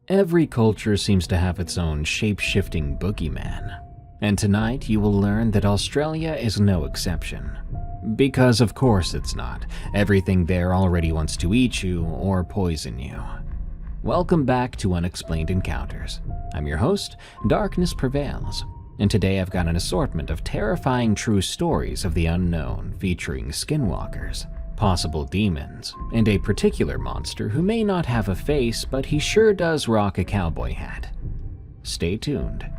Every culture seems to have its own shape-shifting boogeyman, and tonight you will learn that Australia is no exception. Because of course it's not. Everything there already wants to eat you or poison you. Welcome back to Unexplained Encounters. I'm your host, Darkness Prevails, and today I've got an assortment of terrifying true stories of the unknown featuring skinwalkers, possible demons, and a particular monster who may not have a face, but he sure does rock a cowboy hat. Stay tuned.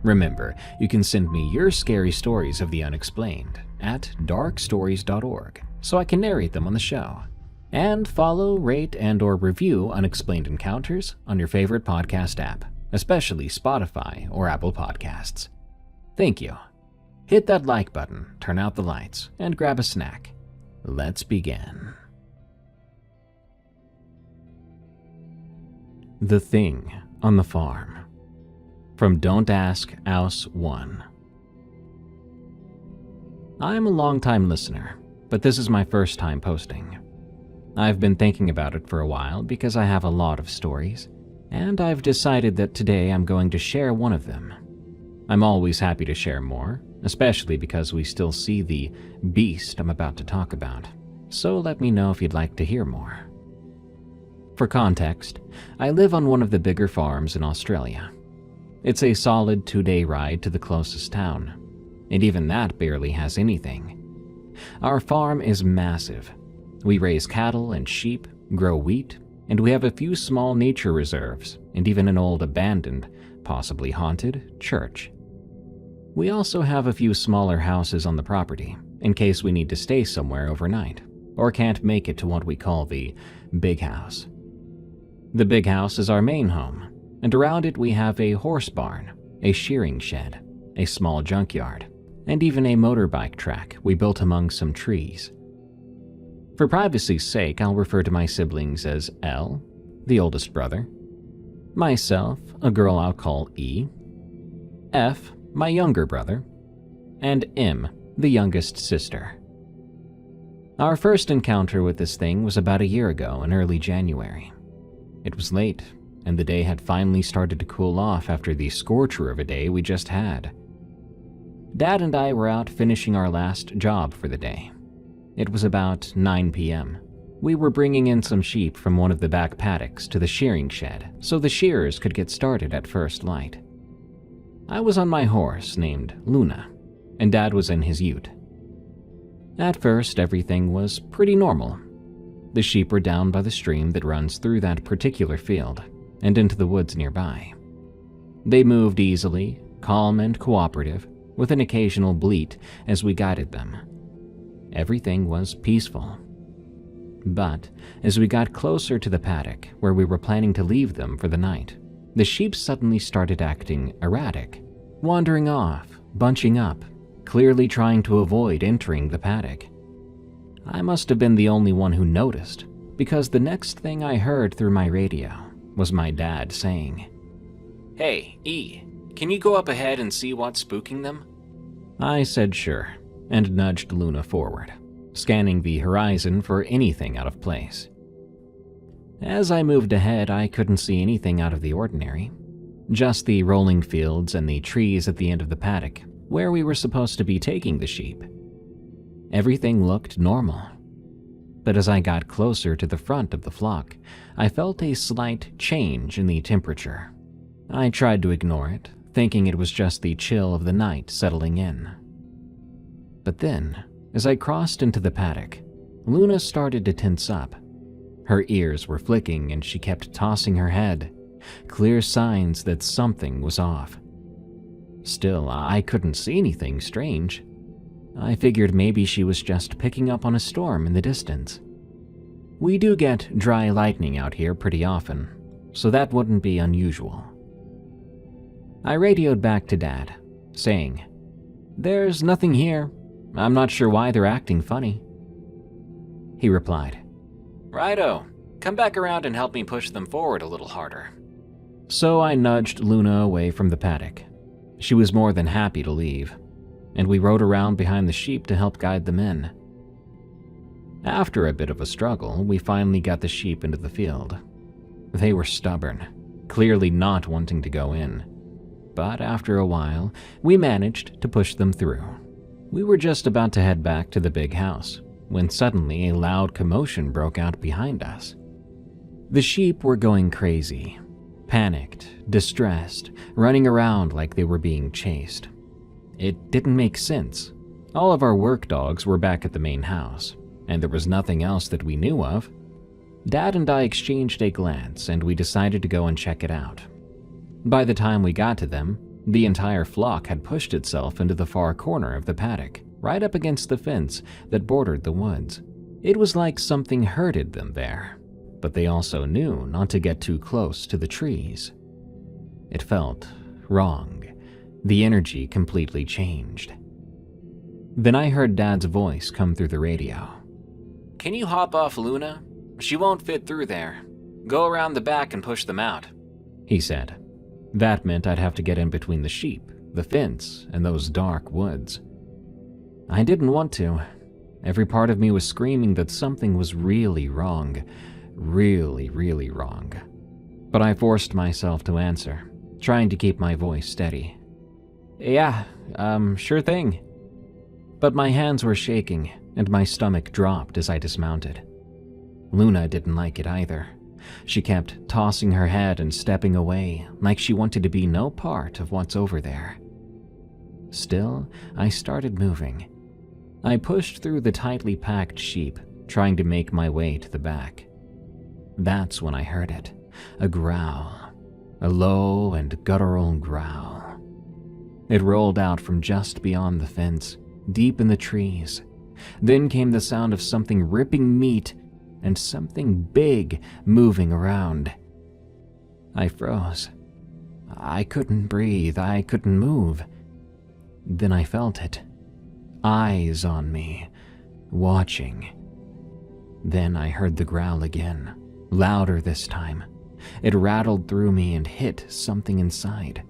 Remember, you can send me your scary stories of the unexplained at darkstories.org so I can narrate them on the show. And follow, rate, and/or review Unexplained Encounters on your favorite podcast app, especially Spotify or Apple Podcasts. Thank you. Hit that like button, turn out the lights, and grab a snack. Let's begin. The Thing on the Farm. From Don't Ask Ouse 1. I'm a long-time listener, but this is my first time posting. I've been thinking about it for a while because I have a lot of stories, and I've decided that today I'm going to share one of them. I'm always happy to share more, especially because we still see the beast I'm about to talk about, so let me know if you'd like to hear more. For context, I live on one of the bigger farms in Australia. It's a solid 2-day ride to the closest town, and even that barely has anything. Our farm is massive. We raise cattle and sheep, grow wheat, and we have a few small nature reserves and even an old abandoned, possibly haunted, church. We also have a few smaller houses on the property in case we need to stay somewhere overnight or can't make it to what we call the big house. The big house is our main home, and around it we have a horse barn, a shearing shed, a small junkyard, and even a motorbike track we built among some trees. For privacy's sake, I'll refer to my siblings as L, the oldest brother, myself, a girl I'll call E, F, my younger brother, and M, the youngest sister. Our first encounter with this thing was about a year ago in early January. It was late, and the day had finally started to cool off after the scorcher of a day we just had. Dad and I were out finishing our last job for the day. It was about 9 p.m. We were bringing in some sheep from one of the back paddocks to the shearing shed so the shearers could get started at first light. I was on my horse named Luna, and Dad was in his ute. At first, everything was pretty normal. The sheep were down by the stream that runs through that particular field and into the woods nearby. They moved easily, calm and cooperative, with an occasional bleat as we guided them. Everything was peaceful. But as we got closer to the paddock where we were planning to leave them for the night, the sheep suddenly started acting erratic, wandering off, bunching up, clearly trying to avoid entering the paddock. I must have been the only one who noticed, because the next thing I heard through my radio was my dad saying, "Hey, E, can you go up ahead and see what's spooking them?" I said sure, and nudged Luna forward, scanning the horizon for anything out of place. As I moved ahead, I couldn't see anything out of the ordinary, just the rolling fields and the trees at the end of the paddock where we were supposed to be taking the sheep. Everything looked normal. But as I got closer to the front of the flock, I felt a slight change in the temperature. I tried to ignore it, thinking it was just the chill of the night settling in. But then, as I crossed into the paddock, Luna started to tense up. Her ears were flicking and she kept tossing her head, clear signs that something was off. Still, I couldn't see anything strange. I figured maybe she was just picking up on a storm in the distance. We do get dry lightning out here pretty often, so that wouldn't be unusual. I radioed back to Dad, saying, "There's nothing here. I'm not sure why they're acting funny." He replied, "Righto, come back around and help me push them forward a little harder." So I nudged Luna away from the paddock. She was more than happy to leave, and we rode around behind the sheep to help guide them in. After a bit of a struggle, we finally got the sheep into the field. They were stubborn. clearly not wanting to go in. But after a while, we managed to push them through. We were just about to head back to the big house when suddenly a loud commotion broke out behind us. The sheep were going crazy, panicked, distressed, running around like they were being chased. It didn't make sense. All of our work dogs were back at the main house, and there was nothing else that we knew of. Dad and I exchanged a glance, and we decided to go and check it out. By the time we got to them, the entire flock had pushed itself into the far corner of the paddock, right up against the fence that bordered the woods. It was like something herded them there, but they also knew not to get too close to the trees. It felt wrong. The energy completely changed. Then I heard Dad's voice come through the radio. "Can you hop off Luna? She won't fit through there. Go around the back and push them out," he said. That meant I'd have to get in between the sheep, the fence, and those dark woods. I didn't want to. Every part of me was screaming that something was really wrong. Really, really wrong. But I forced myself to answer, trying to keep my voice steady. "Yeah, sure thing." But my hands were shaking, and my stomach dropped as I dismounted. Luna didn't like it either. She kept tossing her head and stepping away, like she wanted to be no part of what's over there. Still, I started moving. I pushed through the tightly packed sheep, trying to make my way to the back. That's when I heard it, a growl, a low and guttural growl. It rolled out from just beyond the fence, deep in the trees. Then came the sound of something ripping meat and something big moving around. I froze. I couldn't breathe, I couldn't move. Then I felt it. Eyes on me, watching. Then I heard the growl again, louder this time. It rattled through me and hit something inside.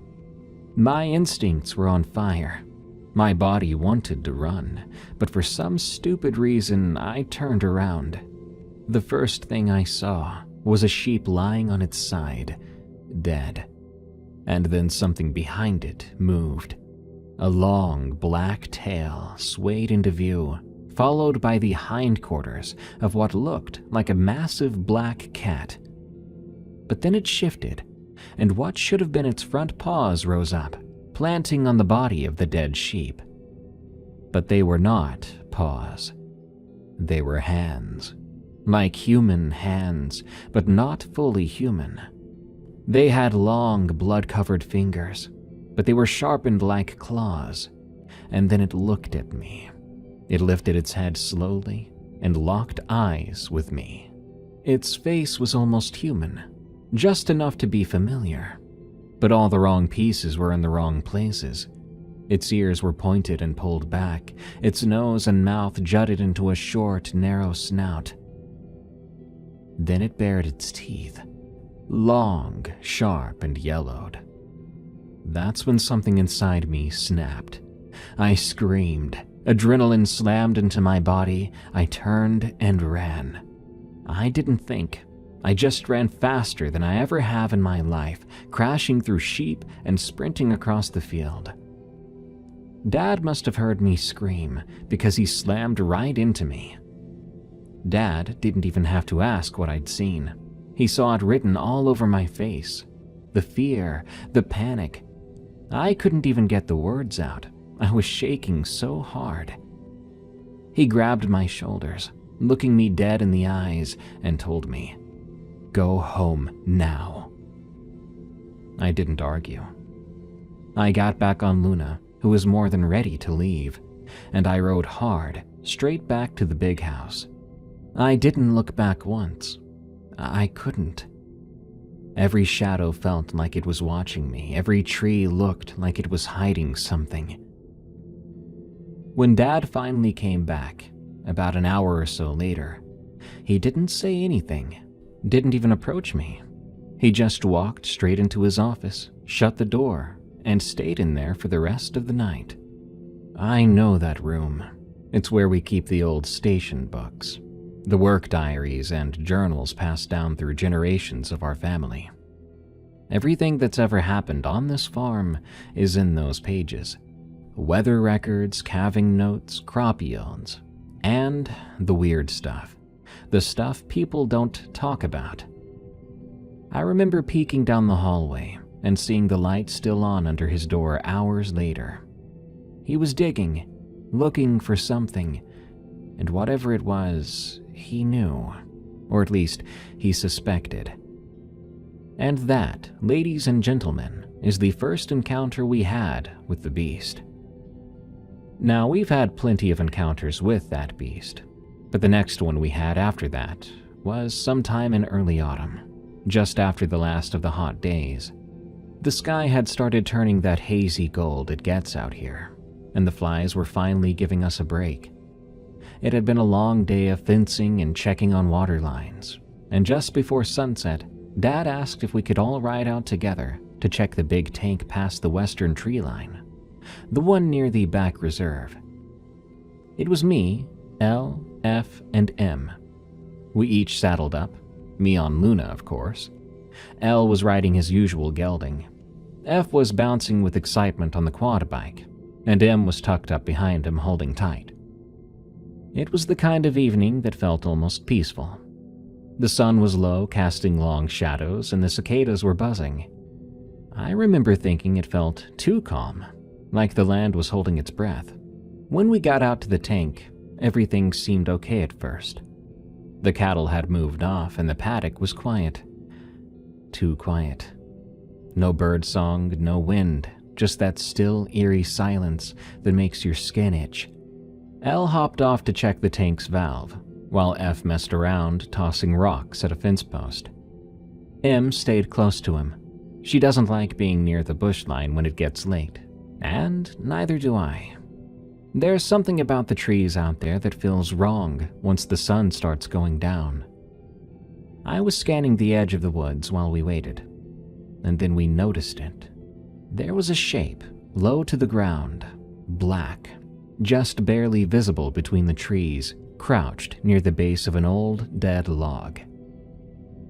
My instincts were on fire. My body wanted to run, but for some stupid reason, I turned around. The first thing I saw was a sheep lying on its side, dead. And then something behind it moved. A long, black tail swayed into view, followed by the hindquarters of what looked like a massive black cat. But then it shifted, and what should have been its front paws rose up, planting on the body of the dead sheep. But they were not paws. They were hands. Like human hands, but not fully human. They had long, blood-covered fingers, but they were sharpened like claws. And then it looked at me. It lifted its head slowly and locked eyes with me. Its face was almost human, just enough to be familiar. But all the wrong pieces were in the wrong places. Its ears were pointed and pulled back. Its nose and mouth jutted into a short, narrow snout. Then it bared its teeth, long, sharp, and yellowed. That's when something inside me snapped. I screamed. Adrenaline slammed into my body. I turned and ran. I didn't think. I just ran faster than I ever have in my life, crashing through sheep and sprinting across the field. Dad must have heard me scream because he slammed right into me. Dad didn't even have to ask what I'd seen. He saw it written all over my face. The fear, the panic. I couldn't even get the words out. I was shaking so hard. He grabbed my shoulders, looking me dead in the eyes, and told me, "Go home now." I didn't argue. I got back on Luna, who was more than ready to leave, and I rode hard, straight back to the big house. I didn't look back once. I couldn't. Every shadow felt like it was watching me. Every tree looked like it was hiding something. When Dad finally came back, about an hour or so later, he didn't say anything, didn't even approach me. He just walked straight into his office, shut the door, and stayed in there for the rest of the night. I know that room. It's where we keep the old station books, the work diaries and journals passed down through generations of our family. Everything that's ever happened on this farm is in those pages. Weather records, calving notes, crop yields, and the weird stuff. The stuff people don't talk about. I remember peeking down the hallway and seeing the light still on under his door hours later. He was digging, looking for something, and whatever it was, he knew, or at least he suspected. And that, ladies and gentlemen, is the first encounter we had with the beast. Now, we've had plenty of encounters with that beast, but the next one we had after that was sometime in early autumn, just after the last of the hot days. The sky had started turning that hazy gold it gets out here, and the flies were finally giving us a break. It had been a long day of fencing and checking on water lines, and just before sunset, Dad asked if we could all ride out together to check the big tank past the western tree line, the one near the back reserve. It was me, L, F, and M. We each saddled up, me on Luna, of course. L was riding his usual gelding. F was bouncing with excitement on the quad bike, and M was tucked up behind him holding tight. It was the kind of evening that felt almost peaceful. The sun was low, casting long shadows, and the cicadas were buzzing. I remember thinking it felt too calm, like the land was holding its breath. When we got out to the tank, everything seemed okay at first. The cattle had moved off, and the paddock was quiet. Too quiet. No bird song, no wind, just that still, eerie silence that makes your skin itch. L hopped off to check the tank's valve, while F messed around, tossing rocks at a fence post. M stayed close to him. She doesn't like being near the bush line when it gets late, and neither do I. There's something about the trees out there that feels wrong once the sun starts going down. I was scanning the edge of the woods while we waited, and then we noticed it. There was a shape, low to the ground, black, just barely visible between the trees, crouched near the base of an old, dead log.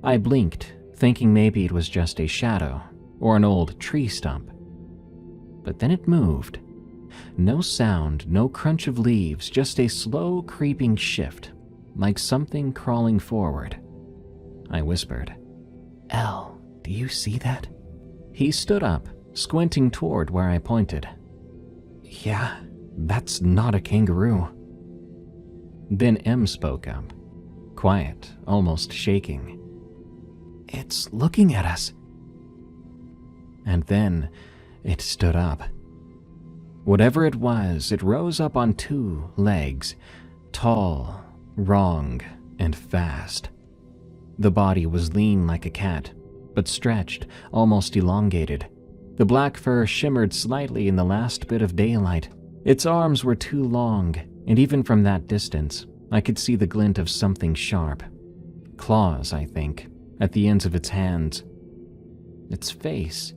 I blinked, thinking maybe it was just a shadow or an old tree stump. But then it moved. No sound, no crunch of leaves, just a slow, creeping shift, like something crawling forward. I whispered, "L, do you see that?" He stood up, squinting toward where I pointed. "Yeah, that's not a kangaroo." Then M spoke up, quiet, almost shaking. "It's looking at us." And then it stood up. Whatever it was, it rose up on two legs, tall, wrong, and fast. The body was lean like a cat, but stretched, almost elongated. The black fur shimmered slightly in the last bit of daylight. Its arms were too long, and even from that distance, I could see the glint of something sharp. Claws, I think, at the ends of its hands. Its face,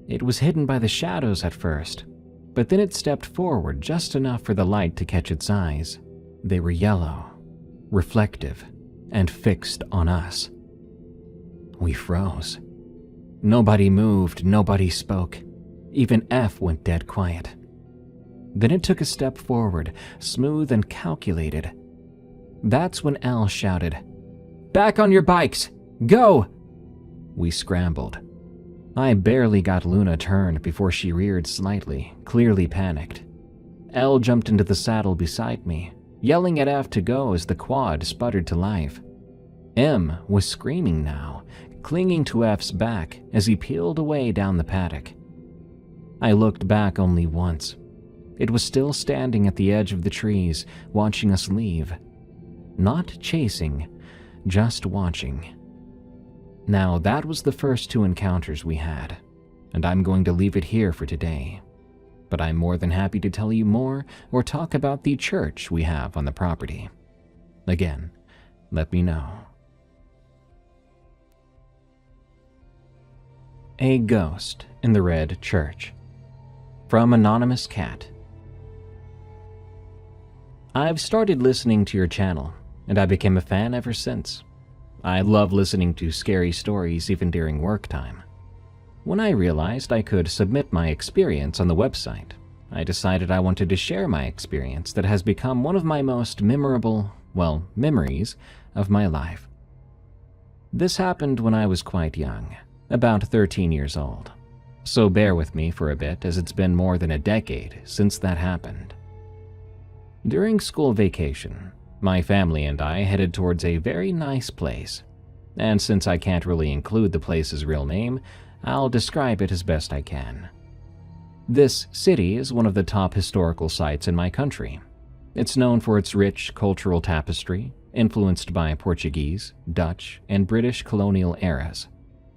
it was hidden by the shadows at first, but then it stepped forward just enough for the light to catch its eyes. They were yellow, reflective, and fixed on us. We froze. Nobody moved, nobody spoke. Even F went dead quiet. Then it took a step forward, smooth and calculated. That's when L shouted, "Back on your bikes! Go!" We scrambled. I barely got Luna turned before she reared slightly, clearly panicked. L jumped into the saddle beside me, yelling at F to go as the quad sputtered to life. M was screaming now, clinging to F's back as he peeled away down the paddock. I looked back only once. It was still standing at the edge of the trees, watching us leave. Not chasing, just watching. Now, that was the first two encounters we had, and I'm going to leave it here for today. But I'm more than happy to tell you more or talk about the church we have on the property. Again, let me know. A Ghost in the Red Church. From Anonymous Cat. I've started listening to your channel, and I became a fan ever since. I love listening to scary stories even during work time. When I realized I could submit my experience on the website, I decided I wanted to share my experience that has become one of my most memorable, memories of my life. This happened when I was quite young, about 13 years old. So bear with me for a bit, as it's been more than a decade since that happened. During school vacation, my family and I headed towards a very nice place, and since I can't really include the place's real name, I'll describe it as best I can. This city is one of the top historical sites in my country. It's known for its rich cultural tapestry, influenced by Portuguese, Dutch, and British colonial eras.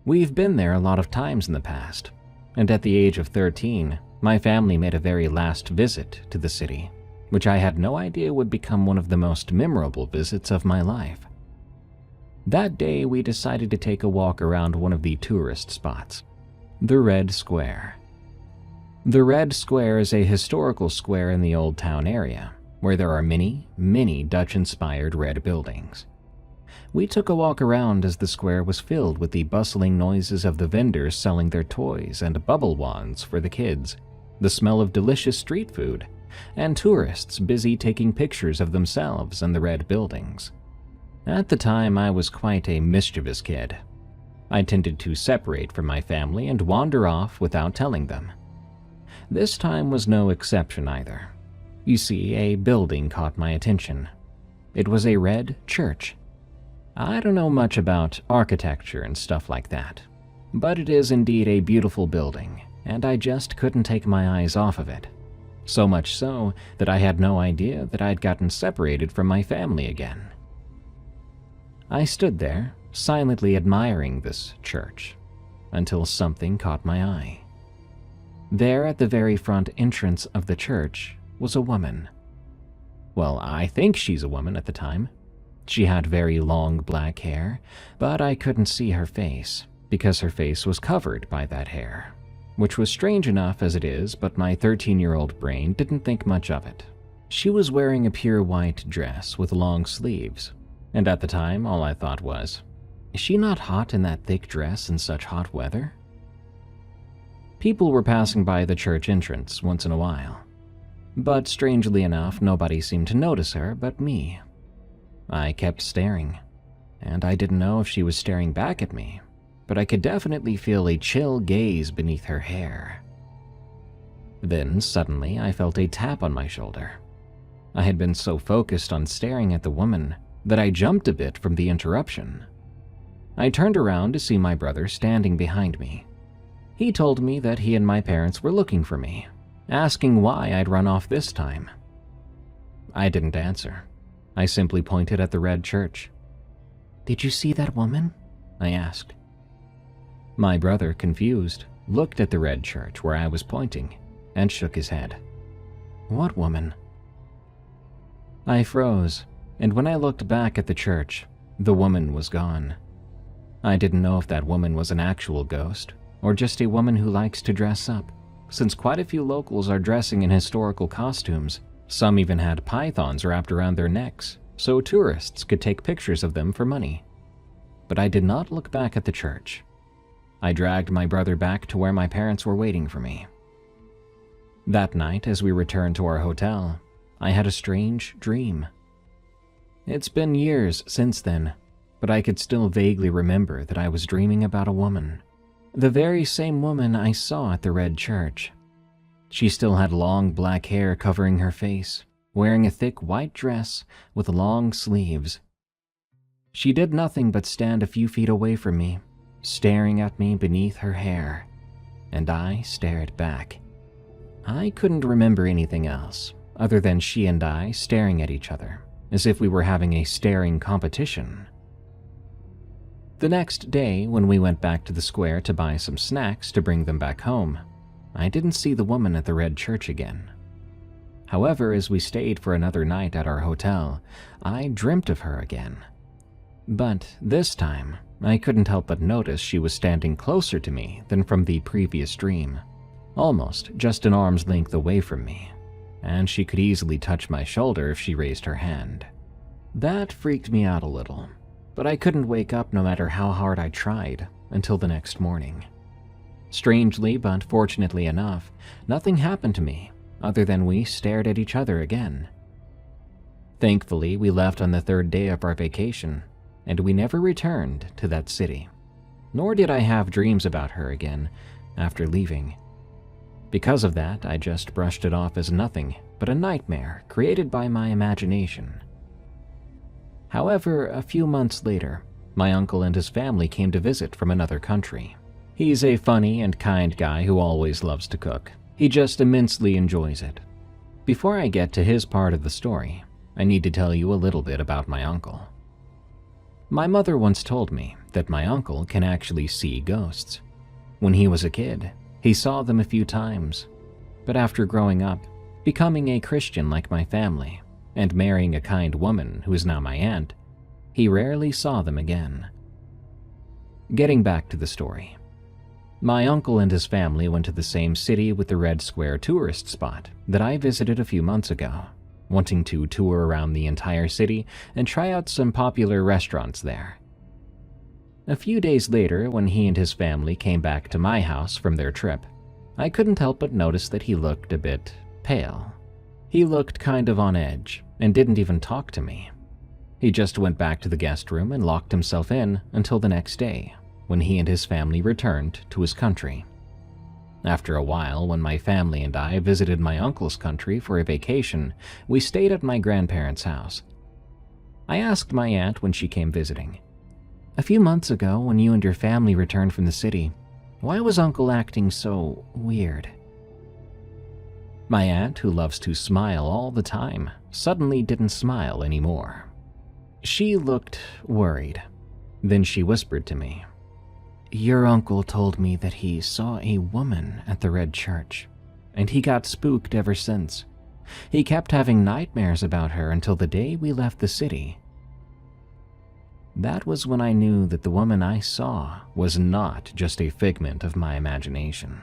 We've been there a lot of times in the past, and at the age of 13, my family made a very last visit to the city, which I had no idea would become one of the most memorable visits of my life. That day, we decided to take a walk around one of the tourist spots, the Red Square. The Red Square is a historical square in the Old Town area, where there are many Dutch-inspired red buildings. We took a walk around as the square was filled with the bustling noises of the vendors selling their toys and bubble wands for the kids, the smell of delicious street food, and tourists busy taking pictures of themselves in the red buildings. At the time, I was quite a mischievous kid. I tended to separate from my family and wander off without telling them. This time was no exception either. You see, a building caught my attention. It was a red church. I don't know much about architecture and stuff like that, but it is indeed a beautiful building, and I just couldn't take my eyes off of it. So much so that I had no idea that I'd gotten separated from my family again. I stood there, silently admiring this church, until something caught my eye. There at the very front entrance of the church was a woman. Well, I think she's a woman at the time. She had very long black hair, but I couldn't see her face because her face was covered by that hair, which was strange enough as it is, but my 13-year-old brain didn't think much of it. She was wearing a pure white dress with long sleeves, and at the time all I thought was, is she not hot in that thick dress in such hot weather? People were passing by the church entrance once in a while, but strangely enough, nobody seemed to notice her but me. I kept staring, and I didn't know if she was staring back at me, but I could definitely feel a chill gaze beneath her hair. Then suddenly I felt a tap on my shoulder. I had been so focused on staring at the woman that I jumped a bit from the interruption. I turned around to see my brother standing behind me. He told me that he and my parents were looking for me, asking why I'd run off this time. I didn't answer. I simply pointed at the red church. "Did you see that woman?" I asked. My brother, confused, looked at the red church where I was pointing and shook his head. "What woman?" I froze, and when I looked back at the church, the woman was gone. I didn't know if that woman was an actual ghost or just a woman who likes to dress up, since quite a few locals are dressing in historical costumes. Some even had pythons wrapped around their necks, so tourists could take pictures of them for money. But I did not look back at the church. I dragged my brother back to where my parents were waiting for me. That night, as we returned to our hotel, I had a strange dream. It's been years since then, but I could still vaguely remember that I was dreaming about a woman. The very same woman I saw at the red church. She still had long black hair covering her face, wearing a thick white dress with long sleeves. She did nothing but stand a few feet away from me, staring at me beneath her hair, and I stared back. I couldn't remember anything else, other than she and I staring at each other, as if we were having a staring competition. The next day, when we went back to the square to buy some snacks to bring them back home, I didn't see the woman at the red church again. However, as we stayed for another night at our hotel, I dreamt of her again. But this time, I couldn't help but notice she was standing closer to me than from the previous dream, almost just an arm's length away from me, and she could easily touch my shoulder if she raised her hand. That freaked me out a little, but I couldn't wake up no matter how hard I tried until the next morning. Strangely, but fortunately enough, nothing happened to me other than we stared at each other again. Thankfully, we left on the third day of our vacation, and we never returned to that city. Nor did I have dreams about her again after leaving. Because of that, I just brushed it off as nothing but a nightmare created by my imagination. However, a few months later, my uncle and his family came to visit from another country. He's a funny and kind guy who always loves to cook. He just immensely enjoys it. Before I get to his part of the story, I need to tell you a little bit about my uncle. My mother once told me that my uncle can actually see ghosts. When he was a kid, he saw them a few times, but after growing up, becoming a Christian like my family, and marrying a kind woman who is now my aunt, he rarely saw them again. Getting back to the story. My uncle and his family went to the same city with the Red Square tourist spot that I visited a few months ago, wanting to tour around the entire city and try out some popular restaurants there. A few days later, when he and his family came back to my house from their trip, I couldn't help but notice that he looked a bit pale. He looked kind of on edge and didn't even talk to me. He just went back to the guest room and locked himself in until the next day, when he and his family returned to his country. After a while, when my family and I visited my uncle's country for a vacation, we stayed at my grandparents' house. I asked my aunt when she came visiting, "A few months ago, when you and your family returned from the city, why was Uncle acting so weird?" My aunt, who loves to smile all the time, suddenly didn't smile anymore. She looked worried. Then she whispered to me, "Your uncle told me that he saw a woman at the Red Church, and he got spooked ever since. He kept having nightmares about her until the day we left the city." That was when I knew that the woman I saw was not just a figment of my imagination.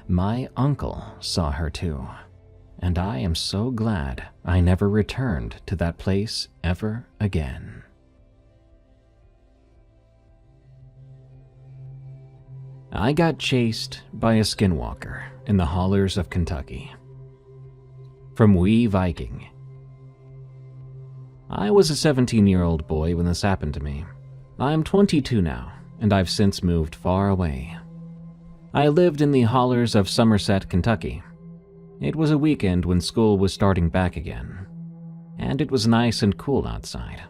My uncle saw her too, and I am so glad I never returned to that place ever again. I got chased by a skinwalker in the hollers of Kentucky. From Wee Viking. I was a 17-year-old boy when this happened to me. I'm 22 now, and I've since moved far away. I lived in the hollers of Somerset, Kentucky. It was a weekend when school was starting back again, and it was nice and cool outside.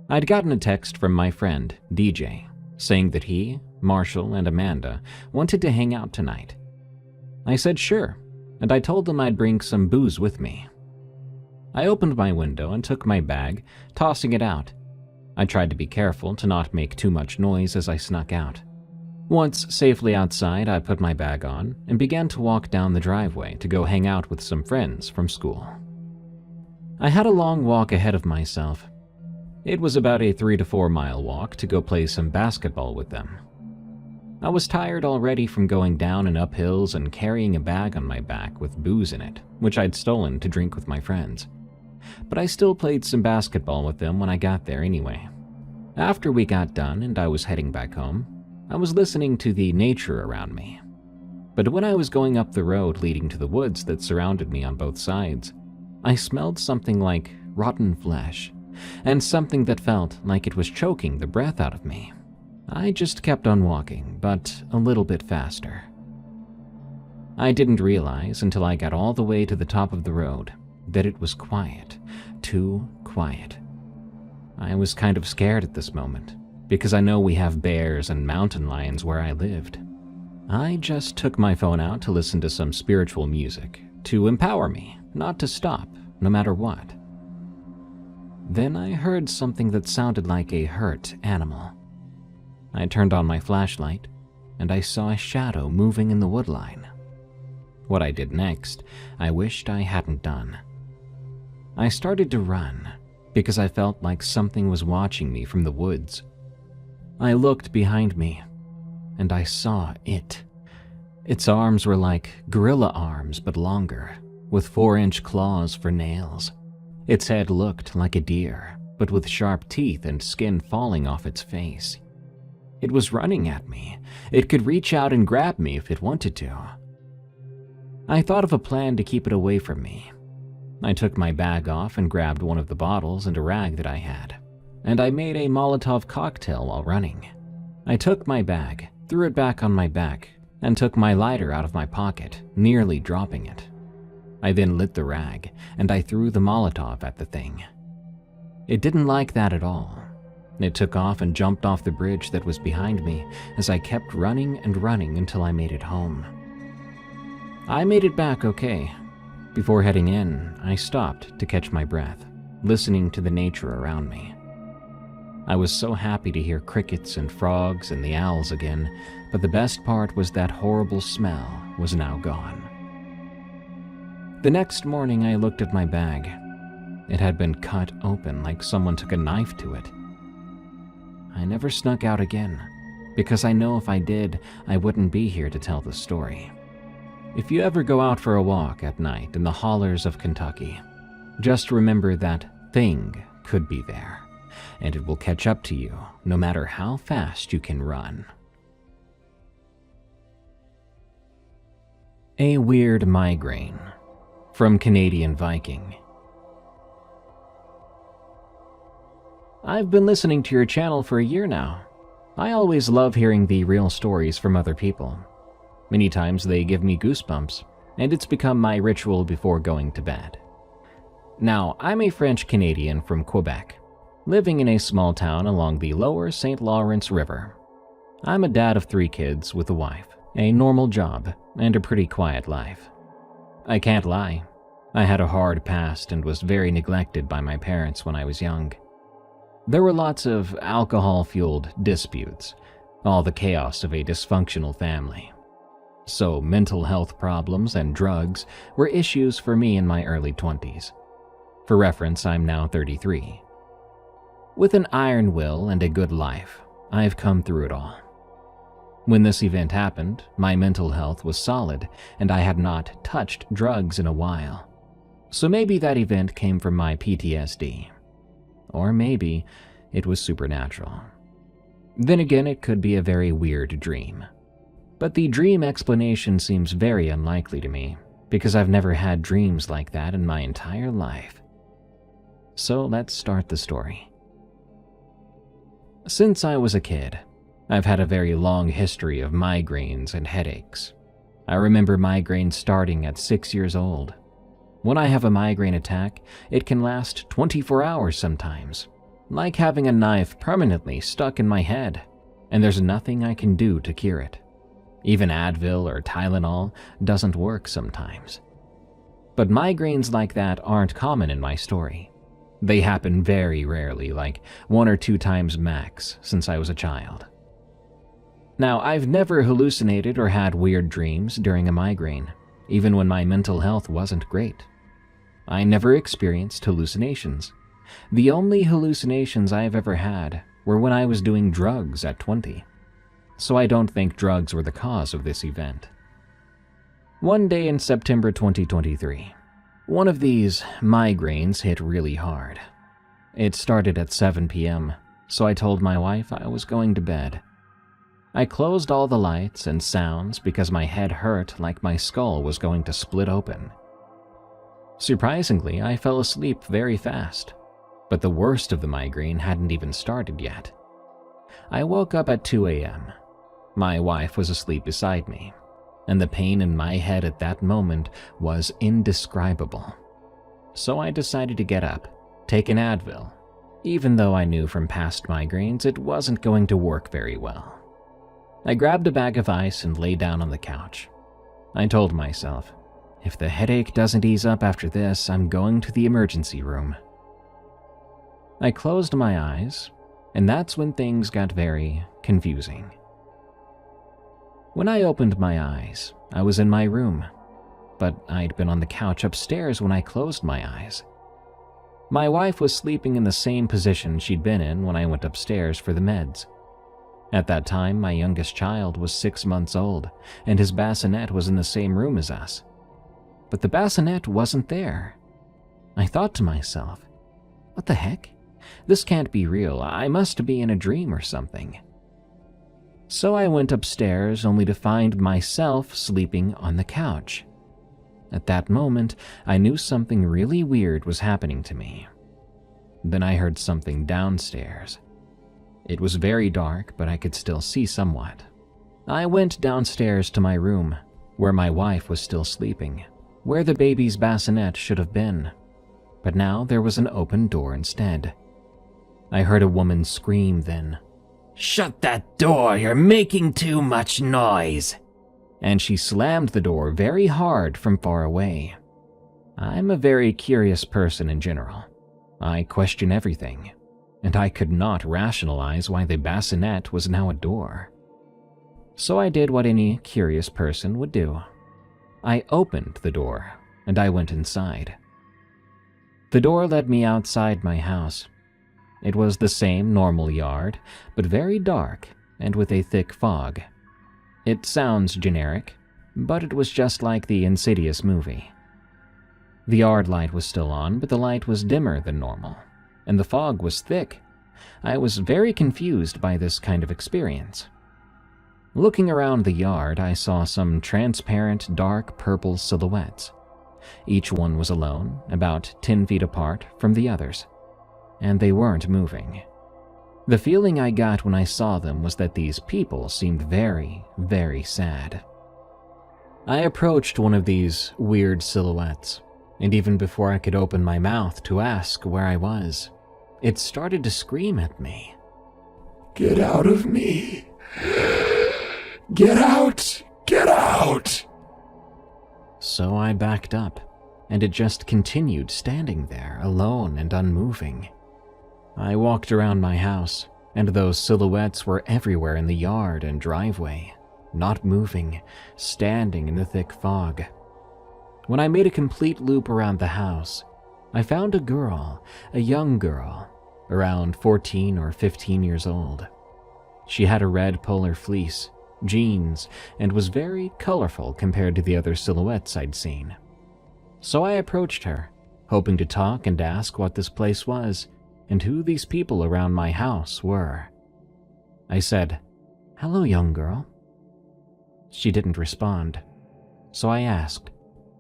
I'd gotten a text from my friend, DJ, saying that he, Marshall, and Amanda wanted to hang out tonight. I said sure, and I told them I'd bring some booze with me. I opened my window and took my bag, tossing it out. I tried to be careful to not make too much noise as I snuck out. Once safely outside, I put my bag on and began to walk down the driveway to go hang out with some friends from school. I had a long walk ahead of myself. It was about a 3 to 4 mile walk to go play some basketball with them. I was tired already from going down and up hills and carrying a bag on my back with booze in it, which I'd stolen to drink with my friends. But I still played some basketball with them when I got there anyway. After we got done and I was heading back home, I was listening to the nature around me. But when I was going up the road leading to the woods that surrounded me on both sides, I smelled something like rotten flesh, and something that felt like it was choking the breath out of me. I just kept on walking, but a little bit faster. I didn't realize until I got all the way to the top of the road that it was quiet, too quiet. I was kind of scared at this moment, because I know we have bears and mountain lions where I lived. I just took my phone out to listen to some spiritual music, to empower me not to stop, no matter what. Then I heard something that sounded like a hurt animal. I turned on my flashlight, and I saw a shadow moving in the woodline. What I did next, I wished I hadn't done. I started to run, because I felt like something was watching me from the woods. I looked behind me, and I saw it. Its arms were like gorilla arms, but longer, with 4-inch claws for nails. Its head looked like a deer, but with sharp teeth and skin falling off its face. It was running at me. It could reach out and grab me if it wanted to. I thought of a plan to keep it away from me. I took my bag off and grabbed one of the bottles and a rag that I had, and I made a Molotov cocktail while running. I took my bag, threw it back on my back, and took my lighter out of my pocket, nearly dropping it. I then lit the rag, and I threw the Molotov at the thing. It didn't like that at all. It took off and jumped off the bridge that was behind me as I kept running and running until I made it home. I made it back okay. Before heading in, I stopped to catch my breath, listening to the nature around me. I was so happy to hear crickets and frogs and the owls again, but the best part was that horrible smell was now gone. The next morning I looked at my bag. It had been cut open like someone took a knife to it. I never snuck out again, because I know if I did, I wouldn't be here to tell the story. If you ever go out for a walk at night in the hollers of Kentucky, just remember that thing could be there, and it will catch up to you no matter how fast you can run. A weird migraine. From Canadian Viking. I've been listening to your channel for a year now. I always love hearing the real stories from other people. Many times they give me goosebumps, and it's become my ritual before going to bed. Now, I'm a French Canadian from Quebec, living in a small town along the lower St. Lawrence River. I'm a dad of 3 kids with a wife, a normal job, and a pretty quiet life. I can't lie. I had a hard past and was very neglected by my parents when I was young. There were lots of alcohol-fueled disputes, all the chaos of a dysfunctional family. So mental health problems and drugs were issues for me in my early 20s. For reference, I'm now 33. With an iron will and a good life, I've come through it all. When this event happened, my mental health was solid, and I had not touched drugs in a while. So maybe that event came from my PTSD. Or maybe it was supernatural. Then again, it could be a very weird dream. But the dream explanation seems very unlikely to me, because I've never had dreams like that in my entire life. So let's start the story. Since I was a kid, I've had a very long history of migraines and headaches. I remember migraines starting at 6 years old. When I have a migraine attack, it can last 24 hours sometimes, like having a knife permanently stuck in my head, and there's nothing I can do to cure it. Even Advil or Tylenol doesn't work sometimes. But migraines like that aren't common in my story. They happen very rarely, like 1 or 2 times max since I was a child. Now, I've never hallucinated or had weird dreams during a migraine, even when my mental health wasn't great. I never experienced hallucinations. The only hallucinations I've ever had were when I was doing drugs at 20. So I don't think drugs were the cause of this event. One day in September 2023, one of these migraines hit really hard. It started at 7 p.m., so I told my wife I was going to bed. I closed all the lights and sounds because my head hurt like my skull was going to split open. Surprisingly, I fell asleep very fast, but the worst of the migraine hadn't even started yet. I woke up at 2 a.m. My wife was asleep beside me, and the pain in my head at that moment was indescribable. So I decided to get up, take an Advil, even though I knew from past migraines it wasn't going to work very well. I grabbed a bag of ice and lay down on the couch. I told myself, if the headache doesn't ease up after this, I'm going to the emergency room. I closed my eyes, and that's when things got very confusing. When I opened my eyes, I was in my room, but I'd been on the couch upstairs when I closed my eyes. My wife was sleeping in the same position she'd been in when I went upstairs for the meds. At that time, my youngest child was 6 months old, and his bassinet was in the same room as us. But the bassinet wasn't there. I thought to myself, what the heck? This can't be real. I must be in a dream or something. So I went upstairs only to find myself sleeping on the couch. At that moment, I knew something really weird was happening to me. Then I heard something downstairs. It was very dark, but I could still see somewhat. I went downstairs to my room, where my wife was still sleeping, where the baby's bassinet should have been. But now there was an open door instead. I heard a woman scream then, "Shut that door, you're making too much noise!" And she slammed the door very hard from far away. I'm a very curious person in general. I question everything, and I could not rationalize why the bassinet was now a door. So I did what any curious person would do. I opened the door, and I went inside. The door led me outside my house. It was the same normal yard, but very dark and with a thick fog. It sounds generic, but it was just like the Insidious movie. The yard light was still on, but the light was dimmer than normal, and the fog was thick. I was very confused by this kind of experience. Looking around the yard, I saw some transparent dark purple silhouettes. Each one was alone, about 10 feet apart from the others, and they weren't moving. The feeling I got when I saw them was that these people seemed very, very sad. I approached one of these weird silhouettes, and even before I could open my mouth to ask where I was, it started to scream at me. "Get out of me! Get out! Get out!" So I backed up, and it just continued standing there, alone and unmoving. I walked around my house, and those silhouettes were everywhere in the yard and driveway, not moving, standing in the thick fog. When I made a complete loop around the house, I found a young girl, around 14 or 15 years old. She had a red polar fleece, jeans, and was very colorful compared to the other silhouettes I'd seen. So I approached her, hoping to talk and ask what this place was and who these people around my house were. I said, "Hello, young girl." She didn't respond, so I asked,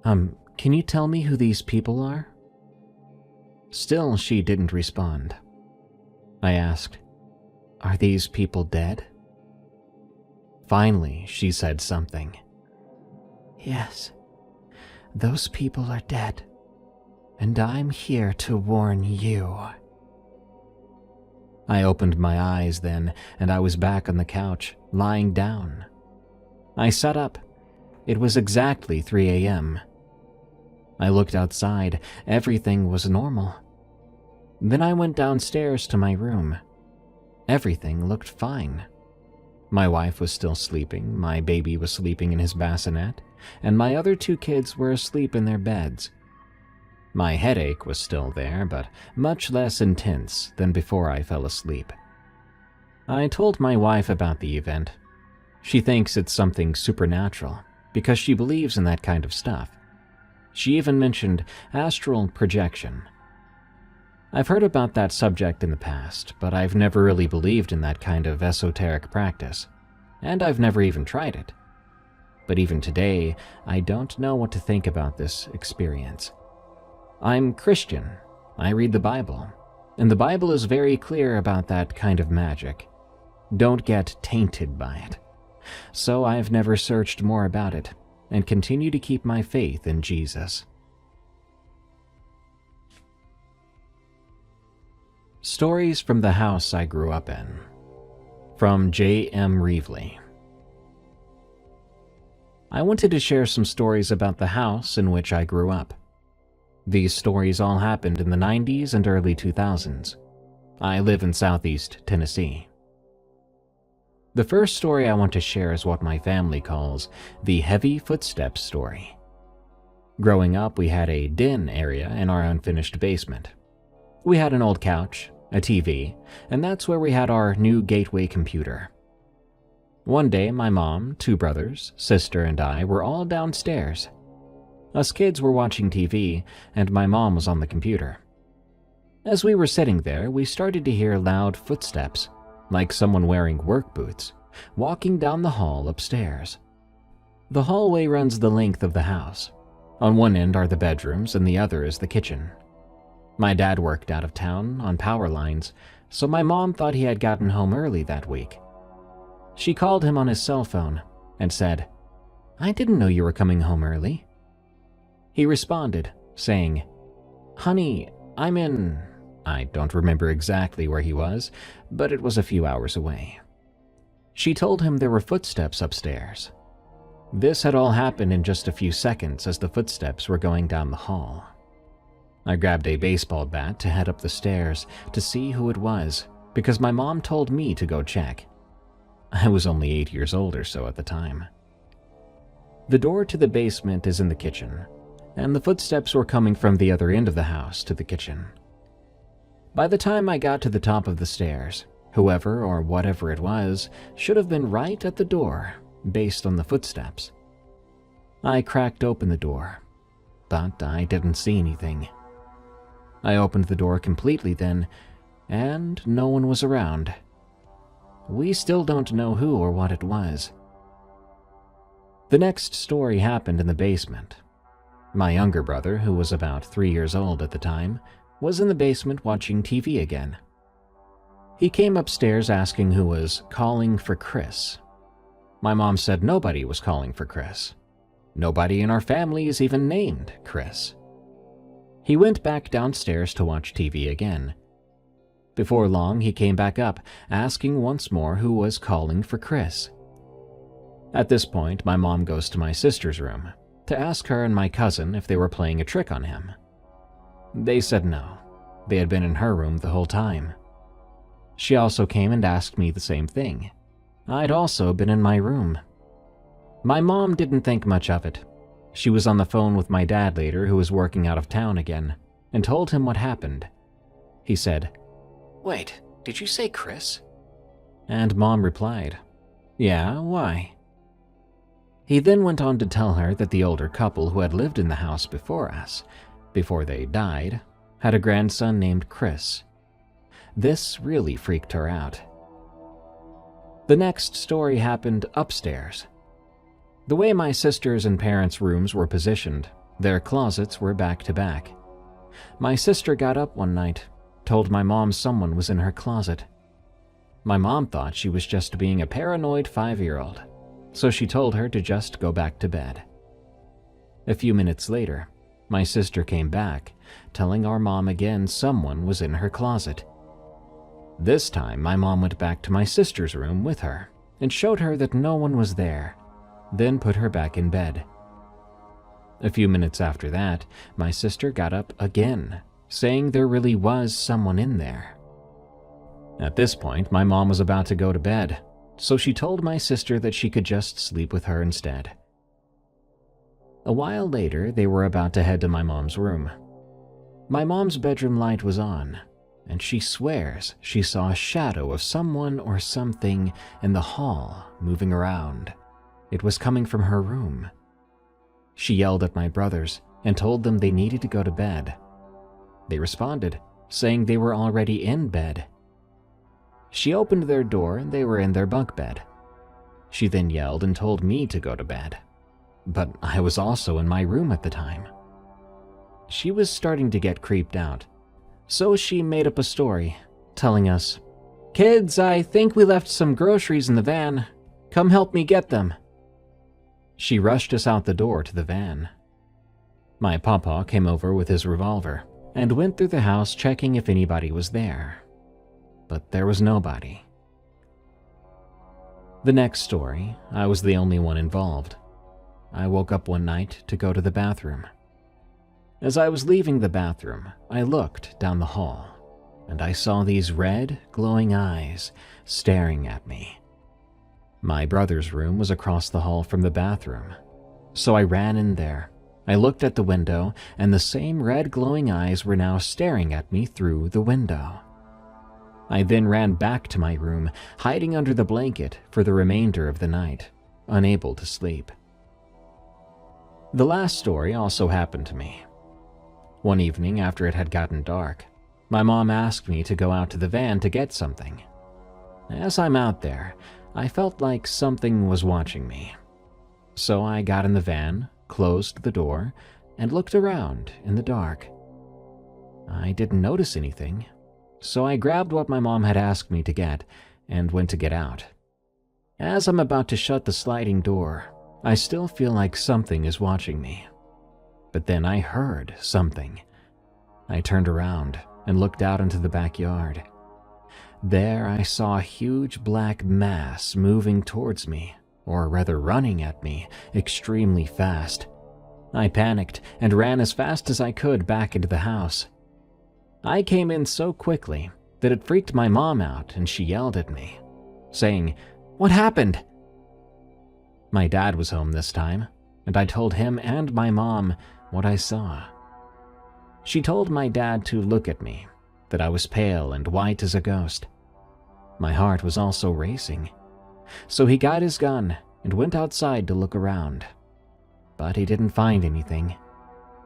"Can you tell me who these people are?" Still, she didn't respond. I asked, "Are these people dead?" Finally, she said something. "Yes, those people are dead, and I'm here to warn you." I opened my eyes then, and I was back on the couch, lying down. I sat up. It was exactly 3 a.m. I looked outside. Everything was normal. Then I went downstairs to my room. Everything looked fine. My wife was still sleeping, my baby was sleeping in his bassinet, and my other 2 kids were asleep in their beds. My headache was still there, but much less intense than before I fell asleep. I told my wife about the event. She thinks it's something supernatural, because she believes in that kind of stuff. She even mentioned astral projection. I've heard about that subject in the past, but I've never really believed in that kind of esoteric practice, and I've never even tried it. But even today, I don't know what to think about this experience. I'm Christian. I read the Bible, and the Bible is very clear about that kind of magic. Don't get tainted by it. So I've never searched more about it, and continue to keep my faith in Jesus. Stories from the house I grew up in. From J.M. Reevely. I wanted to share some stories about the house in which I grew up. These stories all happened in the 90s and early 2000s. I live in Southeast Tennessee. The first story I want to share is what my family calls the heavy footsteps story. Growing up, we had a den area in our unfinished basement. We had an old couch, a TV, and that's where we had our new gateway computer. One day, my mom, 2 brothers, sister, and I were all downstairs. Us kids were watching TV, and my mom was on the computer. As we were sitting there, we started to hear loud footsteps, like someone wearing work boots, walking down the hall upstairs. The hallway runs the length of the house. On one end are the bedrooms and the other is the kitchen. My dad worked out of town on power lines, so my mom thought he had gotten home early that week. She called him on his cell phone and said, "I didn't know you were coming home early." He responded, saying, "Honey, I'm in..." I don't remember exactly where he was, but it was a few hours away. She told him there were footsteps upstairs. This had all happened in just a few seconds as the footsteps were going down the hall. I grabbed a baseball bat to head up the stairs to see who it was, because my mom told me to go check. I was only 8 years old or so at the time. The door to the basement is in the kitchen, and the footsteps were coming from the other end of the house to the kitchen. By the time I got to the top of the stairs, whoever or whatever it was should have been right at the door, based on the footsteps. I cracked open the door, but I didn't see anything. I opened the door completely then, and no one was around. We still don't know who or what it was. The next story happened in the basement. My younger brother, who was about 3 years old at the time, was in the basement watching TV again. He came upstairs asking who was calling for Chris. My mom said nobody was calling for Chris. Nobody in our family is even named Chris. He went back downstairs to watch TV again. Before long, he came back up, asking once more who was calling for Chris. At this point, my mom goes to my sister's room to ask her and my cousin if they were playing a trick on him. They said no. They had been in her room the whole time. She also came and asked me the same thing. I'd also been in my room. My mom didn't think much of it. She was on the phone with my dad later, who was working out of town again, and told him what happened. He said, "Wait, did you say Chris?" And Mom replied, "Yeah, why?" He then went on to tell her that the older couple who had lived in the house before us, before they died, had a grandson named Chris. This really freaked her out. The next story happened upstairs. The way my sisters' and parents' rooms were positioned, their closets were back to back. My sister got up one night, told my mom someone was in her closet. My mom thought she was just being a paranoid 5-year-old, so she told her to just go back to bed. A few minutes later, my sister came back, telling our mom again someone was in her closet. This time, my mom went back to my sister's room with her and showed her that no one was there, then put her back in bed. A few minutes after that, my sister got up again, saying there really was someone in there. At this point, my mom was about to go to bed, so she told my sister that she could just sleep with her instead. A while later, they were about to head to my mom's room. My mom's bedroom light was on, and she swears she saw a shadow of someone or something in the hall moving around. It was coming from her room. She yelled at my brothers and told them they needed to go to bed. They responded, saying they were already in bed. She opened their door and they were in their bunk bed. She then yelled and told me to go to bed, but I was also in my room at the time. She was starting to get creeped out, so she made up a story, telling us, "Kids, I think we left some groceries in the van. Come help me get them." She rushed us out the door to the van. My papa came over with his revolver and went through the house checking if anybody was there. But there was nobody. The next story, I was the only one involved. I woke up one night to go to the bathroom. As I was leaving the bathroom, I looked down the hall, and I saw these red, glowing eyes staring at me. My brother's room was across the hall from the bathroom, so I ran in there. I looked at the window, and the same red, glowing eyes were now staring at me through the window. I then ran back to my room, hiding under the blanket for the remainder of the night, unable to sleep. The last story also happened to me. One evening after it had gotten dark, my mom asked me to go out to the van to get something. As I'm out there, I felt like something was watching me. So I got in the van, closed the door, and looked around in the dark. I didn't notice anything, so I grabbed what my mom had asked me to get and went to get out. As I'm about to shut the sliding door, I still feel like something is watching me. But then I heard something. I turned around and looked out into the backyard. There I saw a huge black mass moving towards me, or rather running at me, extremely fast. I panicked and ran as fast as I could back into the house. I came in so quickly that it freaked my mom out and she yelled at me, saying, "What happened?" My dad was home this time, and I told him and my mom what I saw. She told my dad to look at me, that I was pale and white as a ghost. My heart was also racing, so he got his gun and went outside to look around. But he didn't find anything,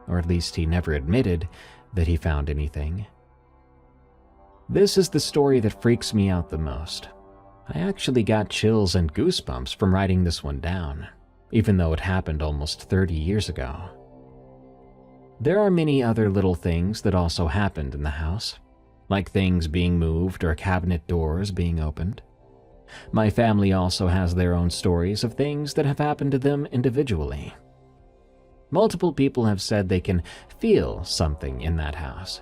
or at least he never admitted that he found anything. This is the story that freaks me out the most. I actually got chills and goosebumps from writing this one down, even though it happened almost 30 years ago. There are many other little things that also happened in the house, like things being moved or cabinet doors being opened. My family also has their own stories of things that have happened to them individually. Multiple people have said they can feel something in that house.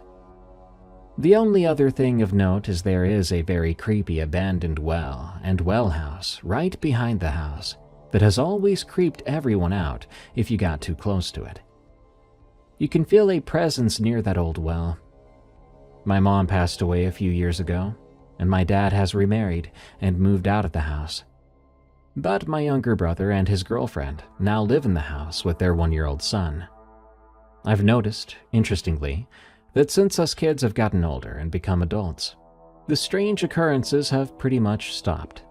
The only other thing of note is there is a very creepy abandoned well and well house right behind the house that has always creeped everyone out if you got too close to it. You can feel a presence near that old well. My mom passed away a few years ago, and my dad has remarried and moved out of the house. But my younger brother and his girlfriend now live in the house with their 1-year-old son. I've noticed, interestingly, that since us kids have gotten older and become adults, the strange occurrences have pretty much stopped.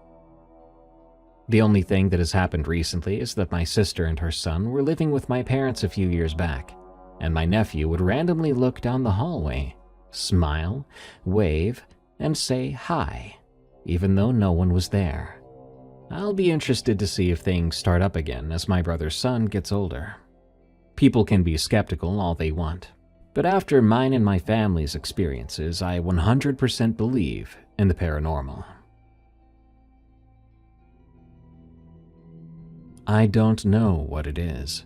The only thing that has happened recently is that my sister and her son were living with my parents a few years back, and my nephew would randomly look down the hallway, smile, wave, and say hi, even though no one was there. I'll be interested to see if things start up again as my brother's son gets older. People can be skeptical all they want, but after mine and my family's experiences, I 100% believe in the paranormal. I don't know what it is.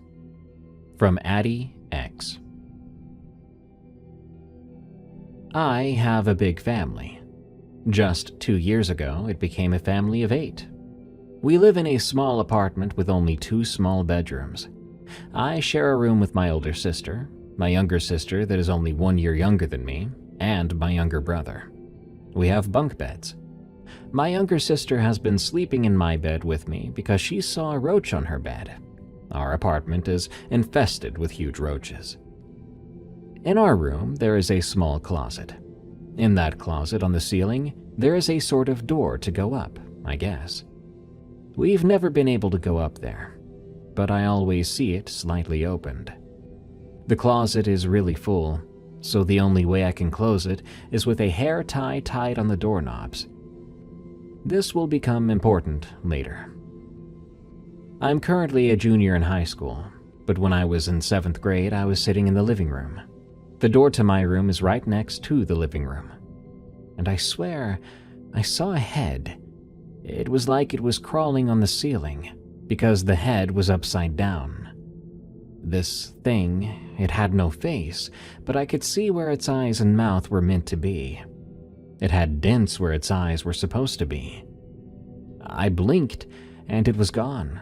From Addie X. I have a big family. Just 2 years ago, it became a family of 8. We live in a small apartment with only 2 small bedrooms. I share a room with my older sister, my younger sister that is only 1 year younger than me, and my younger brother. We have bunk beds. My younger sister has been sleeping in my bed with me because she saw a roach on her bed. Our apartment is infested with huge roaches. In our room, there is a small closet. In that closet on the ceiling, there is a sort of door to go up, I guess. We've never been able to go up there, but I always see it slightly opened. The closet is really full, so the only way I can close it is with a hair tie tied on the doorknobs. This will become important later. I'm currently a junior in high school, but when I was in 7th grade, I was sitting in the living room. The door to my room is right next to the living room, and I swear I saw a head. It was like it was crawling on the ceiling, because the head was upside down. This thing, it had no face, but I could see where its eyes and mouth were meant to be. It had dents where its eyes were supposed to be. I blinked, and it was gone.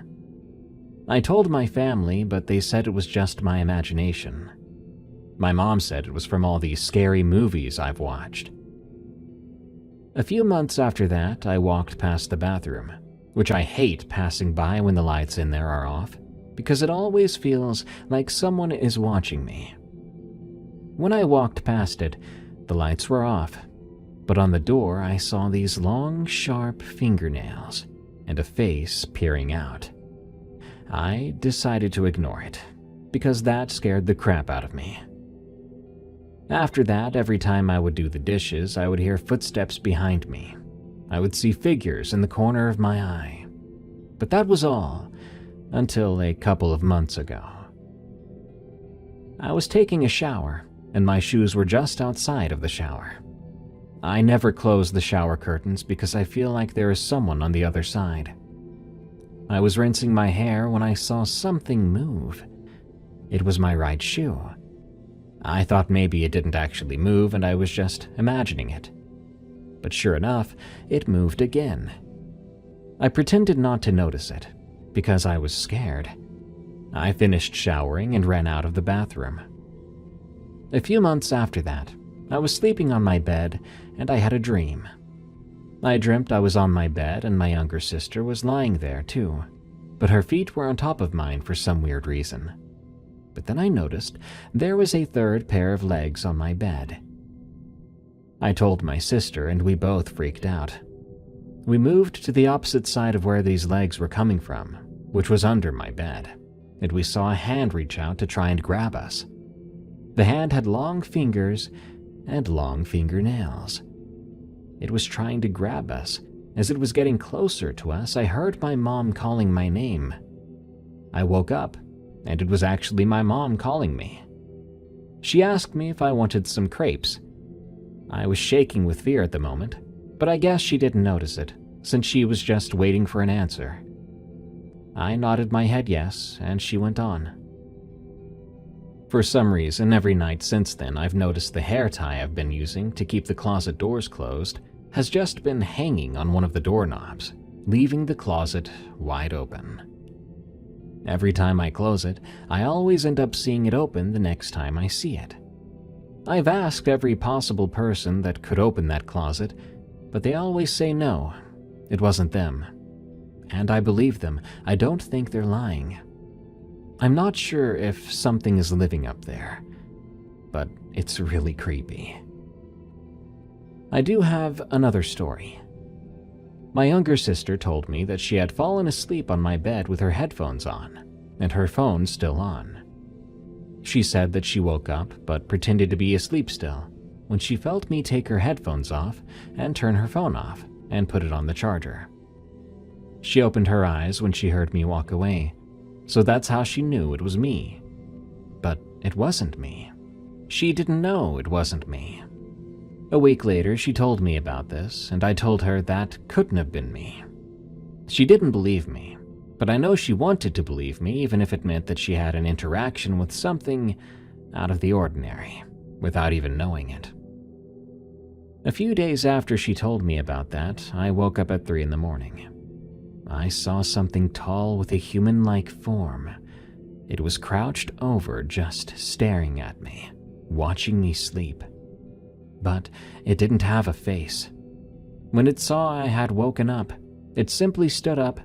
I told my family, but they said it was just my imagination. My mom said it was from all these scary movies I've watched. A few months after that, I walked past the bathroom, which I hate passing by when the lights in there are off, because it always feels like someone is watching me. When I walked past it, the lights were off, but on the door I saw these long, sharp fingernails and a face peering out. I decided to ignore it, because that scared the crap out of me. After that, every time I would do the dishes, I would hear footsteps behind me. I would see figures in the corner of my eye. But that was all, until a couple of months ago. I was taking a shower, and my shoes were just outside of the shower. I never close the shower curtains because I feel like there is someone on the other side. I was rinsing my hair when I saw something move. It was my right shoe. I thought maybe it didn't actually move and I was just imagining it. But sure enough, it moved again. I pretended not to notice it, because I was scared. I finished showering and ran out of the bathroom. A few months after that, I was sleeping on my bed and I had a dream. I dreamt I was on my bed and my younger sister was lying there too, but her feet were on top of mine for some weird reason. But then I noticed there was a third pair of legs on my bed. I told my sister and we both freaked out. We moved to the opposite side of where these legs were coming from, which was under my bed, and we saw a hand reach out to try and grab us. The hand had long fingers and long fingernails. It was trying to grab us. As it was getting closer to us, I heard my mom calling my name. I woke up, and it was actually my mom calling me. She asked me if I wanted some crepes. I was shaking with fear at the moment, but I guess she didn't notice it, since she was just waiting for an answer. I nodded my head yes, and she went on. For some reason, every night since then, I've noticed the hair tie I've been using to keep the closet doors closed has just been hanging on one of the doorknobs, leaving the closet wide open. Every time I close it, I always end up seeing it open the next time I see it. I've asked every possible person that could open that closet, but they always say no, it wasn't them. And I believe them. I don't think they're lying. I'm not sure if something is living up there, but it's really creepy. I do have another story. My younger sister told me that she had fallen asleep on my bed with her headphones on, and her phone still on. She said that she woke up but pretended to be asleep still when she felt me take her headphones off and turn her phone off and put it on the charger. She opened her eyes when she heard me walk away, so that's how she knew it was me. But it wasn't me. She didn't know it wasn't me. A week later, she told me about this, and I told her that couldn't have been me. She didn't believe me, but I know she wanted to believe me even if it meant that she had an interaction with something out of the ordinary, without even knowing it. A few days after she told me about that, I woke up at 3 in the morning. I saw something tall with a human-like form. It was crouched over, just staring at me, watching me sleep. But it didn't have a face. When it saw I had woken up, it simply stood up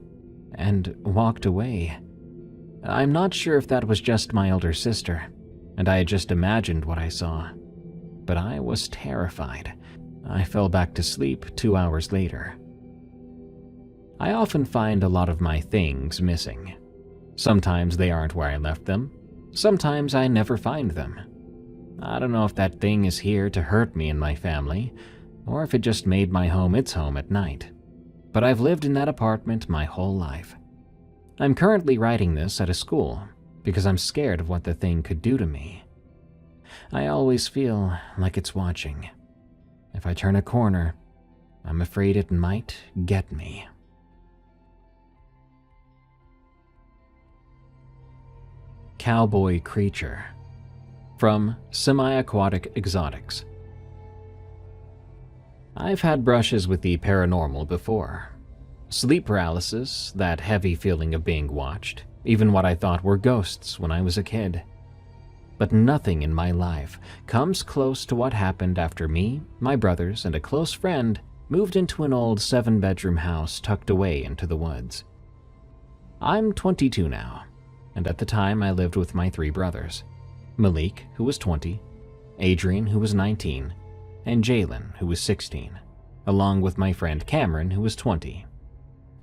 and walked away. I'm not sure if that was just my older sister, and I had just imagined what I saw. But I was terrified. I fell back to sleep 2 hours later. I often find a lot of my things missing. Sometimes they aren't where I left them. Sometimes I never find them. I don't know if that thing is here to hurt me and my family, or if it just made my home its home at night. But I've lived in that apartment my whole life. I'm currently writing this at a school because I'm scared of what the thing could do to me. I always feel like it's watching. If I turn a corner, I'm afraid it might get me. Cowboy Creature from Semi-Aquatic Exotics. I've had brushes with the paranormal before. Sleep paralysis, that heavy feeling of being watched, even what I thought were ghosts when I was a kid. But nothing in my life comes close to what happened after me, my brothers, and a close friend moved into an old 7-bedroom house tucked away into the woods. I'm 22 now, and at the time I lived with my 3 brothers, Malik, who was 20, Adrian, who was 19, and Jalen, who was 16, along with my friend Cameron, who was 20.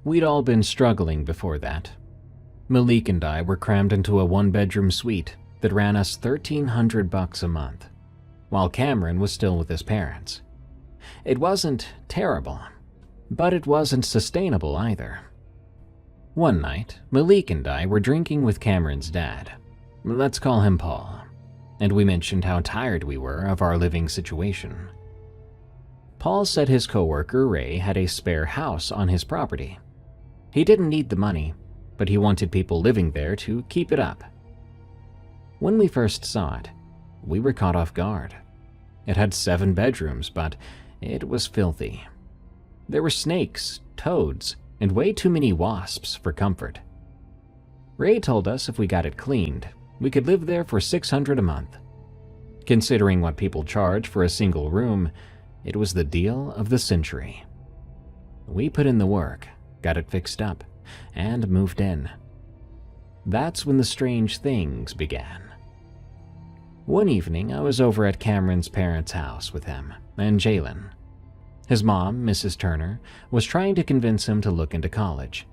We'd all been struggling before that. Malik and I were crammed into a 1-bedroom suite that ran us $1,300 a month, while Cameron was still with his parents. It wasn't terrible. But it wasn't sustainable either. One night, Malik and I were drinking with Cameron's dad. Let's call him Paul. And we mentioned how tired we were of our living situation. Paul said his coworker Ray had a spare house on his property. He didn't need the money, but he wanted people living there to keep it up. When we first saw it, we were caught off guard. It had 7 bedrooms, but it was filthy. There were snakes, toads, and way too many wasps for comfort. Ray told us if we got it cleaned, we could live there for $600 a month. Considering what people charge for a single room, it was the deal of the century. We put in the work, got it fixed up, and moved in. That's when the strange things began. One evening, I was over at Cameron's parents' house with him and Jalen. His mom, Mrs. Turner, was trying to convince him to look into college.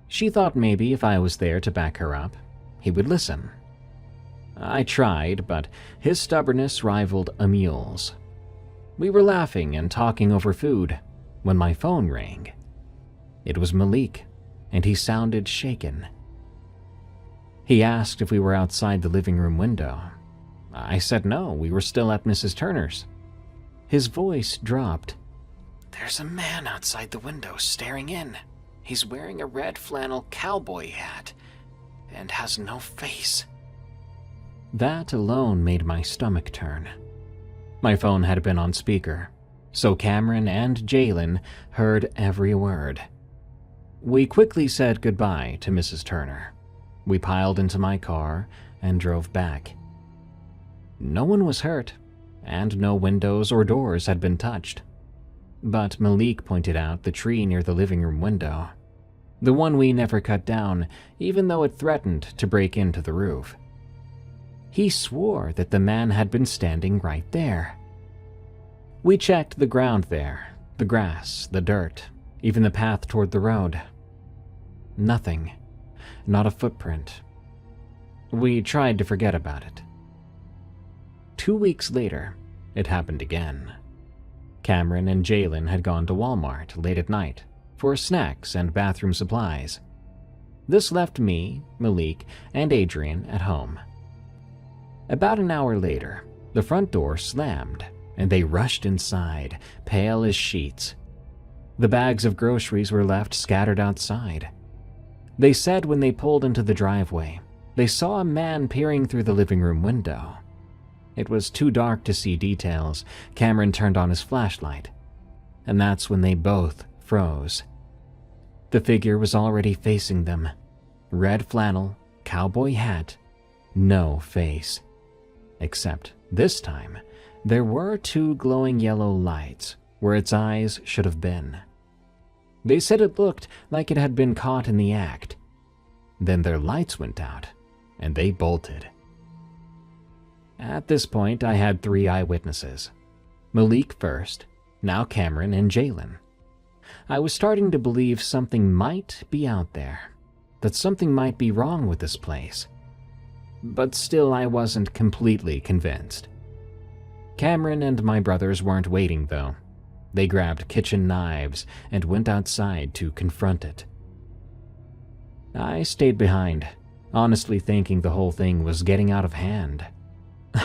She thought maybe if I was there to back her up, he would listen. I tried, but his stubbornness rivaled a mule's. We were laughing and talking over food when my phone rang. It was Malik, and he sounded shaken. He asked if we were outside the living room window. I said no, we were still at Mrs. Turner's. His voice dropped. "There's a man outside the window staring in. He's wearing a red flannel cowboy hat and has no face." That alone made my stomach turn. My phone had been on speaker, so Cameron and Jalen heard every word. We quickly said goodbye to Mrs. Turner. We piled into my car and drove back. No one was hurt, and no windows or doors had been touched. But Malik pointed out the tree near the living room window. The one we never cut down, even though it threatened to break into the roof. He swore that the man had been standing right there. We checked the ground there, the grass, the dirt, even the path toward the road. Nothing. Not a footprint. We tried to forget about it. 2 weeks later, it happened again. Cameron and Jalen had gone to Walmart late at night for snacks and bathroom supplies. This left me, Malik, and Adrian at home. About an hour later, the front door slammed, and they rushed inside, pale as sheets. The bags of groceries were left scattered outside. They said when they pulled into the driveway, they saw a man peering through the living room window. It was too dark to see details. Cameron turned on his flashlight, and that's when they both froze. The figure was already facing them. Red flannel, cowboy hat, no face. Except this time, there were 2 glowing yellow lights where its eyes should have been. They said it looked like it had been caught in the act. Then their lights went out, and they bolted. At this point, I had 3 eyewitnesses. Malik first, now Cameron and Jalen. I was starting to believe something might be out there, that something might be wrong with this place. But still, I wasn't completely convinced. Cameron and my brothers weren't waiting, though. They grabbed kitchen knives and went outside to confront it. I stayed behind, honestly thinking the whole thing was getting out of hand.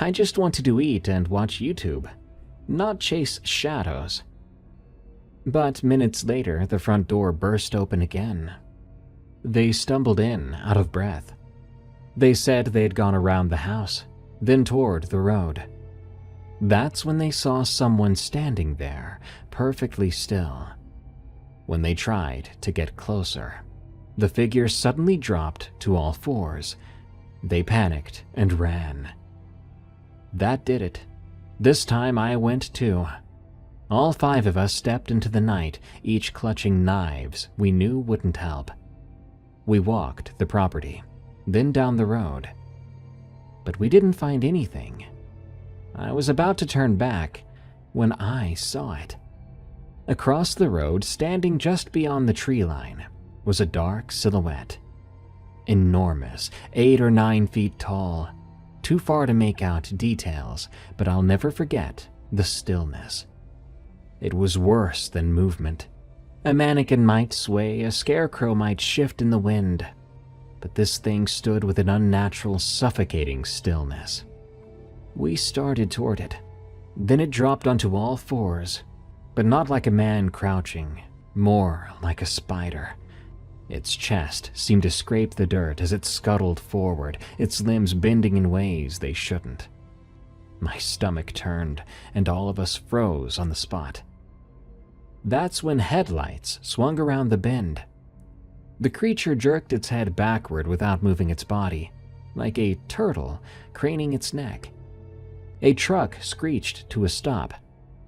I just wanted to eat and watch YouTube, not chase shadows. But minutes later, the front door burst open again. They stumbled in, out of breath. They said they had gone around the house, then toward the road. That's when they saw someone standing there, perfectly still. When they tried to get closer, the figure suddenly dropped to all 4s. They panicked and ran. That did it. This time I went too. All 5 of us stepped into the night, each clutching knives we knew wouldn't help. We walked the property, then down the road. But we didn't find anything. I was about to turn back when I saw it. Across the road, standing just beyond the tree line, was a dark silhouette. Enormous, 8 or 9 feet tall. Too far to make out details, but I'll never forget the stillness. It was worse than movement. A mannequin might sway, a scarecrow might shift in the wind, but this thing stood with an unnatural, suffocating stillness. We started toward it. Then it dropped onto all fours, but not like a man crouching, more like a spider. Its chest seemed to scrape the dirt as it scuttled forward, its limbs bending in ways they shouldn't. My stomach turned, and all of us froze on the spot. That's when headlights swung around the bend. The creature jerked its head backward without moving its body, like a turtle craning its neck. A truck screeched to a stop,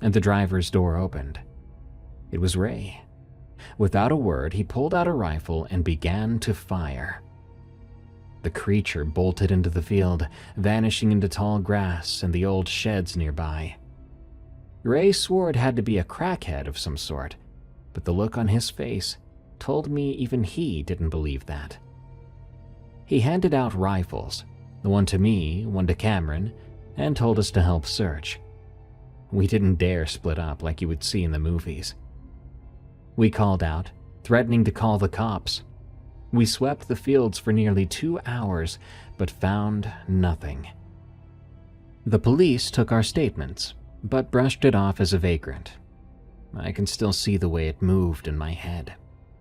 and the driver's door opened. It was Ray. Without a word, he pulled out a rifle and began to fire. The creature bolted into the field, vanishing into tall grass and the old sheds nearby. Ray swore it had to be a crackhead of some sort, but the look on his face told me even he didn't believe that. He handed out rifles, one to me, one to Cameron, and told us to help search. We didn't dare split up like you would see in the movies. We called out, threatening to call the cops. We swept the fields for nearly 2 hours, but found nothing. The police took our statements, but brushed it off as a vagrant. I can still see the way it moved in my head,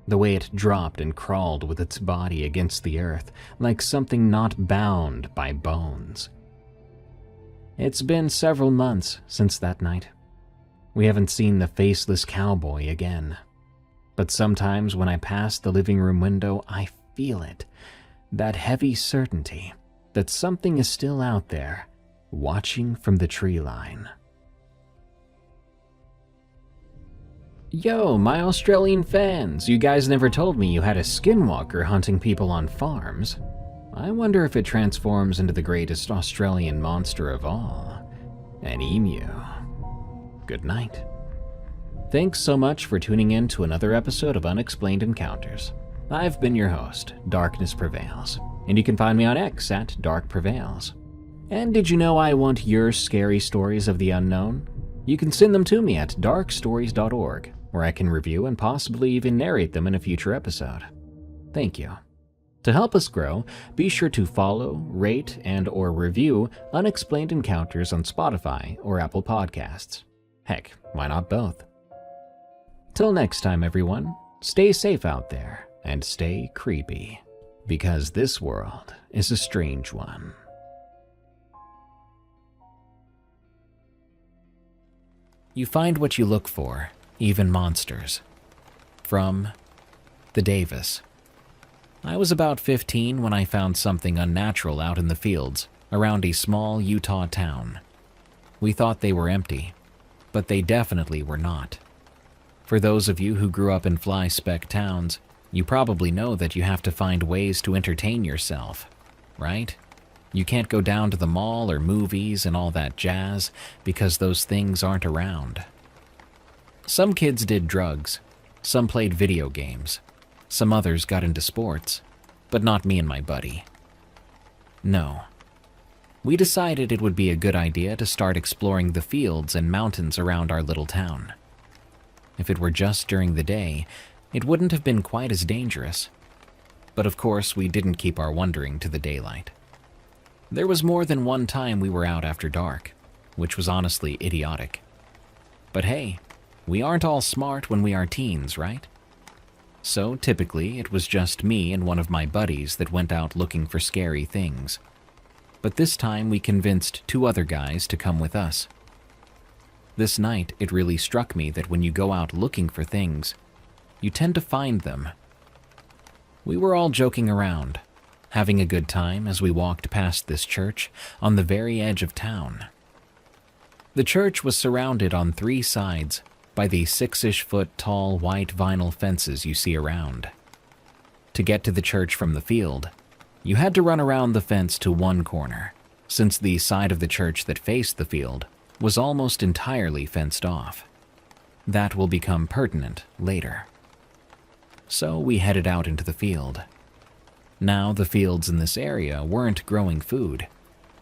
the way it dropped and crawled with its body against the earth, like something not bound by bones. It's been several months since that night. We haven't seen the faceless cowboy again. But sometimes when I pass the living room window, I feel it, that heavy certainty that something is still out there, watching from the tree line. Yo, my Australian fans, you guys never told me you had a skinwalker hunting people on farms. I wonder if it transforms into the greatest Australian monster of all, an emu. Good night. Thanks so much for tuning in to another episode of Unexplained Encounters. I've been your host, Darkness Prevails, and you can find me on X at Dark Prevails. And did you know I want your scary stories of the unknown? You can send them to me at darkstories.org, where I can review and possibly even narrate them in a future episode. Thank you. To help us grow, be sure to follow, rate, and/or review Unexplained Encounters on Spotify or Apple Podcasts. Heck, why not both? Till next time, everyone, stay safe out there and stay creepy, because this world is a strange one. You find what you look for, even monsters. From the Davis. I was about 15 when I found something unnatural out in the fields around a small Utah town. We thought they were empty, but they definitely were not. For those of you who grew up in fly-speck towns, you probably know that you have to find ways to entertain yourself, right? You can't go down to the mall or movies and all that jazz because those things aren't around. Some kids did drugs, some played video games, some others got into sports, but not me and my buddy. No. We decided it would be a good idea to start exploring the fields and mountains around our little town. If it were just during the day, it wouldn't have been quite as dangerous. But of course, we didn't keep our wandering to the daylight. There was more than one time we were out after dark, which was honestly idiotic. But hey, we aren't all smart when we are teens, right? So typically, it was just me and one of my buddies that went out looking for scary things. But this time we convinced 2 other guys to come with us. This night, it really struck me that when you go out looking for things, you tend to find them. We were all joking around, having a good time as we walked past this church on the very edge of town. The church was surrounded on 3 sides by the 6-ish foot tall white vinyl fences you see around. To get to the church from the field, you had to run around the fence to one corner, since the side of the church that faced the field was almost entirely fenced off. That will become pertinent later. So we headed out into the field. Now the fields in this area weren't growing food.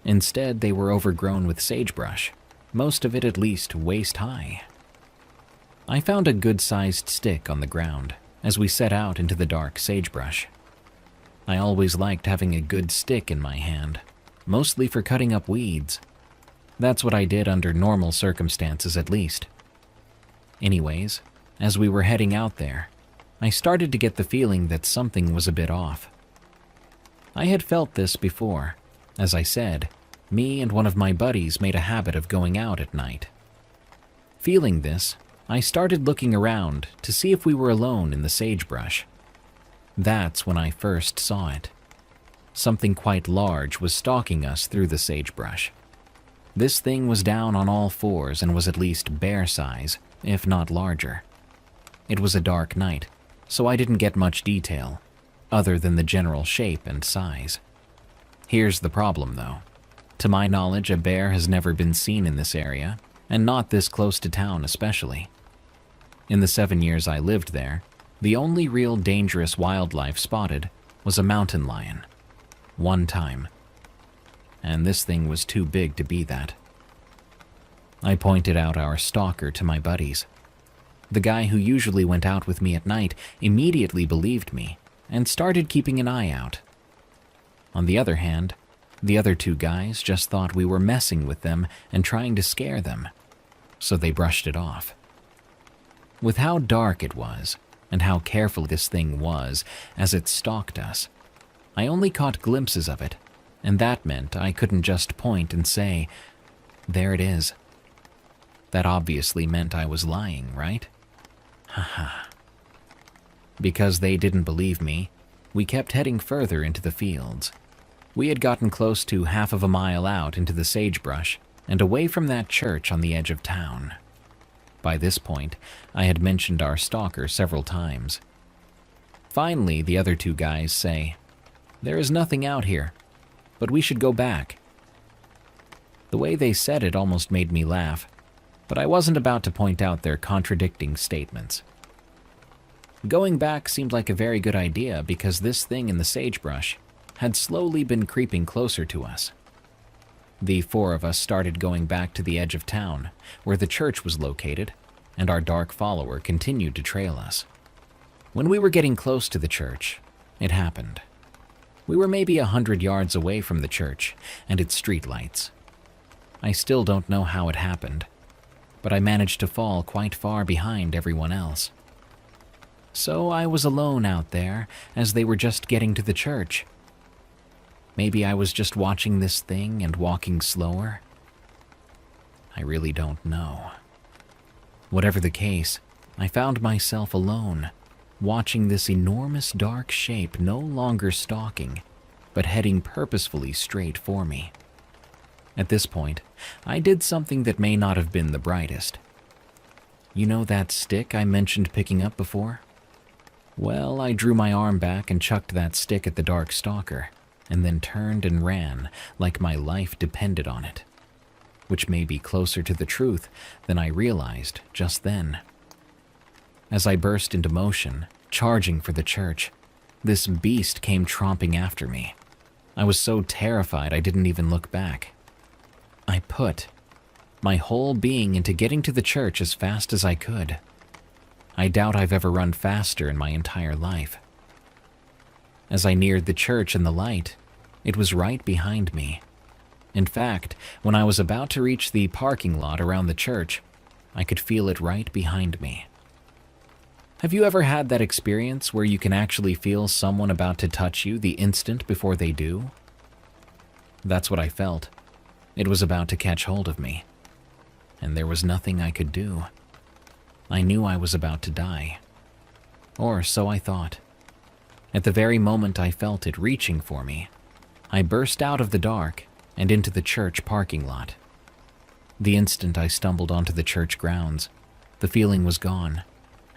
Instead, they were overgrown with sagebrush, most of it at least waist high. I found a good-sized stick on the ground as we set out into the dark sagebrush. I always liked having a good stick in my hand, mostly for cutting up weeds. That's what I did under normal circumstances, at least. Anyways, as we were heading out there, I started to get the feeling that something was a bit off. I had felt this before. As I said, me and one of my buddies made a habit of going out at night. Feeling this, I started looking around to see if we were alone in the sagebrush. That's when I first saw it. Something quite large was stalking us through the sagebrush. This thing was down on all fours and was at least bear size, if not larger. It was a dark night, so I didn't get much detail, other than the general shape and size. Here's the problem, though. To my knowledge, a bear has never been seen in this area, and not this close to town especially. In the 7 years I lived there, the only real dangerous wildlife spotted was a mountain lion. One time. And this thing was too big to be that. I pointed out our stalker to my buddies. The guy who usually went out with me at night immediately believed me and started keeping an eye out. On the other hand, the other two guys just thought we were messing with them and trying to scare them, so they brushed it off. With how dark it was, and how careful this thing was as it stalked us, I only caught glimpses of it, and that meant I couldn't just point and say, "There it is." That obviously meant I was lying, right? Haha. Because they didn't believe me, we kept heading further into the fields. We had gotten close to half of a mile out into the sagebrush and away from that church on the edge of town. By this point, I had mentioned our stalker several times. Finally, the other two guys say, "There is nothing out here, but we should go back." The way they said it almost made me laugh, but I wasn't about to point out their contradicting statements. Going back seemed like a very good idea because this thing in the sagebrush had slowly been creeping closer to us. The four of us started going back to the edge of town, where the church was located, and our dark follower continued to trail us. When we were getting close to the church, it happened. We were maybe 100 yards away from the church and its streetlights. I still don't know how it happened, but I managed to fall quite far behind everyone else. So I was alone out there as they were just getting to the church. Maybe I was just watching this thing and walking slower. I really don't know. Whatever the case, I found myself alone, watching this enormous dark shape no longer stalking, but heading purposefully straight for me. At this point, I did something that may not have been the brightest. You know that stick I mentioned picking up before? Well, I drew my arm back and chucked that stick at the dark stalker, and then turned and ran like my life depended on it, which may be closer to the truth than I realized just then. As I burst into motion, charging for the church, this beast came tromping after me. I was so terrified I didn't even look back. I put my whole being into getting to the church as fast as I could. I doubt I've ever run faster in my entire life. As I neared the church and the light, it was right behind me. In fact, when I was about to reach the parking lot around the church, I could feel it right behind me. Have you ever had that experience where you can actually feel someone about to touch you the instant before they do? That's what I felt. It was about to catch hold of me, and there was nothing I could do. I knew I was about to die. Or so I thought. At the very moment I felt it reaching for me, I burst out of the dark and into the church parking lot. The instant I stumbled onto the church grounds, the feeling was gone,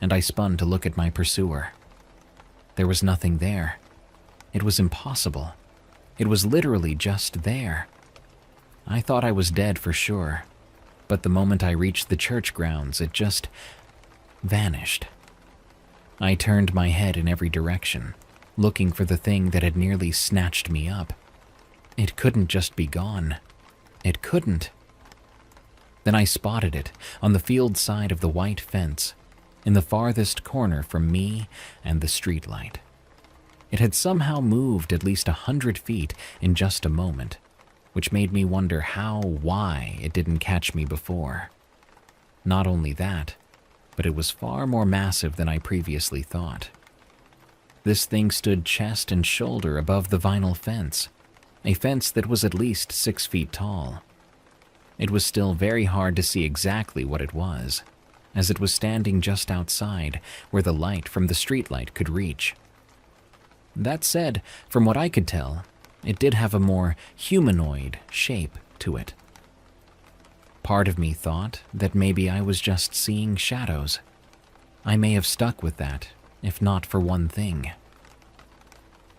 and I spun to look at my pursuer. There was nothing there. It was impossible. It was literally just there. I thought I was dead for sure, but the moment I reached the church grounds, it just vanished. I turned my head in every direction, looking for the thing that had nearly snatched me up. It couldn't just be gone. It couldn't. Then I spotted it on the field side of the white fence, in the farthest corner from me and the streetlight. It had somehow moved at least 100 feet in just a moment, which made me wonder why it didn't catch me before. Not only that, but it was far more massive than I previously thought. This thing stood chest and shoulder above the vinyl fence, a fence that was at least 6 feet tall. It was still very hard to see exactly what it was, as it was standing just outside where the light from the streetlight could reach. That said, from what I could tell, it did have a more humanoid shape to it. Part of me thought that maybe I was just seeing shadows. I may have stuck with that, if not for one thing.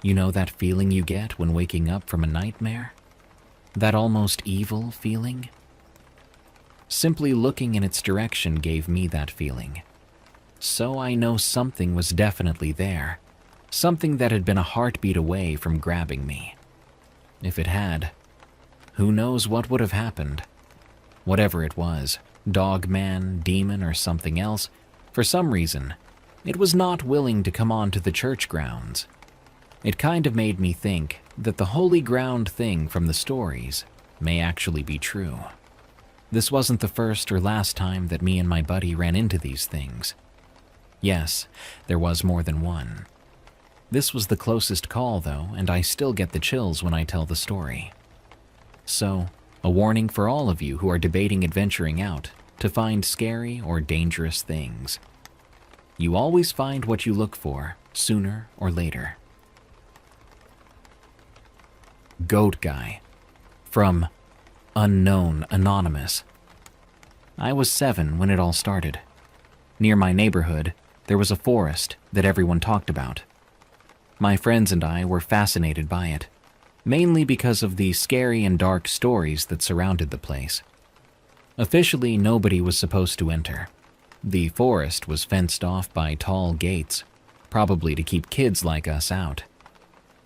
You know that feeling you get when waking up from a nightmare? That almost evil feeling? Simply looking in its direction gave me that feeling. So I know something was definitely there, something that had been a heartbeat away from grabbing me. If it had, who knows what would have happened? Whatever it was, dog man, demon, or something else, for some reason, it was not willing to come onto the church grounds. It kind of made me think that the holy ground thing from the stories may actually be true. This wasn't the first or last time that me and my buddy ran into these things. Yes, there was more than one. This was the closest call, though, and I still get the chills when I tell the story. So, a warning for all of you who are debating adventuring out to find scary or dangerous things. You always find what you look for, sooner or later. Goat Guy, from Unknown Anonymous. I was 7 when it all started. Near my neighborhood, there was a forest that everyone talked about. My friends and I were fascinated by it, mainly because of the scary and dark stories that surrounded the place. Officially, nobody was supposed to enter. The forest was fenced off by tall gates, probably to keep kids like us out.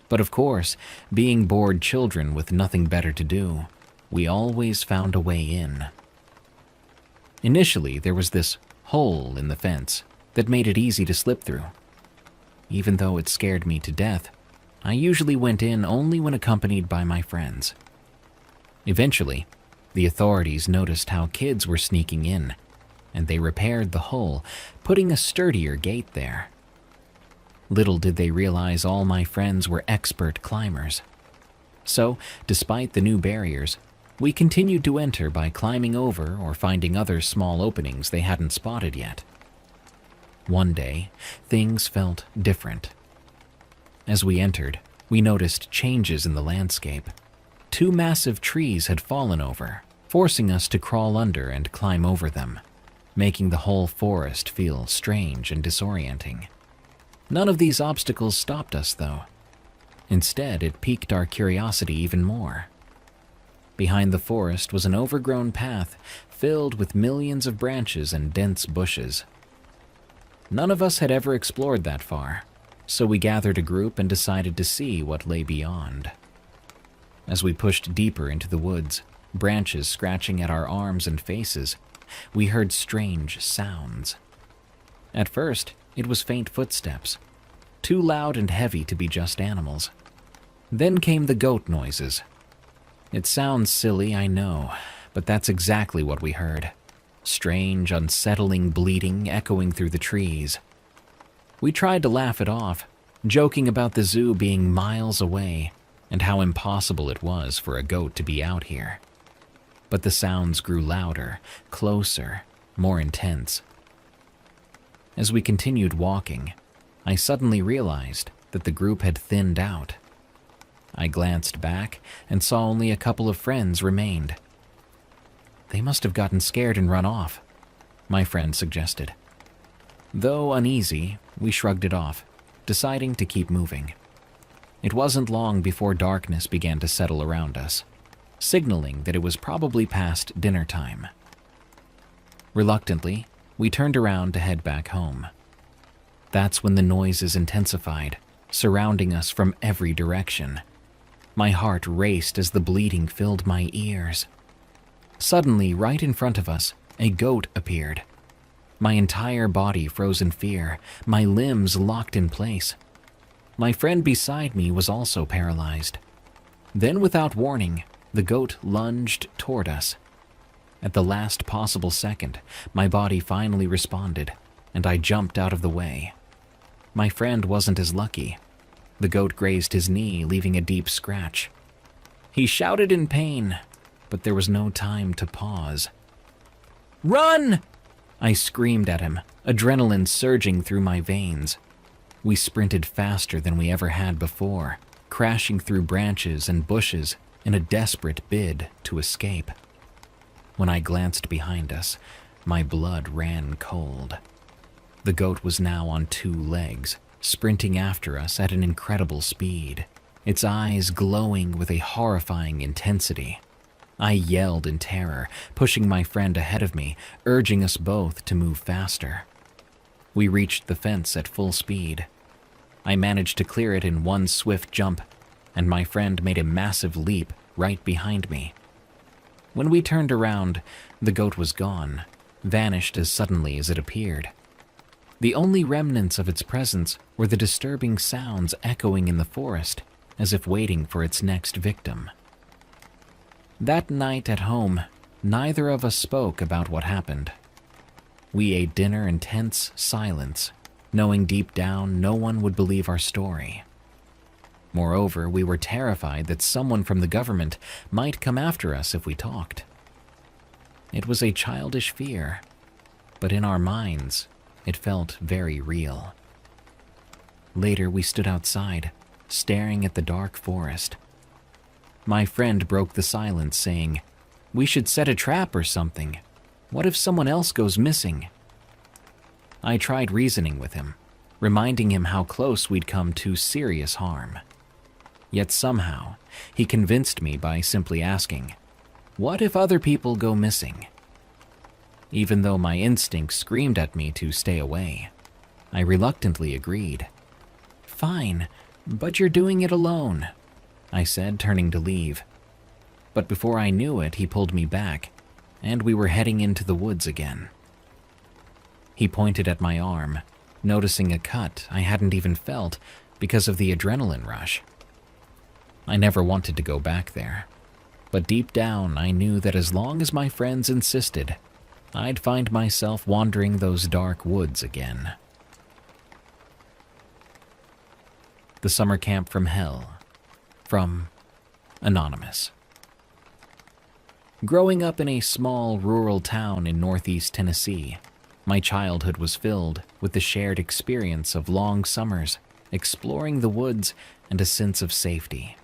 But of course, being bored children with nothing better to do, we always found a way in. Initially, there was this hole in the fence that made it easy to slip through. Even though it scared me to death, I usually went in only when accompanied by my friends. Eventually, the authorities noticed how kids were sneaking in, and they repaired the hole, putting a sturdier gate there. Little did they realize all my friends were expert climbers. So, despite the new barriers, we continued to enter by climbing over or finding other small openings they hadn't spotted yet. One day, things felt different. As we entered, we noticed changes in the landscape. 2 massive trees had fallen over, forcing us to crawl under and climb over them, making the whole forest feel strange and disorienting. None of these obstacles stopped us, though. Instead, it piqued our curiosity even more. Behind the forest was an overgrown path filled with millions of branches and dense bushes. None of us had ever explored that far, so we gathered a group and decided to see what lay beyond. As we pushed deeper into the woods, branches scratching at our arms and faces, we heard strange sounds. At first, it was faint footsteps, too loud and heavy to be just animals. Then came the goat noises. It sounds silly, I know, but that's exactly what we heard. Strange, unsettling bleating echoing through the trees. We tried to laugh it off, joking about the zoo being miles away and how impossible it was for a goat to be out here. But the sounds grew louder, closer, more intense. As we continued walking, I suddenly realized that the group had thinned out. I glanced back and saw only a couple of friends remained. They must have gotten scared and run off, my friend suggested. Though uneasy, we shrugged it off, deciding to keep moving. It wasn't long before darkness began to settle around us, signaling that it was probably past dinner time. Reluctantly, we turned around to head back home. That's when the noises intensified, surrounding us from every direction. My heart raced as the bleating filled my ears. Suddenly, right in front of us, a goat appeared. my entire body froze in fear, my limbs locked in place. My friend beside me was also paralyzed. Then, without warning, the goat lunged toward us. At the last possible second, my body finally responded, and I jumped out of the way. My friend wasn't as lucky. The goat grazed his knee, leaving a deep scratch. He shouted in pain, but there was no time to pause. "Run!" I screamed at him, adrenaline surging through my veins. We sprinted faster than we ever had before, crashing through branches and bushes in a desperate bid to escape. When I glanced behind us, my blood ran cold. The goat was now on 2 legs, sprinting after us at an incredible speed, its eyes glowing with a horrifying intensity. I yelled in terror, pushing my friend ahead of me, urging us both to move faster. We reached the fence at full speed. I managed to clear it in one swift jump, and my friend made a massive leap right behind me. When we turned around, the goat was gone, vanished as suddenly as it appeared. The only remnants of its presence were the disturbing sounds echoing in the forest, as if waiting for its next victim. That night at home, neither of us spoke about what happened. We ate dinner in tense silence, knowing deep down no one would believe our story. Moreover, we were terrified that someone from the government might come after us if we talked. It was a childish fear, but in our minds, it felt very real. Later, we stood outside, staring at the dark forest. My friend broke the silence, saying, "We should set a trap or something. What if someone else goes missing?" I tried reasoning with him, reminding him how close we'd come to serious harm. Yet somehow, he convinced me by simply asking, "What if other people go missing?" Even though my instinct screamed at me to stay away, I reluctantly agreed. "Fine, but you're doing it alone," I said, turning to leave. But before I knew it, he pulled me back, and we were heading into the woods again. He pointed at my arm, noticing a cut I hadn't even felt because of the adrenaline rush. I never wanted to go back there, but deep down I knew that as long as my friends insisted, I'd find myself wandering those dark woods again. The Summer Camp from Hell, from Anonymous. Growing up in a small rural town in northeast Tennessee, my childhood was filled with the shared experience of long summers, exploring the woods, and a sense of safety.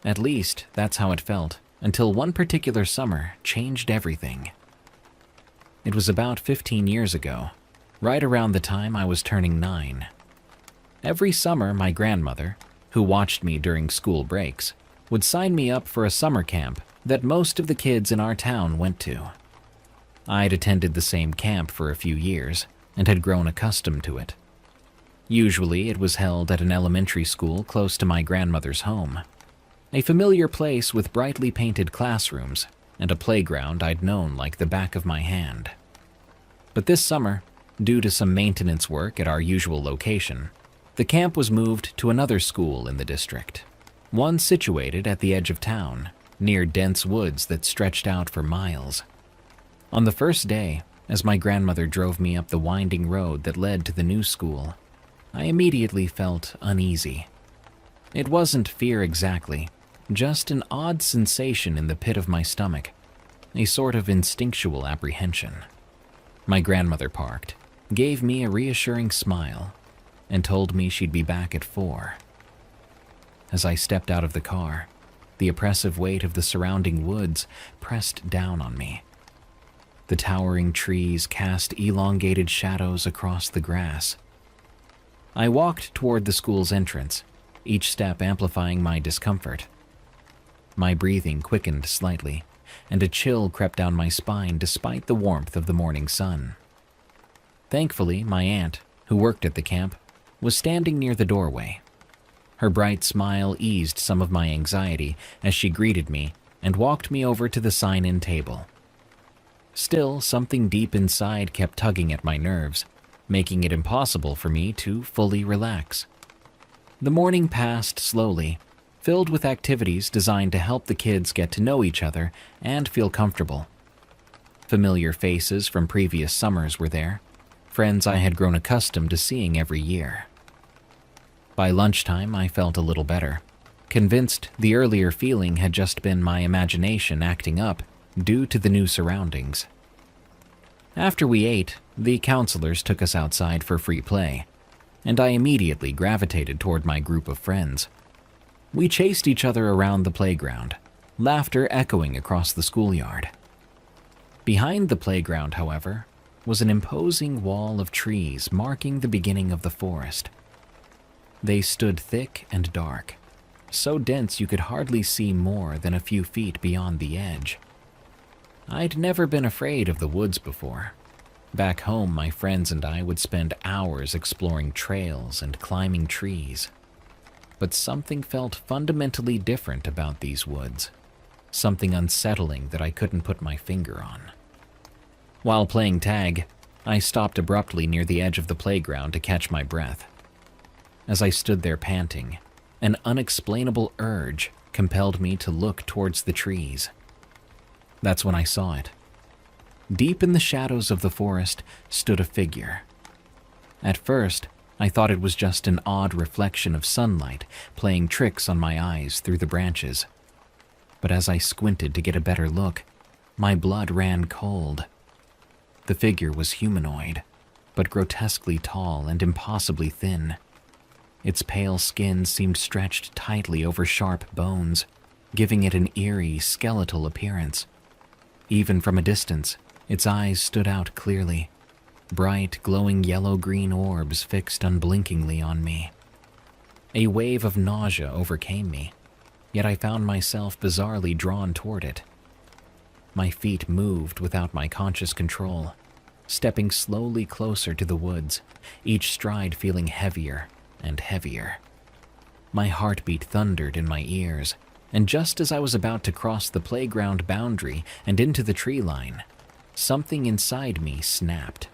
At least, that's how it felt, until one particular summer changed everything. It was about 15 years ago, right around the time I was turning 9. Every summer, my grandmother, who watched me during school breaks, would sign me up for a summer camp that most of the kids in our town went to. I'd attended the same camp for a few years and had grown accustomed to it. Usually, it was held at an elementary school close to my grandmother's home, a familiar place with brightly painted classrooms and a playground I'd known like the back of my hand. But this summer, due to some maintenance work at our usual location, the camp was moved to another school in the district, one situated at the edge of town, near dense woods that stretched out for miles. On the first day, as my grandmother drove me up the winding road that led to the new school, I immediately felt uneasy. It wasn't fear exactly, just an odd sensation in the pit of my stomach, a sort of instinctual apprehension. My grandmother parked, gave me a reassuring smile, and told me she'd be back at 4. As I stepped out of the car, the oppressive weight of the surrounding woods pressed down on me. The towering trees cast elongated shadows across the grass. I walked toward the school's entrance, each step amplifying my discomfort. My breathing quickened slightly, and a chill crept down my spine despite the warmth of the morning sun. Thankfully, my aunt, who worked at the camp, was standing near the doorway. Her bright smile eased some of my anxiety as she greeted me and walked me over to the sign-in table. Still, something deep inside kept tugging at my nerves, making it impossible for me to fully relax. The morning passed slowly, filled with activities designed to help the kids get to know each other and feel comfortable. Familiar faces from previous summers were there, friends I had grown accustomed to seeing every year. By lunchtime, I felt a little better, convinced the earlier feeling had just been my imagination acting up due to the new surroundings. After we ate, the counselors took us outside for free play, and I immediately gravitated toward my group of friends. We chased each other around the playground, laughter echoing across the schoolyard. Behind the playground, however, was an imposing wall of trees marking the beginning of the forest. They stood thick and dark, so dense you could hardly see more than a few feet beyond the edge. I'd never been afraid of the woods before. Back home, my friends and I would spend hours exploring trails and climbing trees. But something felt fundamentally different about these woods, something unsettling that I couldn't put my finger on. While playing tag, I stopped abruptly near the edge of the playground to catch my breath. As I stood there panting, an unexplainable urge compelled me to look towards the trees. That's when I saw it. Deep in the shadows of the forest stood a figure. At first, I thought it was just an odd reflection of sunlight playing tricks on my eyes through the branches. But as I squinted to get a better look, my blood ran cold. The figure was humanoid, but grotesquely tall and impossibly thin. Its pale skin seemed stretched tightly over sharp bones, giving it an eerie, skeletal appearance. Even from a distance, its eyes stood out clearly, bright, glowing yellow-green orbs fixed unblinkingly on me. A wave of nausea overcame me, yet I found myself bizarrely drawn toward it. My feet moved without my conscious control, stepping slowly closer to the woods, each stride feeling heavier and heavier. My heartbeat thundered in my ears, and just as I was about to cross the playground boundary and into the tree line, something inside me snapped.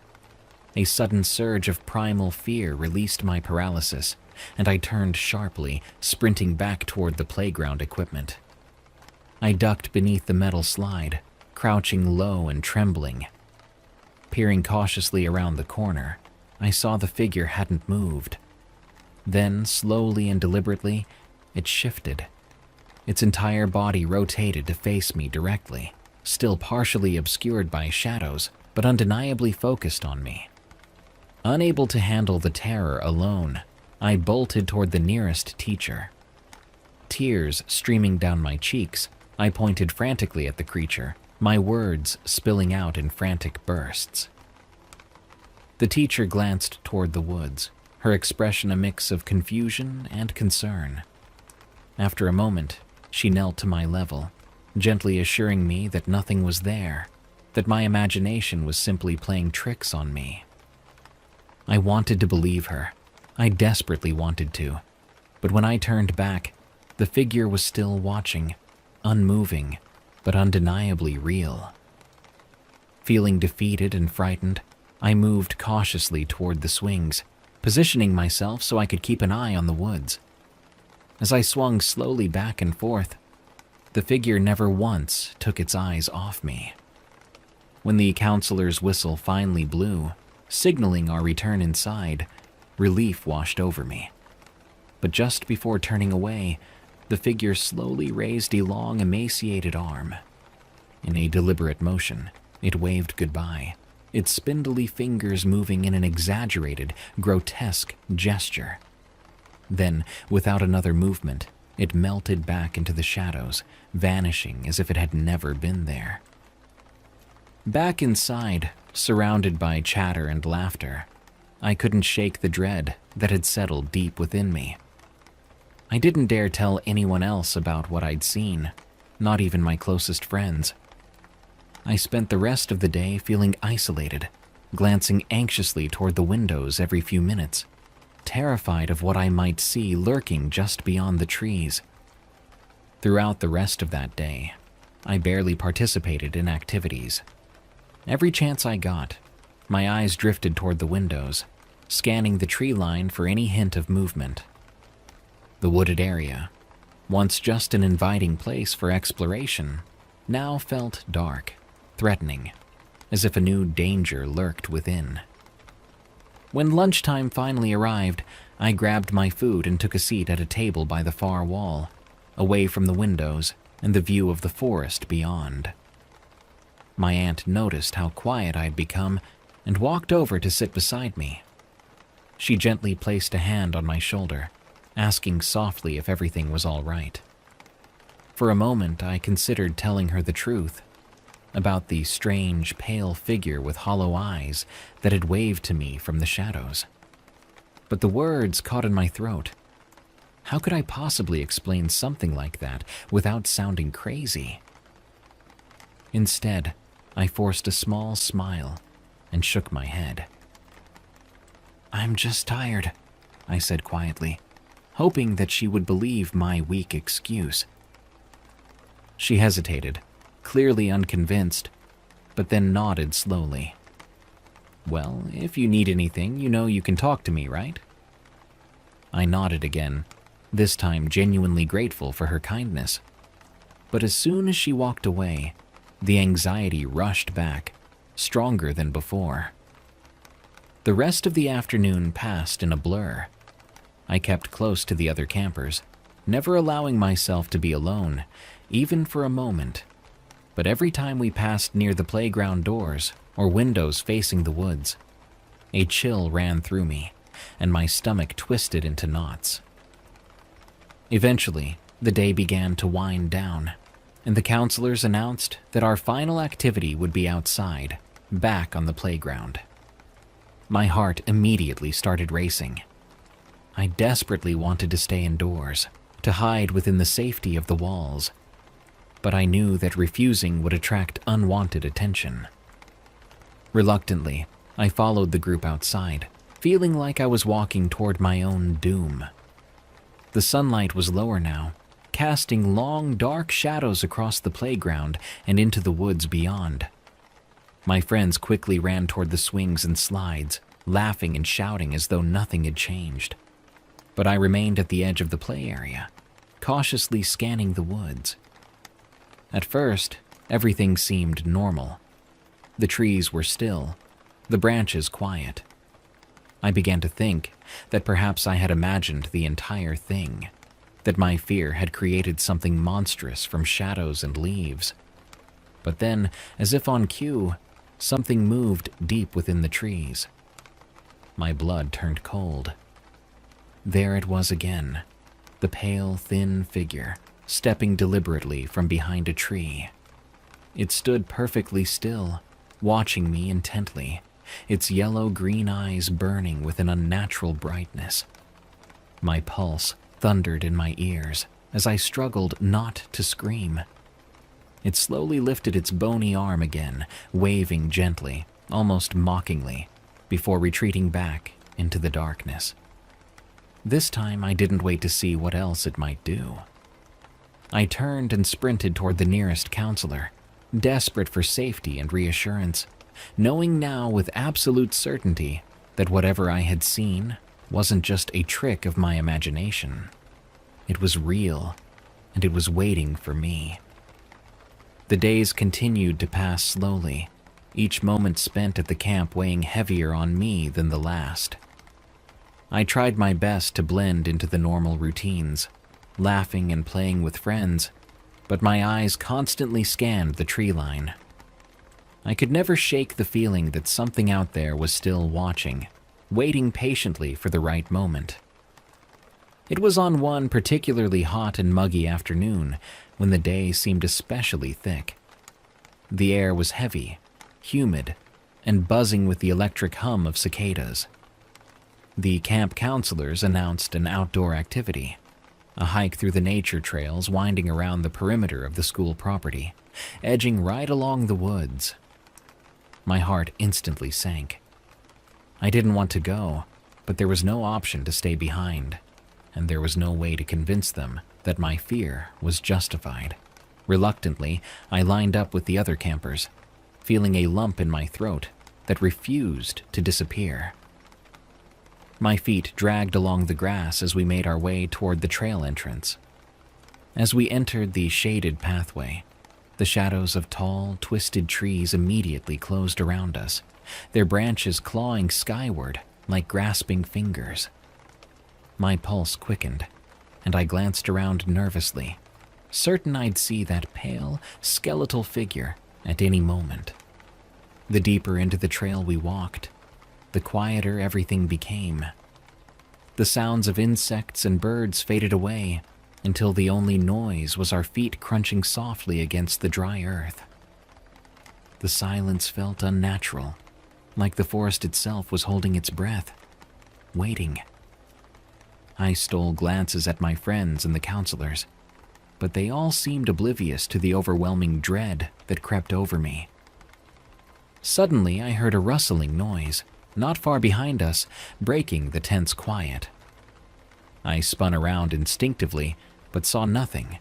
A sudden surge of primal fear released my paralysis, and I turned sharply, sprinting back toward the playground equipment. I ducked beneath the metal slide, crouching low and trembling. Peering cautiously around the corner, I saw the figure hadn't moved. Then, slowly and deliberately, it shifted. Its entire body rotated to face me directly, still partially obscured by shadows, but undeniably focused on me. Unable to handle the terror alone, I bolted toward the nearest teacher. Tears streaming down my cheeks, I pointed frantically at the creature, my words spilling out in frantic bursts. The teacher glanced toward the woods, her expression a mix of confusion and concern. After a moment, she knelt to my level, gently assuring me that nothing was there, that my imagination was simply playing tricks on me. I wanted to believe her. I desperately wanted to. But when I turned back, the figure was still watching, unmoving, but undeniably real. Feeling defeated and frightened, I moved cautiously toward the swings, positioning myself so I could keep an eye on the woods. As I swung slowly back and forth, the figure never once took its eyes off me. When the counselor's whistle finally blew, signaling our return inside, relief washed over me. But just before turning away, the figure slowly raised a long, emaciated arm. In a deliberate motion, it waved goodbye, its spindly fingers moving in an exaggerated, grotesque gesture. Then, without another movement, it melted back into the shadows, vanishing as if it had never been there. Back inside, surrounded by chatter and laughter, I couldn't shake the dread that had settled deep within me. I didn't dare tell anyone else about what I'd seen, not even my closest friends. I spent the rest of the day feeling isolated, glancing anxiously toward the windows every few minutes, terrified of what I might see lurking just beyond the trees. Throughout the rest of that day, I barely participated in activities. Every chance I got, my eyes drifted toward the windows, scanning the tree line for any hint of movement. The wooded area, once just an inviting place for exploration, now felt dark, threatening, as if a new danger lurked within. When lunchtime finally arrived, I grabbed my food and took a seat at a table by the far wall, away from the windows and the view of the forest beyond. My aunt noticed how quiet I'd become and walked over to sit beside me. She gently placed a hand on my shoulder, asking softly if everything was all right. For a moment, I considered telling her the truth about the strange, pale figure with hollow eyes that had waved to me from the shadows. But the words caught in my throat. How could I possibly explain something like that without sounding crazy? Instead, I forced a small smile and shook my head. "I'm just tired," I said quietly, hoping that she would believe my weak excuse. She hesitated, clearly unconvinced, but then nodded slowly. "Well, if you need anything, you know you can talk to me, right?" I nodded again, this time genuinely grateful for her kindness. But as soon as she walked away, the anxiety rushed back, stronger than before. The rest of the afternoon passed in a blur. I kept close to the other campers, never allowing myself to be alone, even for a moment. But every time we passed near the playground doors or windows facing the woods, a chill ran through me, and my stomach twisted into knots. Eventually, the day began to wind down, and the counselors announced that our final activity would be outside, back on the playground. My heart immediately started racing. I desperately wanted to stay indoors, to hide within the safety of the walls, but I knew that refusing would attract unwanted attention. Reluctantly, I followed the group outside, feeling like I was walking toward my own doom. The sunlight was lower now, casting long, dark shadows across the playground and into the woods beyond. My friends quickly ran toward the swings and slides, laughing and shouting as though nothing had changed. But I remained at the edge of the play area, cautiously scanning the woods. At first, everything seemed normal. The trees were still, the branches quiet. I began to think that perhaps I had imagined the entire thing, that my fear had created something monstrous from shadows and leaves. But then, as if on cue, something moved deep within the trees. My blood turned cold. There it was again, the pale, thin figure, stepping deliberately from behind a tree. It stood perfectly still, watching me intently, its yellow-green eyes burning with an unnatural brightness. My pulse thundered in my ears as I struggled not to scream. It slowly lifted its bony arm again, waving gently, almost mockingly, before retreating back into the darkness. This time I didn't wait to see what else it might do. I turned and sprinted toward the nearest counselor, desperate for safety and reassurance, knowing now with absolute certainty that whatever I had seen wasn't just a trick of my imagination. It was real, and it was waiting for me. The days continued to pass slowly, each moment spent at the camp weighing heavier on me than the last. I tried my best to blend into the normal routines, laughing and playing with friends, but my eyes constantly scanned the tree line. I could never shake the feeling that something out there was still watching, waiting patiently for the right moment. It was on one particularly hot and muggy afternoon when the day seemed especially thick. The air was heavy, humid, and buzzing with the electric hum of cicadas. The camp counselors announced an outdoor activity, a hike through the nature trails winding around the perimeter of the school property, edging right along the woods. My heart instantly sank. I didn't want to go, but there was no option to stay behind, and there was no way to convince them that my fear was justified. Reluctantly, I lined up with the other campers. feeling a lump in my throat that refused to disappear. My feet dragged along the grass as we made our way toward the trail entrance. As we entered the shaded pathway, the shadows of tall, twisted trees immediately closed around us, their branches clawing skyward like grasping fingers. My pulse quickened, and I glanced around nervously, certain I'd see that pale, skeletal figure at any moment. The deeper into the trail we walked, the quieter everything became. The sounds of insects and birds faded away until the only noise was our feet crunching softly against the dry earth. The silence felt unnatural, like the forest itself was holding its breath, waiting. I stole glances at my friends and the counselors, but they all seemed oblivious to the overwhelming dread that crept over me. Suddenly, I heard a rustling noise, not far behind us, breaking the tense quiet. I spun around instinctively, but saw nothing,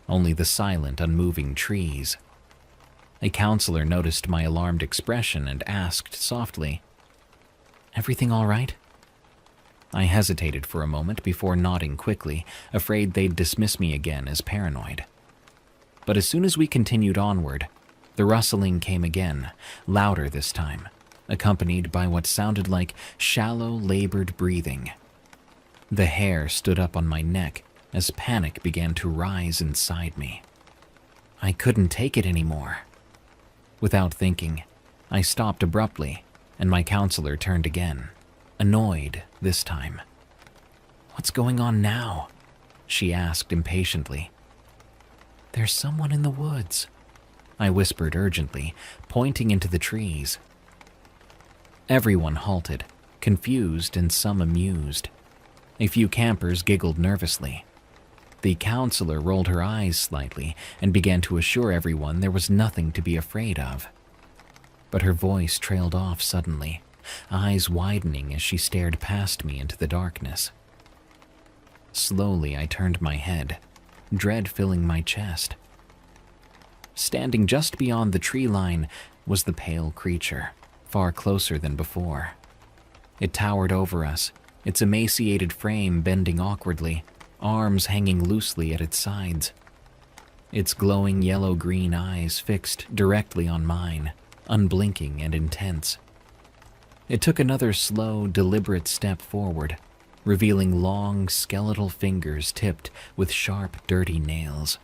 only the silent, unmoving trees. A counselor noticed my alarmed expression and asked softly, "Everything all right?" I hesitated for a moment before nodding quickly, afraid they'd dismiss me again as paranoid. But as soon as we continued onward, the rustling came again, louder this time, accompanied by what sounded like shallow, labored breathing. The hair stood up on my neck as panic began to rise inside me. I couldn't take it anymore. Without thinking, I stopped abruptly, and my counselor turned again, annoyed this time. "What's going on now?" she asked impatiently. "There's someone in the woods," I whispered urgently, pointing into the trees. Everyone halted, confused and some amused. A few campers giggled nervously. The counselor rolled her eyes slightly and began to assure everyone there was nothing to be afraid of. But her voice trailed off suddenly, eyes widening as she stared past me into the darkness. Slowly, I turned my head, dread filling my chest. Standing just beyond the tree line was the pale creature, far closer than before. It towered over us, its emaciated frame bending awkwardly, arms hanging loosely at its sides. Its glowing yellow-green eyes fixed directly on mine, unblinking and intense. It took another slow, deliberate step forward, revealing long, skeletal fingers tipped with sharp, dirty nails.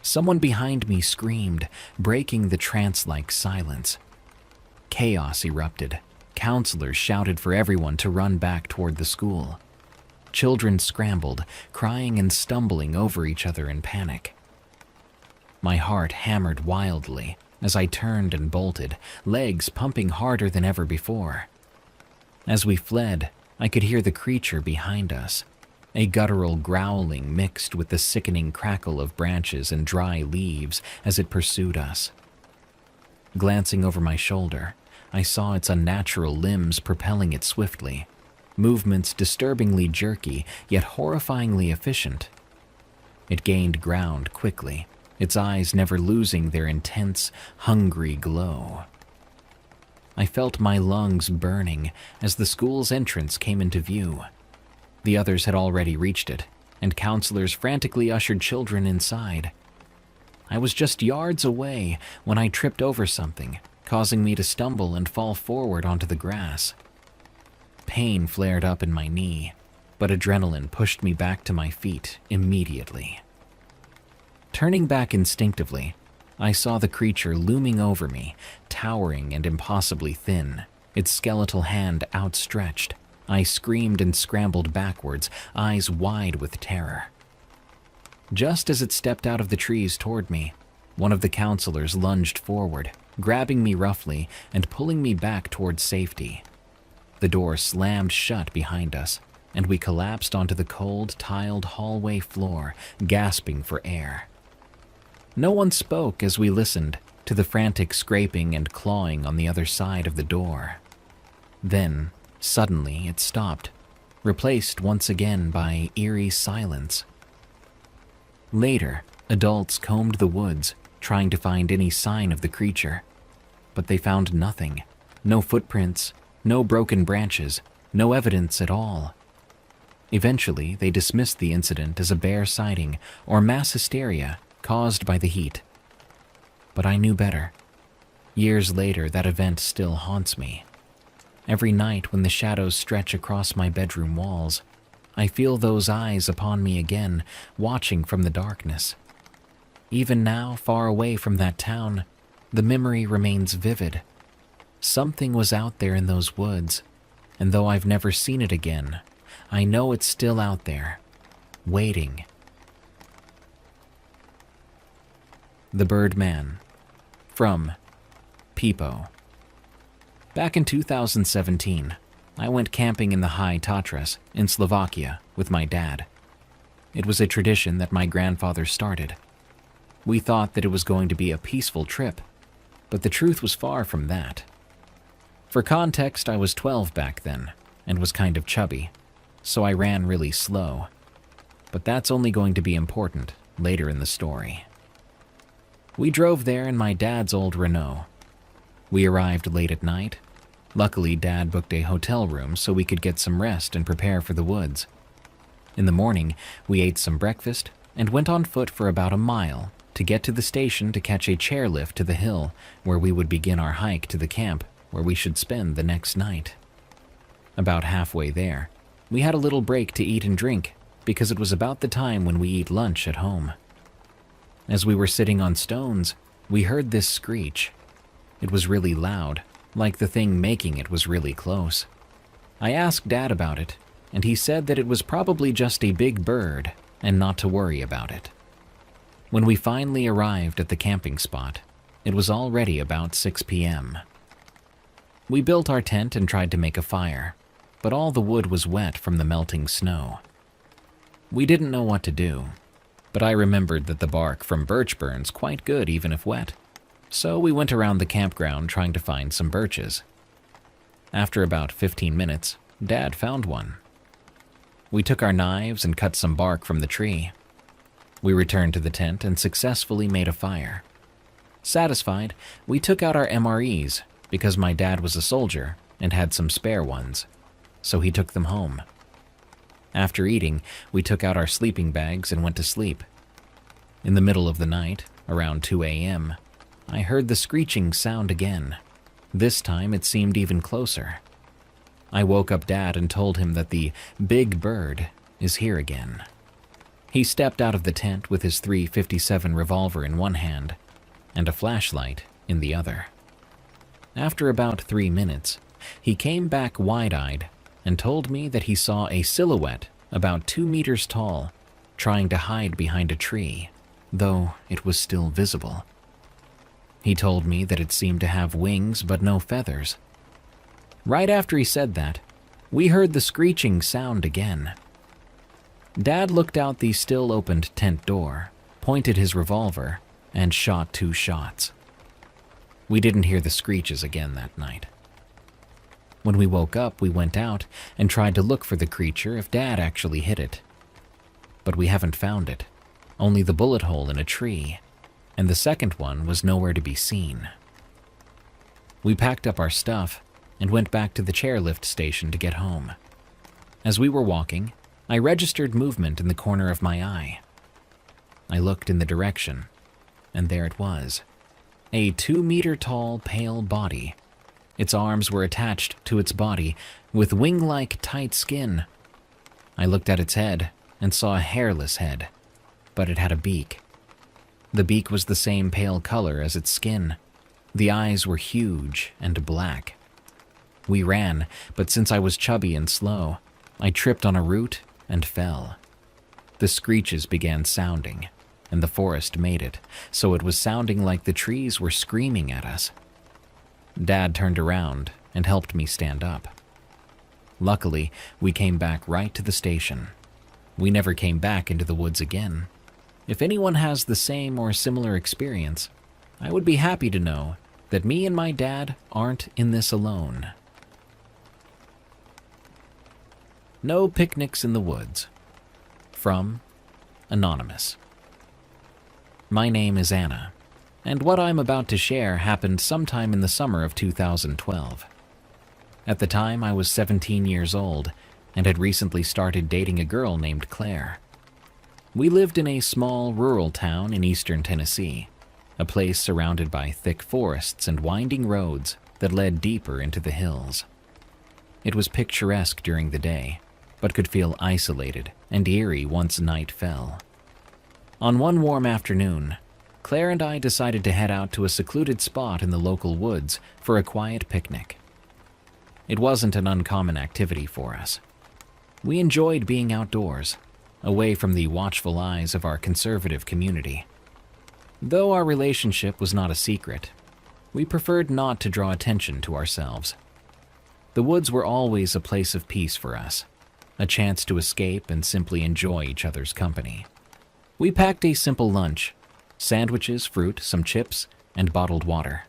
Someone behind me screamed, breaking the trance-like silence. Chaos erupted. Counselors shouted for everyone to run back toward the school. Children scrambled, crying and stumbling over each other in panic. My heart hammered wildly as I turned and bolted, legs pumping harder than ever before. As we fled, I could hear the creature behind us, a guttural growling mixed with the sickening crackle of branches and dry leaves as it pursued us. Glancing over my shoulder, I saw its unnatural limbs propelling it swiftly, movements disturbingly jerky yet horrifyingly efficient. It gained ground quickly, its eyes never losing their intense, hungry glow. I felt my lungs burning as the school's entrance came into view. The others had already reached it, and counselors frantically ushered children inside. I was just yards away when I tripped over something, causing me to stumble and fall forward onto the grass. Pain flared up in my knee, but adrenaline pushed me back to my feet immediately. Turning back instinctively, I saw the creature looming over me, towering and impossibly thin, its skeletal hand outstretched. I screamed and scrambled backwards, eyes wide with terror. Just as it stepped out of the trees toward me, one of the counselors lunged forward, grabbing me roughly and pulling me back towards safety. The door slammed shut behind us, and we collapsed onto the cold, tiled hallway floor, gasping for air. No one spoke as we listened to the frantic scraping and clawing on the other side of the door. Then, suddenly, it stopped, replaced once again by eerie silence. Later, adults combed the woods, trying to find any sign of the creature. but they found nothing. No footprints, no broken branches, no evidence at all. Eventually, they dismissed the incident as a bear sighting or mass hysteria caused by the heat. But I knew better. Years later, that event still haunts me. Every night when the shadows stretch across my bedroom walls, I feel those eyes upon me again, watching from the darkness. Even now, far away from that town, the memory remains vivid. Something was out there in those woods, and though I've never seen it again, I know it's still out there, waiting. The Birdman, from Peepo. Back in 2017, I went camping in the High Tatras in Slovakia with my dad. It was a tradition that my grandfather started. We thought that it was going to be a peaceful trip, but the truth was far from that. For context, I was 12 back then and was kind of chubby, so I ran really slow. But that's only going to be important later in the story. We drove there in my dad's old Renault. We arrived late at night. Luckily, Dad booked a hotel room so we could get some rest and prepare for the woods. In the morning, we ate some breakfast and went on foot for about a mile to get to the station to catch a chairlift to the hill where we would begin our hike to the camp where we should spend the next night. About halfway there, we had a little break to eat and drink because it was about the time when we eat lunch at home. As we were sitting on stones, we heard this screech. It was really loud, like the thing making it was really close. I asked Dad about it, and he said that it was probably just a big bird and not to worry about it. When we finally arrived at the camping spot, it was already about 6 p.m. We built our tent and tried to make a fire, but all the wood was wet from the melting snow. We didn't know what to do, but I remembered that the bark from birch burns quite good even if wet, so we went around the campground trying to find some birches. After about 15 minutes, Dad found one. We took our knives and cut some bark from the tree. We returned to the tent and successfully made a fire. Satisfied, we took out our MREs because my dad was a soldier and had some spare ones, so he took them home. After eating, we took out our sleeping bags and went to sleep. In the middle of the night, around 2 a.m., I heard the screeching sound again. This time it seemed even closer. I woke up Dad and told him that the big bird is here again. He stepped out of the tent with his .357 revolver in one hand and a flashlight in the other. After about 3 minutes, he came back wide-eyed and told me that he saw a silhouette about 2 meters tall trying to hide behind a tree, though it was still visible. He told me that it seemed to have wings but no feathers. Right after he said that, we heard the screeching sound again. Dad looked out the still-opened tent door, pointed his revolver, and shot 2 shots. We didn't hear the screeches again that night. When we woke up, we went out and tried to look for the creature if Dad actually hit it. But we haven't found it, only the bullet hole in a tree, and the second one was nowhere to be seen. We packed up our stuff and went back to the chairlift station to get home. As we were walking, I registered movement in the corner of my eye. I looked in the direction, and there it was. A 2-meter-tall, pale body. Its arms were attached to its body with wing-like tight skin. I looked at its head and saw a hairless head, but it had a beak. The beak was the same pale color as its skin. The eyes were huge and black. We ran, but since I was chubby and slow, I tripped on a root and fell. The screeches began sounding, and the forest made it, so it was sounding like the trees were screaming at us. Dad turned around and helped me stand up. Luckily, we came back right to the station. We never came back into the woods again. If anyone has the same or similar experience, I would be happy to know that me and my dad aren't in this alone. No picnics in the woods. From Anonymous. My name is Anna. And what I'm about to share happened sometime in the summer of 2012. At the time, I was 17 years old and had recently started dating a girl named Claire. We lived in a small rural town in eastern Tennessee, a place surrounded by thick forests and winding roads that led deeper into the hills. It was picturesque during the day, but could feel isolated and eerie once night fell. On one warm afternoon, Claire and I decided to head out to a secluded spot in the local woods for a quiet picnic. It wasn't an uncommon activity for us. We enjoyed being outdoors, away from the watchful eyes of our conservative community. Though our relationship was not a secret, we preferred not to draw attention to ourselves. The woods were always a place of peace for us, a chance to escape and simply enjoy each other's company. We packed a simple lunch: sandwiches, fruit, some chips, and bottled water.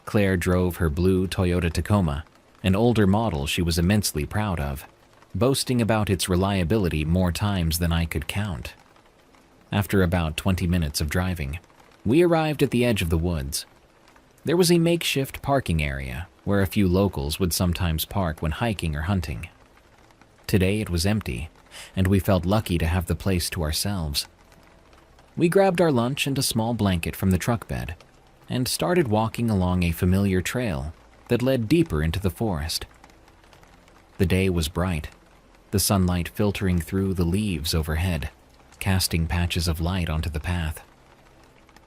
Claire drove her blue Toyota Tacoma, an older model she was immensely proud of, boasting about its reliability more times than I could count. After about 20 minutes of driving, we arrived at the edge of the woods. There was a makeshift parking area where a few locals would sometimes park when hiking or hunting. Today it was empty, and we felt lucky to have the place to ourselves. We grabbed our lunch and a small blanket from the truck bed and started walking along a familiar trail that led deeper into the forest. The day was bright, the sunlight filtering through the leaves overhead, casting patches of light onto the path.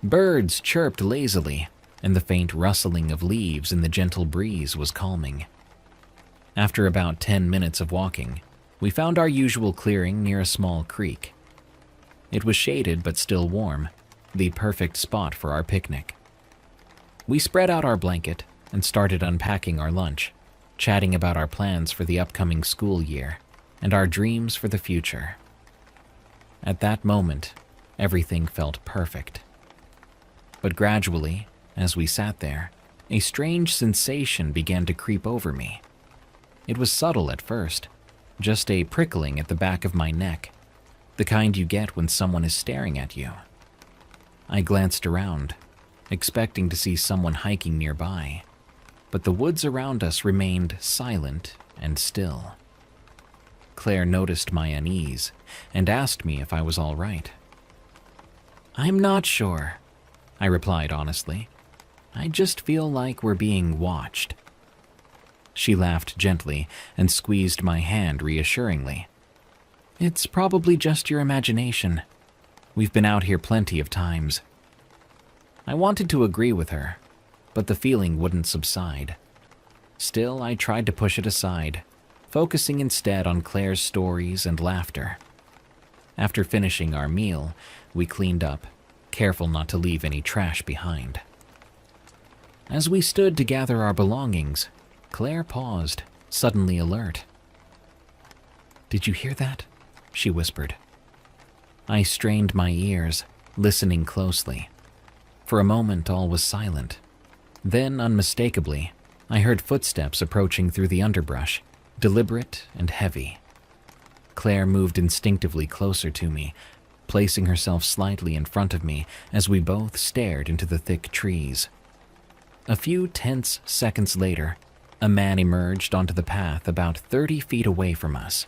Birds chirped lazily, and the faint rustling of leaves in the gentle breeze was calming. After about 10 minutes of walking, we found our usual clearing near a small creek. It was shaded but still warm, the perfect spot for our picnic. We spread out our blanket and started unpacking our lunch, chatting about our plans for the upcoming school year and our dreams for the future. At that moment, everything felt perfect. But gradually, as we sat there, a strange sensation began to creep over me. It was subtle at first, just a prickling at the back of my neck, the kind you get when someone is staring at you. I glanced around, expecting to see someone hiking nearby, but the woods around us remained silent and still. Claire noticed my unease and asked me if I was all right. "I'm not sure," I replied honestly. "I just feel like we're being watched." She laughed gently and squeezed my hand reassuringly. "It's probably just your imagination. We've been out here plenty of times." I wanted to agree with her, but the feeling wouldn't subside. Still, I tried to push it aside, focusing instead on Claire's stories and laughter. After finishing our meal, we cleaned up, careful not to leave any trash behind. As we stood to gather our belongings, Claire paused, suddenly alert. "Did you hear that?" she whispered. I strained my ears, listening closely. For a moment, all was silent. Then, unmistakably, I heard footsteps approaching through the underbrush, deliberate and heavy. Claire moved instinctively closer to me, placing herself slightly in front of me as we both stared into the thick trees. A few tense seconds later, a man emerged onto the path about 30 feet away from us.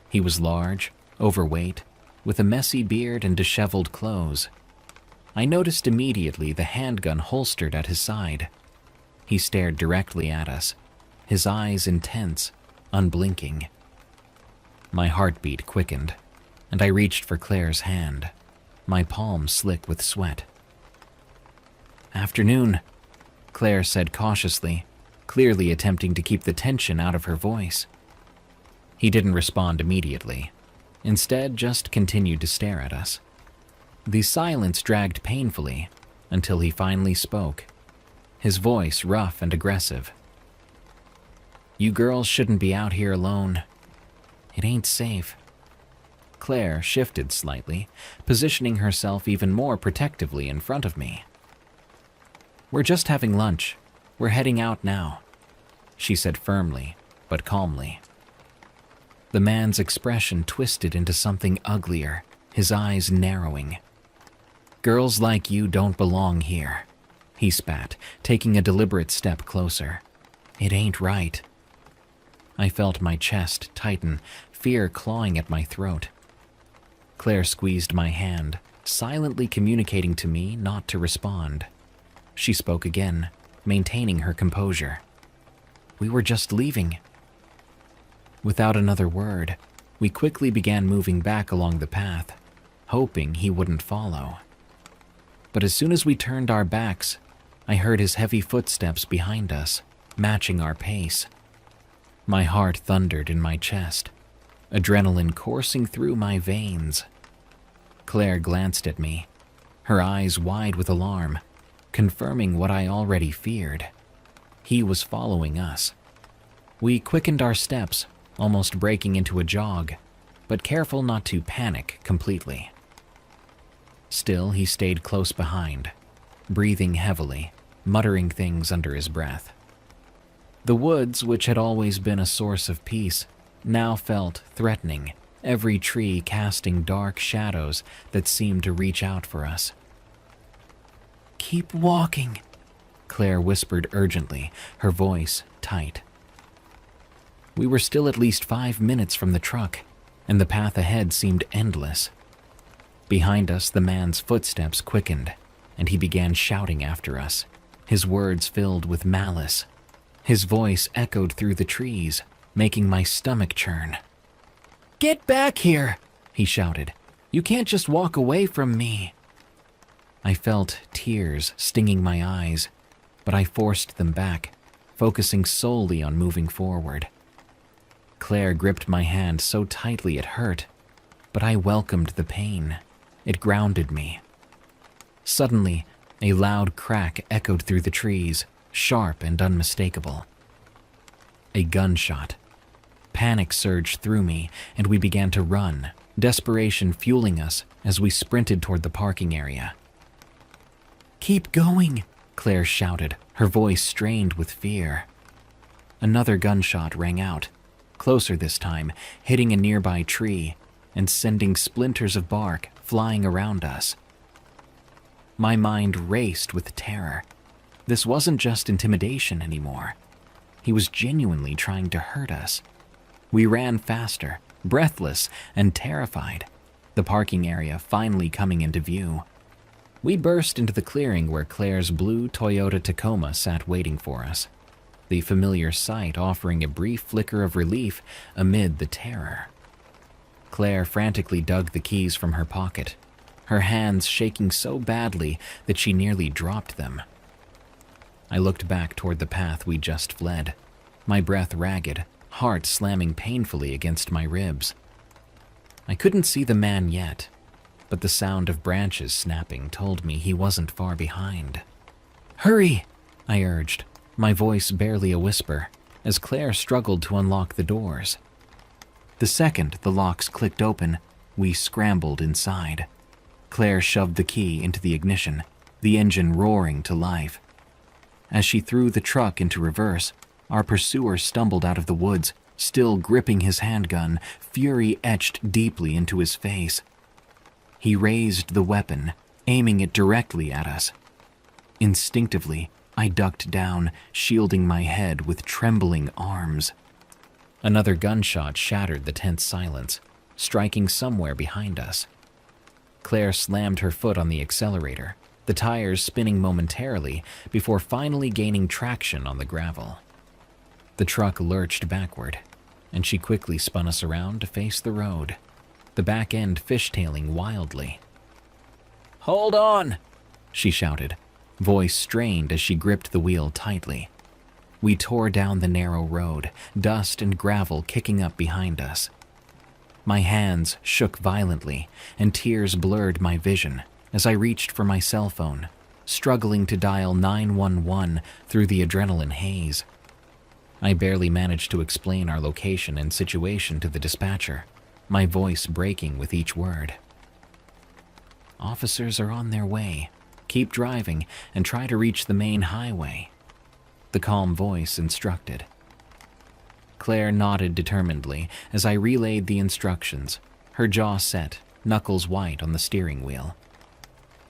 He was large, overweight, with a messy beard and disheveled clothes. I noticed immediately the handgun holstered at his side. He stared directly at us, his eyes intense, unblinking. My heartbeat quickened, and I reached for Claire's hand, my palm slick with sweat. "Afternoon," Claire said cautiously, clearly attempting to keep the tension out of her voice. He didn't respond immediately, instead just continued to stare at us. The silence dragged painfully until he finally spoke, his voice rough and aggressive. "You girls shouldn't be out here alone. It ain't safe." Claire shifted slightly, positioning herself even more protectively in front of me. "We're just having lunch. We're heading out now," she said firmly, but calmly. The man's expression twisted into something uglier, his eyes narrowing. Girls like you don't belong here, he spat, taking a deliberate step closer. It ain't right. I felt my chest tighten, fear clawing at my throat. Claire squeezed my hand, silently communicating to me not to respond. She spoke again, maintaining her composure. We were just leaving. Without another word, we quickly began moving back along the path, hoping he wouldn't follow. But as soon as we turned our backs, I heard his heavy footsteps behind us, matching our pace. My heart thundered in my chest, adrenaline coursing through my veins. Claire glanced at me, her eyes wide with alarm, confirming what I already feared. He was following us. We quickened our steps, almost breaking into a jog, but careful not to panic completely. Still, he stayed close behind, breathing heavily, muttering things under his breath. The woods, which had always been a source of peace, now felt threatening, every tree casting dark shadows that seemed to reach out for us. "Keep walking," Claire whispered urgently, her voice tight. We were still at least 5 minutes from the truck, and the path ahead seemed endless. Behind us, the man's footsteps quickened, and he began shouting after us, his words filled with malice. His voice echoed through the trees, making my stomach churn. "Get back here," he shouted. "You can't just walk away from me." I felt tears stinging my eyes, but I forced them back, focusing solely on moving forward. Claire gripped my hand so tightly it hurt, but I welcomed the pain. It grounded me. Suddenly, a loud crack echoed through the trees, sharp and unmistakable. A gunshot. Panic surged through me, and we began to run, desperation fueling us as we sprinted toward the parking area. "Keep going," Claire shouted, her voice strained with fear. Another gunshot rang out, closer this time, hitting a nearby tree and sending splinters of bark flying around us. My mind raced with terror. This wasn't just intimidation anymore. He was genuinely trying to hurt us. We ran faster, breathless and terrified, the parking area finally coming into view. We burst into the clearing where Claire's blue Toyota Tacoma sat waiting for us, the familiar sight offering a brief flicker of relief amid the terror. Claire frantically dug the keys from her pocket, her hands shaking so badly that she nearly dropped them. I looked back toward the path we'd just fled, my breath ragged, heart slamming painfully against my ribs. I couldn't see the man yet, but the sound of branches snapping told me he wasn't far behind. "Hurry," I urged, my voice barely a whisper, as Claire struggled to unlock the doors. The second the locks clicked open, we scrambled inside. Claire shoved the key into the ignition, the engine roaring to life. As she threw the truck into reverse, our pursuer stumbled out of the woods, still gripping his handgun, fury etched deeply into his face. He raised the weapon, aiming it directly at us. Instinctively, I ducked down, shielding my head with trembling arms. Another gunshot shattered the tense silence, striking somewhere behind us. Claire slammed her foot on the accelerator, the tires spinning momentarily before finally gaining traction on the gravel. The truck lurched backward, and she quickly spun us around to face the road, the back end fishtailing wildly. "Hold on," she shouted, voice strained as she gripped the wheel tightly. We tore down the narrow road, dust and gravel kicking up behind us. My hands shook violently, and tears blurred my vision as I reached for my cell phone, struggling to dial 911 through the adrenaline haze. I barely managed to explain our location and situation to the dispatcher, my voice breaking with each word. "Officers are on their way. Keep driving and try to reach the main highway," the calm voice instructed. Claire nodded determinedly as I relayed the instructions, her jaw set, knuckles white on the steering wheel.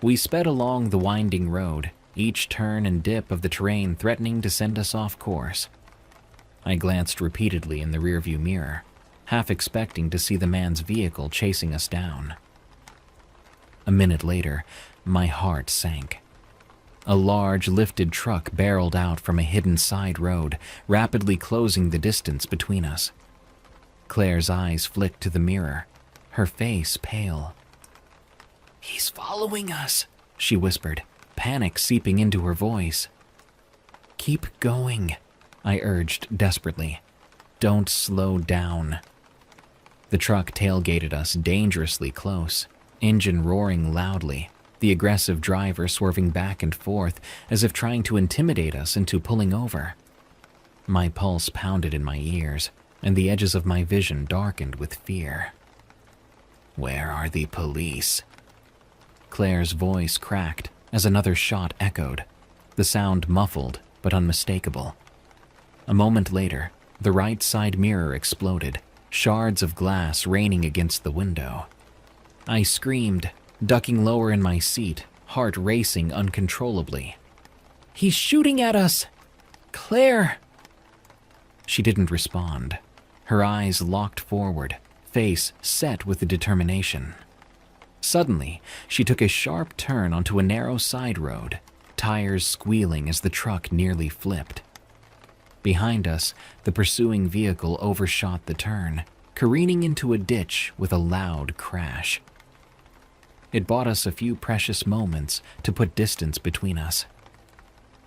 We sped along the winding road, each turn and dip of the terrain threatening to send us off course. I glanced repeatedly in the rearview mirror, half expecting to see the man's vehicle chasing us down. A minute later, my heart sank. A large, lifted truck barreled out from a hidden side road, rapidly closing the distance between us. Claire's eyes flicked to the mirror, her face pale. "He's following us," she whispered, panic seeping into her voice. "Keep going," I urged desperately. "Don't slow down." The truck tailgated us dangerously close, engine roaring loudly, the aggressive driver swerving back and forth as if trying to intimidate us into pulling over. My pulse pounded in my ears, and the edges of my vision darkened with fear. "Where are the police?" Claire's voice cracked as another shot echoed, the sound muffled but unmistakable. A moment later, the right side mirror exploded, shards of glass raining against the window. I screamed, ducking lower in my seat, heart racing uncontrollably. "He's shooting at us! Claire!" She didn't respond, her eyes locked forward, face set with determination. Suddenly, she took a sharp turn onto a narrow side road, tires squealing as the truck nearly flipped. Behind us, the pursuing vehicle overshot the turn, careening into a ditch with a loud crash. It bought us a few precious moments to put distance between us.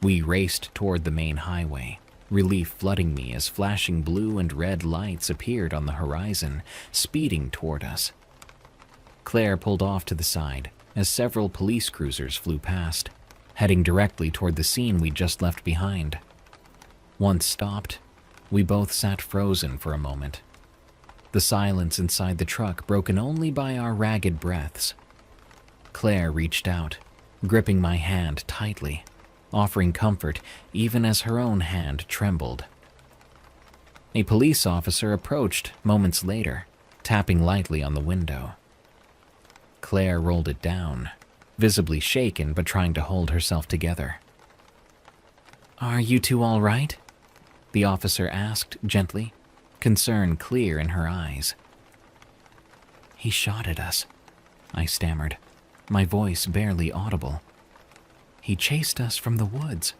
We raced toward the main highway, relief flooding me as flashing blue and red lights appeared on the horizon, speeding toward us. Claire pulled off to the side as several police cruisers flew past, heading directly toward the scene we'd just left behind. Once stopped, we both sat frozen for a moment, the silence inside the truck broken only by our ragged breaths. Claire reached out, gripping my hand tightly, offering comfort even as her own hand trembled. A police officer approached moments later, tapping lightly on the window. Claire rolled it down, visibly shaken but trying to hold herself together. "Are you two all right?" the officer asked gently, concern clear in her eyes. "He shot at us," I stammered, my voice barely audible. "He chased us from the woods."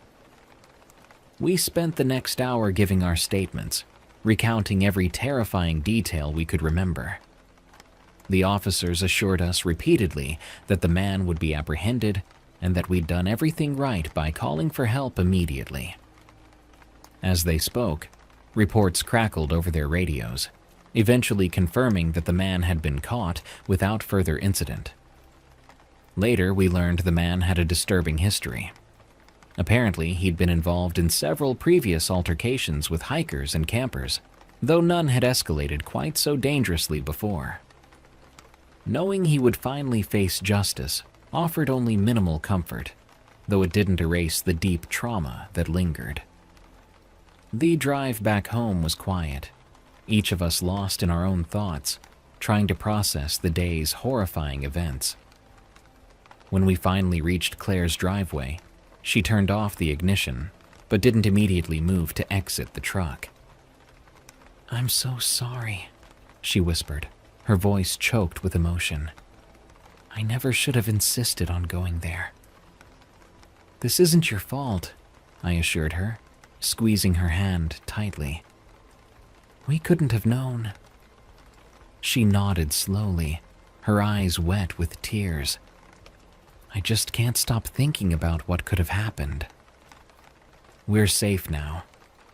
We spent the next hour giving our statements, recounting every terrifying detail we could remember. The officers assured us repeatedly that the man would be apprehended and that we'd done everything right by calling for help immediately. As they spoke, reports crackled over their radios, eventually confirming that the man had been caught without further incident. Later, we learned the man had a disturbing history. Apparently, he'd been involved in several previous altercations with hikers and campers, though none had escalated quite so dangerously before. Knowing he would finally face justice offered only minimal comfort, though it didn't erase the deep trauma that lingered. The drive back home was quiet, each of us lost in our own thoughts, trying to process the day's horrifying events. When we finally reached Claire's driveway, she turned off the ignition, but didn't immediately move to exit the truck. "I'm so sorry," she whispered, her voice choked with emotion. "I never should have insisted on going there." "This isn't your fault," I assured her, squeezing her hand tightly. "We couldn't have known." She nodded slowly, her eyes wet with tears. "I just can't stop thinking about what could have happened." "We're safe now,"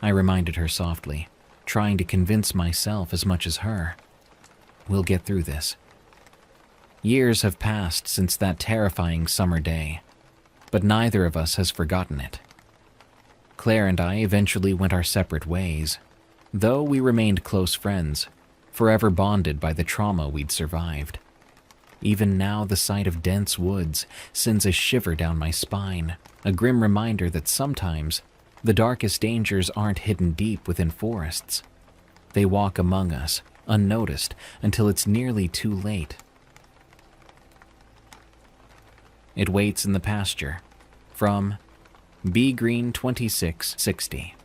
I reminded her softly, trying to convince myself as much as her. "We'll get through this." Years have passed since that terrifying summer day, but neither of us has forgotten it. Claire and I eventually went our separate ways, though we remained close friends, forever bonded by the trauma we'd survived. Even now, the sight of dense woods sends a shiver down my spine, a grim reminder that sometimes the darkest dangers aren't hidden deep within forests. They walk among us, unnoticed, until it's nearly too late. It waits in the pasture. From B Green 2660.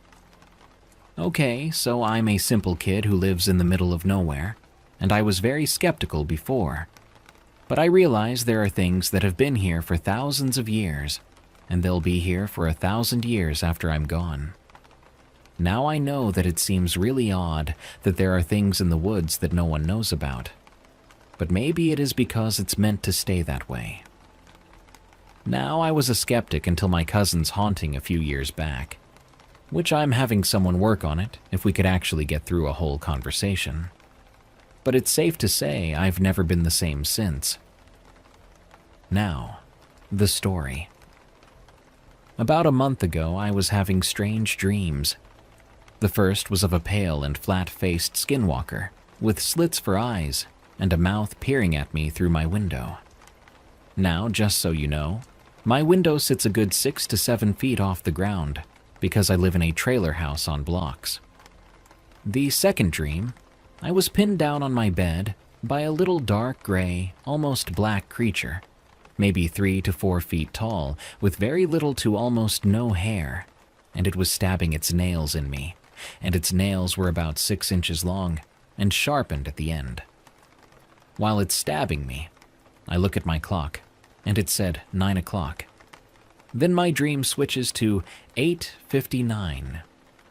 Okay, so I'm a simple kid who lives in the middle of nowhere, and I was very skeptical before. But I realize there are things that have been here for thousands of years, and they'll be here for 1,000 years after I'm gone. Now I know that it seems really odd that there are things in the woods that no one knows about. But maybe it is because it's meant to stay that way. Now I was a skeptic until my cousin's haunting a few years back, which I'm having someone work on it if we could actually get through a whole conversation. But it's safe to say I've never been the same since. Now, the story. About a month ago, I was having strange dreams. The first was of a pale and flat-faced skinwalker, with slits for eyes and a mouth peering at me through my window. Now, just so you know, my window sits a good 6 to 7 feet off the ground because I live in a trailer house on blocks. The second dream, I was pinned down on my bed by a little dark gray, almost black creature, maybe 3 to 4 feet tall, with very little to almost no hair, and it was stabbing its nails in me, and its nails were about 6 inches long and sharpened at the end. While it's stabbing me, I look at my clock, and it said 9 o'clock. Then my dream switches to 8:59.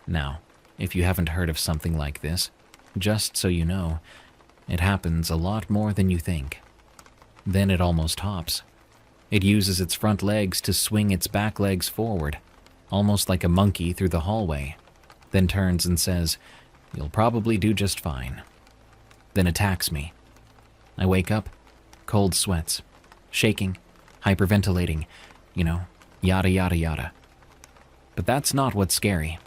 Now, if you haven't heard of something like this, just so you know, it happens a lot more than you think. Then it almost hops. It uses its front legs to swing its back legs forward, almost like a monkey through the hallway, then turns and says, "You'll probably do just fine." Then attacks me. I wake up, cold sweats, shaking, hyperventilating, yada yada yada. But that's not what's scary.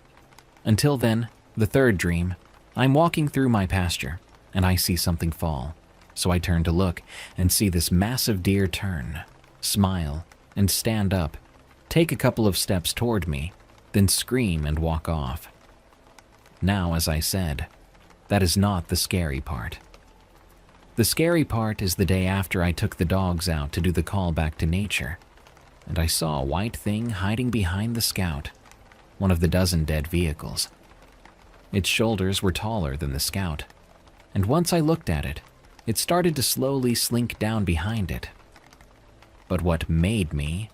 Until then, the third dream, I'm walking through my pasture, and I see something fall. So I turn to look and see this massive deer turn, smile, and stand up, take a couple of steps toward me, then scream and walk off. Now, as I said, that is not the scary part. The scary part is the day after I took the dogs out to do the call back to nature, and I saw a white thing hiding behind the Scout, one of the dozen dead vehicles. Its shoulders were taller than the Scout, and once I looked at it, it started to slowly slink down behind it. But what made me,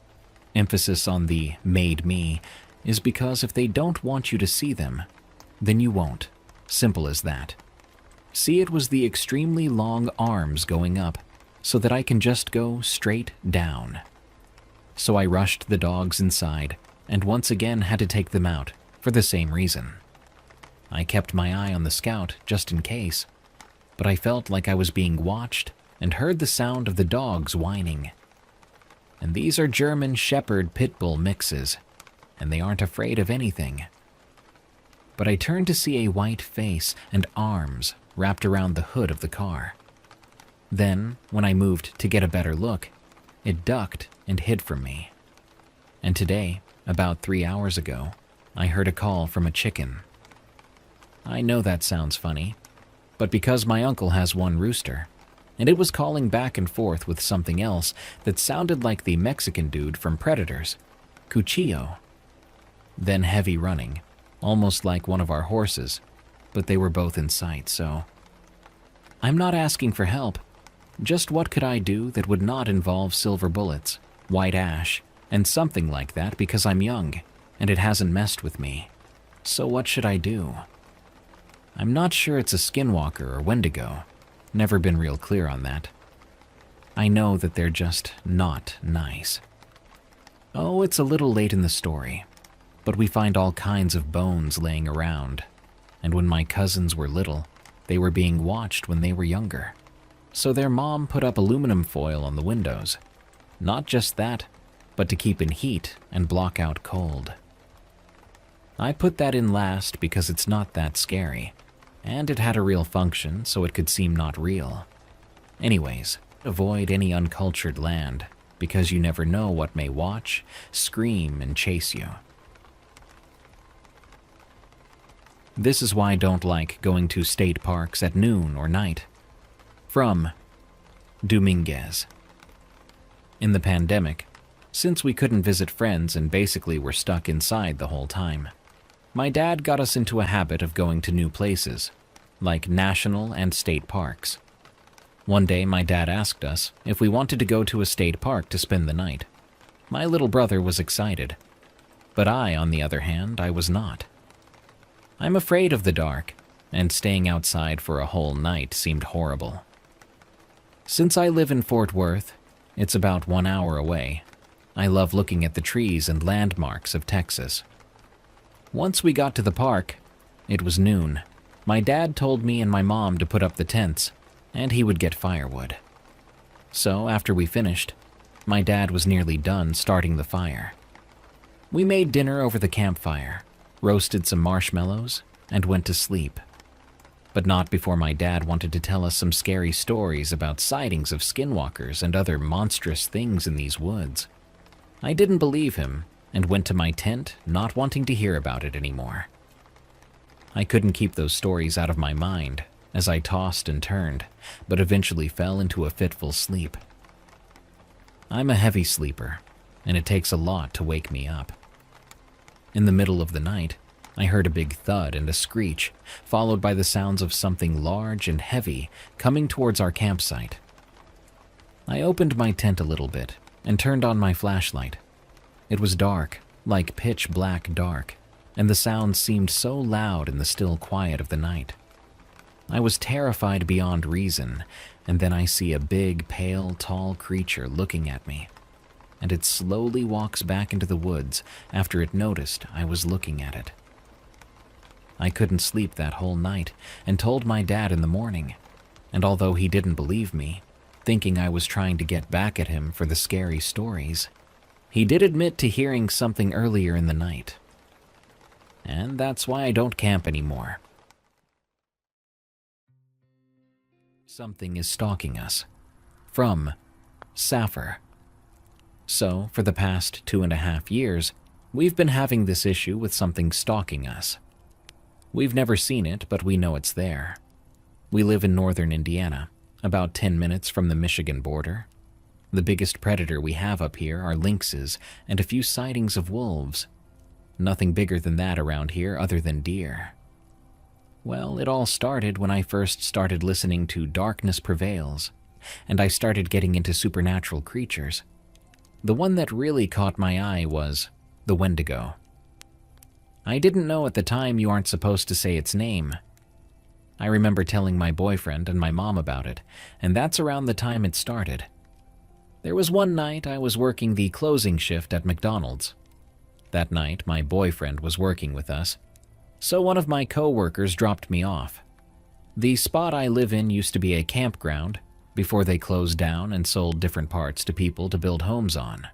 emphasis on the made me, is because if they don't want you to see them, then you won't. Simple as that. See, it was the extremely long arms going up, so that I can just go straight down. So I rushed the dogs inside, and once again had to take them out, for the same reason. I kept my eye on the Scout, just in case, but I felt like I was being watched and heard the sound of the dogs whining. And these are German Shepherd Pit Bull mixes, and they aren't afraid of anything. But I turned to see a white face and arms wrapped around the hood of the car. Then, when I moved to get a better look, it ducked and hid from me. And today, about 3 hours ago, I heard a call from a chicken. I know that sounds funny, but because my uncle has one rooster, and it was calling back and forth with something else that sounded like the Mexican dude from Predators, Cuchillo. Then heavy running, almost like one of our horses, but they were both in sight, so... I'm not asking for help. Just what could I do that would not involve silver bullets, white ash, and something like that because I'm young, and it hasn't messed with me. So what should I do? I'm not sure it's a Skinwalker or Wendigo. Never been real clear on that. I know that they're just not nice. Oh, it's a little late in the story, but we find all kinds of bones laying around. And when my cousins were little, they were being watched when they were younger. So their mom put up aluminum foil on the windows. Not just that, but to keep in heat and block out cold. I put that in last because it's not that scary, and it had a real function so it could seem not real. Anyways, avoid any uncultured land, because you never know what may watch, scream, and chase you. This is why I don't like going to state parks at noon or night. From Dominguez. In the pandemic, since we couldn't visit friends and basically were stuck inside the whole time, my dad got us into a habit of going to new places, like national and state parks. One day, my dad asked us if we wanted to go to a state park to spend the night. My little brother was excited, but I, on the other hand, I was not. I'm afraid of the dark, and staying outside for a whole night seemed horrible. Since I live in Fort Worth, it's about 1 hour away. I love looking at the trees and landmarks of Texas. Once we got to the park, it was noon. My dad told me and my mom to put up the tents, and he would get firewood. So after we finished, my dad was nearly done starting the fire. We made dinner over the campfire, roasted some marshmallows, and went to sleep. But not before my dad wanted to tell us some scary stories about sightings of skinwalkers and other monstrous things in these woods. I didn't believe him and went to my tent, not wanting to hear about it anymore. I couldn't keep those stories out of my mind as I tossed and turned, but eventually fell into a fitful sleep. I'm a heavy sleeper, and it takes a lot to wake me up. In the middle of the night, I heard a big thud and a screech, followed by the sounds of something large and heavy coming towards our campsite. I opened my tent a little bit and turned on my flashlight. It was dark, like pitch black dark, and the sound seemed so loud in the still quiet of the night. I was terrified beyond reason, and then I see a big, pale, tall creature looking at me, and it slowly walks back into the woods after it noticed I was looking at it. I couldn't sleep that whole night and told my dad in the morning, and although he didn't believe me, thinking I was trying to get back at him for the scary stories, he did admit to hearing something earlier in the night. And that's why I don't camp anymore. Something is stalking us. From Sappher. So, for the past 2.5 years, we've been having this issue with something stalking us. We've never seen it, but we know it's there. We live in northern Indiana, about 10 minutes from the Michigan border. The biggest predator we have up here are lynxes and a few sightings of wolves. Nothing bigger than that around here other than deer. Well, it all started when I first started listening to Darkness Prevails, and I started getting into supernatural creatures. The one that really caught my eye was the Wendigo. I didn't know at the time you aren't supposed to say its name. I remember telling my boyfriend and my mom about it, and that's around the time it started. There was one night I was working the closing shift at McDonald's. That night, my boyfriend was working with us, so one of my co-workers dropped me off. The spot I live in used to be a campground before they closed down and sold different parts to people to build homes on.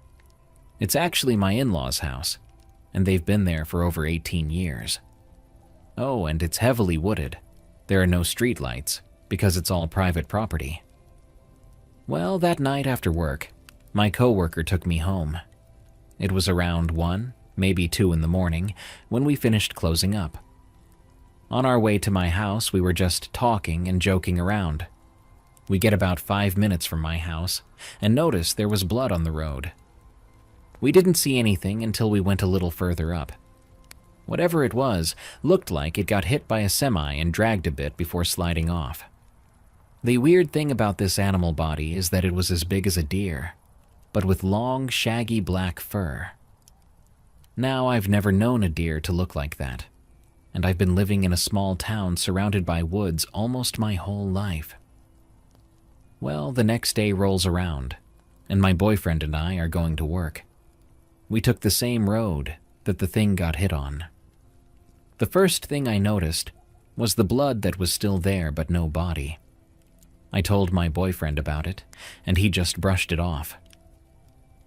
It's actually my in-laws' house, and they've been there for over 18 years. Oh, and it's heavily wooded. There are no streetlights because it's all private property. Well, that night after work, my coworker took me home. It was around 1, maybe 2 in the morning when we finished closing up. On our way to my house, we were just talking and joking around. We get about 5 minutes from my house and noticed there was blood on the road. We didn't see anything until we went a little further up. Whatever it was looked like it got hit by a semi and dragged a bit before sliding off. The weird thing about this animal body is that it was as big as a deer, but with long, shaggy black fur. Now, I've never known a deer to look like that, and I've been living in a small town surrounded by woods almost my whole life. Well, the next day rolls around, and my boyfriend and I are going to work. We took the same road that the thing got hit on. The first thing I noticed was the blood that was still there but no body. I told my boyfriend about it, and he just brushed it off.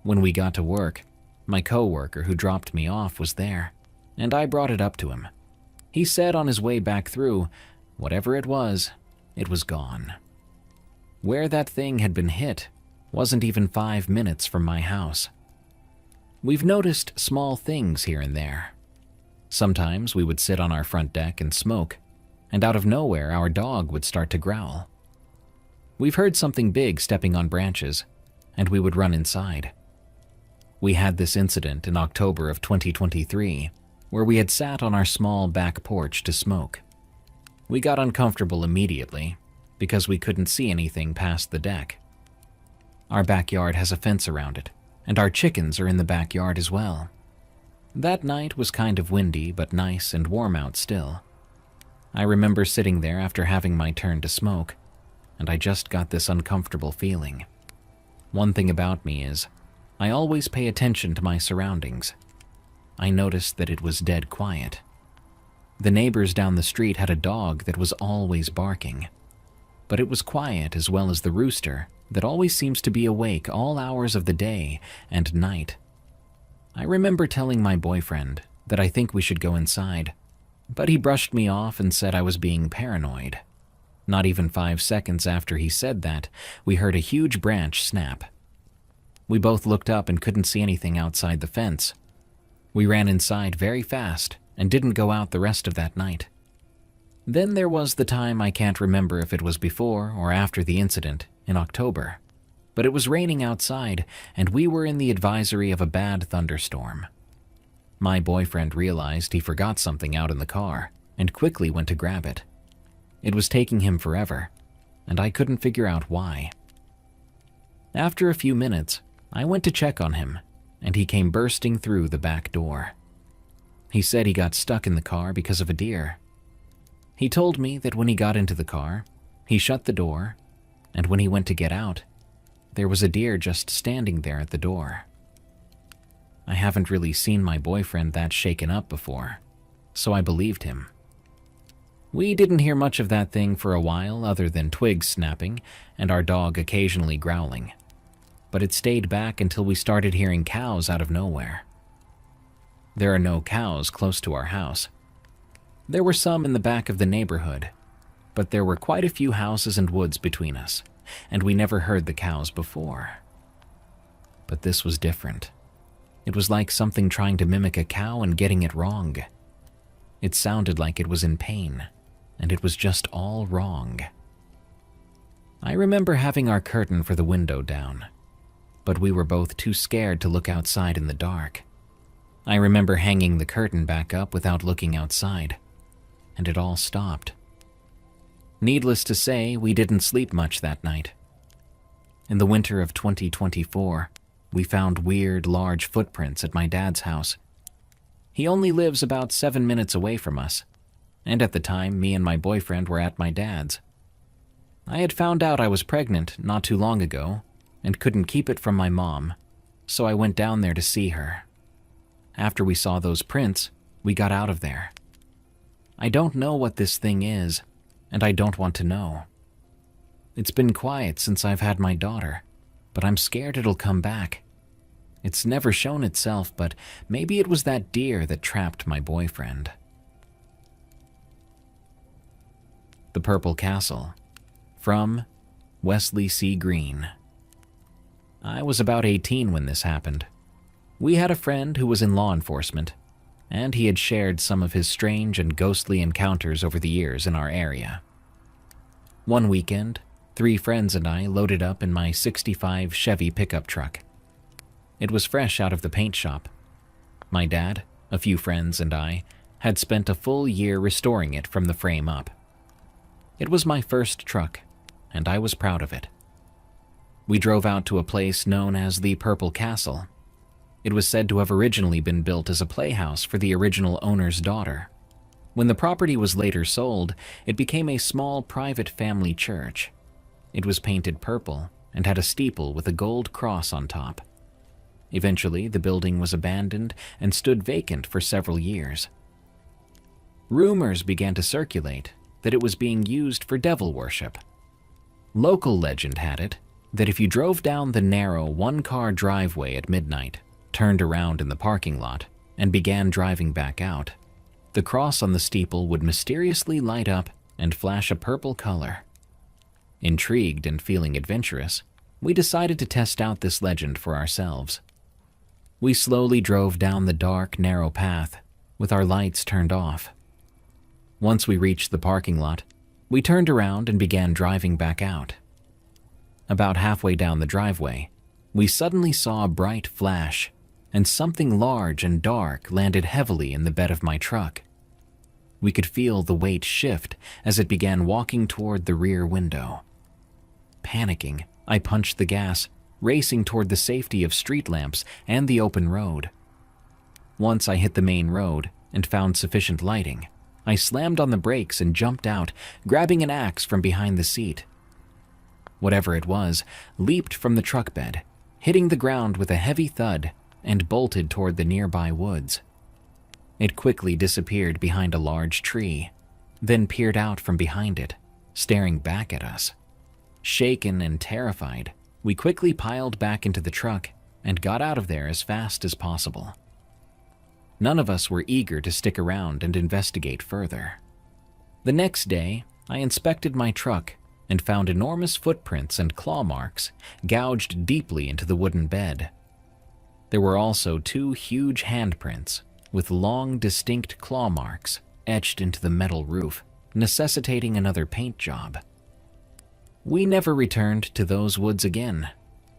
When we got to work, my co-worker who dropped me off was there, and I brought it up to him. He said on his way back through, whatever it was gone. Where that thing had been hit wasn't even 5 minutes from my house. We've noticed small things here and there. Sometimes we would sit on our front deck and smoke, and out of nowhere our dog would start to growl. We've heard something big stepping on branches, and we would run inside. We had this incident in October of 2023, where we had sat on our small back porch to smoke. We got uncomfortable immediately because we couldn't see anything past the deck. Our backyard has a fence around it, and our chickens are in the backyard as well. That night was kind of windy, but nice and warm out still. I remember sitting there after having my turn to smoke, and I just got this uncomfortable feeling. One thing about me is, I always pay attention to my surroundings. I noticed that it was dead quiet. The neighbors down the street had a dog that was always barking, but it was quiet, as well as the rooster that always seems to be awake all hours of the day and night. I remember telling my boyfriend that I think we should go inside, but he brushed me off and said I was being paranoid. Not even 5 seconds after he said that, we heard a huge branch snap. We both looked up and couldn't see anything outside the fence. We ran inside very fast and didn't go out the rest of that night. Then there was the time, I can't remember if it was before or after the incident, in October, but it was raining outside and we were in the advisory of a bad thunderstorm. My boyfriend realized he forgot something out in the car and quickly went to grab it. It was taking him forever, and I couldn't figure out why. After a few minutes, I went to check on him, and he came bursting through the back door. He said he got stuck in the car because of a deer. He told me that when he got into the car, he shut the door, and when he went to get out, there was a deer just standing there at the door. I haven't really seen my boyfriend that shaken up before, so I believed him. We didn't hear much of that thing for a while other than twigs snapping and our dog occasionally growling, but it stayed back until we started hearing cows out of nowhere. There are no cows close to our house. There were some in the back of the neighborhood, but there were quite a few houses and woods between us, and we never heard the cows before. But this was different. It was like something trying to mimic a cow and getting it wrong. It sounded like it was in pain, and it was just all wrong. I remember having our curtain for the window down, but we were both too scared to look outside in the dark. I remember hanging the curtain back up without looking outside, and it all stopped. Needless to say, we didn't sleep much that night. In the winter of 2024, we found weird, large footprints at my dad's house. He only lives about 7 minutes away from us, and at the time, me and my boyfriend were at my dad's. I had found out I was pregnant not too long ago and couldn't keep it from my mom, so I went down there to see her. After we saw those prints, we got out of there. I don't know what this thing is, and I don't want to know. It's been quiet since I've had my daughter, but I'm scared it'll come back. It's never shown itself, but maybe it was that deer that trapped my boyfriend. The Purple Castle, from Wesley C. Green. I was about 18 when this happened. We had a friend who was in law enforcement, and he had shared some of his strange and ghostly encounters over the years in our area. One weekend, 3 friends and I loaded up in my '65 Chevy pickup truck. It was fresh out of the paint shop. My dad, a few friends, and I had spent a full year restoring it from the frame up. It was my first truck, and I was proud of it. We drove out to a place known as the Purple Castle. It was said to have originally been built as a playhouse for the original owner's daughter. When the property was later sold, it became a small private family church. It was painted purple and had a steeple with a gold cross on top. Eventually, the building was abandoned and stood vacant for several years. Rumors began to circulate that it was being used for devil worship. Local legend had it that if you drove down the narrow one-car driveway at midnight, turned around in the parking lot, and began driving back out, the cross on the steeple would mysteriously light up and flash a purple color. Intrigued and feeling adventurous, we decided to test out this legend for ourselves. We slowly drove down the dark, narrow path with our lights turned off. Once we reached the parking lot, we turned around and began driving back out. About halfway down the driveway, we suddenly saw a bright flash, and something large and dark landed heavily in the bed of my truck. We could feel the weight shift as it began walking toward the rear window. Panicking, I punched the gas, racing toward the safety of street lamps and the open road. Once I hit the main road and found sufficient lighting, I slammed on the brakes and jumped out, grabbing an axe from behind the seat. Whatever it was, leaped from the truck bed, hitting the ground with a heavy thud, and bolted toward the nearby woods. It quickly disappeared behind a large tree, then peered out from behind it, staring back at us. Shaken and terrified, we quickly piled back into the truck and got out of there as fast as possible. None of us were eager to stick around and investigate further. The next day, I inspected my truck and found enormous footprints and claw marks gouged deeply into the wooden bed. There were also 2 huge handprints with long, distinct claw marks etched into the metal roof, necessitating another paint job. We never returned to those woods again,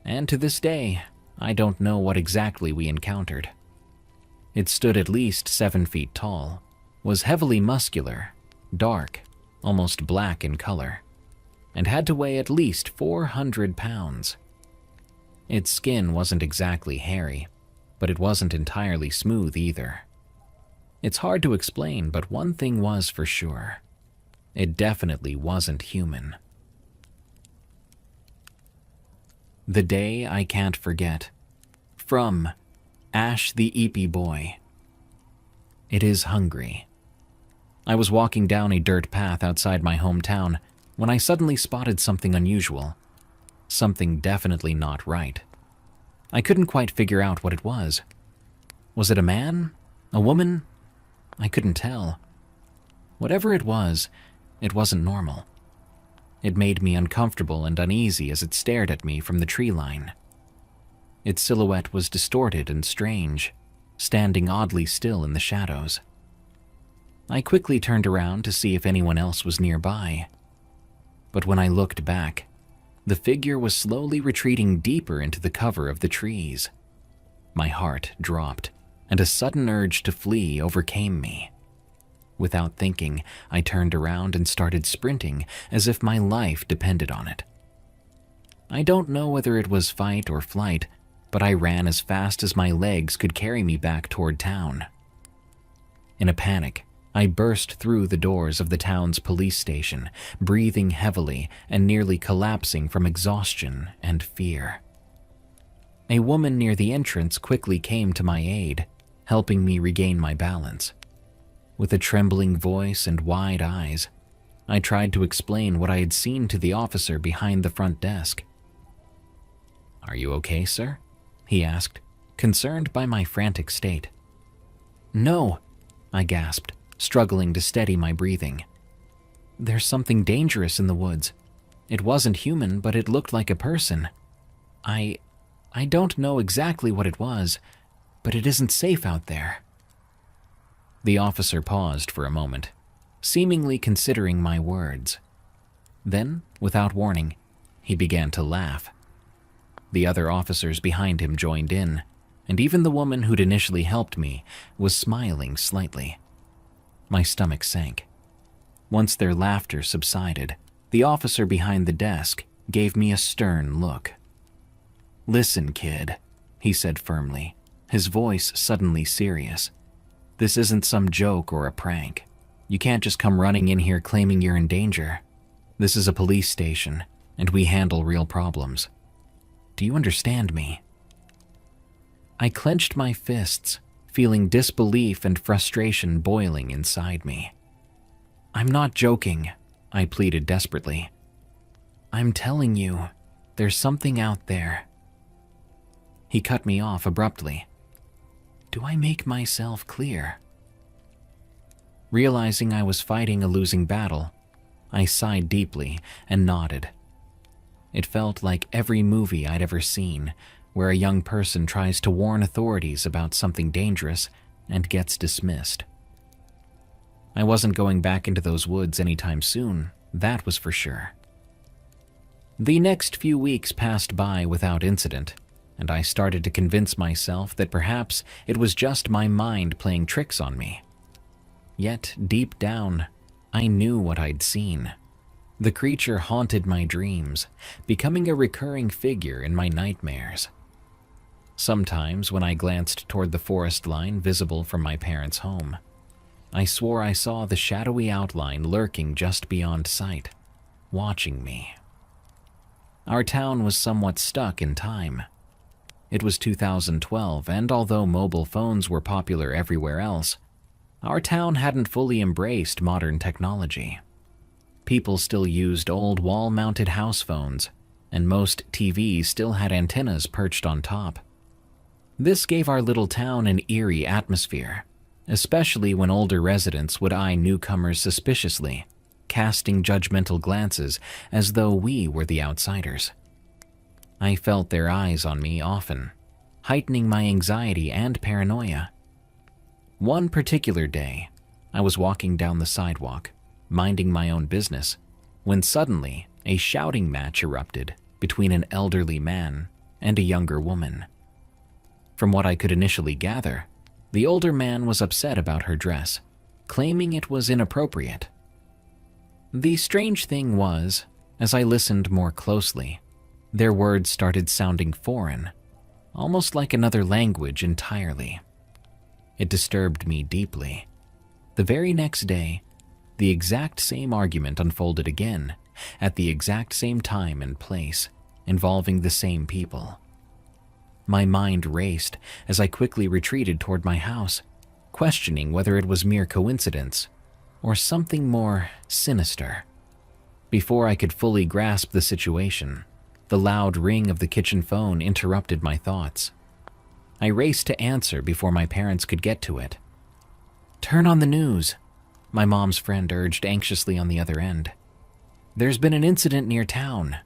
and to this day, I don't know what exactly we encountered. It stood at least 7 feet tall, was heavily muscular, dark, almost black in color, and had to weigh at least 400 pounds. Its skin wasn't exactly hairy, but it wasn't entirely smooth either. It's hard to explain, but one thing was for sure. It definitely wasn't human. The Day I Can't Forget. From Ash the Eepy Boy. It is hungry. I was walking down a dirt path outside my hometown when I suddenly spotted something unusual. Something definitely not right. I couldn't quite figure out what it was. Was it a man? A woman? I couldn't tell. Whatever it wasn't normal. It made me uncomfortable and uneasy as it stared at me from the tree line. Its silhouette was distorted and strange, standing oddly still in the shadows. I quickly turned around to see if anyone else was nearby. But when I looked back, the figure was slowly retreating deeper into the cover of the trees. My heart dropped, and a sudden urge to flee overcame me. Without thinking, I turned around and started sprinting as if my life depended on it. I don't know whether it was fight or flight, but I ran as fast as my legs could carry me back toward town. In a panic, I burst through the doors of the town's police station, breathing heavily and nearly collapsing from exhaustion and fear. A woman near the entrance quickly came to my aid, helping me regain my balance. With a trembling voice and wide eyes, I tried to explain what I had seen to the officer behind the front desk. "Are you okay, sir?" he asked, concerned by my frantic state. "No," I gasped, struggling to steady my breathing. "There's something dangerous in the woods. It wasn't human, but it looked like a person. I don't know exactly what it was, but it isn't safe out there." The officer paused for a moment, seemingly considering my words. Then, without warning, he began to laugh. The other officers behind him joined in, and even the woman who'd initially helped me was smiling slightly. My stomach sank. Once their laughter subsided, the officer behind the desk gave me a stern look. "Listen, kid," he said firmly, his voice suddenly serious. "This isn't some joke or a prank. You can't just come running in here claiming you're in danger. This is a police station, and we handle real problems. Do you understand me?" I clenched my fists, feeling disbelief and frustration boiling inside me. "I'm not joking," I pleaded desperately. "I'm telling you, there's something out there." He cut me off abruptly. Do I make myself clear? Realizing I was fighting a losing battle, I sighed deeply and nodded. It felt like every movie I'd ever seen, where a young person tries to warn authorities about something dangerous and gets dismissed. I wasn't going back into those woods anytime soon, that was for sure. The next few weeks passed by without incident, and I started to convince myself that perhaps it was just my mind playing tricks on me. Yet, deep down, I knew what I'd seen. The creature haunted my dreams, becoming a recurring figure in my nightmares. Sometimes, when I glanced toward the forest line visible from my parents' home, I swore I saw the shadowy outline lurking just beyond sight, watching me. Our town was somewhat stuck in time. It was 2012, and although mobile phones were popular everywhere else, our town hadn't fully embraced modern technology. People still used old wall-mounted house phones, and most TVs still had antennas perched on top. This gave our little town an eerie atmosphere, especially when older residents would eye newcomers suspiciously, casting judgmental glances as though we were the outsiders. I felt their eyes on me often, heightening my anxiety and paranoia. One particular day, I was walking down the sidewalk, minding my own business, when suddenly a shouting match erupted between an elderly man and a younger woman. From what I could initially gather, the older man was upset about her dress, claiming it was inappropriate. The strange thing was, as I listened more closely, their words started sounding foreign, almost like another language entirely. It disturbed me deeply. The very next day, the exact same argument unfolded again, at the exact same time and place, involving the same people. My mind raced as I quickly retreated toward my house, questioning whether it was mere coincidence or something more sinister. Before I could fully grasp the situation, the loud ring of the kitchen phone interrupted my thoughts. I raced to answer before my parents could get to it. "Turn on the news," my mom's friend urged anxiously on the other end. "There's been an incident near town."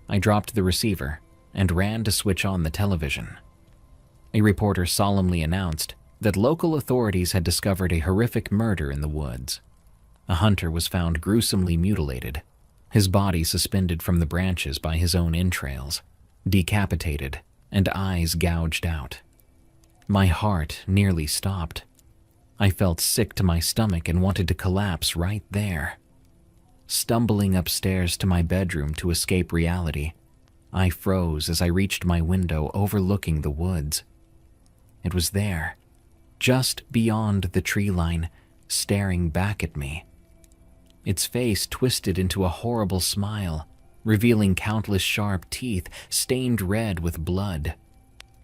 I dropped the receiver and ran to switch on the television. A reporter solemnly announced that local authorities had discovered a horrific murder in the woods. A hunter was found gruesomely mutilated, his body suspended from the branches by his own entrails, decapitated, and eyes gouged out. My heart nearly stopped. I felt sick to my stomach and wanted to collapse right there. Stumbling upstairs to my bedroom to escape reality, I froze as I reached my window overlooking the woods. It was there, just beyond the tree line, staring back at me. Its face twisted into a horrible smile, revealing countless sharp teeth stained red with blood.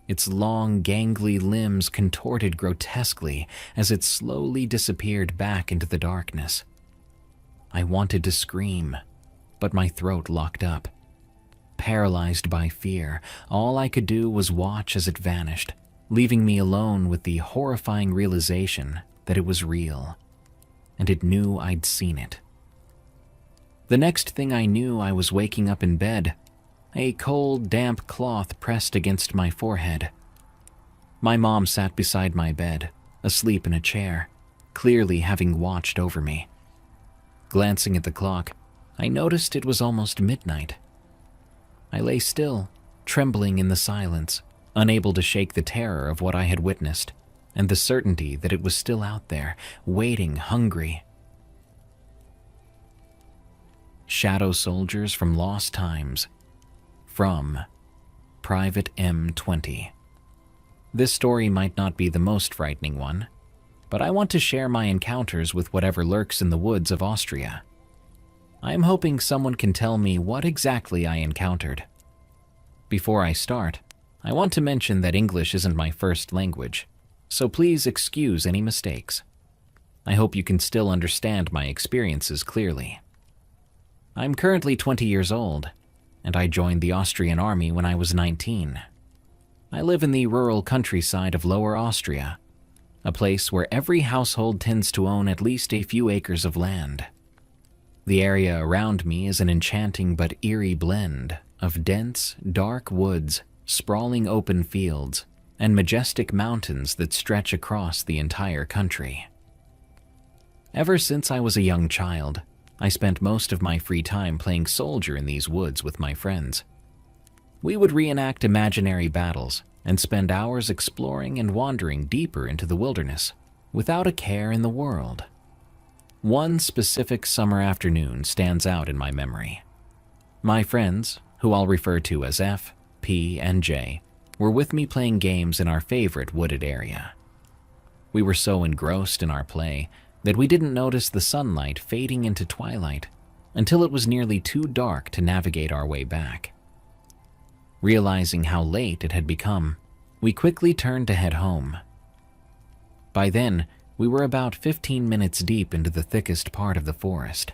Its long, gangly limbs contorted grotesquely as it slowly disappeared back into the darkness. I wanted to scream, but my throat locked up. Paralyzed by fear, all I could do was watch as it vanished, leaving me alone with the horrifying realization that it was real, and it knew I'd seen it. The next thing I knew, I was waking up in bed, a cold, damp cloth pressed against my forehead. My mom sat beside my bed, asleep in a chair, clearly having watched over me. Glancing at the clock, I noticed it was almost midnight. I lay still, trembling in the silence, unable to shake the terror of what I had witnessed, and the certainty that it was still out there, waiting hungry. Shadow Soldiers from Lost Times, from Private M20. This story might not be the most frightening one, but I want to share my encounters with whatever lurks in the woods of Austria. I am hoping someone can tell me what exactly I encountered. Before I start, I want to mention that English isn't my first language, so please excuse any mistakes. I hope you can still understand my experiences clearly. I'm currently 20 years old, and I joined the Austrian army when I was 19. I live in the rural countryside of Lower Austria, a place where every household tends to own at least a few acres of land. The area around me is an enchanting but eerie blend of dense, dark woods, sprawling open fields, and majestic mountains that stretch across the entire country. Ever since I was a young child, I spent most of my free time playing soldier in these woods with my friends. We would reenact imaginary battles and spend hours exploring and wandering deeper into the wilderness without a care in the world. One specific summer afternoon stands out in my memory. My friends, who I'll refer to as F, P, and J, were with me playing games in our favorite wooded area. We were so engrossed in our play that we didn't notice the sunlight fading into twilight until it was nearly too dark to navigate our way back. Realizing how late it had become, we quickly turned to head home. By then, we were about 15 minutes deep into the thickest part of the forest.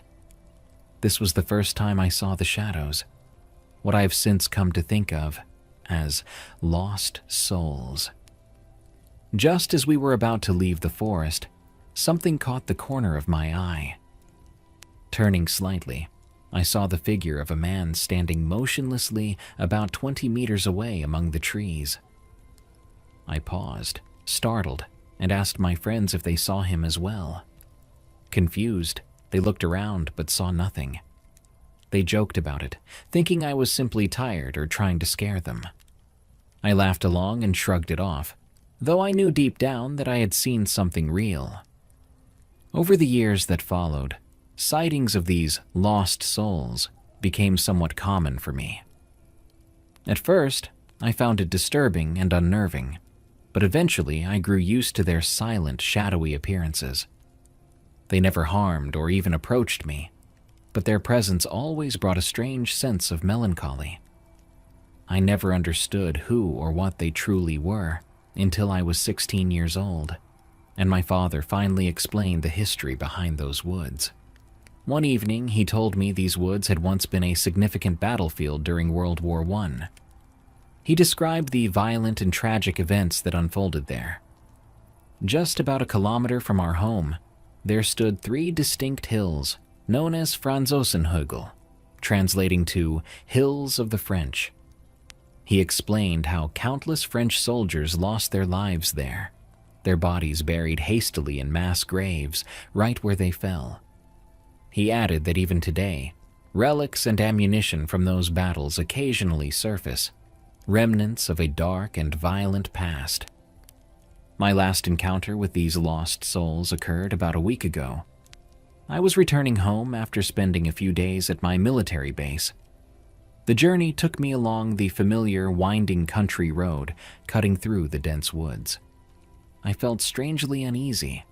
This was the first time I saw the shadows, what I have since come to think of as lost souls. Just as we were about to leave the forest, something caught the corner of my eye. Turning slightly, I saw the figure of a man standing motionlessly about 20 meters away among the trees. I paused, startled, and asked my friends if they saw him as well. Confused, they looked around but saw nothing. They joked about it, thinking I was simply tired or trying to scare them. I laughed along and shrugged it off, though I knew deep down that I had seen something real. Over the years that followed, sightings of these lost souls became somewhat common for me. At first, I found it disturbing and unnerving, but eventually I grew used to their silent, shadowy appearances. They never harmed or even approached me, but their presence always brought a strange sense of melancholy. I never understood who or what they truly were until I was 16 years old, and my father finally explained the history behind those woods. One evening, he told me these woods had once been a significant battlefield during World War I. He described the violent and tragic events that unfolded there. Just about a kilometer from our home, there stood 3 distinct hills known as Franzosenhügel, translating to Hills of the French. He explained how countless French soldiers lost their lives there, their bodies buried hastily in mass graves right where they fell. He added that even today, relics and ammunition from those battles occasionally surface, remnants of a dark and violent past. My last encounter with these lost souls occurred about a week ago. I was returning home after spending a few days at my military base. The journey took me along the familiar winding country road cutting through the dense woods. I felt strangely uneasy,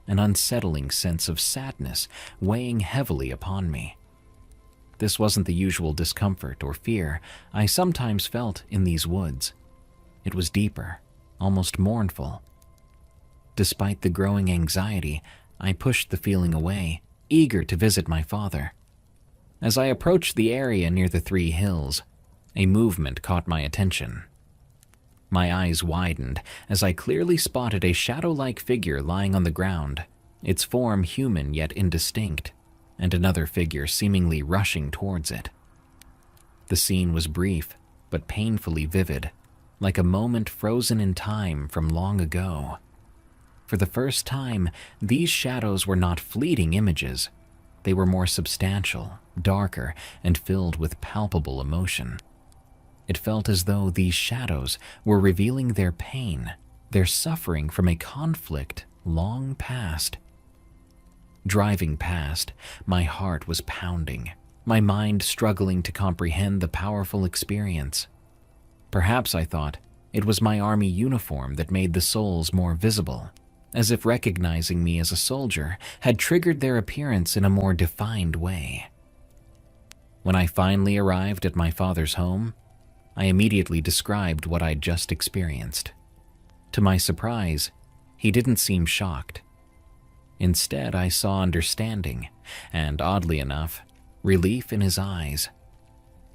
an unsettling sense of sadness weighing heavily upon me. This wasn't the usual discomfort or fear I sometimes felt in these woods. It was deeper, almost mournful. Despite the growing anxiety, I pushed the feeling away, eager to visit my father. As I approached the area near the 3 hills, a movement caught my attention. My eyes widened as I clearly spotted a shadow-like figure lying on the ground, its form human yet indistinct, and another figure seemingly rushing towards it. The scene was brief, but painfully vivid, like a moment frozen in time from long ago. For the first time, these shadows were not fleeting images. They were more substantial, darker, and filled with palpable emotion. It felt as though these shadows were revealing their pain, their suffering from a conflict long past. Driving past, my heart was pounding, my mind struggling to comprehend the powerful experience. Perhaps, I thought, it was my army uniform that made the souls more visible, as if recognizing me as a soldier had triggered their appearance in a more defined way. When I finally arrived at my father's home, I immediately described what I'd just experienced. To my surprise, he didn't seem shocked. Instead, I saw understanding and, oddly enough, relief in his eyes.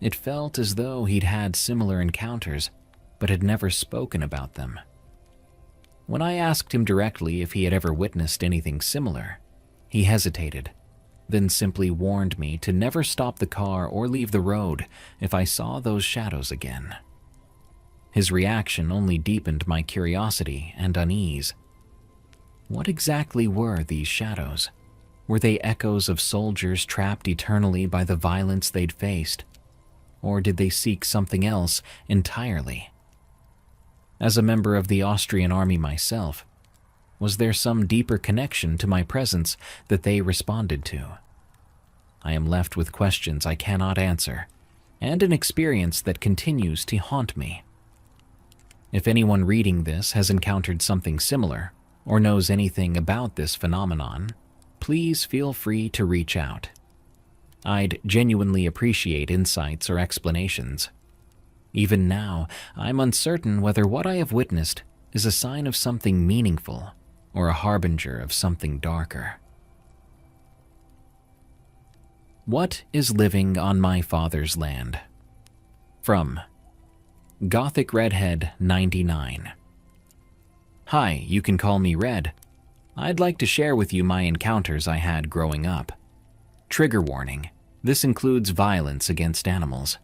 It felt as though he'd had similar encounters, but had never spoken about them. When I asked him directly if he had ever witnessed anything similar, he hesitated, then simply warned me to never stop the car or leave the road if I saw those shadows again. His reaction only deepened my curiosity and unease. What exactly were these shadows? Were they echoes of soldiers trapped eternally by the violence they'd faced? or did they seek something else entirely? As a member of the Austrian army myself, was there some deeper connection to my presence that they responded to? I am left with questions I cannot answer, and an experience that continues to haunt me. If anyone reading this has encountered something similar, or knows anything about this phenomenon, please feel free to reach out. I'd genuinely appreciate insights or explanations. Even now, I'm uncertain whether what I have witnessed is a sign of something meaningful or a harbinger of something darker. What is living on my father's land? From Gothic Redhead 99. Hi, you can call me Red. I'd like to share with you my encounters I had growing up. Trigger warning, this includes violence against animals.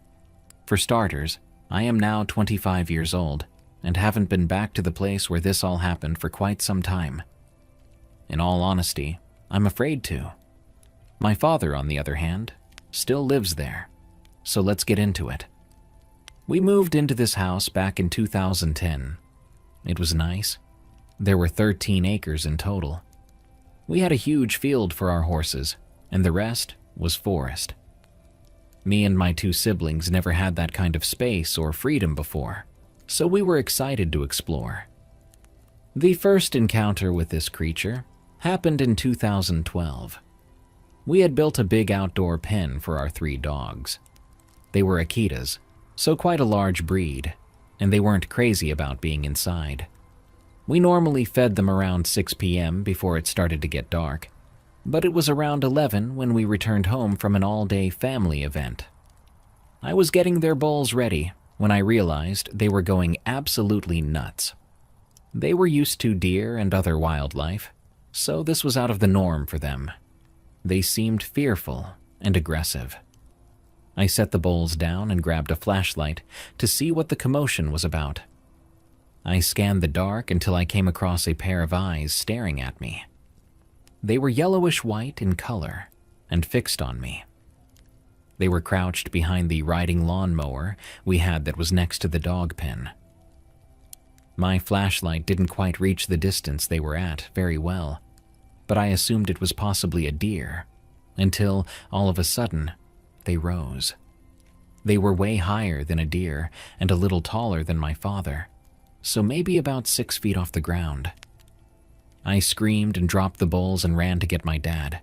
For starters, I am now 25 years old and haven't been back to the place where this all happened for quite some time. In all honesty, I'm afraid to. My father, on the other hand, still lives there, so let's get into it. We moved into this house back in 2010. It was nice. There were 13 acres in total. We had a huge field for our horses, and the rest was forest. Me and my two siblings never had that kind of space or freedom before, so we were excited to explore. The first encounter with this creature happened in 2012. We had built a big outdoor pen for our 3 dogs. They were Akitas, so quite a large breed, and they weren't crazy about being inside. We normally fed them around 6 p.m. before it started to get dark, but it was around 11 when we returned home from an all-day family event. I was getting their bowls ready when I realized they were going absolutely nuts. They were used to deer and other wildlife, so this was out of the norm for them. They seemed fearful and aggressive. I set the bowls down and grabbed a flashlight to see what the commotion was about. I scanned the dark until I came across a pair of eyes staring at me. They were yellowish-white in color and fixed on me. They were crouched behind the riding lawnmower we had that was next to the dog pen. My flashlight didn't quite reach the distance they were at very well, but I assumed it was possibly a deer, until, all of a sudden, they rose. They were way higher than a deer and a little taller than my father, so maybe about 6 feet off the ground. I screamed and dropped the bowls and ran to get my dad.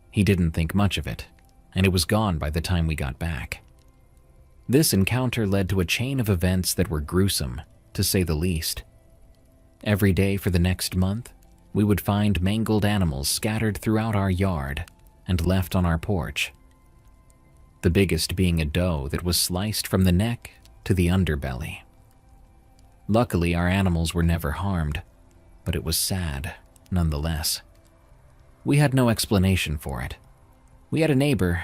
He didn't think much of it, and it was gone by the time we got back. This encounter led to a chain of events that were gruesome, to say the least. Every day for the next month, we would find mangled animals scattered throughout our yard and left on our porch. The biggest being a doe that was sliced from the neck to the underbelly. Luckily, our animals were never harmed, but it was sad nonetheless. We had no explanation for it. We had a neighbor,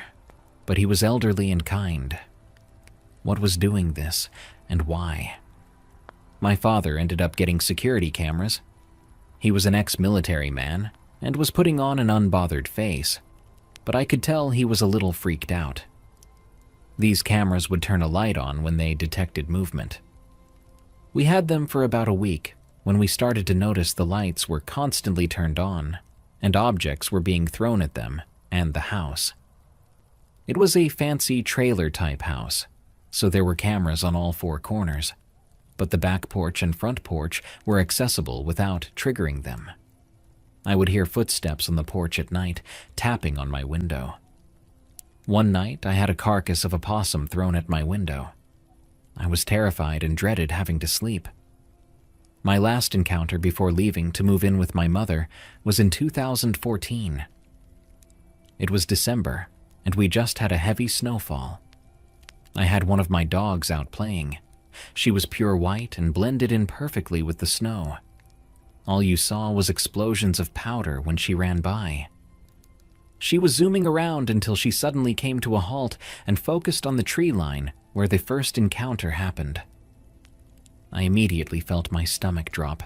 but he was elderly and kind. What was doing this, and why? My father ended up getting security cameras. He was an ex-military man and was putting on an unbothered face, but I could tell he was a little freaked out. These cameras would turn a light on when they detected movement. We had them for about a week when we started to notice the lights were constantly turned on and objects were being thrown at them and the house. It was a fancy trailer-type house, so there were cameras on all 4 corners, but the back porch and front porch were accessible without triggering them. I would hear footsteps on the porch at night, tapping on my window. One night, I had a carcass of a possum thrown at my window. I was terrified and dreaded having to sleep. My last encounter before leaving to move in with my mother was in 2014. It was December, and we just had a heavy snowfall. I had one of my dogs out playing. She was pure white and blended in perfectly with the snow. All you saw was explosions of powder when she ran by. She was zooming around until she suddenly came to a halt and focused on the tree line where the first encounter happened. I immediately felt my stomach drop,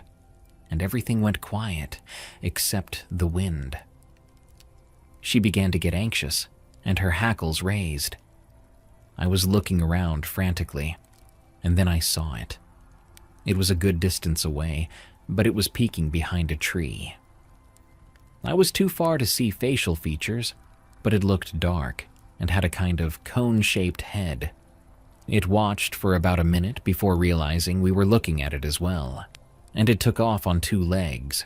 and everything went quiet except the wind. She began to get anxious, and her hackles raised. I was looking around frantically, and then I saw it. It was a good distance away, but it was peeking behind a tree. I was too far to see facial features, but it looked dark and had a kind of cone-shaped head. It watched for about a minute before realizing we were looking at it as well, and it took off on 2 legs.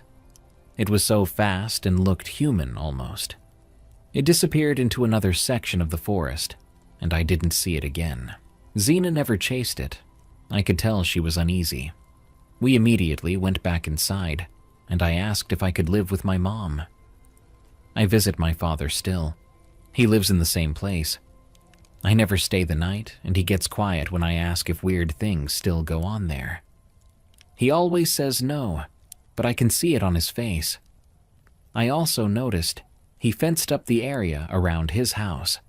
It was so fast and looked human almost. It disappeared into another section of the forest, and I didn't see it again. Xena never chased it. I could tell she was uneasy. We immediately went back inside, and I asked if I could live with my mom. I visit my father still. He lives in the same place. I never stay the night, and he gets quiet when I ask if weird things still go on there. He always says no, but I can see it on his face. I also noticed he fenced up the area around his house.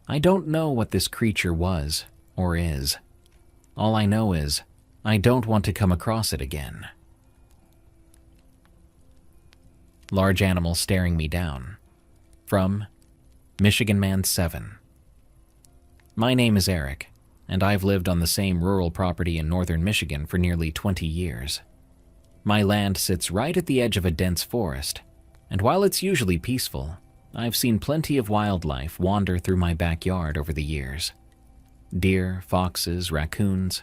I don't know what this creature was or is. All I know is I don't want to come across it again. Large animal staring me down. From Michigan Man 7. My name is Eric, and I've lived on the same rural property in northern Michigan for nearly 20 years. My land sits right at the edge of a dense forest, and while it's usually peaceful, I've seen plenty of wildlife wander through my backyard over the years. Deer, foxes, raccoons,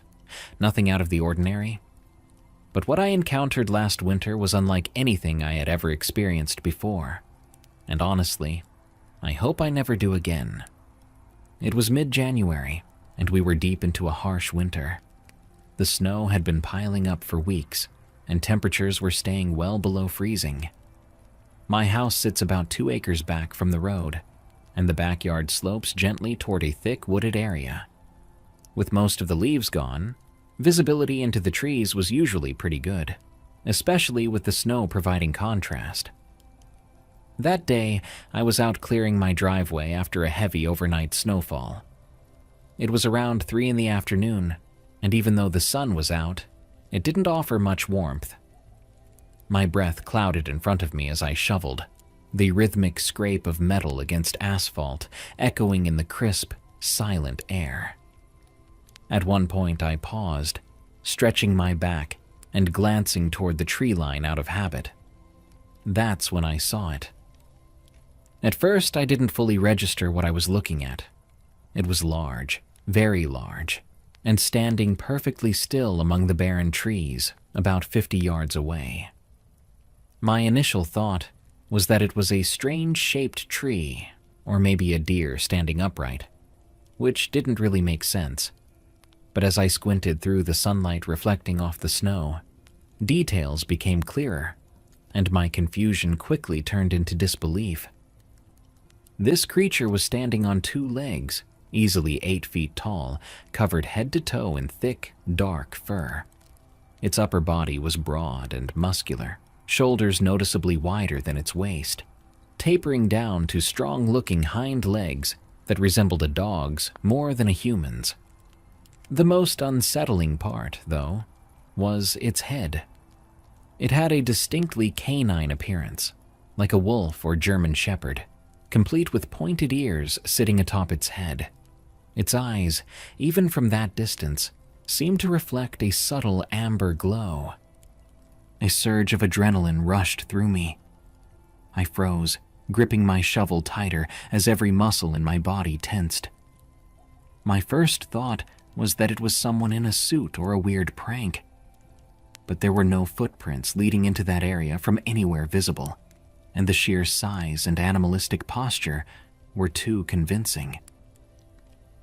nothing out of the ordinary. But what I encountered last winter was unlike anything I had ever experienced before, and honestly, I hope I never do again. It was mid-January, and we were deep into a harsh winter. The snow had been piling up for weeks, and temperatures were staying well below freezing. My house sits about 2 acres back from the road, and the backyard slopes gently toward a thick wooded area. With most of the leaves gone, visibility into the trees was usually pretty good, especially with the snow providing contrast. That day, I was out clearing my driveway after a heavy overnight snowfall. It was around 3 in the afternoon, and even though the sun was out, it didn't offer much warmth. My breath clouded in front of me as I shoveled, the rhythmic scrape of metal against asphalt echoing in the crisp, silent air. At one point I paused, stretching my back and glancing toward the tree line out of habit. That's when I saw it. At first, I didn't fully register what I was looking at. It was large, very large, and standing perfectly still among the barren trees about 50 yards away. My initial thought was that it was a strange-shaped tree, or maybe a deer standing upright, which didn't really make sense. But as I squinted through the sunlight reflecting off the snow, details became clearer, and my confusion quickly turned into disbelief. This creature was standing on 2 legs, easily 8 feet tall, covered head to toe in thick, dark fur. Its upper body was broad and muscular, shoulders noticeably wider than its waist, tapering down to strong-looking hind legs that resembled a dog's more than a human's. The most unsettling part, though, was its head. It had a distinctly canine appearance, like a wolf or German shepherd, complete with pointed ears sitting atop its head. Its eyes, even from that distance, seemed to reflect a subtle amber glow. A surge of adrenaline rushed through me. I froze, gripping my shovel tighter as every muscle in my body tensed. My first thought was that it was someone in a suit or a weird prank. But there were no footprints leading into that area from anywhere visible, and the sheer size and animalistic posture were too convincing.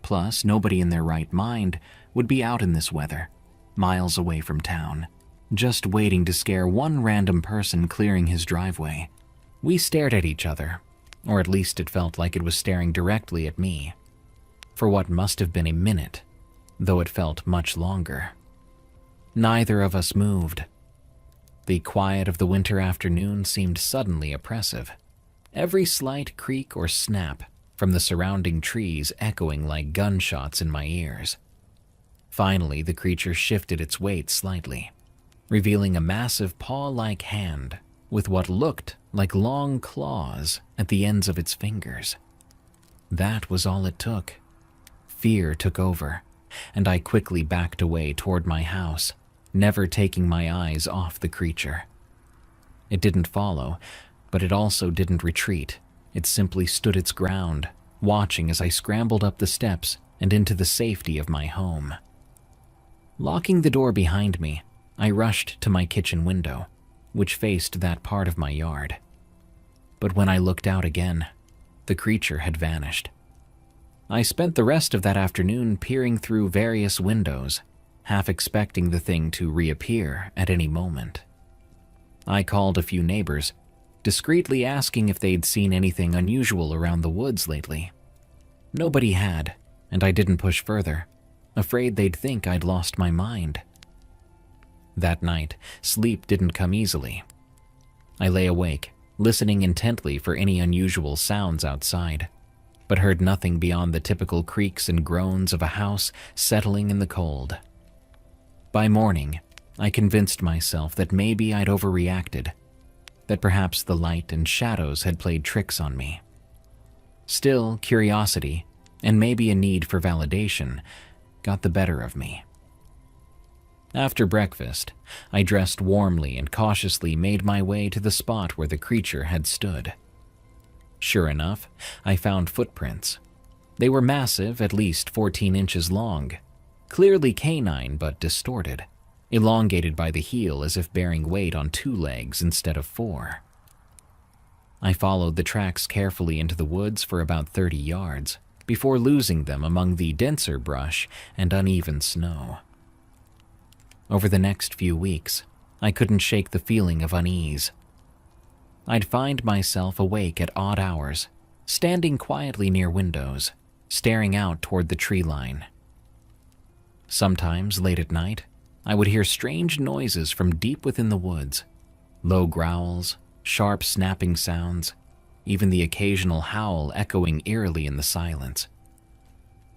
Plus, nobody in their right mind would be out in this weather, miles away from town, just waiting to scare one random person clearing his driveway. We stared at each other, or at least it felt like it was staring directly at me, for what must have been a minute, though it felt much longer. Neither of us moved. The quiet of the winter afternoon seemed suddenly oppressive, every slight creak or snap from the surrounding trees echoing like gunshots in my ears. Finally, the creature shifted its weight slightly, revealing a massive paw-like hand with what looked like long claws at the ends of its fingers. That was all it took. Fear took over, and I quickly backed away toward my house, never taking my eyes off the creature. It didn't follow, but it also didn't retreat. It simply stood its ground, watching as I scrambled up the steps and into the safety of my home. Locking the door behind me, I rushed to my kitchen window, which faced that part of my yard. But when I looked out again, the creature had vanished. I spent the rest of that afternoon peering through various windows, half expecting the thing to reappear at any moment. I called a few neighbors, discreetly asking if they'd seen anything unusual around the woods lately. Nobody had, and I didn't push further, afraid they'd think I'd lost my mind. That night, sleep didn't come easily. I lay awake, listening intently for any unusual sounds outside, but heard nothing beyond the typical creaks and groans of a house settling in the cold. By morning, I convinced myself that maybe I'd overreacted, that perhaps the light and shadows had played tricks on me. Still, curiosity, and maybe a need for validation, got the better of me. After breakfast, I dressed warmly and cautiously made my way to the spot where the creature had stood. Sure enough, I found footprints. They were massive, at least 14 inches long, clearly canine but distorted, elongated by the heel as if bearing weight on 2 legs instead of 4. I followed the tracks carefully into the woods for about 30 yards, before losing them among the denser brush and uneven snow. Over the next few weeks, I couldn't shake the feeling of unease. I'd find myself awake at odd hours, standing quietly near windows, staring out toward the tree line. Sometimes, late at night, I would hear strange noises from deep within the woods, low growls, sharp snapping sounds, even the occasional howl echoing eerily in the silence.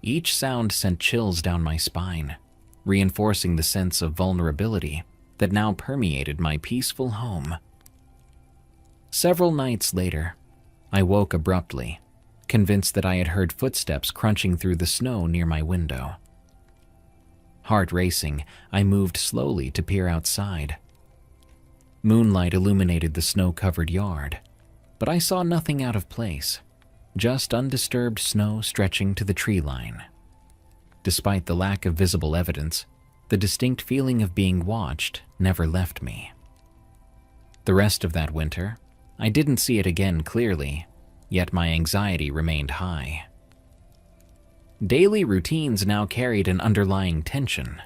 Each sound sent chills down my spine, reinforcing the sense of vulnerability that now permeated my peaceful home. Several nights later, I woke abruptly, convinced that I had heard footsteps crunching through the snow near my window. Heart racing, I moved slowly to peer outside. Moonlight illuminated the snow-covered yard, but I saw nothing out of place, just undisturbed snow stretching to the tree line. Despite the lack of visible evidence, the distinct feeling of being watched never left me. The rest of that winter, I didn't see it again clearly, yet my anxiety remained high. Daily routines now carried an underlying tension.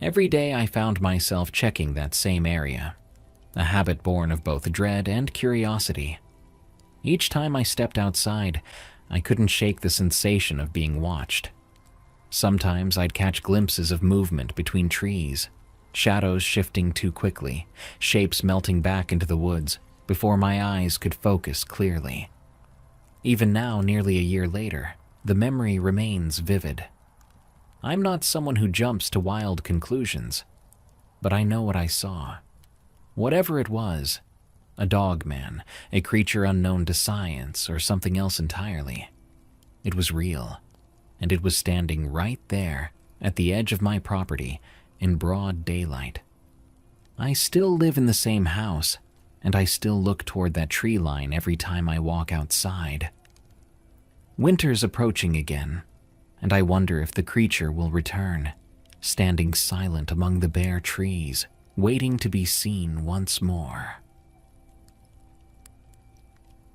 Every day I found myself checking that same area, a habit born of both dread and curiosity. Each time I stepped outside, I couldn't shake the sensation of being watched. Sometimes I'd catch glimpses of movement between trees, shadows shifting too quickly, shapes melting back into the woods before my eyes could focus clearly. Even now, nearly a year later, the memory remains vivid. I'm not someone who jumps to wild conclusions, but I know what I saw. Whatever it was, a dogman, a creature unknown to science, or something else entirely, it was real, and it was standing right there at the edge of my property in broad daylight. I still live in the same house, and I still look toward that tree line every time I walk outside. Winter's approaching again, and I wonder if the creature will return, standing silent among the bare trees, waiting to be seen once more.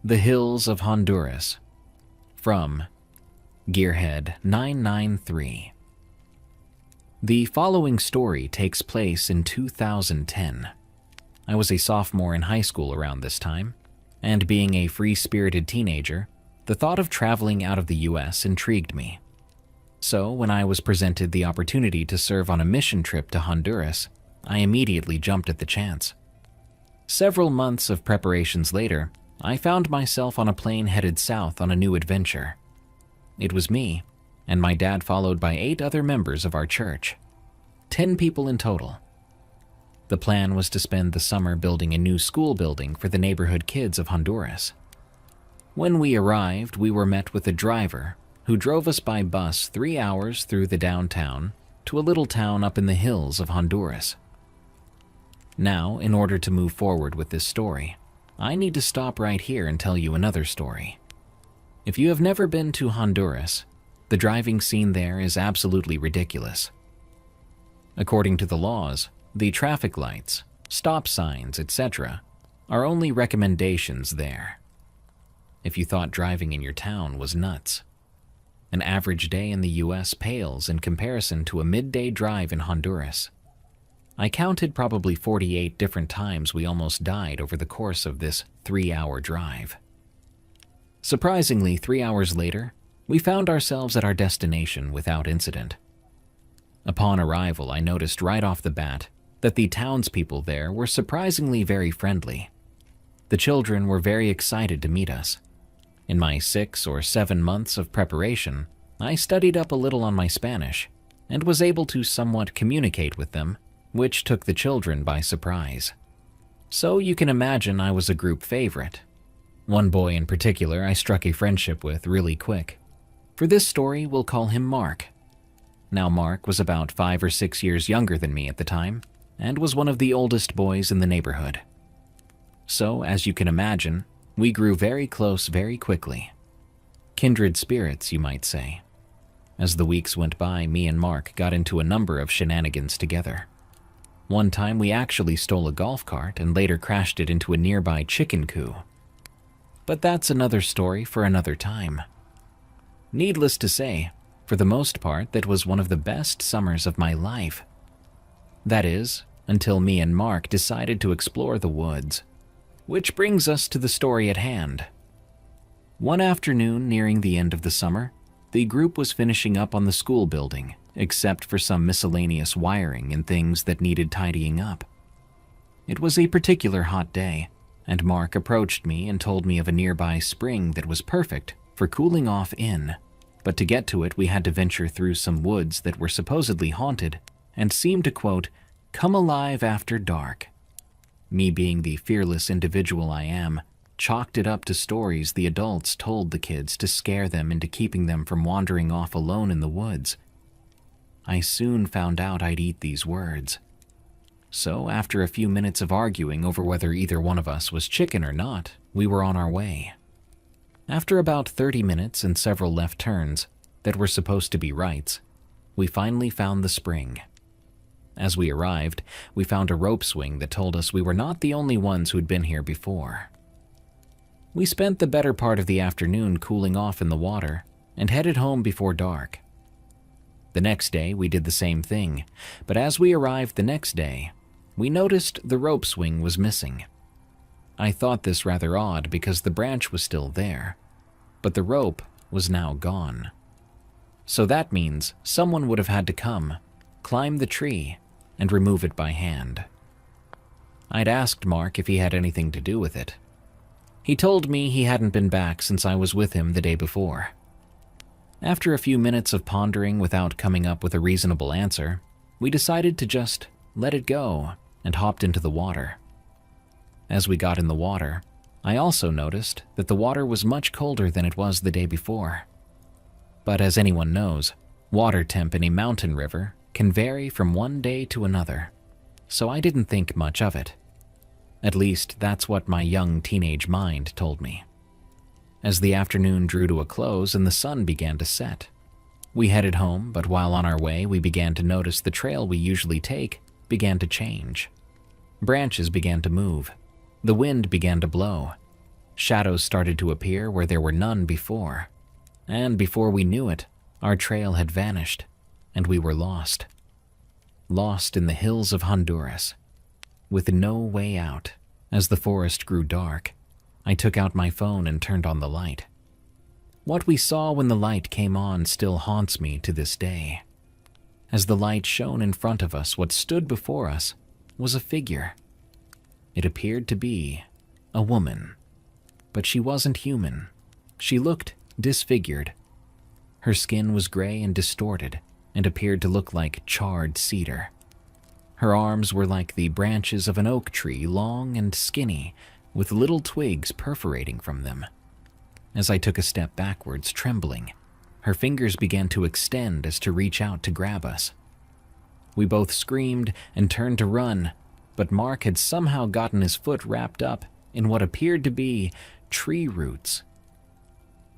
The Hills of Honduras, from Gearhead 993. The following story takes place in 2010. I was a sophomore in high school around this time, and being a free-spirited teenager, the thought of traveling out of the US intrigued me. So, when I was presented the opportunity to serve on a mission trip to Honduras, I immediately jumped at the chance. Several months of preparations later, I found myself on a plane headed south on a new adventure. It was me, and my dad followed by 8 other members of our church. 10 people in total. The plan was to spend the summer building a new school building for the neighborhood kids of Honduras. When we arrived, we were met with a driver who drove us by bus 3 hours through the downtown to a little town up in the hills of Honduras. Now, in order to move forward with this story, I need to stop right here and tell you another story. If you have never been to Honduras, the driving scene there is absolutely ridiculous. According to the laws, the traffic lights, stop signs, etc., are only recommendations there. If you thought driving in your town was nuts, an average day in the US pales in comparison to a midday drive in Honduras. I counted probably 48 different times we almost died over the course of this 3-hour drive. Surprisingly, 3 hours later, we found ourselves at our destination without incident. Upon arrival, I noticed right off the bat that the townspeople there were surprisingly very friendly. The children were very excited to meet us. In my 6 or 7 months of preparation, I studied up a little on my Spanish and was able to somewhat communicate with them, which took the children by surprise. So you can imagine I was a group favorite. One boy in particular I struck a friendship with really quick. For this story, we'll call him Mark. Now Mark was about 5 or 6 years younger than me at the time, and was one of the oldest boys in the neighborhood. So, as you can imagine, we grew very close very quickly. Kindred spirits, you might say. As the weeks went by, me and Mark got into a number of shenanigans together. One time we actually stole a golf cart and later crashed it into a nearby chicken coop. But that's another story for another time. Needless to say, for the most part, that was one of the best summers of my life. That is, until me and Mark decided to explore the woods. Which brings us to the story at hand. One afternoon nearing the end of the summer, the group was finishing up on the school building, except for some miscellaneous wiring and things that needed tidying up. It was a particular hot day, and Mark approached me and told me of a nearby spring that was perfect for cooling off in, but to get to it we had to venture through some woods that were supposedly haunted and seemed to, quote, come alive after dark. Me being the fearless individual I am, chalked it up to stories the adults told the kids to scare them into keeping them from wandering off alone in the woods. I soon found out I'd eat these words. So, after a few minutes of arguing over whether either one of us was chicken or not, we were on our way. After about 30 minutes and several left turns that were supposed to be rights, we finally found the spring. As we arrived, we found a rope swing that told us we were not the only ones who'd been here before. We spent the better part of the afternoon cooling off in the water and headed home before dark. The next day, we did the same thing, but as we arrived the next day, we noticed the rope swing was missing. I thought this rather odd because the branch was still there, but the rope was now gone. So that means someone would have had to come, climb the tree, and remove it by hand. I'd asked Mark if he had anything to do with it. He told me he hadn't been back since I was with him the day before. After a few minutes of pondering without coming up with a reasonable answer, we decided to just let it go and hopped into the water. As we got in the water, I also noticed that the water was much colder than it was the day before. But as anyone knows, water temp in a mountain river can vary from one day to another, so I didn't think much of it. At least that's what my young teenage mind told me. As the afternoon drew to a close and the sun began to set, we headed home, but while on our way we began to notice the trail we usually take began to change. Branches began to move. The wind began to blow. Shadows started to appear where there were none before. And before we knew it, our trail had vanished, and we were lost. Lost in the hills of Honduras, with no way out. As the forest grew dark, I took out my phone and turned on the light. What we saw when the light came on still haunts me to this day. As the light shone in front of us, what stood before us was a figure. It appeared to be a woman, but she wasn't human. She looked disfigured. Her skin was gray and distorted and appeared to look like charred cedar. Her arms were like the branches of an oak tree, long and skinny, with little twigs perforating from them. As I took a step backwards, trembling, her fingers began to extend as to reach out to grab us. We both screamed and turned to run, but Mark had somehow gotten his foot wrapped up in what appeared to be tree roots.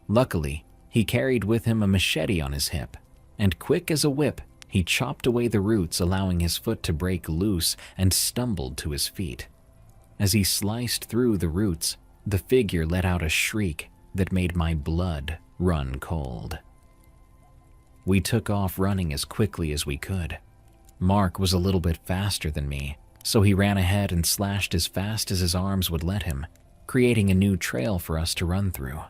Luckily, he carried with him a machete on his hip, and quick as a whip, he chopped away the roots, allowing his foot to break loose, and stumbled to his feet. As he sliced through the roots, the figure let out a shriek that made my blood run cold. We took off running as quickly as we could. Mark was a little bit faster than me, so he ran ahead and slashed as fast as his arms would let him, creating a new trail for us to run through.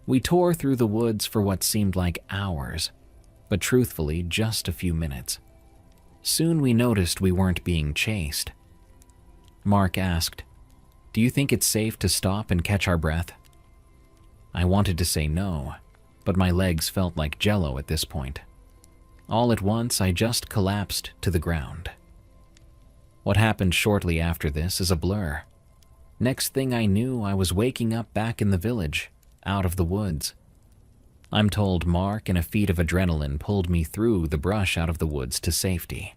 We tore through the woods for what seemed like hours, but truthfully, just a few minutes. Soon we noticed we weren't being chased. Mark asked, "Do you think it's safe to stop and catch our breath?" I wanted to say no, but my legs felt like jello at this point. All at once, I just collapsed to the ground. What happened shortly after this is a blur. Next thing I knew, I was waking up back in the village, out of the woods. I'm told Mark, in a feat of adrenaline, pulled me through the brush out of the woods to safety.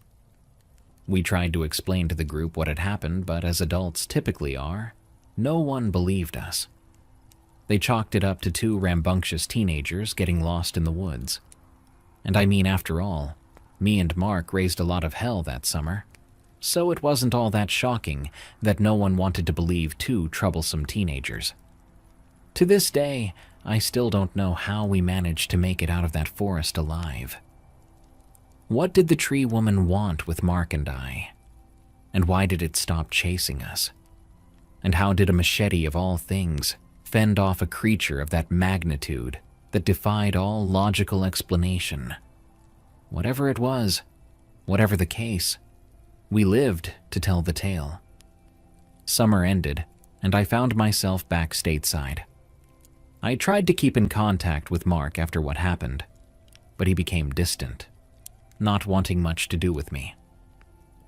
We tried to explain to the group what had happened, but as adults typically are, no one believed us. They chalked it up to two rambunctious teenagers getting lost in the woods. And I mean, after all, me and Mark raised a lot of hell that summer, so it wasn't all that shocking that no one wanted to believe two troublesome teenagers. To this day, I still don't know how we managed to make it out of that forest alive. What did the tree woman want with Mark and I? And why did it stop chasing us? And how did a machete of all things fend off a creature of that magnitude that defied all logical explanation? Whatever it was, whatever the case, we lived to tell the tale. Summer ended, and I found myself back stateside. I tried to keep in contact with Mark after what happened, but he became distant, not wanting much to do with me.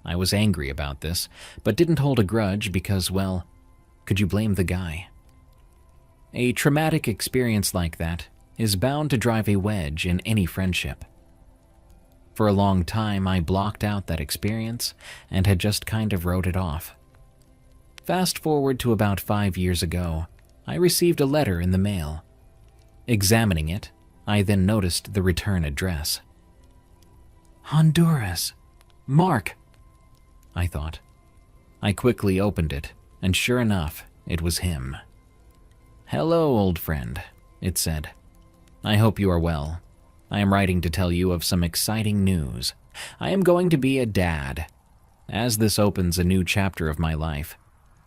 I was angry about this, but didn't hold a grudge because, well, could you blame the guy? A traumatic experience like that is bound to drive a wedge in any friendship. For a long time, I blocked out that experience and had just kind of wrote it off. Fast forward to about 5 years ago, I received a letter in the mail. Examining it, I then noticed the return address. Honduras. Mark, I thought. I quickly opened it, and sure enough, it was him. "Hello, old friend," it said. "I hope you are well. I am writing to tell you of some exciting news. I am going to be a dad. As this opens a new chapter of my life,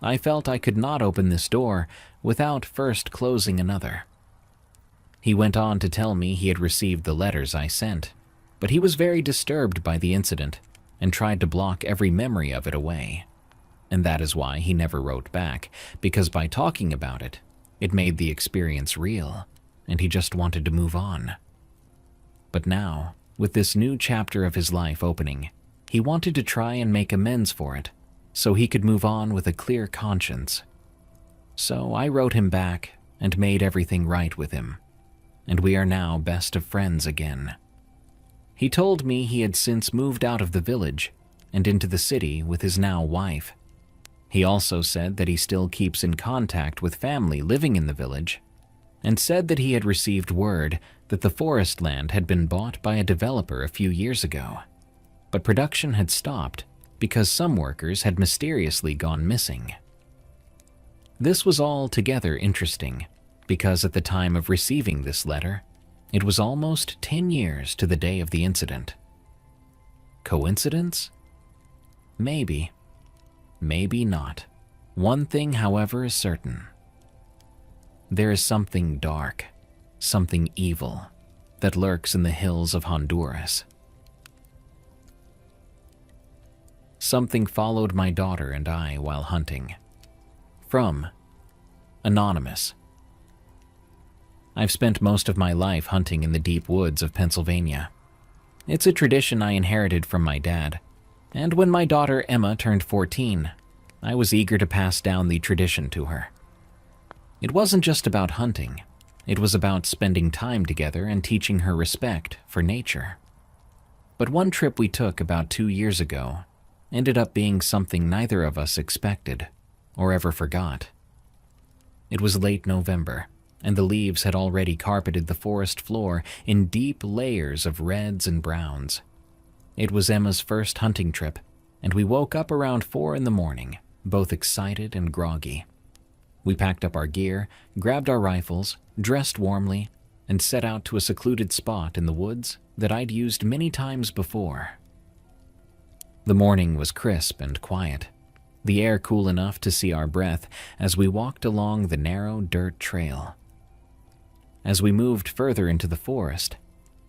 I felt I could not open this door without first closing another." He went on to tell me he had received the letters I sent, but he was very disturbed by the incident and tried to block every memory of it away. And that is why he never wrote back, because by talking about it, it made the experience real, and he just wanted to move on. But now, with this new chapter of his life opening, he wanted to try and make amends for it, so he could move on with a clear conscience. So I wrote him back and made everything right with him, and we are now best of friends again. He told me he had since moved out of the village and into the city with his now wife. He also said that he still keeps in contact with family living in the village, and said that he had received word that the forest land had been bought by a developer a few years ago, but production had stopped because some workers had mysteriously gone missing. This was altogether interesting, because at the time of receiving this letter, it was almost 10 years to the day of the incident. Coincidence? Maybe. Maybe not. One thing, however, is certain. There is something dark, something evil, that lurks in the hills of Honduras. Something followed my daughter and I while hunting. From Anonymous. I've spent most of my life hunting in the deep woods of Pennsylvania. It's a tradition I inherited from my dad, and when my daughter Emma turned 14, I was eager to pass down the tradition to her. It wasn't just about hunting. It was about spending time together and teaching her respect for nature. But one trip we took about 2 years ago ended up being something neither of us expected or ever forgot. It was late November, and the leaves had already carpeted the forest floor in deep layers of reds and browns. It was Emma's first hunting trip, and we woke up around 4 in the morning, both excited and groggy. We packed up our gear, grabbed our rifles, dressed warmly, and set out to a secluded spot in the woods that I'd used many times before. The morning was crisp and quiet, the air cool enough to see our breath as we walked along the narrow dirt trail. As we moved further into the forest,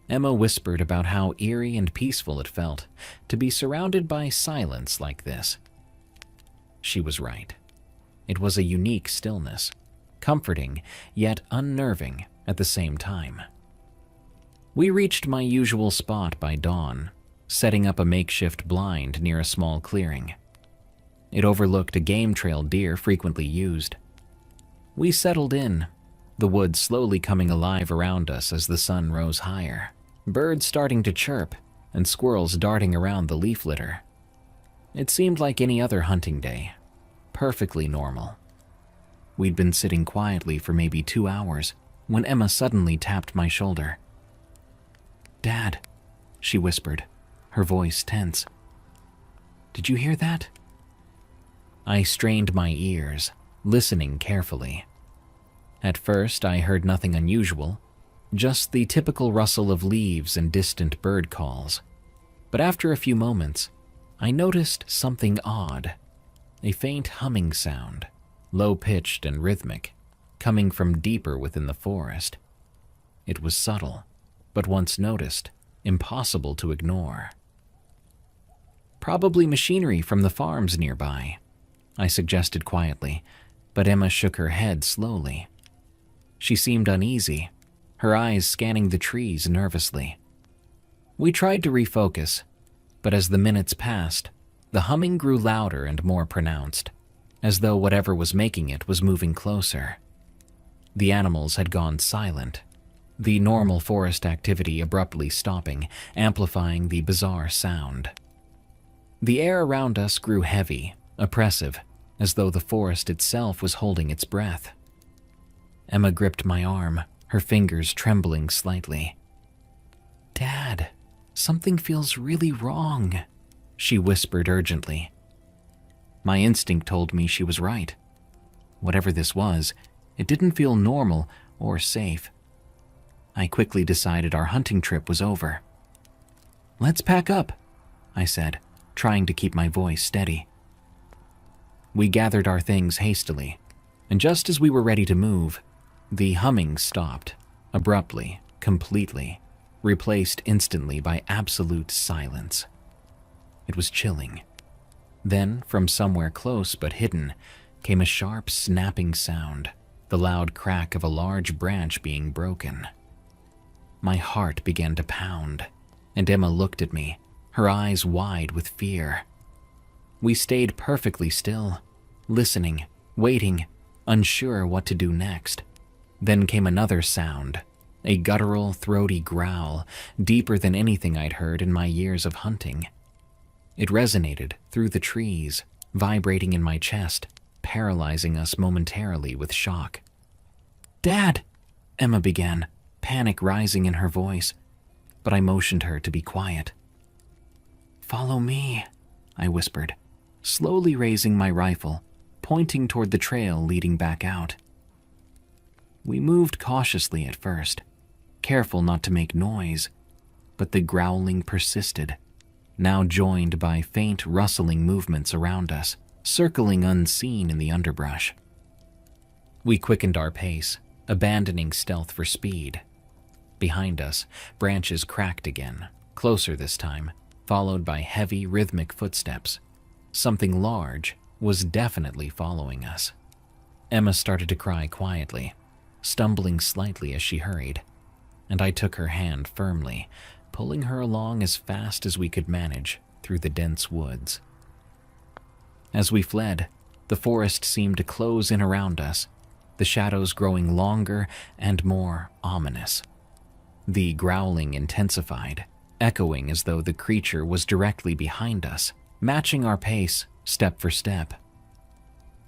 Emma whispered about how eerie and peaceful it felt to be surrounded by silence like this. She was right. It was a unique stillness, comforting yet unnerving at the same time. We reached my usual spot by dawn, setting up a makeshift blind near a small clearing. It overlooked a game trail deer frequently used. We settled in, the woods slowly coming alive around us as the sun rose higher, birds starting to chirp and squirrels darting around the leaf litter. It seemed like any other hunting day, perfectly normal. We'd been sitting quietly for maybe 2 hours when Emma suddenly tapped my shoulder. "Dad," she whispered, her voice tense. "Did you hear that?" I strained my ears, listening carefully. At first, I heard nothing unusual, just the typical rustle of leaves and distant bird calls. But after a few moments, I noticed something odd, a faint humming sound, low-pitched and rhythmic, coming from deeper within the forest. It was subtle, but once noticed, impossible to ignore. "Probably machinery from the farms nearby," I suggested quietly, but Emma shook her head slowly. She seemed uneasy, her eyes scanning the trees nervously. We tried to refocus, but as the minutes passed, the humming grew louder and more pronounced, as though whatever was making it was moving closer. The animals had gone silent, the normal forest activity abruptly stopping, amplifying the bizarre sound. The air around us grew heavy, oppressive, as though the forest itself was holding its breath. Emma gripped my arm, her fingers trembling slightly. "Dad, something feels really wrong," she whispered urgently. My instinct told me she was right. Whatever this was, it didn't feel normal or safe. I quickly decided our hunting trip was over. "Let's pack up," I said, trying to keep my voice steady. We gathered our things hastily, and just as we were ready to move, the humming stopped, abruptly, completely, replaced instantly by absolute silence. It was chilling. Then, from somewhere close but hidden, came a sharp snapping sound, the loud crack of a large branch being broken. My heart began to pound, and Emma looked at me, her eyes wide with fear. We stayed perfectly still, listening, waiting, unsure what to do next. Then came another sound, a guttural, throaty growl, deeper than anything I'd heard in my years of hunting. It resonated through the trees, vibrating in my chest, paralyzing us momentarily with shock. "Dad!" Emma began, panic rising in her voice, but I motioned her to be quiet. "Follow me," I whispered, slowly raising my rifle, pointing toward the trail leading back out. We moved cautiously at first, careful not to make noise, but the growling persisted, now joined by faint rustling movements around us, circling unseen in the underbrush. We quickened our pace, abandoning stealth for speed. Behind us, branches cracked again, closer this time, followed by heavy, rhythmic footsteps. Something large was definitely following us. Emma started to cry quietly, stumbling slightly as she hurried, and I took her hand firmly, pulling her along as fast as we could manage through the dense woods. As we fled, the forest seemed to close in around us, the shadows growing longer and more ominous. The growling intensified, echoing as though the creature was directly behind us, matching our pace step for step.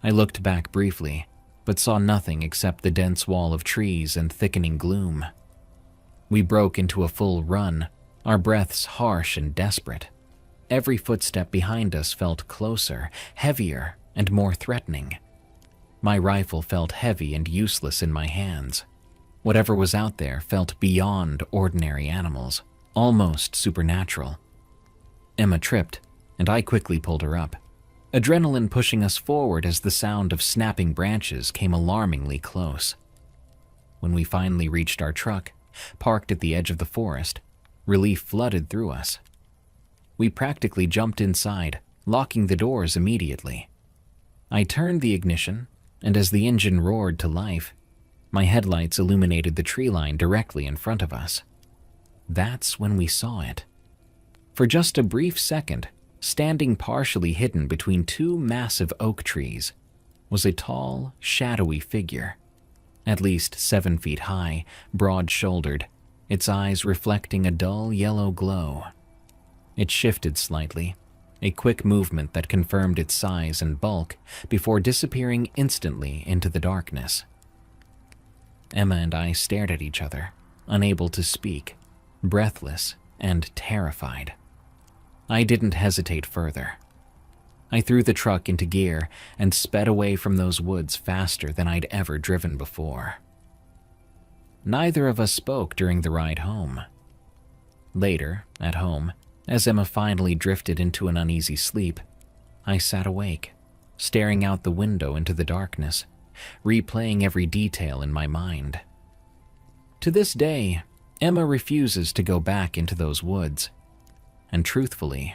I looked back briefly, but saw nothing except the dense wall of trees and thickening gloom. We broke into a full run, our breaths harsh and desperate. Every footstep behind us felt closer, heavier, and more threatening. My rifle felt heavy and useless in my hands. Whatever was out there felt beyond ordinary animals, almost supernatural. Emma tripped, and I quickly pulled her up, adrenaline pushing us forward as the sound of snapping branches came alarmingly close. When we finally reached our truck, parked at the edge of the forest, relief flooded through us. We practically jumped inside, locking the doors immediately. I turned the ignition, and as the engine roared to life, my headlights illuminated the tree line directly in front of us. That's when we saw it. For just a brief second, standing partially hidden between two massive oak trees, was a tall, shadowy figure, at least 7 feet high, broad-shouldered, its eyes reflecting a dull yellow glow. It shifted slightly, a quick movement that confirmed its size and bulk before disappearing instantly into the darkness. Emma and I stared at each other, unable to speak, breathless and terrified. I didn't hesitate further. I threw the truck into gear and sped away from those woods faster than I'd ever driven before. Neither of us spoke during the ride home. Later, at home, as Emma finally drifted into an uneasy sleep, I sat awake, staring out the window into the darkness, replaying every detail in my mind. To this day, Emma refuses to go back into those woods, and truthfully,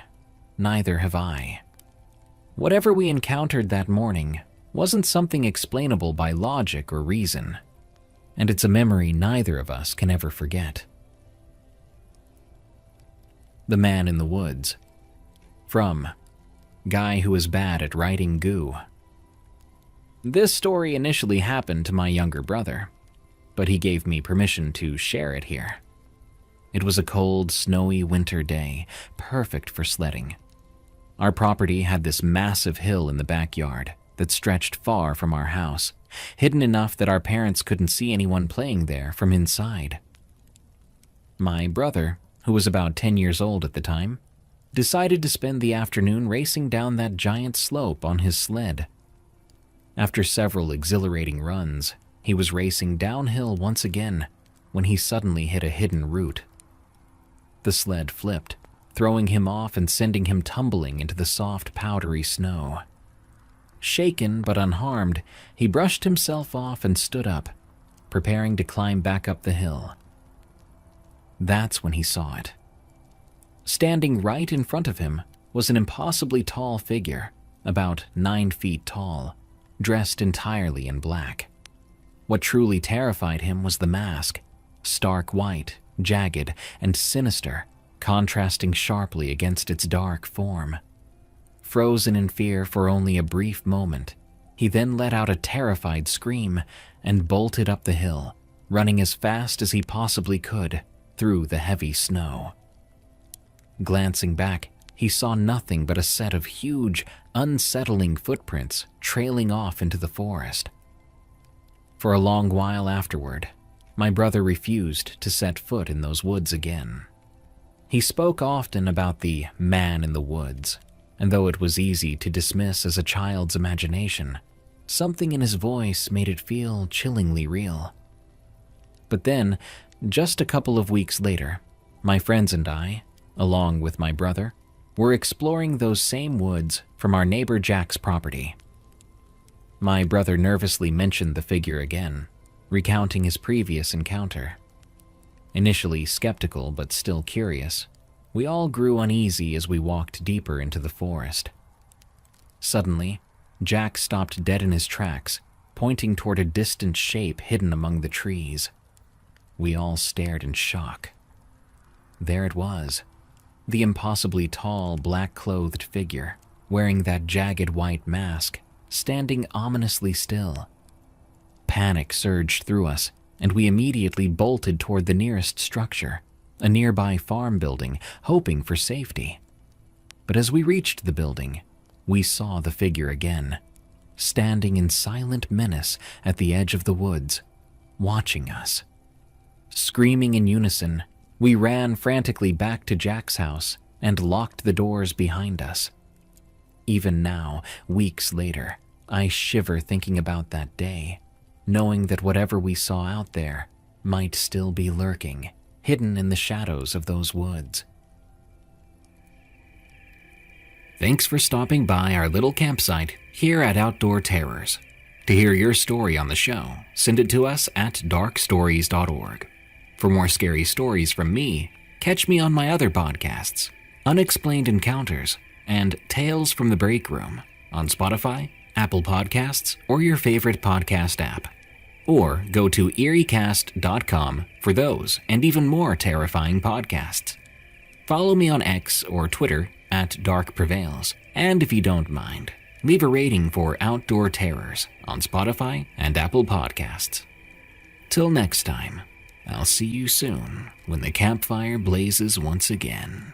neither have I. Whatever we encountered that morning wasn't something explainable by logic or reason, and it's a memory neither of us can ever forget. The Man in the Woods. From Guy Who Is Bad at Writing Goo. This story initially happened to my younger brother, but he gave me permission to share it here. It was a cold, snowy winter day, perfect for sledding. Our property had this massive hill in the backyard that stretched far from our house, hidden enough that our parents couldn't see anyone playing there from inside. My brother, who was about 10 years old at the time, decided to spend the afternoon racing down that giant slope on his sled. After several exhilarating runs, he was racing downhill once again when he suddenly hit a hidden root. The sled flipped, throwing him off and sending him tumbling into the soft, powdery snow. Shaken but unharmed, he brushed himself off and stood up, preparing to climb back up the hill. That's when he saw it. Standing right in front of him was an impossibly tall figure, about 9 feet tall, dressed entirely in black. What truly terrified him was the mask, stark white, jagged, and sinister, contrasting sharply against its dark form. Frozen in fear for only a brief moment, he then let out a terrified scream and bolted up the hill, running as fast as he possibly could through the heavy snow. Glancing back, he saw nothing but a set of huge, unsettling footprints trailing off into the forest. For a long while afterward, my brother refused to set foot in those woods again. He spoke often about the man in the woods, and though it was easy to dismiss as a child's imagination, something in his voice made it feel chillingly real. But then, just a couple of weeks later, my friends and I, along with my brother, were exploring those same woods from our neighbor Jack's property. My brother nervously mentioned the figure again, recounting his previous encounter. Initially skeptical but still curious, we all grew uneasy as we walked deeper into the forest. Suddenly, Jack stopped dead in his tracks, pointing toward a distant shape hidden among the trees. We all stared in shock. There it was, the impossibly tall, black-clothed figure, wearing that jagged white mask, standing ominously still. panic surged through us, and we immediately bolted toward the nearest structure, a nearby farm building, hoping for safety. But as we reached the building, we saw the figure again, standing in silent menace at the edge of the woods, watching us. Screaming in unison, we ran frantically back to Jack's house and locked the doors behind us. Even now, weeks later, I shiver thinking about that day, knowing that whatever we saw out there might still be lurking, hidden in the shadows of those woods. Thanks for stopping by our little campsite here at Outdoor Terrors. To hear your story on the show, send it to us at darkstories.org. For more scary stories from me, catch me on my other podcasts, Unexplained Encounters and Tales from the Break Room, on Spotify, Apple Podcasts, or your favorite podcast app. Or go to eeriecast.com for those and even more terrifying podcasts. Follow me on X or Twitter at Dark Prevails, and if you don't mind, leave a rating for Outdoor Terrors on Spotify and Apple Podcasts. Till next time, I'll see you soon when the campfire blazes once again.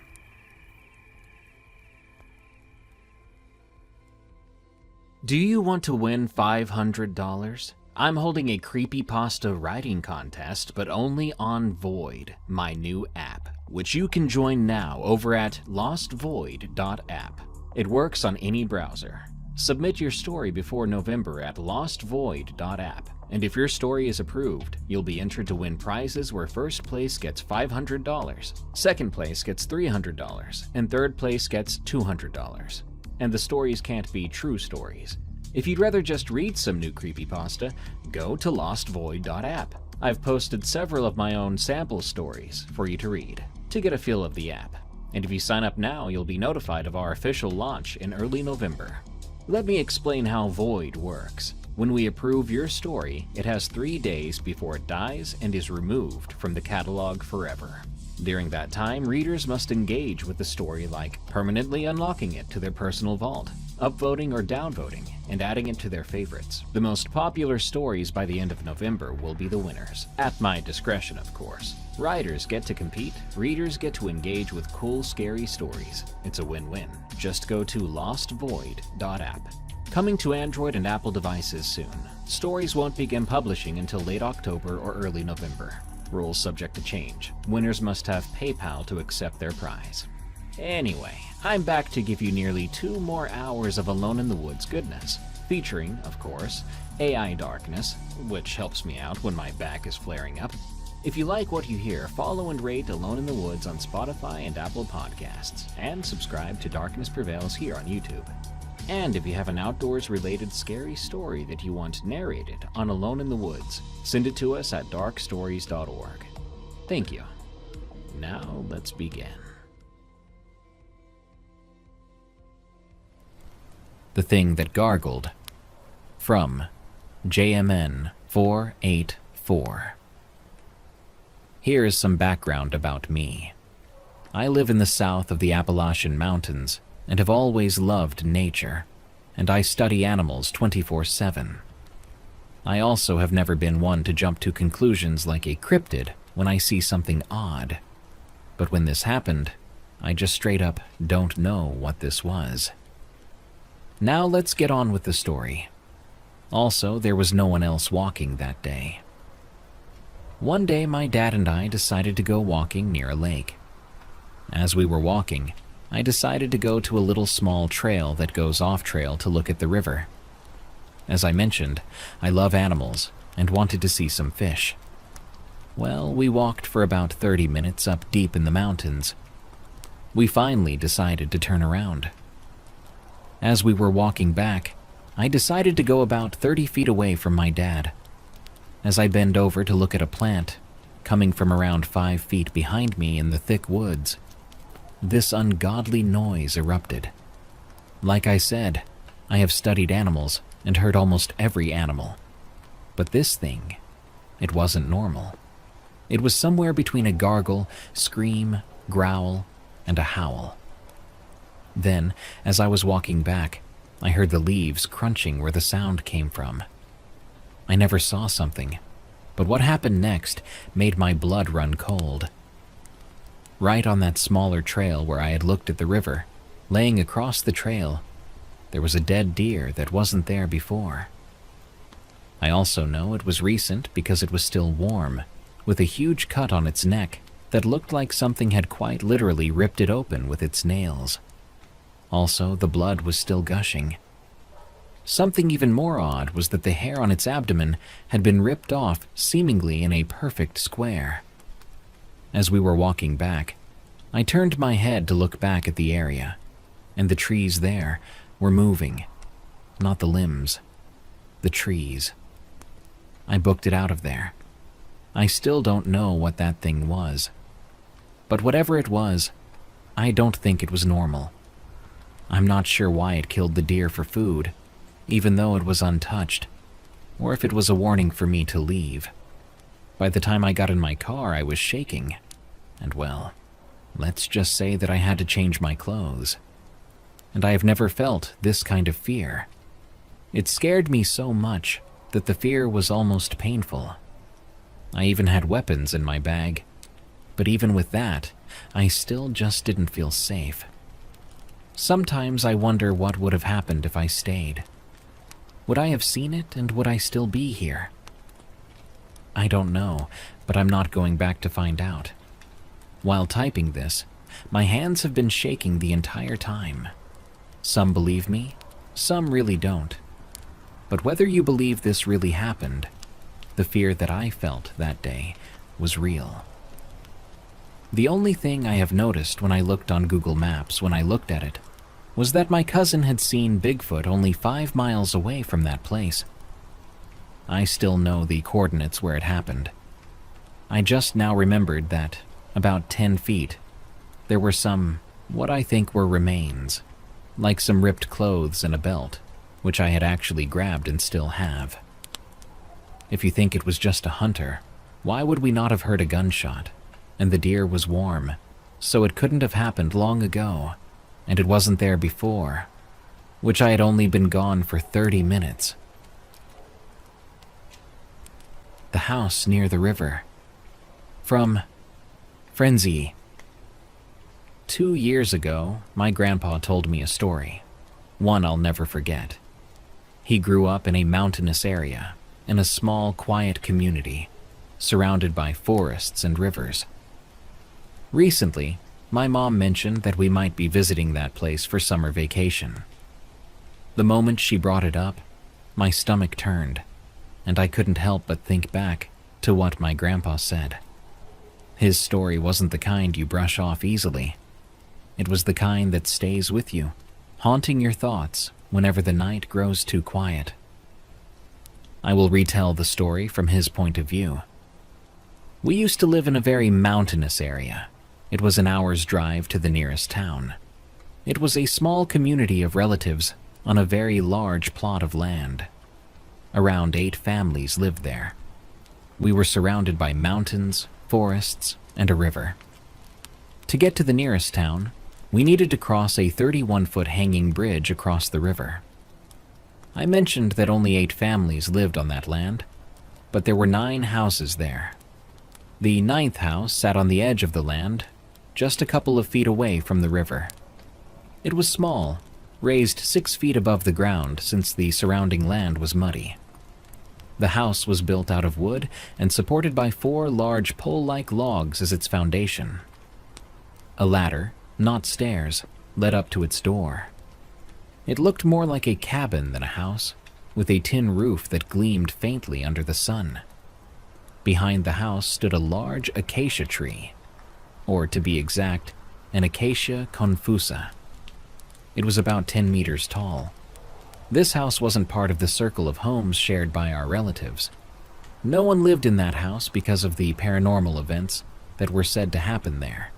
Do you want to win $500? I'm holding a creepypasta writing contest, but only on Void, my new app, which you can join now over at lostvoid.app. It works on any browser. Submit your story before November at lostvoid.app, and if your story is approved, you'll be entered to win prizes where first place gets $500, second place gets $300, and third place gets $200. And the stories can't be true stories. If you'd rather just read some new creepypasta, go to lostvoid.app. I've posted several of my own sample stories for you to read, to get a feel of the app. And if you sign up now, you'll be notified of our official launch in early November. Let me explain how Void works. When we approve your story, it has 3 days before it dies and is removed from the catalog forever. During that time, readers must engage with the story, like permanently unlocking it to their personal vault, upvoting or downvoting, and adding it to their favorites. The most popular stories by the end of November will be the winners, at my discretion, of course. Writers get to compete, readers get to engage with cool, scary stories. It's a win-win. Just go to lostvoid.app. Coming to Android and Apple devices soon. Stories won't begin publishing until late October or early November. Rules subject to change. Winners must have PayPal to accept their prize. Anyway, I'm back to give you nearly 2 more hours of Alone in the Woods goodness, featuring, of course, AI darkness, which helps me out when my back is flaring up. If you like what you hear, follow and rate Alone in the Woods on Spotify and Apple Podcasts, and subscribe to Darkness Prevails here on YouTube. And if you have an outdoors-related scary story that you want narrated on Alone in the Woods, send it to us at darkstories.org. Thank you. Now let's begin. The Thing That Gargled, from JMN 484. Here is some background about me. I live in the south of the Appalachian Mountains and have always loved nature, and I study animals 24/7. I also have never been one to jump to conclusions like a cryptid when I see something odd. But when this happened, I just straight up don't know what this was. Now let's get on with the story. Also, there was no one else walking that day. One day, my dad and I decided to go walking near a lake. As we were walking, I decided to go to a little small trail that goes off-trail to look at the river. As I mentioned, I love animals and wanted to see some fish. Well, we walked for about 30 minutes up deep in the mountains. We finally decided to turn around. As we were walking back, I decided to go about 30 feet away from my dad. As I bend over to look at a plant, coming from around 5 feet behind me in the thick woods, this ungodly noise erupted. Like I said, I have studied animals and heard almost every animal. But this thing, it wasn't normal. It was somewhere between a gargle, scream, growl, and a howl. Then, as I was walking back, I heard the leaves crunching where the sound came from. I never saw something, but what happened next made my blood run cold. Right on that smaller trail where I had looked at the river, laying across the trail, there was a dead deer that wasn't there before. I also know it was recent because it was still warm, with a huge cut on its neck that looked like something had quite literally ripped it open with its nails. Also, the blood was still gushing. Something even more odd was that the hair on its abdomen had been ripped off seemingly in a perfect square. As we were walking back, I turned my head to look back at the area, and the trees there were moving. Not the limbs, the trees. I booked it out of there. I still don't know what that thing was. But whatever it was, I don't think it was normal. I'm not sure why it killed the deer for food, even though it was untouched, or if it was a warning for me to leave. By the time I got in my car, I was shaking, and well, let's just say that I had to change my clothes. And I have never felt this kind of fear. It scared me so much that the fear was almost painful. I even had weapons in my bag, but even with that, I still just didn't feel safe. Sometimes I wonder what would have happened if I stayed. Would I have seen it, and would I still be here? I don't know, but I'm not going back to find out. While typing this, my hands have been shaking the entire time. Some believe me, some really don't. But whether you believe this really happened, the fear that I felt that day was real. The only thing I have noticed when I looked on Google Maps when I looked at it was that my cousin had seen Bigfoot only 5 miles away from that place. I still know the coordinates where it happened. I just now remembered that, about 10 feet, there were some, what I think were remains, like some ripped clothes and a belt, which I had actually grabbed and still have. If you think it was just a hunter, why would we not have heard a gunshot? And the deer was warm, so it couldn't have happened long ago, and it wasn't there before, which I had only been gone for 30 minutes. The house near the river. From Frenzy. 2 years ago, my grandpa told me a story, one I'll never forget. He grew up in a mountainous area, in a small, quiet community, surrounded by forests and rivers. Recently, my mom mentioned that we might be visiting that place for summer vacation. The moment she brought it up, my stomach turned, and I couldn't help but think back to what my grandpa said. His story wasn't the kind you brush off easily. It was the kind that stays with you, haunting your thoughts whenever the night grows too quiet. I will retell the story from his point of view. We used to live in a very mountainous area. It was an hour's drive to the nearest town. It was a small community of relatives on a very large plot of land. Around 8 families lived there. We were surrounded by mountains, forests, and a river. To get to the nearest town, we needed to cross a 31-foot hanging bridge across the river. I mentioned that only 8 families lived on that land, but there were 9 houses there. The 9th house sat on the edge of the land, just a couple of feet away from the river. It was small, raised 6 feet above the ground since the surrounding land was muddy. The house was built out of wood and supported by 4 large pole-like logs as its foundation. A ladder, not stairs, led up to its door. It looked more like a cabin than a house, with a tin roof that gleamed faintly under the sun. Behind the house stood a large acacia tree, or to be exact, an acacia confusa. It was about 10 meters tall. This house wasn't part of the circle of homes shared by our relatives. No one lived in that house because of the paranormal events that were said to happen there.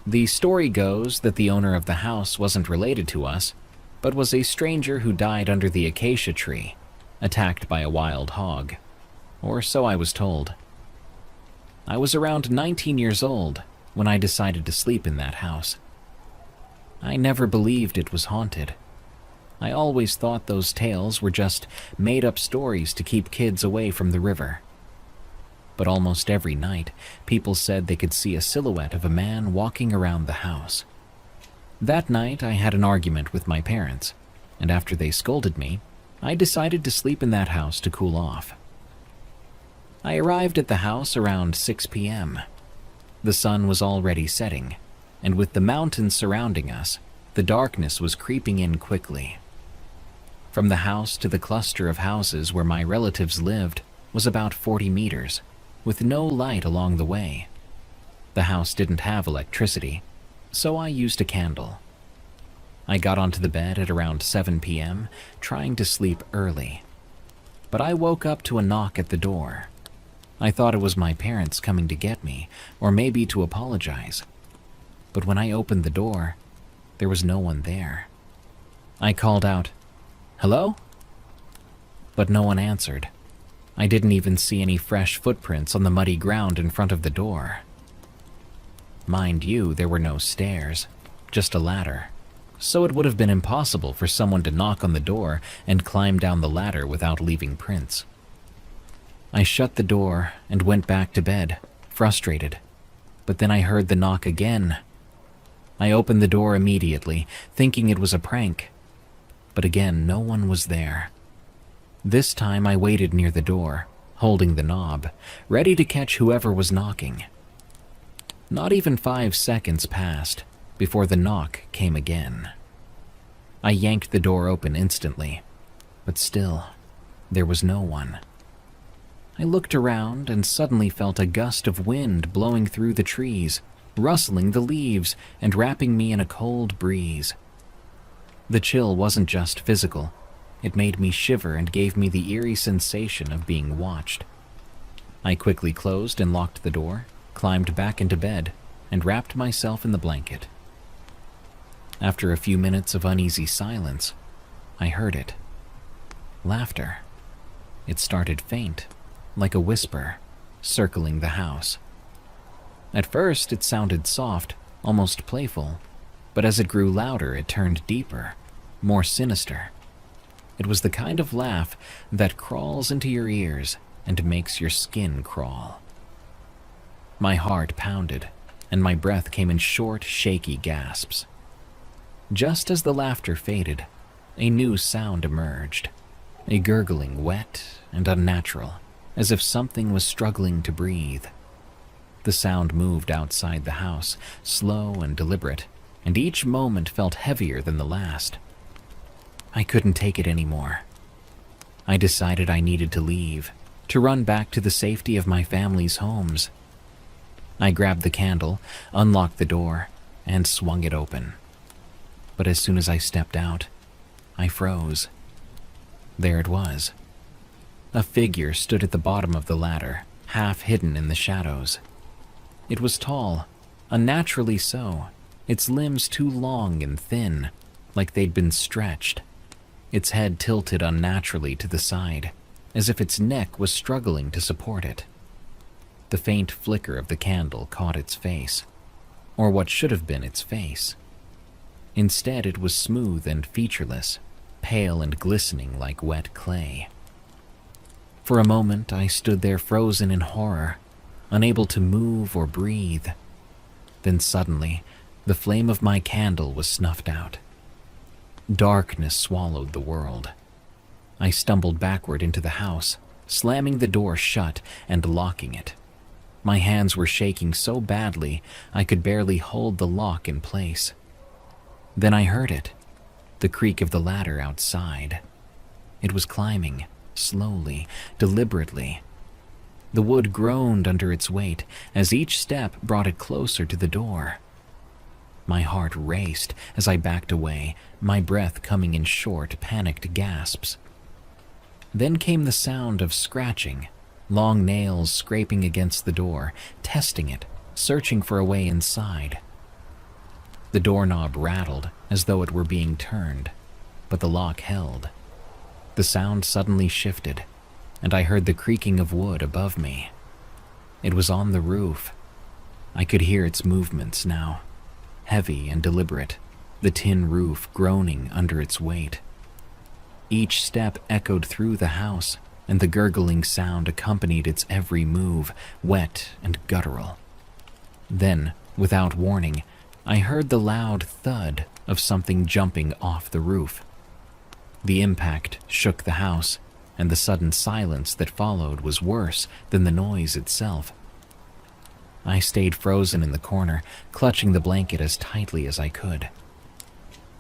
The story goes that the owner of the house wasn't related to us, but was a stranger who died under the acacia tree, attacked by a wild hog. Or so I was told. I was around 19 years old when I decided to sleep in that house. I never believed it was haunted. I always thought those tales were just made-up stories to keep kids away from the river. But almost every night, people said they could see a silhouette of a man walking around the house. That night, I had an argument with my parents, and after they scolded me, I decided to sleep in that house to cool off. I arrived at the house around 6 p.m. The sun was already setting, and with the mountains surrounding us, the darkness was creeping in quickly. From the house to the cluster of houses where my relatives lived was about 40 meters, with no light along the way. The house didn't have electricity, so I used a candle. I got onto the bed at around 7 p.m., trying to sleep early. But I woke up to a knock at the door. I thought it was my parents coming to get me, or maybe to apologize. But when I opened the door, there was no one there. I called out, "Hello?" But no one answered. I didn't even see any fresh footprints on the muddy ground in front of the door. Mind you, there were no stairs, just a ladder, so it would have been impossible for someone to knock on the door and climb down the ladder without leaving prints. I shut the door and went back to bed, frustrated, but then I heard the knock again. I opened the door immediately, thinking it was a prank, but again no one was there. This time I waited near the door, holding the knob, ready to catch whoever was knocking. Not even 5 seconds passed before the knock came again. I yanked the door open instantly, but still, there was no one. I looked around and suddenly felt a gust of wind blowing through the trees, rustling the leaves and wrapping me in a cold breeze. The chill wasn't just physical. It made me shiver and gave me the eerie sensation of being watched. I quickly closed and locked the door, climbed back into bed, and wrapped myself in the blanket. After a few minutes of uneasy silence, I heard it. Laughter. It started faint, like a whisper, circling the house. At first, it sounded soft, almost playful, but as it grew louder, it turned deeper, more sinister. It was the kind of laugh that crawls into your ears and makes your skin crawl. My heart pounded, and my breath came in short, shaky gasps. Just as the laughter faded, a new sound emerged, a gurgling, wet and unnatural, as if something was struggling to breathe. The sound moved outside the house, slow and deliberate, and each moment felt heavier than the last. I couldn't take it anymore. I decided I needed to leave, to run back to the safety of my family's homes. I grabbed the candle, unlocked the door, and swung it open. But as soon as I stepped out, I froze. There it was. A figure stood at the bottom of the ladder, half hidden in the shadows. It was tall, unnaturally so, its limbs too long and thin, like they'd been stretched. Its head tilted unnaturally to the side, as if its neck was struggling to support it. The faint flicker of the candle caught its face, or what should have been its face. Instead, it was smooth and featureless, pale and glistening like wet clay. For a moment, I stood there frozen in horror, unable to move or breathe. Then suddenly, the flame of my candle was snuffed out. Darkness swallowed the world. I stumbled backward into the house, slamming the door shut and locking it. My hands were shaking so badly I could barely hold the lock in place. Then I heard it, the creak of the ladder outside. It was climbing, slowly, deliberately. The wood groaned under its weight as each step brought it closer to the door. My heart raced as I backed away, my breath coming in short, panicked gasps. Then came the sound of scratching, long nails scraping against the door, testing it, searching for a way inside. The doorknob rattled as though it were being turned, but the lock held. The sound suddenly shifted, and I heard the creaking of wood above me. It was on the roof. I could hear its movements now, heavy and deliberate, the tin roof groaning under its weight. Each step echoed through the house, and the gurgling sound accompanied its every move, wet and guttural. Then, without warning, I heard the loud thud of something jumping off the roof. The impact shook the house, and the sudden silence that followed was worse than the noise itself. I stayed frozen in the corner, clutching the blanket as tightly as I could.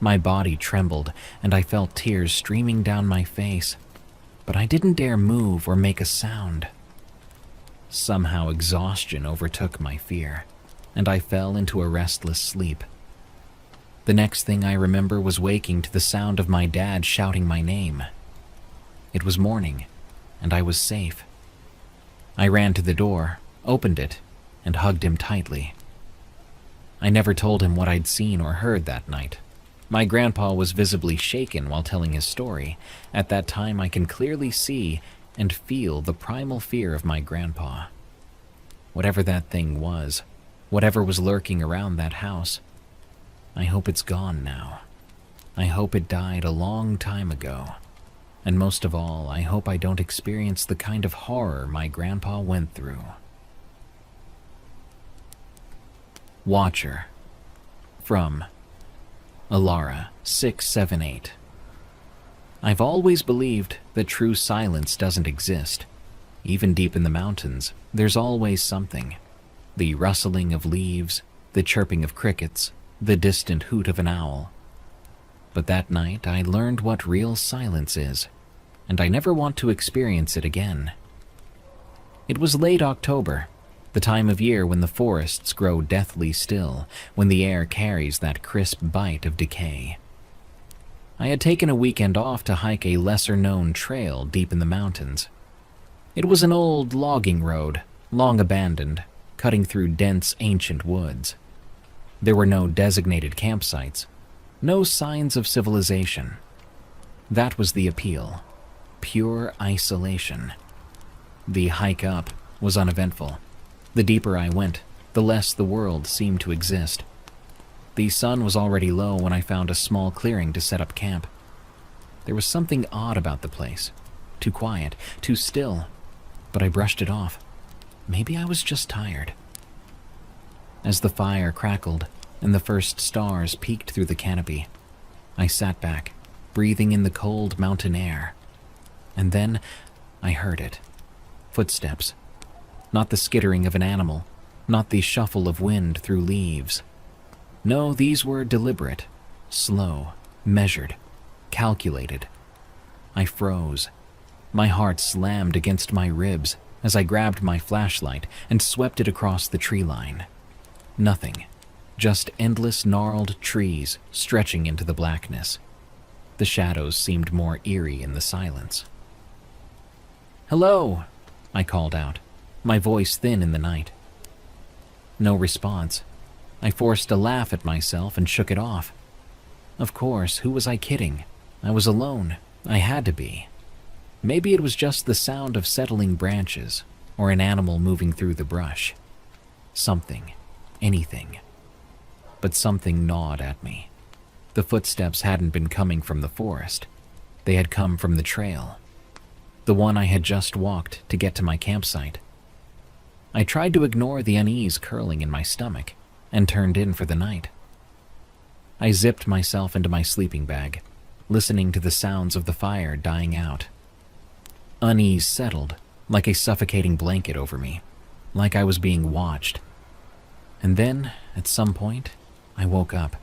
My body trembled, and I felt tears streaming down my face, but I didn't dare move or make a sound. Somehow exhaustion overtook my fear, and I fell into a restless sleep. The next thing I remember was waking to the sound of my dad shouting my name. It was morning, and I was safe. I ran to the door, opened it, and hugged him tightly. I never told him what I'd seen or heard that night. My grandpa was visibly shaken while telling his story. At that time, I can clearly see and feel the primal fear of my grandpa. Whatever that thing was, whatever was lurking around that house, I hope it's gone now. I hope it died a long time ago. And most of all, I hope I don't experience the kind of horror my grandpa went through. Watcher. From Alara 678. I've always believed that true silence doesn't exist. Even deep in the mountains, there's always something. The rustling of leaves, the chirping of crickets, the distant hoot of an owl. But that night I learned what real silence is, and I never want to experience it again. It was late October, the time of year when the forests grow deathly still, when the air carries that crisp bite of decay. I had taken a weekend off to hike a lesser-known trail deep in the mountains. It was an old logging road, long abandoned, cutting through dense ancient woods. There were no designated campsites, no signs of civilization. That was the appeal. Pure isolation. The hike up was uneventful. The deeper I went, the less the world seemed to exist. The sun was already low when I found a small clearing to set up camp. There was something odd about the place. Too quiet, too still, but I brushed it off. Maybe I was just tired. As the fire crackled and the first stars peeked through the canopy, I sat back, breathing in the cold mountain air. And then I heard it. Footsteps. Not the skittering of an animal, not the shuffle of wind through leaves. No, these were deliberate, slow, measured, calculated. I froze. My heart slammed against my ribs as I grabbed my flashlight and swept it across the tree line. Nothing, just endless gnarled trees stretching into the blackness. The shadows seemed more eerie in the silence. "Hello," I called out, my voice thin in the night. No response. I forced a laugh at myself and shook it off. Of course, who was I kidding? I was alone. I had to be. Maybe it was just the sound of settling branches, or an animal moving through the brush. Something. Anything. But something gnawed at me. The footsteps hadn't been coming from the forest. They had come from the trail. The one I had just walked to get to my campsite. I tried to ignore the unease curling in my stomach and turned in for the night. I zipped myself into my sleeping bag, listening to the sounds of the fire dying out. Unease settled like a suffocating blanket over me, like I was being watched. And then, at some point, I woke up.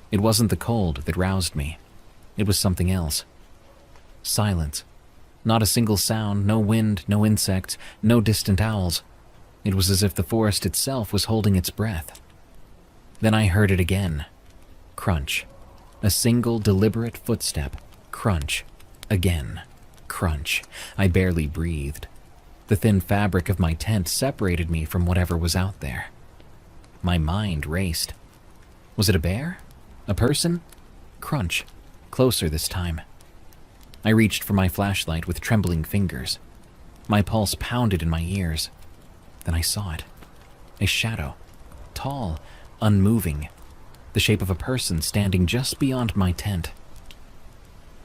It wasn't the cold that roused me. It was something else. Silence. Not a single sound, no wind, no insects, no distant owls. It was as if the forest itself was holding its breath. Then I heard it again. Crunch. A single deliberate footstep. Crunch. Again. Crunch. I barely breathed. The thin fabric of my tent separated me from whatever was out there. My mind raced. Was it a bear? A person? Crunch. Closer this time. I reached for my flashlight with trembling fingers. My pulse pounded in my ears. Then I saw it. A shadow. Tall, unmoving. The shape of a person standing just beyond my tent.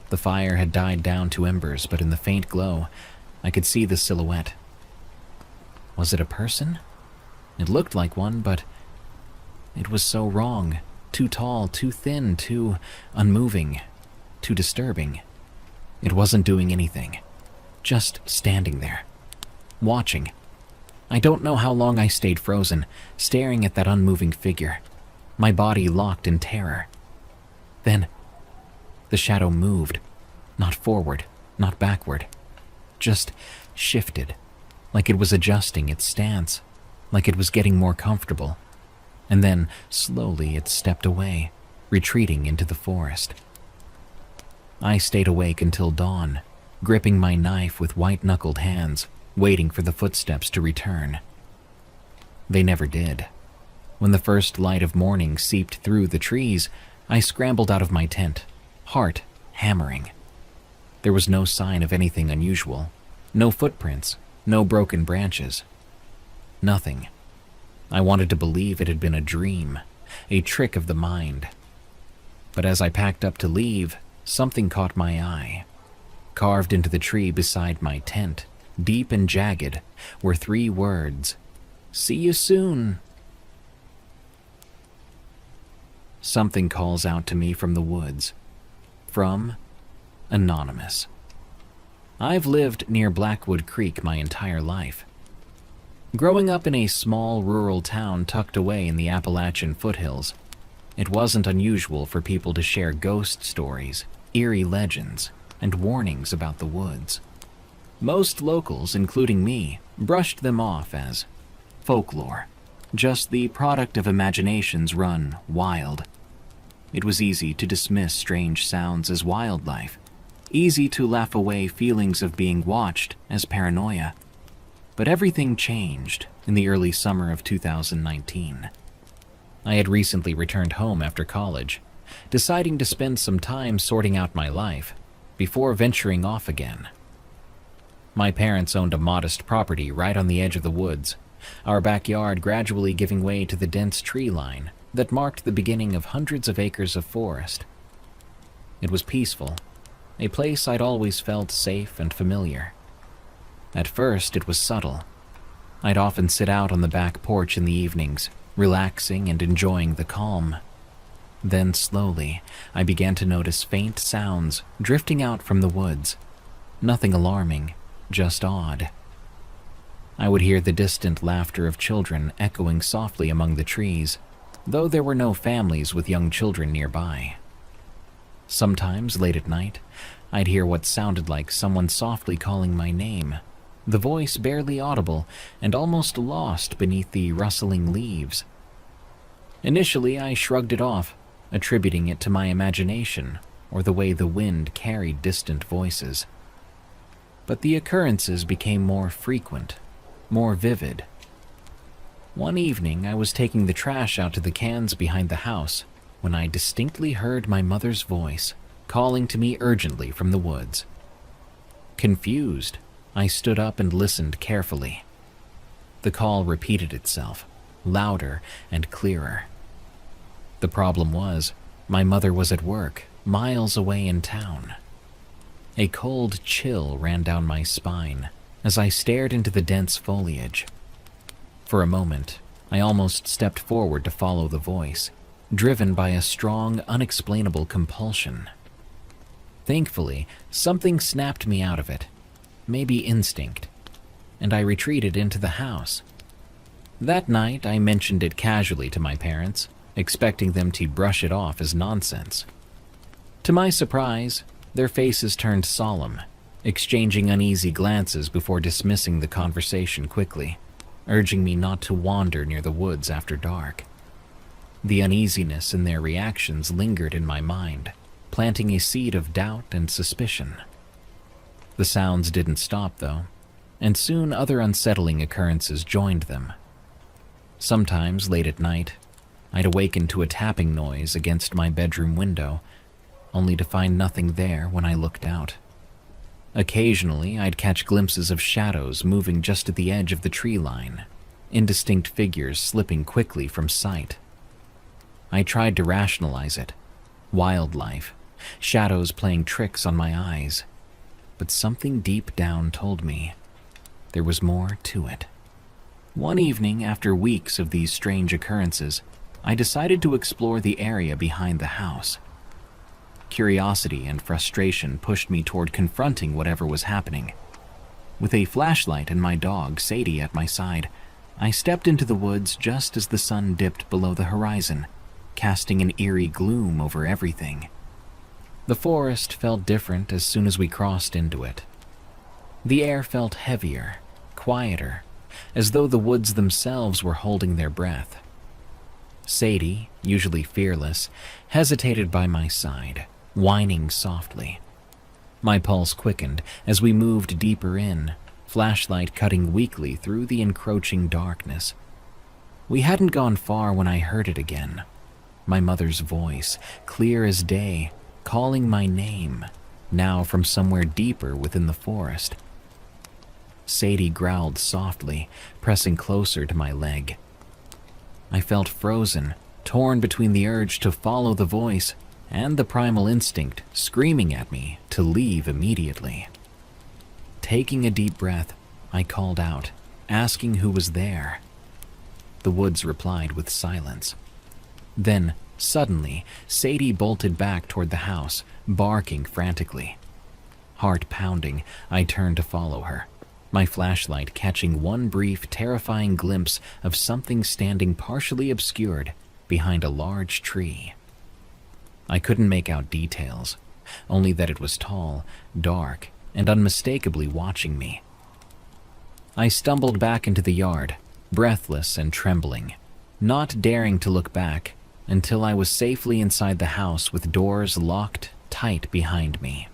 The fire had died down to embers, but in the faint glow, I could see the silhouette. Was it a person? It looked like one, but it was so wrong. Too tall, too thin, too unmoving, too disturbing. It wasn't doing anything. Just standing there, watching. I don't know how long I stayed frozen, staring at that unmoving figure, my body locked in terror. Then, the shadow moved, not forward, not backward, just shifted, like it was adjusting its stance, like it was getting more comfortable. And then, slowly, it stepped away, retreating into the forest. I stayed awake until dawn, gripping my knife with white-knuckled hands, waiting for the footsteps to return. They never did. When the first light of morning seeped through the trees, I scrambled out of my tent, heart hammering. There was no sign of anything unusual, no footprints, no broken branches. Nothing. I wanted to believe it had been a dream, a trick of the mind. But as I packed up to leave, something caught my eye. Carved into the tree beside my tent, deep and jagged, were 3 words: "See you soon." Something calls out to me from the woods. From Anonymous. I've lived near Blackwood Creek my entire life. Growing up in a small rural town tucked away in the Appalachian foothills, it wasn't unusual for people to share ghost stories, eerie legends, and warnings about the woods. Most locals, including me, brushed them off as folklore, just the product of imaginations run wild. It was easy to dismiss strange sounds as wildlife, easy to laugh away feelings of being watched as paranoia. But everything changed in the early summer of 2019. I had recently returned home after college, deciding to spend some time sorting out my life before venturing off again. My parents owned a modest property right on the edge of the woods, our backyard gradually giving way to the dense tree line that marked the beginning of hundreds of acres of forest. It was peaceful, a place I'd always felt safe and familiar. At first, it was subtle. I'd often sit out on the back porch in the evenings, relaxing and enjoying the calm. Then slowly, I began to notice faint sounds drifting out from the woods. Nothing alarming, just odd. I would hear the distant laughter of children echoing softly among the trees, though there were no families with young children nearby. Sometimes, late at night, I'd hear what sounded like someone softly calling my name, the voice barely audible and almost lost beneath the rustling leaves. Initially, I shrugged it off, attributing it to my imagination or the way the wind carried distant voices. But the occurrences became more frequent, more vivid. One evening, I was taking the trash out to the cans behind the house when I distinctly heard my mother's voice calling to me urgently from the woods. Confused, I stood up and listened carefully. The call repeated itself, louder and clearer. The problem was, my mother was at work, miles away in town. A cold chill ran down my spine as I stared into the dense foliage. For a moment, I almost stepped forward to follow the voice, driven by a strong, unexplainable compulsion. Thankfully, something snapped me out of it, maybe instinct, and I retreated into the house. That night, I mentioned it casually to my parents, expecting them to brush it off as nonsense. To my surprise, their faces turned solemn, exchanging uneasy glances before dismissing the conversation quickly, urging me not to wander near the woods after dark. The uneasiness in their reactions lingered in my mind, planting a seed of doubt and suspicion. The sounds didn't stop, though, and soon other unsettling occurrences joined them. Sometimes, late at night, I'd awaken to a tapping noise against my bedroom window, only to find nothing there when I looked out. Occasionally, I'd catch glimpses of shadows moving just at the edge of the tree line, indistinct figures slipping quickly from sight. I tried to rationalize it. Wildlife. shadows playing tricks on my eyes. But something deep down told me there was more to it. One evening, after weeks of these strange occurrences, I decided to explore the area behind the house. Curiosity and frustration pushed me toward confronting whatever was happening. With a flashlight and my dog, Sadie, at my side, I stepped into the woods just as the sun dipped below the horizon, casting an eerie gloom over everything. The forest felt different as soon as we crossed into it. The air felt heavier, quieter, as though the woods themselves were holding their breath. Sadie, usually fearless, hesitated by my side, whining softly. My pulse quickened as we moved deeper in, flashlight cutting weakly through the encroaching darkness. We hadn't gone far when I heard it again. My mother's voice, clear as day, calling my name, now from somewhere deeper within the forest. Sadie growled softly, pressing closer to my leg. I felt frozen, torn between the urge to follow the voice and the primal instinct screaming at me to leave immediately. Taking a deep breath, I called out, asking who was there. The woods replied with silence. Then, suddenly, Sadie bolted back toward the house, barking frantically. Heart pounding, I turned to follow her, my flashlight catching one brief, terrifying glimpse of something standing partially obscured behind a large tree. I couldn't make out details, only that it was tall, dark, and unmistakably watching me. I stumbled back into the yard, breathless and trembling, not daring to look back until I was safely inside the house with doors locked tight behind me.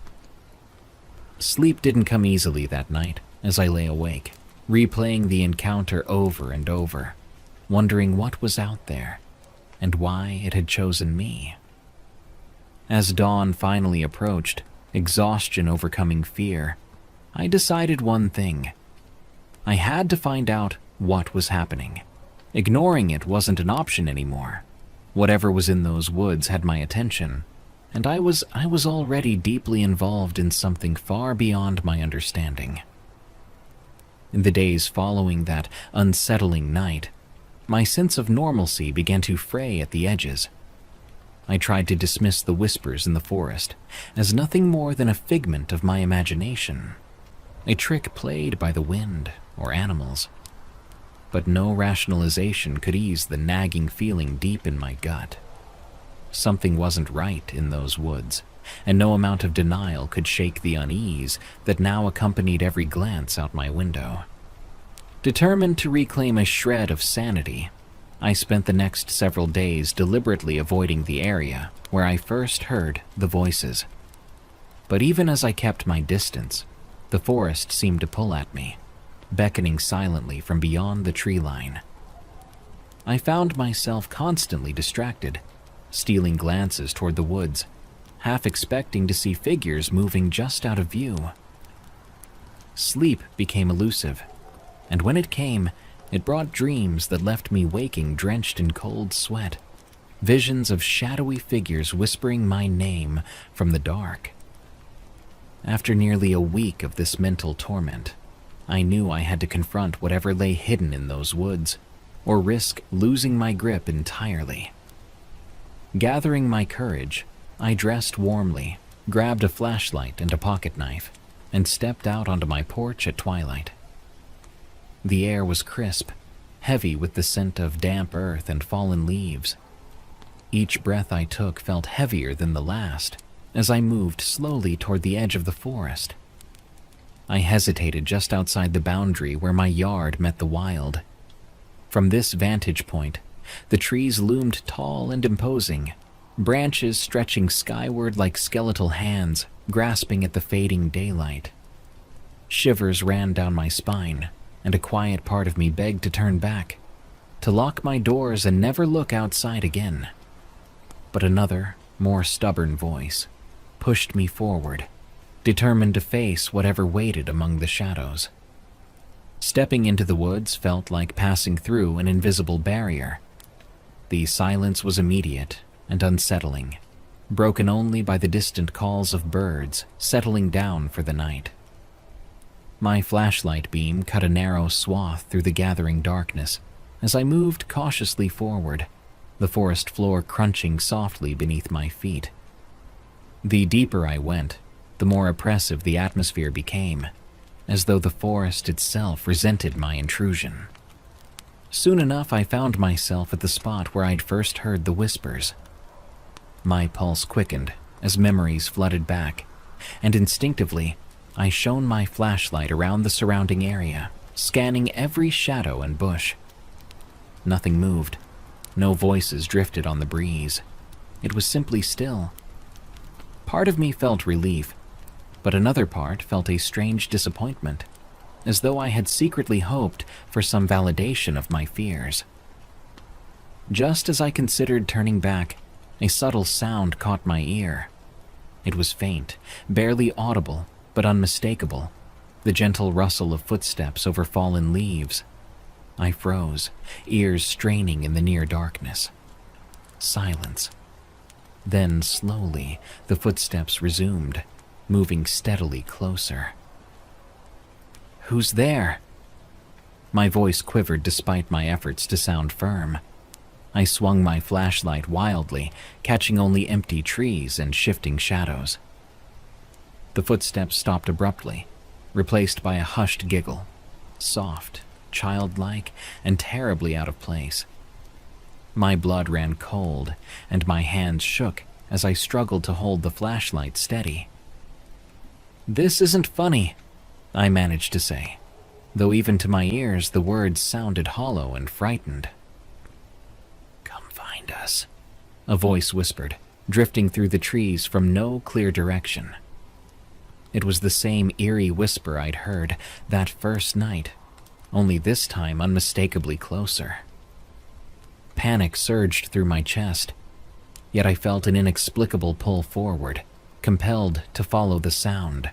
Sleep didn't come easily that night as I lay awake, replaying the encounter over and over, wondering what was out there and why it had chosen me. As dawn finally approached, exhaustion overcoming fear, I decided one thing. I had to find out what was happening. Ignoring it wasn't an option anymore. Whatever was in those woods had my attention, and I was already deeply involved in something far beyond my understanding. In the days following that unsettling night, my sense of normalcy began to fray at the edges. I tried to dismiss the whispers in the forest as nothing more than a figment of my imagination, a trick played by the wind or animals. But no rationalization could ease the nagging feeling deep in my gut. Something wasn't right in those woods, and no amount of denial could shake the unease that now accompanied every glance out my window. Determined to reclaim a shred of sanity, I spent the next several days deliberately avoiding the area where I first heard the voices. But even as I kept my distance, the forest seemed to pull at me, beckoning silently from beyond the tree line. I found myself constantly distracted, stealing glances toward the woods, half expecting to see figures moving just out of view. Sleep became elusive, and when it came, it brought dreams that left me waking drenched in cold sweat, visions of shadowy figures whispering my name from the dark. After nearly a week of this mental torment, I knew I had to confront whatever lay hidden in those woods, or risk losing my grip entirely. Gathering my courage, I dressed warmly, grabbed a flashlight and a pocket knife, and stepped out onto my porch at twilight. The air was crisp, heavy with the scent of damp earth and fallen leaves. Each breath I took felt heavier than the last as I moved slowly toward the edge of the forest. I hesitated just outside the boundary where my yard met the wild. From this vantage point, the trees loomed tall and imposing, branches stretching skyward like skeletal hands grasping at the fading daylight. Shivers ran down my spine, and a quiet part of me begged to turn back, to lock my doors and never look outside again. But another, more stubborn voice pushed me forward, determined to face whatever waited among the shadows. Stepping into the woods felt like passing through an invisible barrier. The silence was immediate and unsettling, broken only by the distant calls of birds settling down for the night. My flashlight beam cut a narrow swath through the gathering darkness as I moved cautiously forward, the forest floor crunching softly beneath my feet. The deeper I went, the more oppressive the atmosphere became, as though the forest itself resented my intrusion. Soon enough, I found myself at the spot where I'd first heard the whispers. My pulse quickened as memories flooded back, and instinctively, I shone my flashlight around the surrounding area, scanning every shadow and bush. Nothing moved. No voices drifted on the breeze. It was simply still. Part of me felt relief, but another part felt a strange disappointment, as though I had secretly hoped for some validation of my fears. Just as I considered turning back, a subtle sound caught my ear. It was faint, barely audible, but unmistakable, the gentle rustle of footsteps over fallen leaves. I froze, ears straining in the near darkness. Silence. Then, slowly, the footsteps resumed, moving steadily closer. "Who's there?" My voice quivered despite my efforts to sound firm. I swung my flashlight wildly, catching only empty trees and shifting shadows. The footsteps stopped abruptly, replaced by a hushed giggle, soft, childlike, and terribly out of place. My blood ran cold, and my hands shook as I struggled to hold the flashlight steady. "This isn't funny," I managed to say, though even to my ears the words sounded hollow and frightened. "Come find us," a voice whispered, drifting through the trees from no clear direction. It was the same eerie whisper I'd heard that first night, only this time unmistakably closer. Panic surged through my chest, yet I felt an inexplicable pull forward, compelled to follow the sound.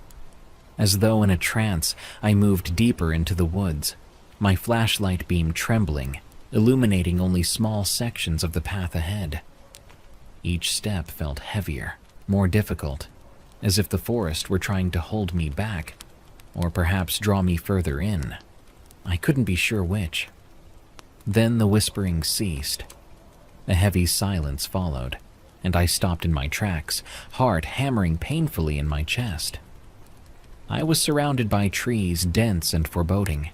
As though in a trance, I moved deeper into the woods, my flashlight beam trembling, illuminating only small sections of the path ahead. Each step felt heavier, more difficult, as if the forest were trying to hold me back, or perhaps draw me further in. I couldn't be sure which. Then the whispering ceased. A heavy silence followed, and I stopped in my tracks, heart hammering painfully in my chest. I was surrounded by trees dense and foreboding,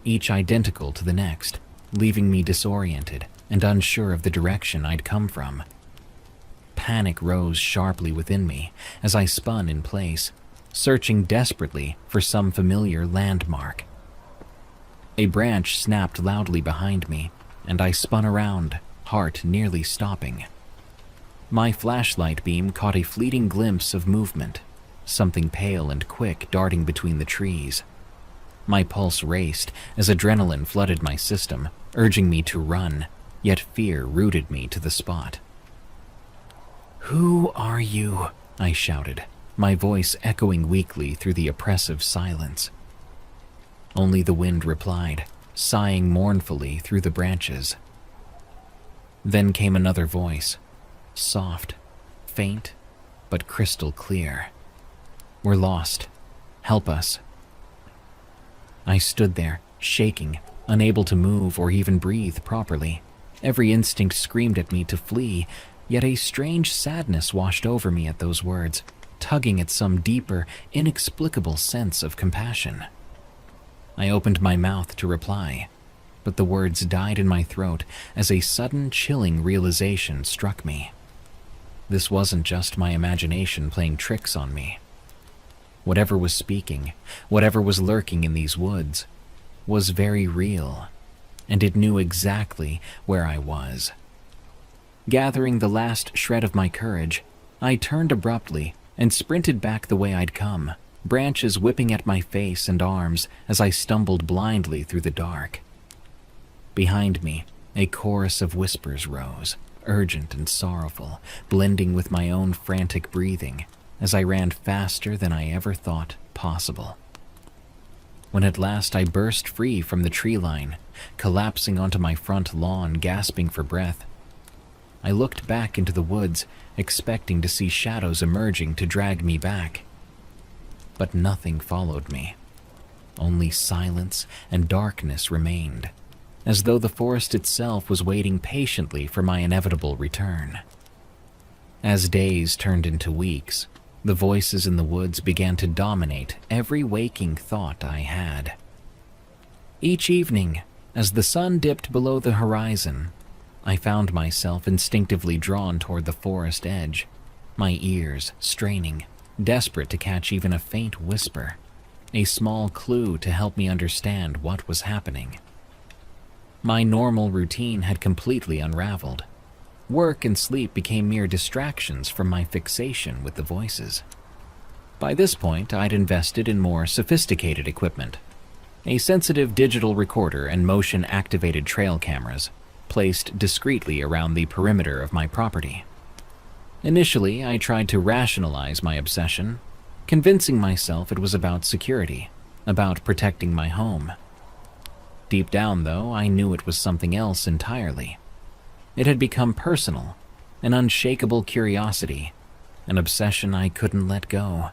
each identical to the next, leaving me disoriented and unsure of the direction I'd come from. Panic rose sharply within me as I spun in place, searching desperately for some familiar landmark. A branch snapped loudly behind me, and I spun around, heart nearly stopping. My flashlight beam caught a fleeting glimpse of movement, something pale and quick darting between the trees. My pulse raced as adrenaline flooded my system, urging me to run, yet fear rooted me to the spot. "Who are you?" I shouted, my voice echoing weakly through the oppressive silence. Only the wind replied, sighing mournfully through the branches. Then came another voice, soft, faint, but crystal clear. "We're lost. Help us." I stood there, shaking, unable to move or even breathe properly. Every instinct screamed at me to flee, yet a strange sadness washed over me at those words, tugging at some deeper, inexplicable sense of compassion. I opened my mouth to reply, but the words died in my throat as a sudden, chilling realization struck me. This wasn't just my imagination playing tricks on me. Whatever was speaking, whatever was lurking in these woods, was very real, and it knew exactly where I was. Gathering the last shred of my courage, I turned abruptly and sprinted back the way I'd come, branches whipping at my face and arms as I stumbled blindly through the dark. Behind me, a chorus of whispers rose, urgent and sorrowful, blending with my own frantic breathing as I ran faster than I ever thought possible. When at last I burst free from the tree line, collapsing onto my front lawn, gasping for breath, I looked back into the woods, expecting to see shadows emerging to drag me back. But nothing followed me. Only silence and darkness remained, as though the forest itself was waiting patiently for my inevitable return. As days turned into weeks, the voices in the woods began to dominate every waking thought I had. Each evening, as the sun dipped below the horizon, I found myself instinctively drawn toward the forest edge, my ears straining, desperate to catch even a faint whisper, a small clue to help me understand what was happening. My normal routine had completely unraveled. Work and sleep became mere distractions from my fixation with the voices. By this point, I'd invested in more sophisticated equipment. A sensitive digital recorder and motion-activated trail cameras, placed discreetly around the perimeter of my property. Initially, I tried to rationalize my obsession, convincing myself it was about security, about protecting my home. Deep down, though, I knew it was something else entirely. It had become personal, an unshakable curiosity, an obsession I couldn't let go.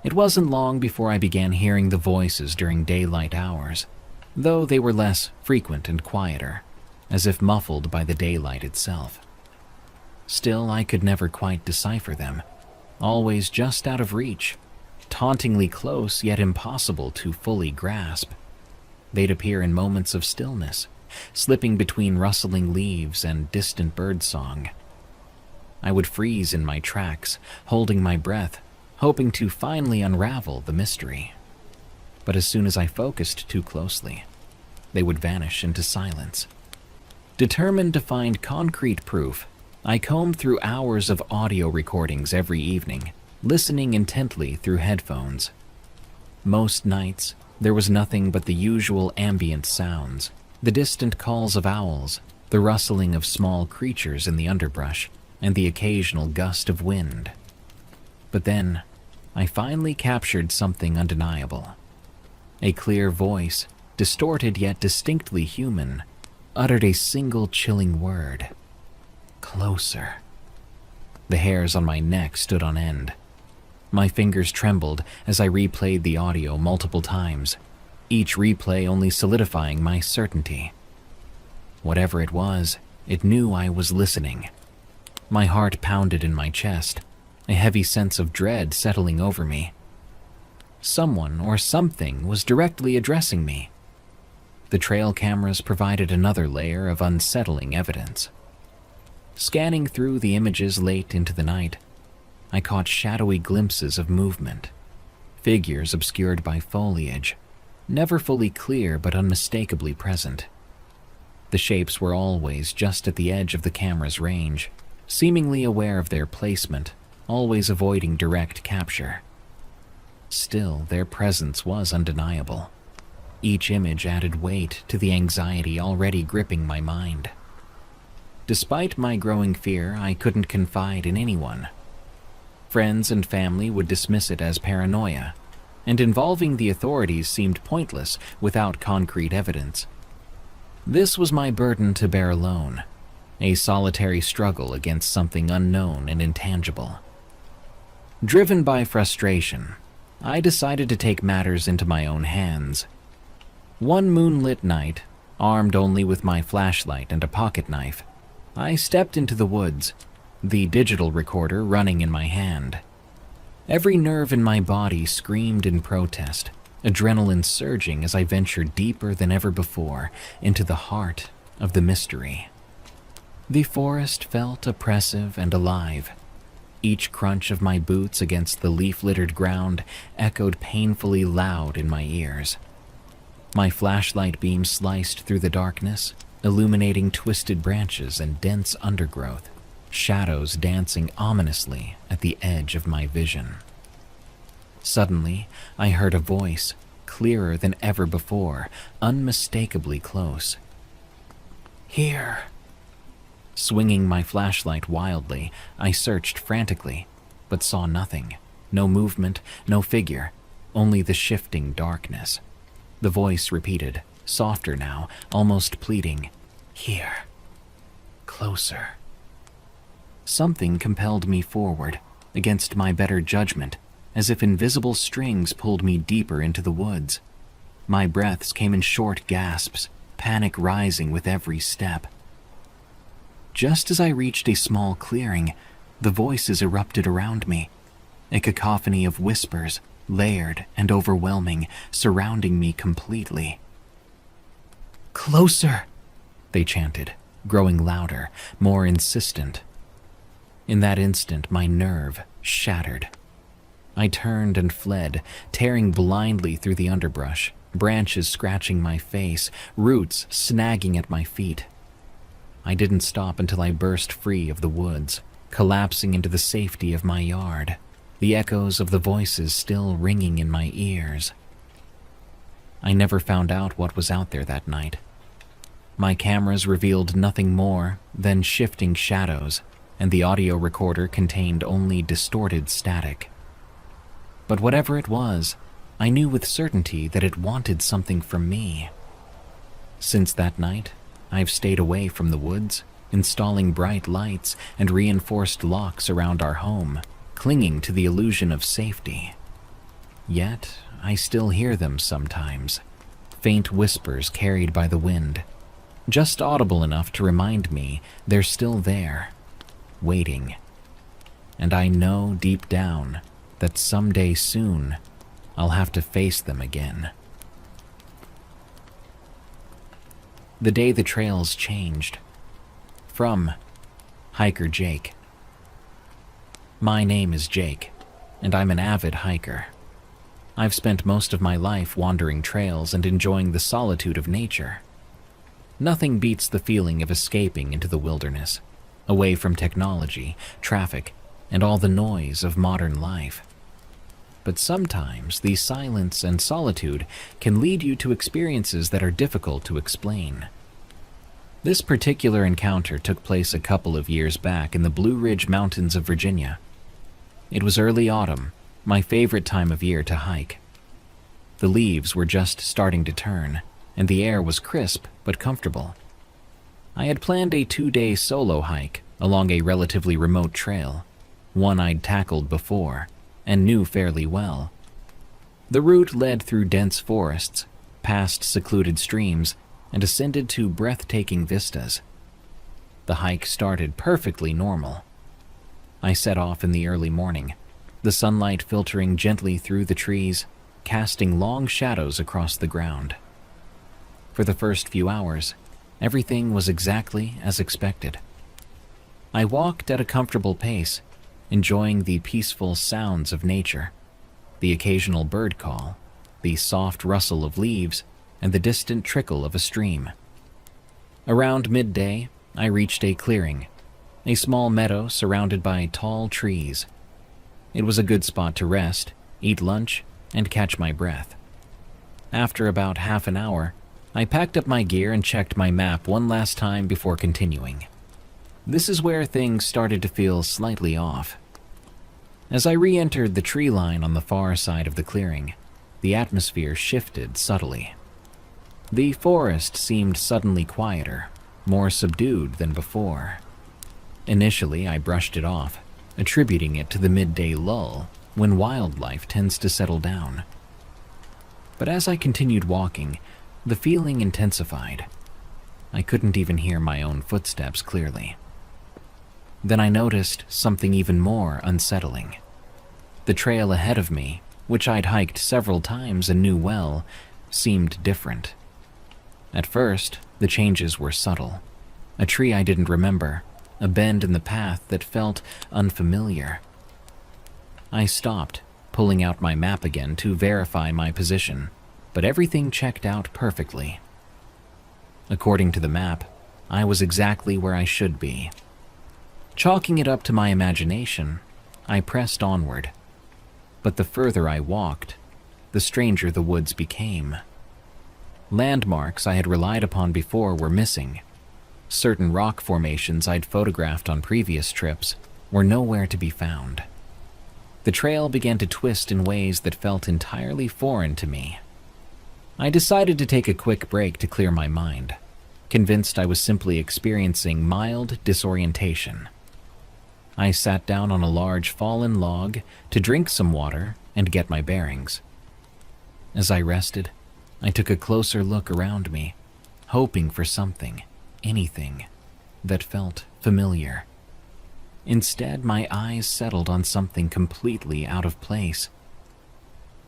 It wasn't long before I began hearing the voices during daylight hours, though they were less frequent and quieter, as if muffled by the daylight itself. Still, I could never quite decipher them, always just out of reach, tauntingly close yet impossible to fully grasp. They'd appear in moments of stillness, slipping between rustling leaves and distant birdsong. I would freeze in my tracks, holding my breath, hoping to finally unravel the mystery. But as soon as I focused too closely, they would vanish into silence. Determined to find concrete proof, I combed through hours of audio recordings every evening, listening intently through headphones. Most nights, there was nothing but the usual ambient sounds, the distant calls of owls, the rustling of small creatures in the underbrush, and the occasional gust of wind. But then, I finally captured something undeniable. A clear voice, distorted yet distinctly human, uttered a single chilling word. Closer. The hairs on my neck stood on end. My fingers trembled as I replayed the audio multiple times, each replay only solidifying my certainty. Whatever it was, it knew I was listening. My heart pounded in my chest, a heavy sense of dread settling over me. Someone or something was directly addressing me. The trail cameras provided another layer of unsettling evidence. Scanning through the images late into the night, I caught shadowy glimpses of movement, figures obscured by foliage, never fully clear but unmistakably present. The shapes were always just at the edge of the camera's range, seemingly aware of their placement, always avoiding direct capture. Still, their presence was undeniable. Each image added weight to the anxiety already gripping my mind. Despite my growing fear, I couldn't confide in anyone. Friends and family would dismiss it as paranoia, and involving the authorities seemed pointless without concrete evidence. This was my burden to bear alone, a solitary struggle against something unknown and intangible. Driven by frustration, I decided to take matters into my own hands. One moonlit night, armed only with my flashlight and a pocket knife, I stepped into the woods, the digital recorder running in my hand. Every nerve in my body screamed in protest, adrenaline surging as I ventured deeper than ever before into the heart of the mystery. The forest felt oppressive and alive. Each crunch of my boots against the leaf-littered ground echoed painfully loud in my ears. My flashlight beam sliced through the darkness, illuminating twisted branches and dense undergrowth, shadows dancing ominously at the edge of my vision. Suddenly, I heard a voice, clearer than ever before, unmistakably close. "Here." Swinging my flashlight wildly, I searched frantically, but saw nothing. No movement, no figure, only the shifting darkness. The voice repeated, softer now, almost pleading, "Here. closer. Something compelled me forward, against my better judgment, as if invisible strings pulled me deeper into the woods. My breaths came in short gasps, panic rising with every step. Just as I reached a small clearing, the voices erupted around me, a cacophony of whispers, layered and overwhelming, surrounding me completely. "Closer!" they chanted, growing louder, more insistent. In that instant, my nerve shattered. I turned and fled, tearing blindly through the underbrush, branches scratching my face, roots snagging at my feet. I didn't stop until I burst free of the woods, collapsing into the safety of my yard, the echoes of the voices still ringing in my ears. I never found out what was out there that night. My cameras revealed nothing more than shifting shadows, and the audio recorder contained only distorted static. But whatever it was, I knew with certainty that it wanted something from me. Since that night, I've stayed away from the woods, installing bright lights and reinforced locks around our home, clinging to the illusion of safety. Yet, I still hear them sometimes, faint whispers carried by the wind, just audible enough to remind me they're still there, waiting. And I know deep down that someday soon I'll have to face them again. The day the trails changed. From Hiker Jake. My name is Jake, and I'm an avid hiker. I've spent most of my life wandering trails and enjoying the solitude of nature. Nothing beats the feeling of escaping into the wilderness, away from technology, traffic, and all the noise of modern life. But sometimes the silence and solitude can lead you to experiences that are difficult to explain. This particular encounter took place a couple of years back in the Blue Ridge Mountains of Virginia. It was early autumn, my favorite time of year to hike. The leaves were just starting to turn, and the air was crisp but comfortable. I had planned a 2-day solo hike along a relatively remote trail, one I'd tackled before and knew fairly well. The route led through dense forests, past secluded streams, and ascended to breathtaking vistas. The hike started perfectly normal. I set off in the early morning, the sunlight filtering gently through the trees, casting long shadows across the ground. For the first few hours, everything was exactly as expected. I walked at a comfortable pace, enjoying the peaceful sounds of nature, the occasional bird call, the soft rustle of leaves, and the distant trickle of a stream. Around midday, I reached a clearing, a small meadow surrounded by tall trees. It was a good spot to rest, eat lunch, and catch my breath. After about half an hour, I packed up my gear and checked my map one last time before continuing. This is where things started to feel slightly off. As I re-entered the tree line on the far side of the clearing, the atmosphere shifted subtly. The forest seemed suddenly quieter, more subdued than before. Initially, I brushed it off, attributing it to the midday lull when wildlife tends to settle down. But as I continued walking, the feeling intensified. I couldn't even hear my own footsteps clearly. Then I noticed something even more unsettling. The trail ahead of me, which I'd hiked several times and knew well, seemed different. At first, the changes were subtle. A tree I didn't remember, a bend in the path that felt unfamiliar. I stopped, pulling out my map again to verify my position, but everything checked out perfectly. According to the map, I was exactly where I should be. Chalking it up to my imagination, I pressed onward. But the further I walked, the stranger the woods became. Landmarks I had relied upon before were missing. Certain rock formations I'd photographed on previous trips were nowhere to be found. The trail began to twist in ways that felt entirely foreign to me. I decided to take a quick break to clear my mind. convinced I was simply experiencing mild disorientation. I sat down on a large fallen log to drink some water and get my bearings. As I rested, I took a closer look around me, hoping for something, anything, that felt familiar. Instead, my eyes settled on something completely out of place.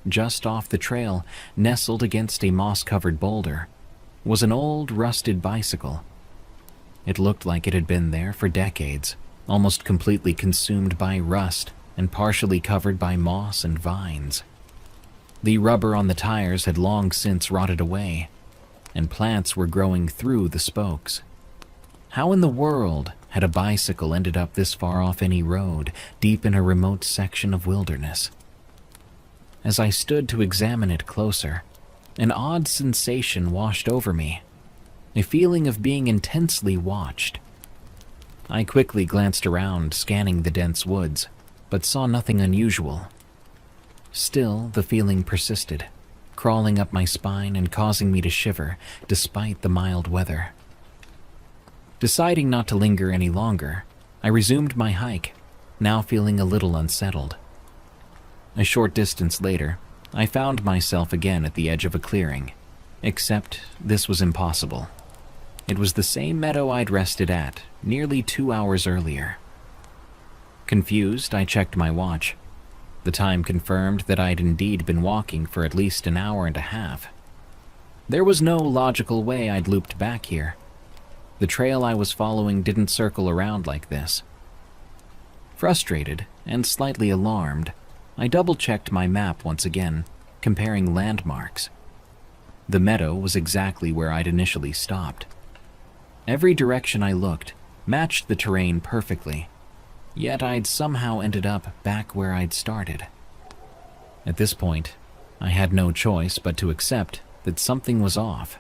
Just off the trail, nestled against a moss-covered boulder, was an old, rusted bicycle. It looked like it had been there for decades, almost completely consumed by rust and partially covered by moss and vines. The rubber on the tires had long since rotted away, and plants were growing through the spokes. How in the world had a bicycle ended up this far off any road, deep in a remote section of wilderness? As I stood to examine it closer, an odd sensation washed over me, a feeling of being intensely watched. I quickly glanced around, scanning the dense woods, but saw nothing unusual. Still, the feeling persisted, crawling up my spine and causing me to shiver despite the mild weather. Deciding not to linger any longer, I resumed my hike, now feeling a little unsettled. A short distance later, I found myself again at the edge of a clearing, except this was impossible. It was the same meadow I'd rested at nearly 2 hours earlier. Confused, I checked my watch. The time confirmed that I'd indeed been walking for at least an hour and a half. There was no logical way I'd looped back here. The trail I was following didn't circle around like this. Frustrated and slightly alarmed, I double-checked my map once again, comparing landmarks. The meadow was exactly where I'd initially stopped. Every direction I looked matched the terrain perfectly, yet I'd somehow ended up back where I'd started. At this point, I had no choice but to accept that something was off,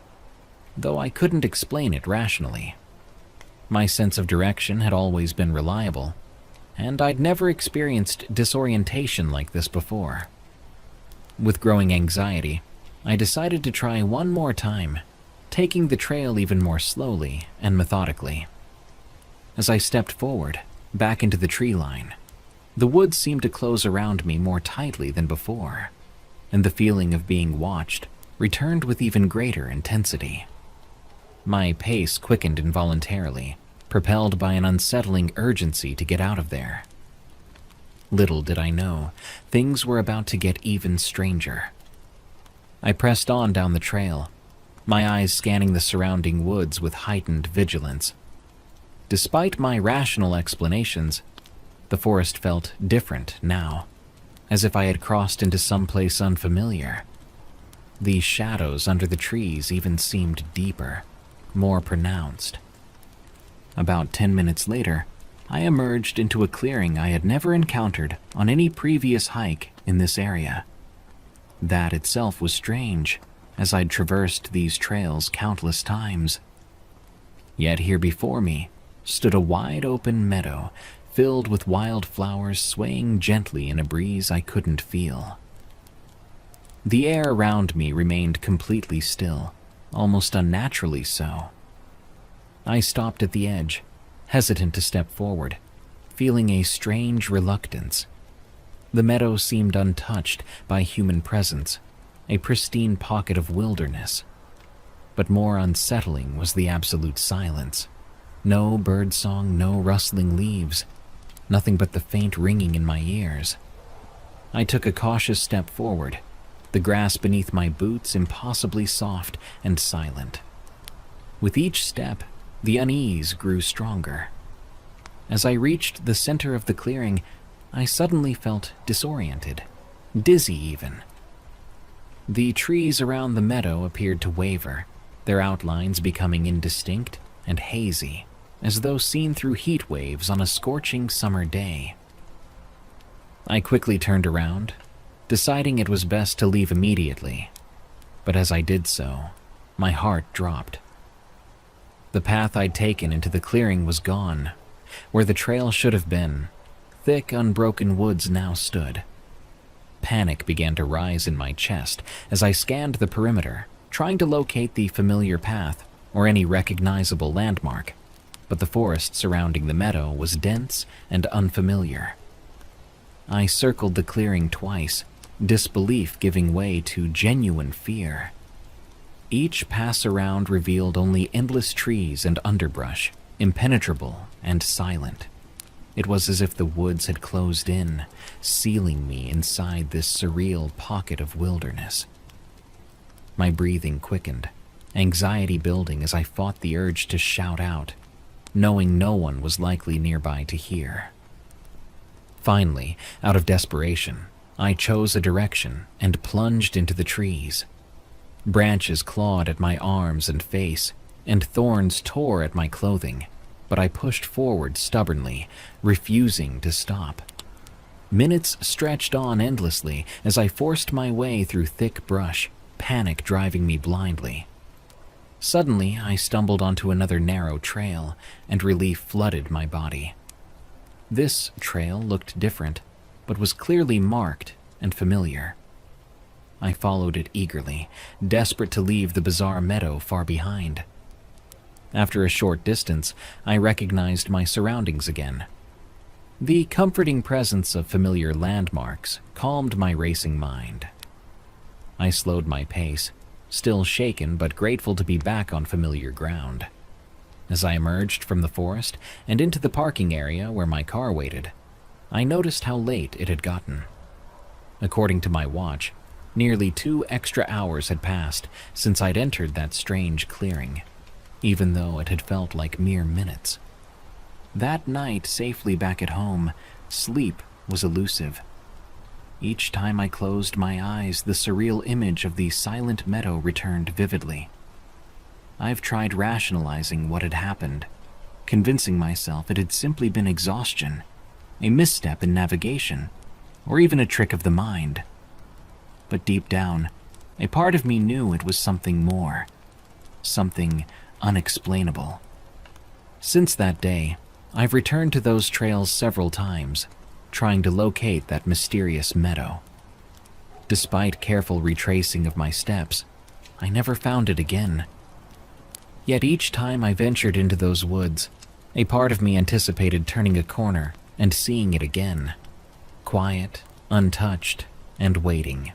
though I couldn't explain it rationally. My sense of direction had always been reliable, and I'd never experienced disorientation like this before. With growing anxiety, I decided to try one more time, taking the trail even more slowly and methodically. As I stepped forward, back into the tree line, the woods seemed to close around me more tightly than before, and the feeling of being watched returned with even greater intensity. My pace quickened involuntarily, propelled by an unsettling urgency to get out of there. Little did I know, things were about to get even stranger. I pressed on down the trail, my eyes scanning the surrounding woods with heightened vigilance. Despite my rational explanations, the forest felt different now, as if I had crossed into someplace unfamiliar. The shadows under the trees even seemed deeper, more pronounced. About 10 minutes later, I emerged into a clearing I had never encountered on any previous hike in this area. That itself was strange, as I'd traversed these trails countless times. Yet here before me stood a wide-open meadow filled with wild flowers swaying gently in a breeze I couldn't feel. The air around me remained completely still, almost unnaturally so. I stopped at the edge, hesitant to step forward, feeling a strange reluctance. The meadow seemed untouched by human presence, a pristine pocket of wilderness. But more unsettling was the absolute silence. No birdsong, no rustling leaves, nothing but the faint ringing in my ears. I took a cautious step forward, the grass beneath my boots impossibly soft and silent. With each step, the unease grew stronger. As I reached the center of the clearing, I suddenly felt disoriented, dizzy even. The trees around the meadow appeared to waver, their outlines becoming indistinct and hazy, as though seen through heat waves on a scorching summer day. I quickly turned around, deciding it was best to leave immediately, but as I did so, my heart dropped. The path I'd taken into the clearing was gone. Where the trail should have been, thick, unbroken woods now stood. Panic began to rise in my chest as I scanned the perimeter, trying to locate the familiar path, or any recognizable landmark, but the forest surrounding the meadow was dense and unfamiliar. I circled the clearing twice, disbelief giving way to genuine fear. Each pass around revealed only endless trees and underbrush, impenetrable and silent. It was as if the woods had closed in, sealing me inside this surreal pocket of wilderness. My breathing quickened, anxiety building as I fought the urge to shout out, knowing no one was likely nearby to hear. Finally, out of desperation, I chose a direction and plunged into the trees. Branches clawed at my arms and face, and thorns tore at my clothing, but I pushed forward stubbornly, refusing to stop. Minutes stretched on endlessly as I forced my way through thick brush, panic driving me blindly. Suddenly, I stumbled onto another narrow trail, and relief flooded my body. This trail looked different, but was clearly marked and familiar. I followed it eagerly, desperate to leave the bizarre meadow far behind. After a short distance, I recognized my surroundings again. The comforting presence of familiar landmarks calmed my racing mind. I slowed my pace, still shaken but grateful to be back on familiar ground. As I emerged from the forest and into the parking area where my car waited, I noticed how late it had gotten. According to my watch, nearly 2 extra hours had passed since I'd entered that strange clearing, even though it had felt like mere minutes. That night, safely back at home, sleep was elusive. Each time I closed my eyes, the surreal image of the silent meadow returned vividly. I've tried rationalizing what had happened, convincing myself it had simply been exhaustion, a misstep in navigation, or even a trick of the mind. But deep down, a part of me knew it was something more, something unexplainable. Since that day, I've returned to those trails several times, trying to locate that mysterious meadow. Despite careful retracing of my steps, I never found it again. Yet each time I ventured into those woods, a part of me anticipated turning a corner and seeing it again, quiet, untouched, and waiting.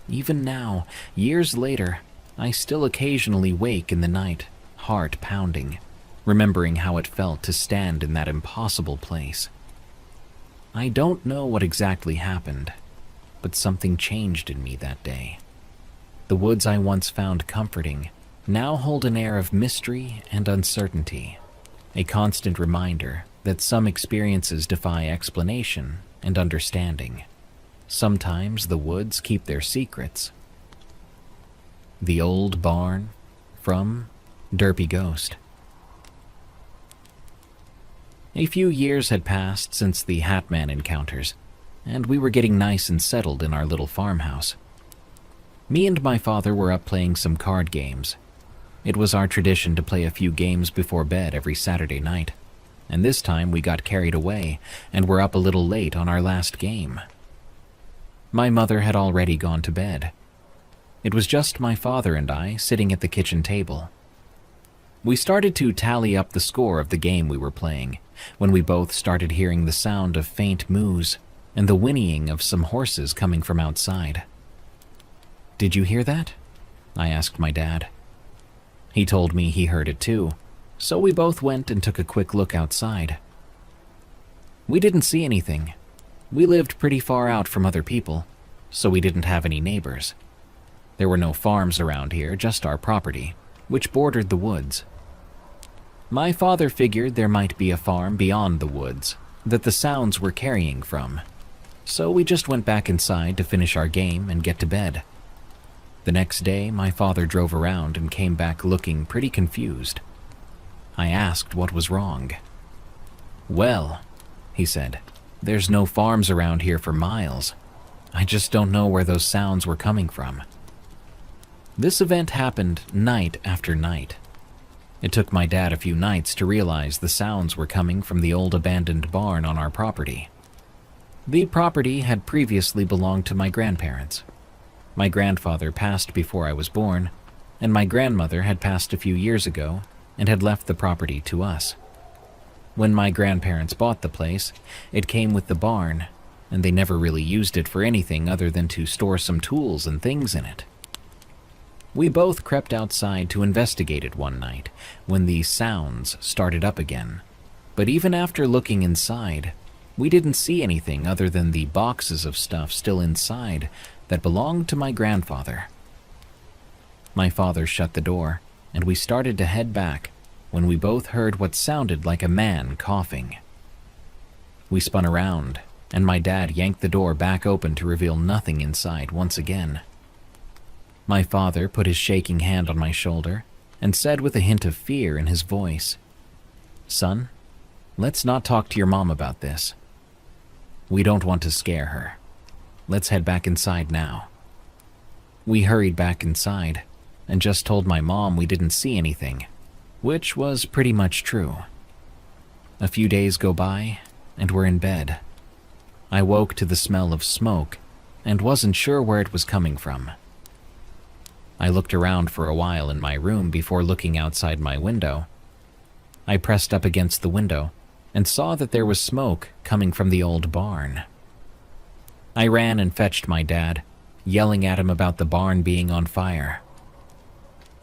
Even now, years later, I still occasionally wake in the night, heart pounding, remembering how it felt to stand in that impossible place. I don't know what exactly happened, but something changed in me that day. The woods I once found comforting now hold an air of mystery and uncertainty, a constant reminder that some experiences defy explanation and understanding. Sometimes the woods keep their secrets. The Old Barn, from Derpy Ghost. A few years had passed since the Hatman encounters, and we were getting nice and settled in our little farmhouse. Me and my father were up playing some card games. It was our tradition to play a few games before bed every Saturday night, and this time we got carried away and were up a little late on our last game. My mother had already gone to bed. It was just my father and I sitting at the kitchen table. We started to tally up the score of the game we were playing when we both started hearing the sound of faint moos and the whinnying of some horses coming from outside. "Did you hear that?" I asked my dad. He told me he heard it too, so we both went and took a quick look outside. We didn't see anything. We lived pretty far out from other people, so we didn't have any neighbors. There were no farms around here, just our property, which bordered the woods. My father figured there might be a farm beyond the woods that the sounds were carrying from, so we just went back inside to finish our game and get to bed. The next day, my father drove around and came back looking pretty confused. I asked what was wrong. "Well," he said, "there's no farms around here for miles. I just don't know where those sounds were coming from." This event happened night after night. It took my dad a few nights to realize the sounds were coming from the old abandoned barn on our property. The property had previously belonged to my grandparents. My grandfather passed before I was born, and my grandmother had passed a few years ago and had left the property to us. When my grandparents bought the place, it came with the barn, and they never really used it for anything other than to store some tools and things in it. We both crept outside to investigate it one night when the sounds started up again, but even after looking inside, we didn't see anything other than the boxes of stuff still inside that belonged to my grandfather. My father shut the door, and we started to head back when we both heard what sounded like a man coughing. We spun around, and my dad yanked the door back open to reveal nothing inside once again. My father put his shaking hand on my shoulder and said with a hint of fear in his voice, "Son, let's not talk to your mom about this. We don't want to scare her. Let's head back inside now." We hurried back inside and just told my mom we didn't see anything, which was pretty much true. A few days go by and we're in bed. I woke to the smell of smoke and wasn't sure where it was coming from. I looked around for a while in my room before looking outside my window. I pressed up against the window and saw that there was smoke coming from the old barn. I ran and fetched my dad, yelling at him about the barn being on fire.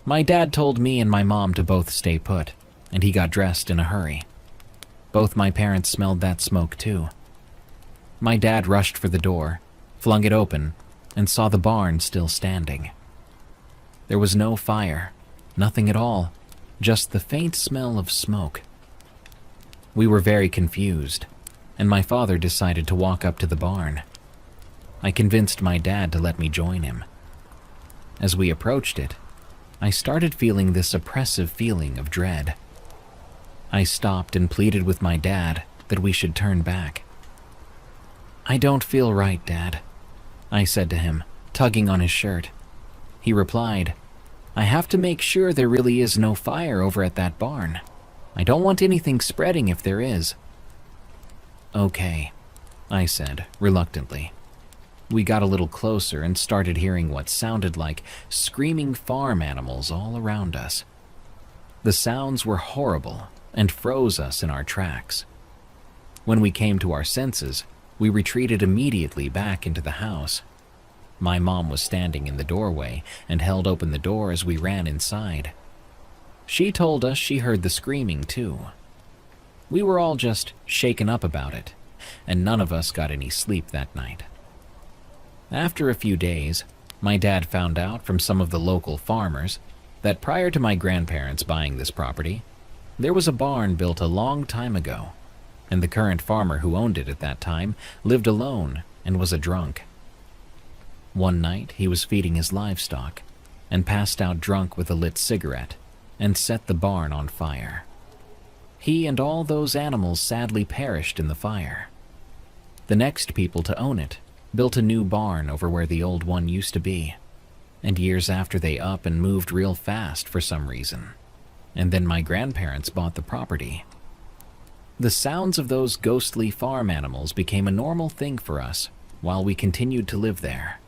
My dad told me and my mom to both stay put, and he got dressed in a hurry. Both my parents smelled that smoke too. My dad rushed for the door, flung it open, and saw the barn still standing. There was no fire, nothing at all, just the faint smell of smoke. We were very confused, and my father decided to walk up to the barn. I convinced my dad to let me join him. As we approached it, I started feeling this oppressive feeling of dread. I stopped and pleaded with my dad that we should turn back. "I don't feel right, Dad," I said to him, tugging on his shirt. He replied, "I have to make sure there really is no fire over at that barn. I don't want anything spreading if there is." "Okay," I said, reluctantly. We got a little closer and started hearing what sounded like screaming farm animals all around us. The sounds were horrible and froze us in our tracks. When we came to our senses, we retreated immediately back into the house. My mom was standing in the doorway and held open the door as we ran inside. She told us she heard the screaming too. We were all just shaken up about it, and none of us got any sleep that night. After a few days, my dad found out from some of the local farmers that prior to my grandparents buying this property, there was a barn built a long time ago, and the current farmer who owned it at that time lived alone and was a drunk. One night, he was feeding his livestock and passed out drunk with a lit cigarette and set the barn on fire. He and all those animals sadly perished in the fire. The next people to own it built a new barn over where the old one used to be, and years after they up and moved real fast for some reason, and then my grandparents bought the property. The sounds of those ghostly farm animals became a normal thing for us while we continued to live there.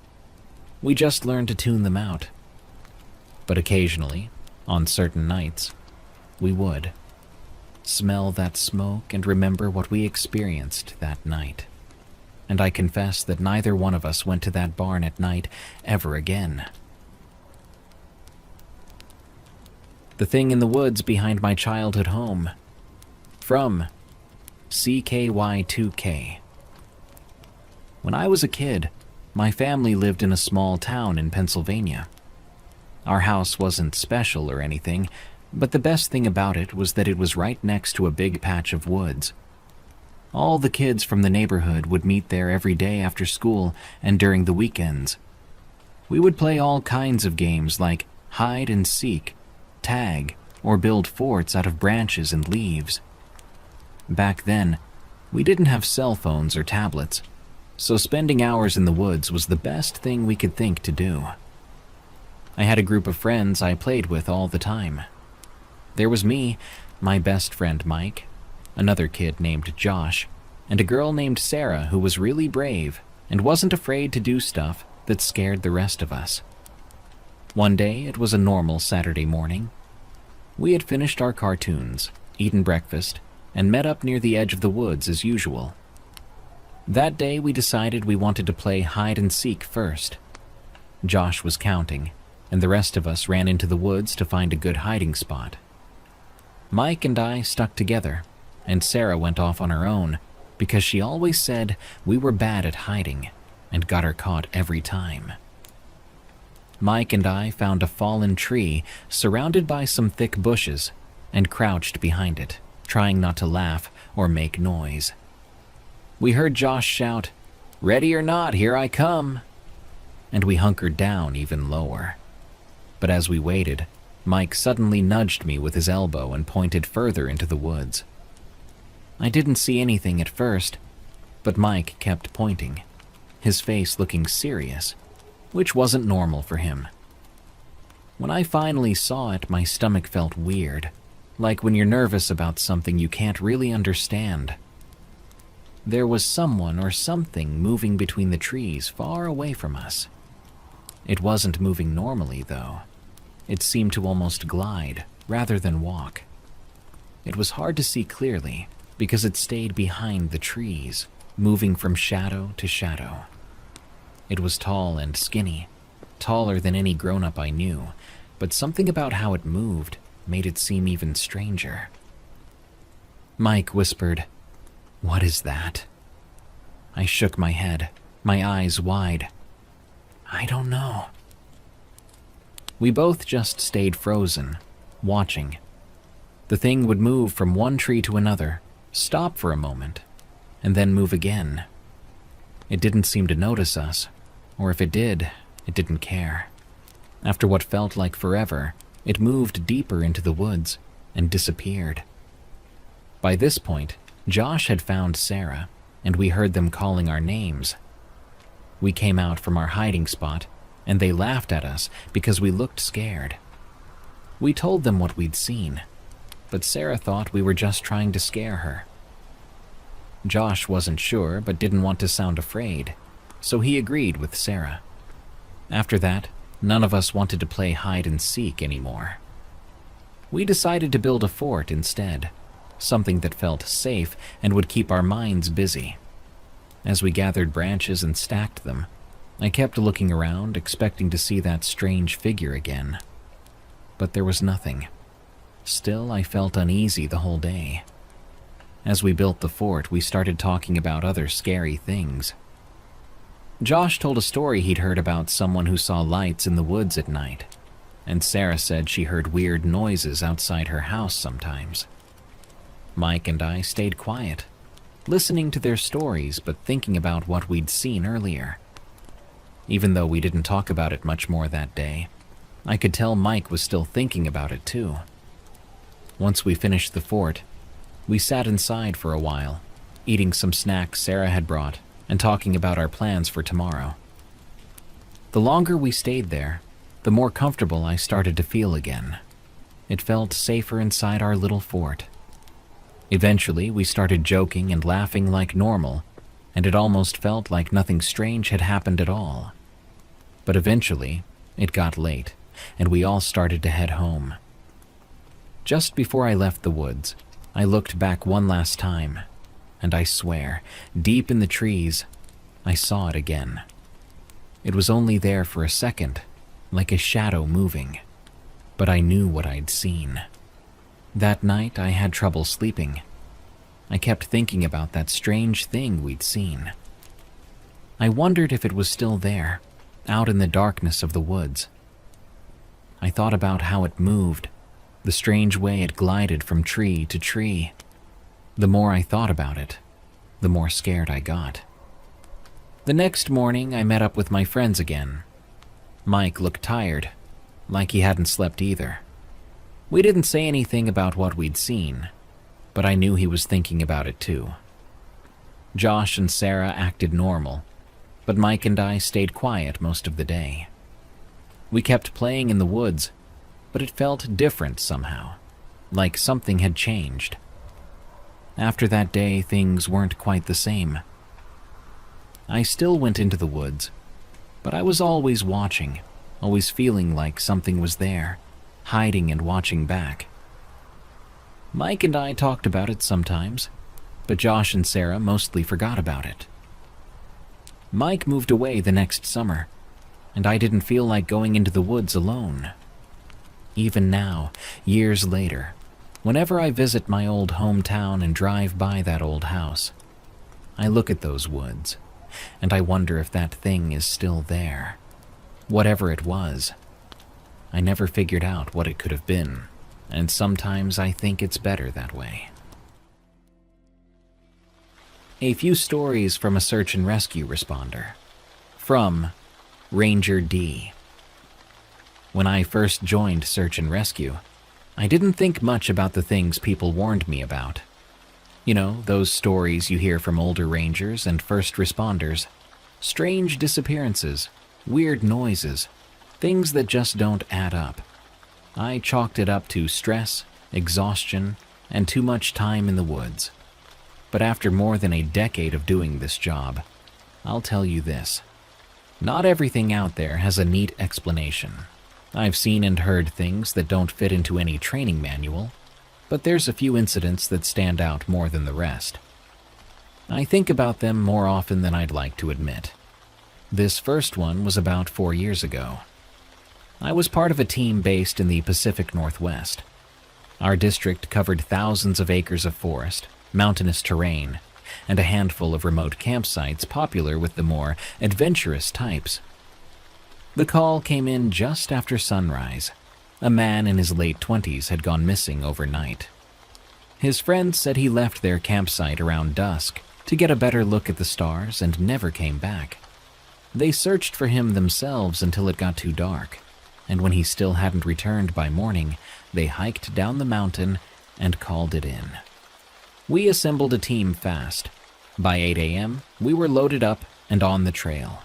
We just learned to tune them out. But occasionally, on certain nights, we would smell that smoke and remember what we experienced that night. And I confess that neither one of us went to that barn at night ever again. The Thing in the Woods Behind My Childhood Home, from CKY2K. When I was a kid, my family lived in a small town in Pennsylvania. Our house wasn't special or anything, but the best thing about it was that it was right next to a big patch of woods. All the kids from the neighborhood would meet there every day after school and during the weekends. We would play all kinds of games like hide and seek, tag, or build forts out of branches and leaves. Back then, we didn't have cell phones or tablets, so spending hours in the woods was the best thing we could think to do. I had a group of friends I played with all the time. There was me, my best friend Mike, another kid named Josh, and a girl named Sarah who was really brave and wasn't afraid to do stuff that scared the rest of us. One day, it was a normal Saturday morning. We had finished our cartoons, eaten breakfast, and met up near the edge of the woods as usual. That day, we decided we wanted to play hide and seek first. Josh was counting, and the rest of us ran into the woods to find a good hiding spot. Mike and I stuck together, and Sarah went off on her own because she always said we were bad at hiding and got her caught every time. Mike and I found a fallen tree surrounded by some thick bushes and crouched behind it, trying not to laugh or make noise. We heard Josh shout, "Ready or not, here I come," and we hunkered down even lower. But as we waited, Mike suddenly nudged me with his elbow and pointed further into the woods. I didn't see anything at first, but Mike kept pointing, his face looking serious, which wasn't normal for him. When I finally saw it, my stomach felt weird, like when you're nervous about something you can't really understand. There was someone or something moving between the trees far away from us. It wasn't moving normally, though. It seemed to almost glide rather than walk. It was hard to see clearly because it stayed behind the trees, moving from shadow to shadow. It was tall and skinny, taller than any grown-up I knew, but something about how it moved made it seem even stranger. Mike whispered, "What is that?" I shook my head, my eyes wide. "I don't know." We both just stayed frozen, watching. The thing would move from one tree to another, stop for a moment, and then move again. It didn't seem to notice us, or if it did, it didn't care. After what felt like forever, it moved deeper into the woods and disappeared. By this point, Josh had found Sarah, and we heard them calling our names. We came out from our hiding spot, and they laughed at us because we looked scared. We told them what we'd seen, but Sarah thought we were just trying to scare her. Josh wasn't sure but didn't want to sound afraid, so he agreed with Sarah. After that, none of us wanted to play hide and seek anymore. We decided to build a fort instead, something that felt safe and would keep our minds busy. As we gathered branches and stacked them, I kept looking around, expecting to see that strange figure again. But there was nothing. Still, I felt uneasy the whole day. As we built the fort, we started talking about other scary things. Josh told a story he'd heard about someone who saw lights in the woods at night, and Sarah said she heard weird noises outside her house sometimes. Mike and I stayed quiet, listening to their stories but thinking about what we'd seen earlier. Even though we didn't talk about it much more that day, I could tell Mike was still thinking about it too. Once we finished the fort, we sat inside for a while, eating some snacks Sarah had brought and talking about our plans for tomorrow. The longer we stayed there, the more comfortable I started to feel again. It felt safer inside our little fort. Eventually, we started joking and laughing like normal, and it almost felt like nothing strange had happened at all. But eventually, it got late, and we all started to head home. Just before I left the woods, I looked back one last time, and I swear, deep in the trees, I saw it again. It was only there for a second, like a shadow moving, but I knew what I'd seen. That night, I had trouble sleeping. I kept thinking about that strange thing we'd seen. I wondered if it was still there, out in the darkness of the woods. I thought about how it moved, the strange way it glided from tree to tree. The more I thought about it, the more scared I got. The next morning, I met up with my friends again. Mike looked tired, like he hadn't slept either. We didn't say anything about what we'd seen, but I knew he was thinking about it too. Josh and Sarah acted normal, but Mike and I stayed quiet most of the day. We kept playing in the woods, but it felt different somehow, like something had changed. After that day, things weren't quite the same. I still went into the woods, but I was always watching, always feeling like something was there, hiding and watching back. Mike and I talked about it sometimes, but Josh and Sarah mostly forgot about it. Mike moved away the next summer, and I didn't feel like going into the woods alone. Even now, years later, whenever I visit my old hometown and drive by that old house, I look at those woods, and I wonder if that thing is still there. Whatever it was, I never figured out what it could have been, and sometimes I think it's better that way. A few stories from a search and rescue responder. From Ranger D. When I first joined search and rescue, I didn't think much about the things people warned me about. You know, those stories you hear from older rangers and first responders. Strange disappearances, weird noises, things that just don't add up. I chalked it up to stress, exhaustion, and too much time in the woods. But after more than a decade of doing this job, I'll tell you this. Not everything out there has a neat explanation. I've seen and heard things that don't fit into any training manual, but there's a few incidents that stand out more than the rest. I think about them more often than I'd like to admit. This first one was about 4 years ago. I was part of a team based in the Pacific Northwest. Our district covered thousands of acres of forest, mountainous terrain, and a handful of remote campsites popular with the more adventurous types. The call came in just after sunrise. A man in his late 20s had gone missing overnight. His friends said he left their campsite around dusk to get a better look at the stars and never came back. They searched for him themselves until it got too dark, and when he still hadn't returned by morning, they hiked down the mountain and called it in. We assembled a team fast. By 8 a.m., we were loaded up and on the trail.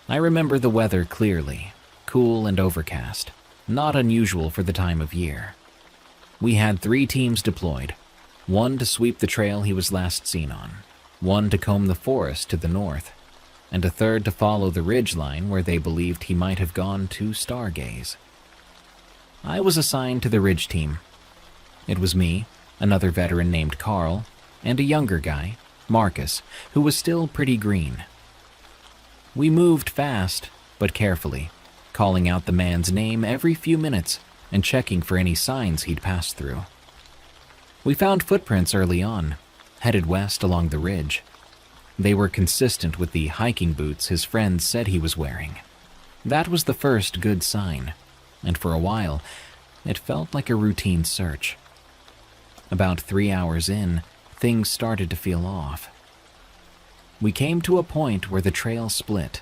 I remember the weather clearly, cool and overcast, not unusual for the time of year. We had 3 teams deployed, one to sweep the trail he was last seen on, one to comb the forest to the north, and a third to follow the ridgeline where they believed he might have gone to stargaze. I was assigned to the ridge team. It was me, another veteran named Carl, and a younger guy, Marcus, who was still pretty green. We moved fast, but carefully, calling out the man's name every few minutes and checking for any signs he'd passed through. We found footprints early on, headed west along the ridge. They were consistent with the hiking boots his friends said he was wearing. That was the first good sign, and for a while, it felt like a routine search. About 3 hours in, things started to feel off. We came to a point where the trail split.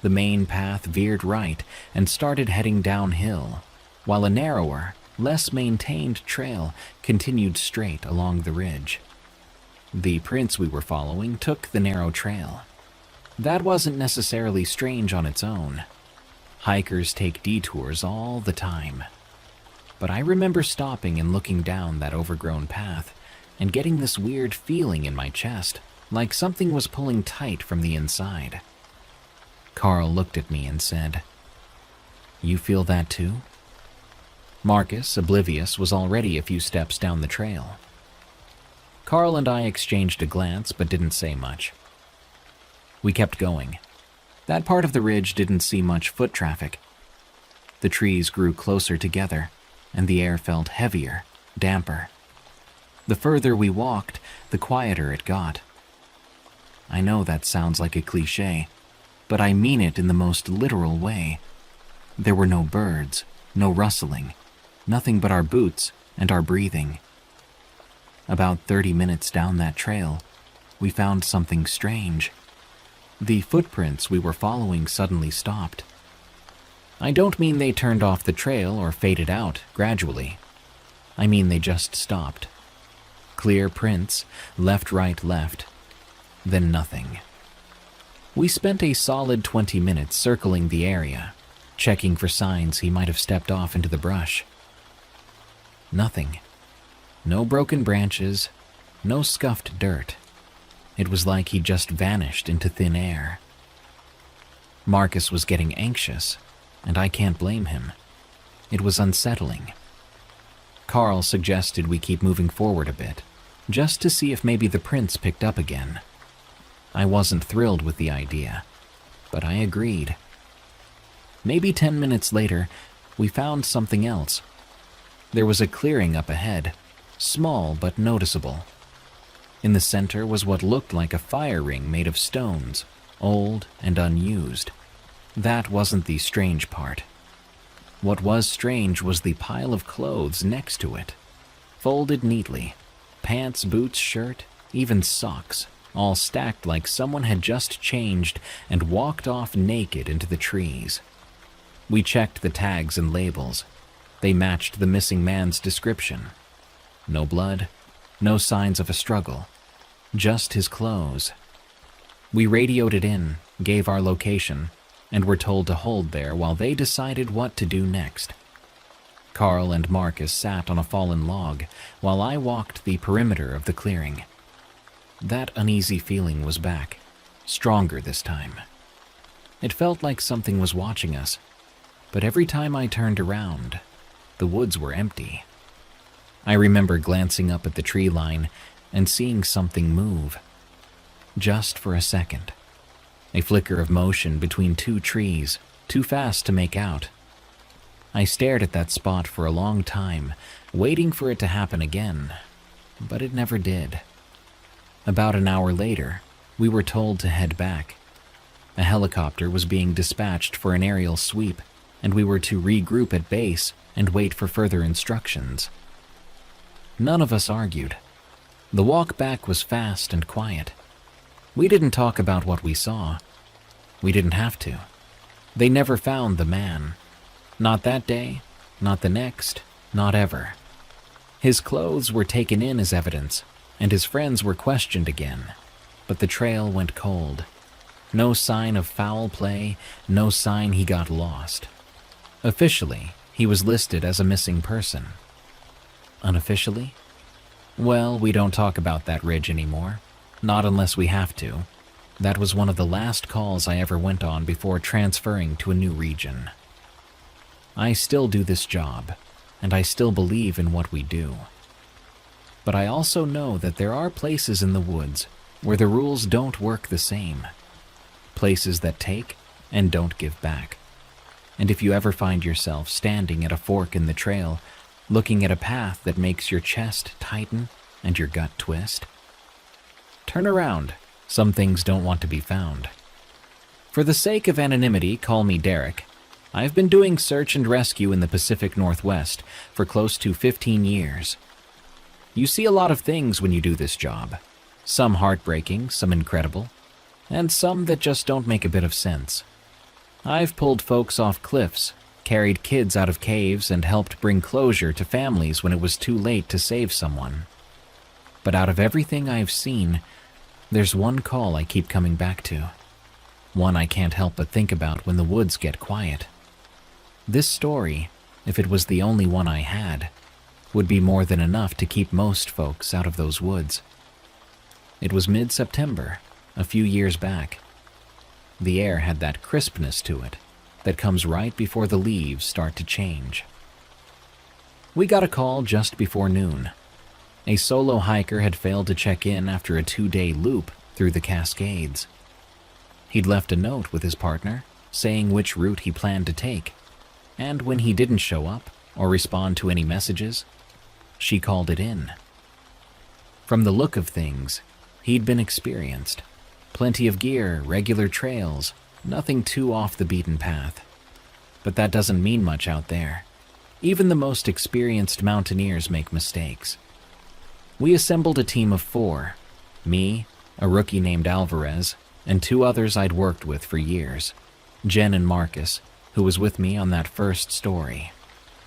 The main path veered right and started heading downhill, while a narrower, less maintained trail continued straight along the ridge. The prints we were following took the narrow trail. That wasn't necessarily strange on its own. Hikers take detours all the time. But I remember stopping and looking down that overgrown path and getting this weird feeling in my chest, like something was pulling tight from the inside. Carl looked at me and said, "You feel that too?" Marcus, oblivious, was already a few steps down the trail. Carl and I exchanged a glance but didn't say much. We kept going. That part of the ridge didn't see much foot traffic. The trees grew closer together, and the air felt heavier, damper. The further we walked, the quieter it got. I know that sounds like a cliché, but I mean it in the most literal way. There were no birds, no rustling, nothing but our boots and our breathing. About 30 minutes down that trail, we found something strange. The footprints we were following suddenly stopped. I don't mean they turned off the trail or faded out gradually. I mean they just stopped. Clear prints, left, right, left, then nothing. We spent a solid 20 minutes circling the area, checking for signs he might have stepped off into the brush. Nothing. No broken branches, no scuffed dirt. It was like he just vanished into thin air. Marcus was getting anxious. and I can't blame him. It was unsettling. Carl suggested we keep moving forward a bit, just to see if maybe the prints picked up again. I wasn't thrilled with the idea, but I agreed. Maybe 10 minutes later, we found something else. There was a clearing up ahead, small but noticeable. In the center was what looked like a fire ring made of stones, old and unused. That wasn't the strange part. What was strange was the pile of clothes next to it, folded neatly. Pants, boots, shirt, even socks, all stacked like someone had just changed and walked off naked into the trees. We checked the tags and labels. They matched the missing man's description. No blood, no signs of a struggle, just his clothes. We radioed it in, gave our location, and were told to hold there while they decided what to do next. Carl and Marcus sat on a fallen log while I walked the perimeter of the clearing. That uneasy feeling was back, stronger this time. It felt like something was watching us, but every time I turned around, the woods were empty. I remember glancing up at the tree line and seeing something move. Just for a second. A flicker of motion between two trees, too fast to make out. I stared at that spot for a long time, waiting for it to happen again, but it never did. About an hour later, we were told to head back. A helicopter was being dispatched for an aerial sweep, and we were to regroup at base and wait for further instructions. None of us argued. The walk back was fast and quiet. We didn't talk about what we saw. We didn't have to. They never found the man. Not that day, not the next, not ever. His clothes were taken in as evidence, and his friends were questioned again, but the trail went cold. No sign of foul play, no sign he got lost. Officially, he was listed as a missing person. Unofficially? Well, we don't talk about that ridge anymore. Not unless we have to. That was one of the last calls I ever went on before transferring to a new region. I still do this job, and I still believe in what we do. But I also know that there are places in the woods where the rules don't work the same. Places that take and don't give back. And if you ever find yourself standing at a fork in the trail, looking at a path that makes your chest tighten and your gut twist, turn around. Some things don't want to be found. For the sake of anonymity, call me Derek. I've been doing search and rescue in the Pacific Northwest for close to 15 years. You see a lot of things when you do this job. Some heartbreaking, some incredible, and some that just don't make a bit of sense. I've pulled folks off cliffs, carried kids out of caves, and helped bring closure to families when it was too late to save someone. But out of everything I've seen, there's one call I keep coming back to. One I can't help but think about when the woods get quiet. This story, if it was the only one I had, would be more than enough to keep most folks out of those woods. It was mid-September, a few years back. The air had that crispness to it that comes right before the leaves start to change. We got a call just before noon. A solo hiker had failed to check in after a 2-day loop through the Cascades. He'd left a note with his partner, saying which route he planned to take, and when he didn't show up or respond to any messages, she called it in. From the look of things, he'd been experienced. Plenty of gear, regular trails, nothing too off the beaten path. But that doesn't mean much out there. Even the most experienced mountaineers make mistakes. We assembled a team of 4, me, a rookie named Alvarez, and 2 others I'd worked with for years, Jen and Marcus, who was with me on that first story.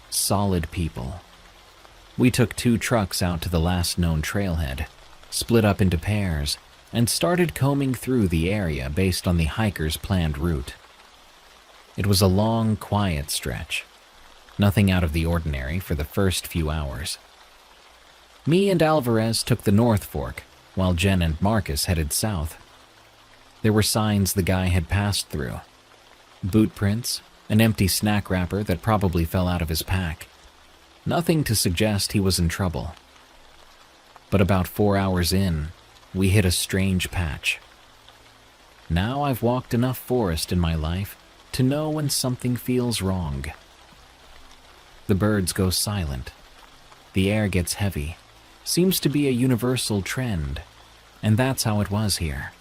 Solid people. We took 2 trucks out to the last known trailhead, split up into pairs, and started combing through the area based on the hikers' planned route. It was a long, quiet stretch. Nothing out of the ordinary for the first few hours. Me and Alvarez took the North Fork, while Jen and Marcus headed south. There were signs the guy had passed through. Boot prints, an empty snack wrapper that probably fell out of his pack. Nothing to suggest he was in trouble. But about 4 hours in, we hit a strange patch. Now I've walked enough forest in my life to know when something feels wrong. The birds go silent. The air gets heavy. Seems to be a universal trend, and that's how it was here.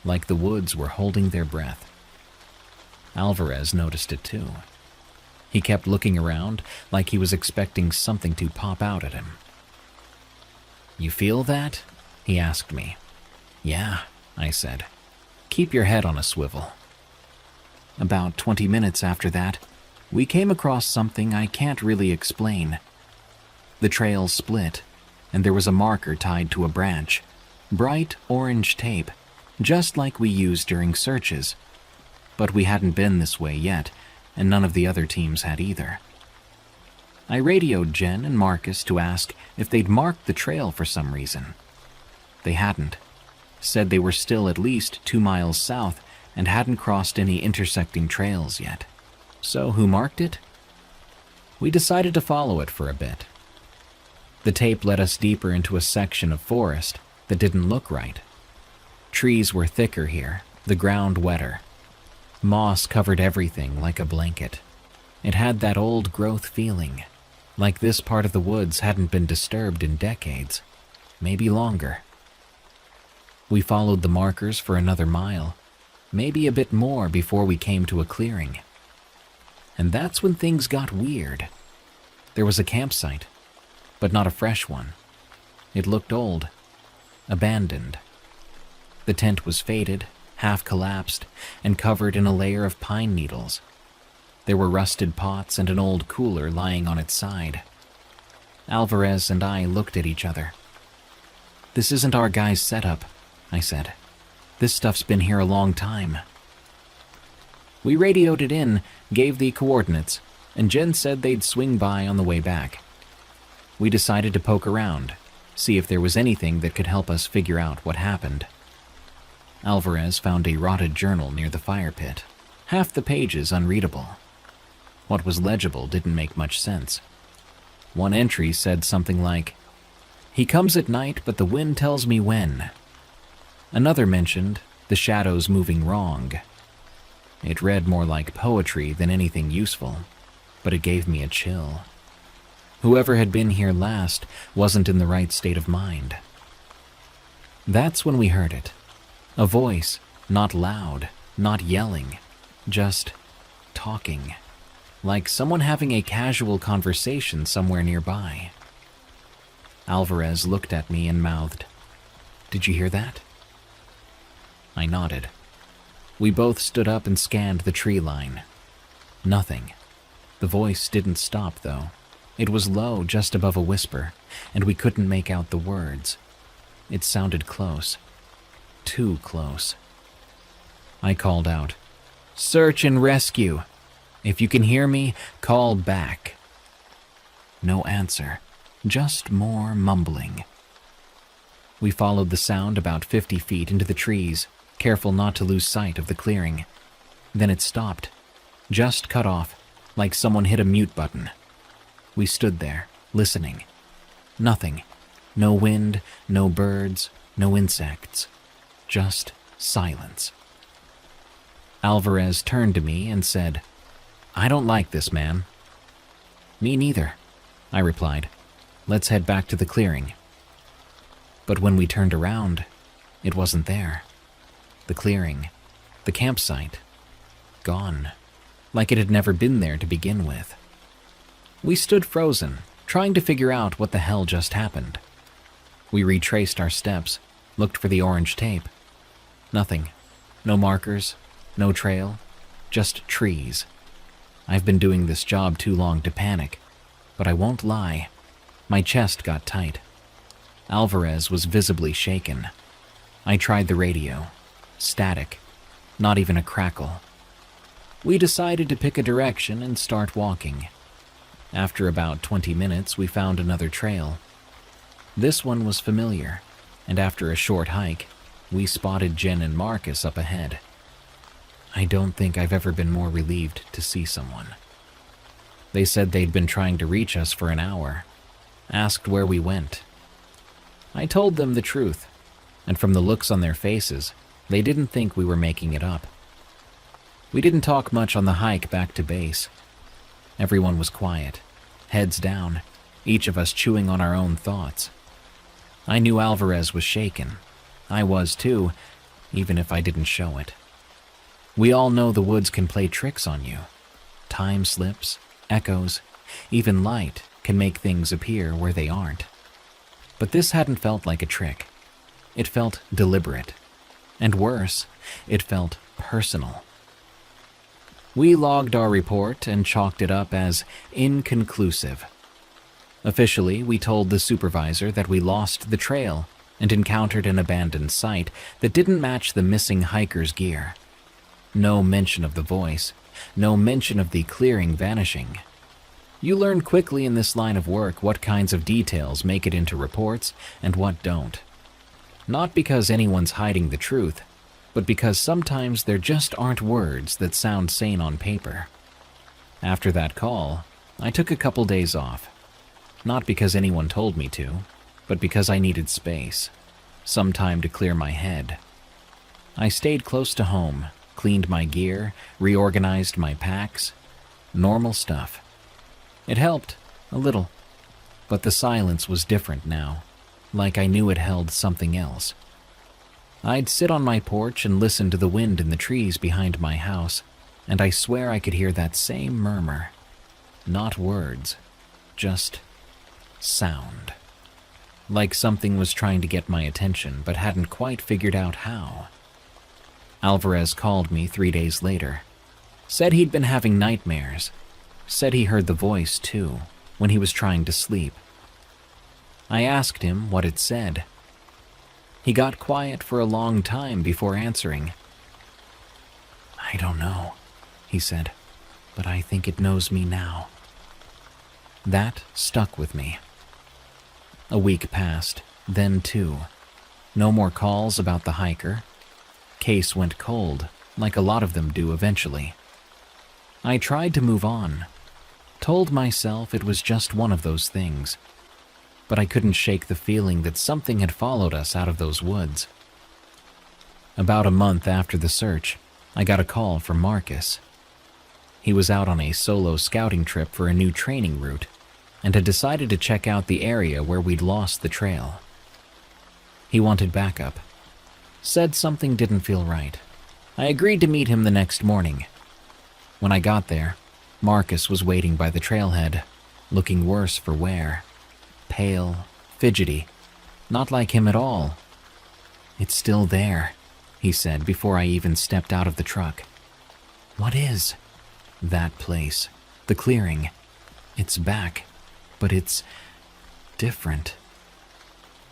Like the woods were holding their breath. Alvarez noticed it too. He kept looking around like he was expecting something to pop out at him. "You feel that?" he asked me. "Yeah," I said. "Keep your head on a swivel." About 20 minutes after that, we came across something I can't really explain. The trail split, and there was a marker tied to a branch. Bright orange tape, just like we used during searches. But we hadn't been this way yet, and none of the other teams had either. I radioed Jen and Marcus to ask if they'd marked the trail for some reason. They hadn't. Said they were still at least 2 miles south and hadn't crossed any intersecting trails yet. So who marked it? We decided to follow it for a bit. The tape led us deeper into a section of forest that didn't look right. Trees were thicker here, the ground wetter. Moss covered everything like a blanket. It had that old growth feeling, like this part of the woods hadn't been disturbed in decades, maybe longer. We followed the markers for another mile, maybe a bit more before we came to a clearing. And that's when things got weird. There was a campsite, but not a fresh one. It looked old, abandoned. The tent was faded, half collapsed, and covered in a layer of pine needles. There were rusted pots and an old cooler lying on its side. Alvarez and I looked at each other. "This isn't our guy's setup," I said. "This stuff's been here a long time." We radioed it in, gave the coordinates, and Jen said they'd swing by on the way back. We decided to poke around, see if there was anything that could help us figure out what happened. Alvarez found a rotted journal near the fire pit, half the pages unreadable. What was legible didn't make much sense. One entry said something like, "He comes at night, but the wind tells me when." Another mentioned the shadows moving wrong. It read more like poetry than anything useful, but it gave me a chill. Whoever had been here last wasn't in the right state of mind. That's when we heard it. A voice, not loud, not yelling, just talking, like someone having a casual conversation somewhere nearby. Alvarez looked at me and mouthed, "Did you hear that?" I nodded. We both stood up and scanned the tree line. Nothing. The voice didn't stop, though. It was low, just above a whisper, and we couldn't make out the words. It sounded close. Too close. I called out, "Search and rescue. If you can hear me, call back." No answer, just more mumbling. We followed the sound about 50 feet into the trees, careful not to lose sight of the clearing. Then it stopped, just cut off, like someone hit a mute button. We stood there, listening. Nothing. No wind, no birds, no insects. Just silence. Alvarez turned to me and said, "I don't like this, man." "Me neither," I replied. "Let's head back to the clearing." But when we turned around, it wasn't there. The clearing, the campsite, gone, like it had never been there to begin with. We stood frozen, trying to figure out what the hell just happened. We retraced our steps, looked for the orange tape. Nothing. No markers, no trail, just trees. I've been doing this job too long to panic, but I won't lie. My chest got tight. Alvarez was visibly shaken. I tried the radio. Static. Not even a crackle. We decided to pick a direction and start walking. After about 20 minutes, we found another trail. This one was familiar, and after a short hike, we spotted Jen and Marcus up ahead. I don't think I've ever been more relieved to see someone. They said they'd been trying to reach us for an hour, asked where we went. I told them the truth, and from the looks on their faces, they didn't think we were making it up. We didn't talk much on the hike back to base. Everyone was quiet, heads down, each of us chewing on our own thoughts. I knew Alvarez was shaken. I was too, even if I didn't show it. We all know the woods can play tricks on you. Time slips, echoes, even light can make things appear where they aren't. But this hadn't felt like a trick. It felt deliberate. And worse, it felt personal. We logged our report and chalked it up as inconclusive. Officially, we told the supervisor that we lost the trail and encountered an abandoned site that didn't match the missing hiker's gear. No mention of the voice, no mention of the clearing vanishing. You learn quickly in this line of work what kinds of details make it into reports and what don't. Not because anyone's hiding the truth, but because sometimes there just aren't words that sound sane on paper. After that call, I took a couple days off. Not because anyone told me to, but because I needed space, some time to clear my head. I stayed close to home, cleaned my gear, reorganized my packs. Normal stuff. It helped, a little. But the silence was different now, like I knew it held something else. I'd sit on my porch and listen to the wind in the trees behind my house, and I swear I could hear that same murmur. Not words, just sound. Like something was trying to get my attention but hadn't quite figured out how. Alvarez called me 3 days later. Said he'd been having nightmares. Said he heard the voice, too, when he was trying to sleep. I asked him what it said. He got quiet for a long time before answering. "I don't know," he said, "but I think it knows me now." That stuck with me. A week passed, then 2. No more calls about the hiker. Case went cold, like a lot of them do eventually. I tried to move on. Told myself it was just one of those things. But I couldn't shake the feeling that something had followed us out of those woods. About a month after the search, I got a call from Marcus. He was out on a solo scouting trip for a new training route and had decided to check out the area where we'd lost the trail. He wanted backup. Said something didn't feel right. I agreed to meet him the next morning. When I got there, Marcus was waiting by the trailhead, looking worse for wear. Pale, fidgety, not like him at all. "It's still there," he said before I even stepped out of the truck. "What is?" "That place, the clearing. It's back, but it's different."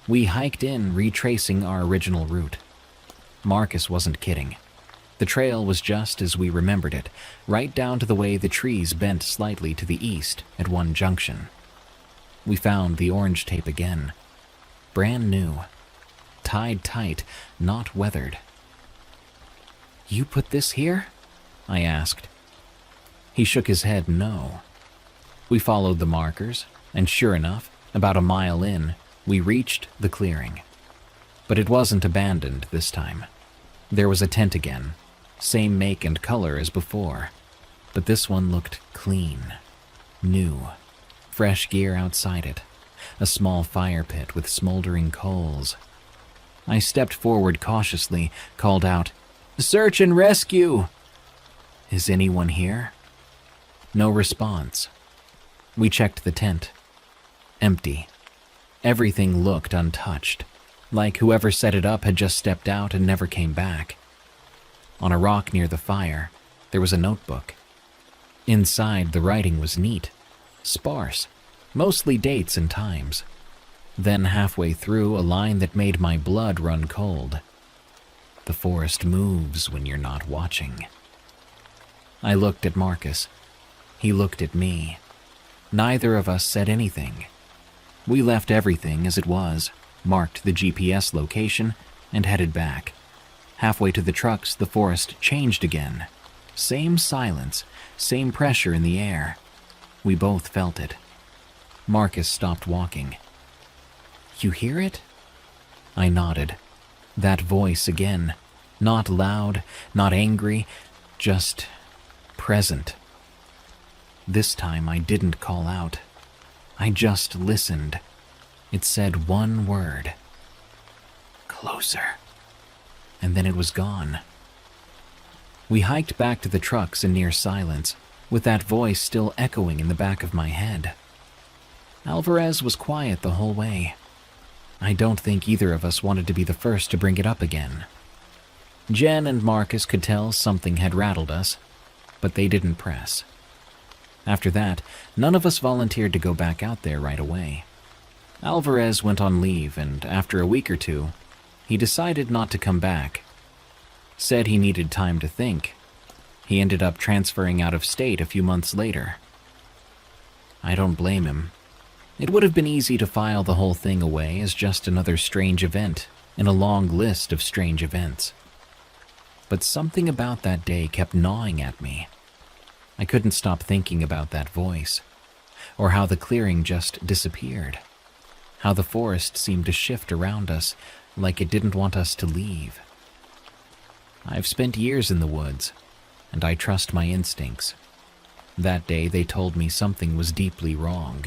We hiked in, retracing our original route. Marcus wasn't kidding. The trail was just as we remembered it, right down to the way the trees bent slightly to the east at one junction. We found the orange tape again. Brand new. Tied tight, not weathered. "You put this here?" I asked. He shook his head no. We followed the markers, and sure enough, about a mile in, we reached the clearing. But it wasn't abandoned this time. There was a tent again, same make and color as before, but this one looked clean, new, fresh gear outside it, a small fire pit with smoldering coals. I stepped forward cautiously, called out, "Search and rescue!" "Is anyone here?" No response. We checked the tent. Empty. Everything looked untouched, like whoever set it up had just stepped out and never came back. On a rock near the fire, there was a notebook. Inside, the writing was neat, sparse, mostly dates and times. Then halfway through, a line that made my blood run cold. "The forest moves when you're not watching." I looked at Marcus. He looked at me. Neither of us said anything. We left everything as it was, marked the GPS location, and headed back. Halfway to the trucks, the forest changed again. Same silence, same pressure in the air. We both felt it. Marcus stopped walking. "You hear it?" I nodded. That voice again. Not loud, not angry, just present. This time I didn't call out. I just listened. It said one word. "Closer." And then it was gone. We hiked back to the trucks in near silence, with that voice still echoing in the back of my head. Alvarez was quiet the whole way. I don't think either of us wanted to be the first to bring it up again. Jen and Marcus could tell something had rattled us, but they didn't press. After that, none of us volunteered to go back out there right away. Alvarez went on leave, and after a week or two, he decided not to come back. Said he needed time to think. He ended up transferring out of state a few months later. I don't blame him. It would have been easy to file the whole thing away as just another strange event in a long list of strange events. But something about that day kept gnawing at me. I couldn't stop thinking about that voice, or how the clearing just disappeared, how the forest seemed to shift around us like it didn't want us to leave. I've spent years in the woods, and I trust my instincts. That day they told me something was deeply wrong.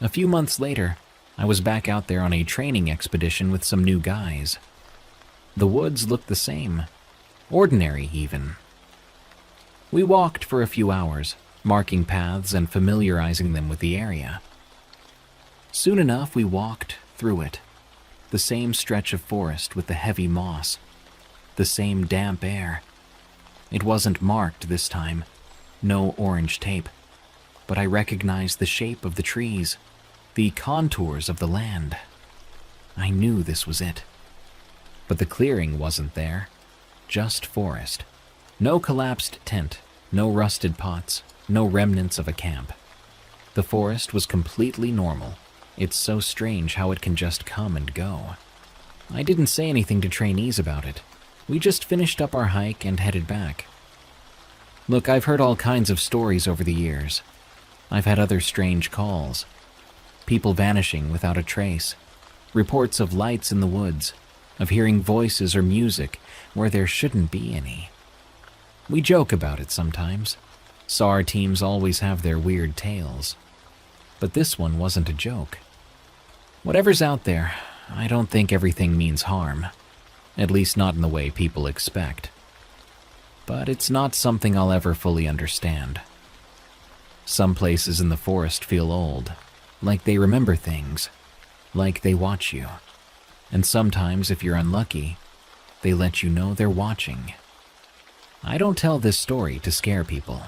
A few months later, I was back out there on a training expedition with some new guys. The woods looked the same, ordinary even. We walked for a few hours, marking paths and familiarizing them with the area. Soon enough, we walked through it. The same stretch of forest with the heavy moss, the same damp air. It wasn't marked this time, no orange tape, but I recognized the shape of the trees, the contours of the land. I knew this was it. But the clearing wasn't there, just forest. No collapsed tent, no rusted pots, no remnants of a camp. The forest was completely normal. It's so strange how it can just come and go. I didn't say anything to trainees about it. We just finished up our hike and headed back. Look, I've heard all kinds of stories over the years. I've had other strange calls. People vanishing without a trace. Reports of lights in the woods, of hearing voices or music where there shouldn't be any. We joke about it sometimes. SAR teams always have their weird tales. But this one wasn't a joke. Whatever's out there, I don't think everything means harm. At least not in the way people expect. But it's not something I'll ever fully understand. Some places in the forest feel old, like they remember things, like they watch you. And sometimes, if you're unlucky, they let you know they're watching. I don't tell this story to scare people.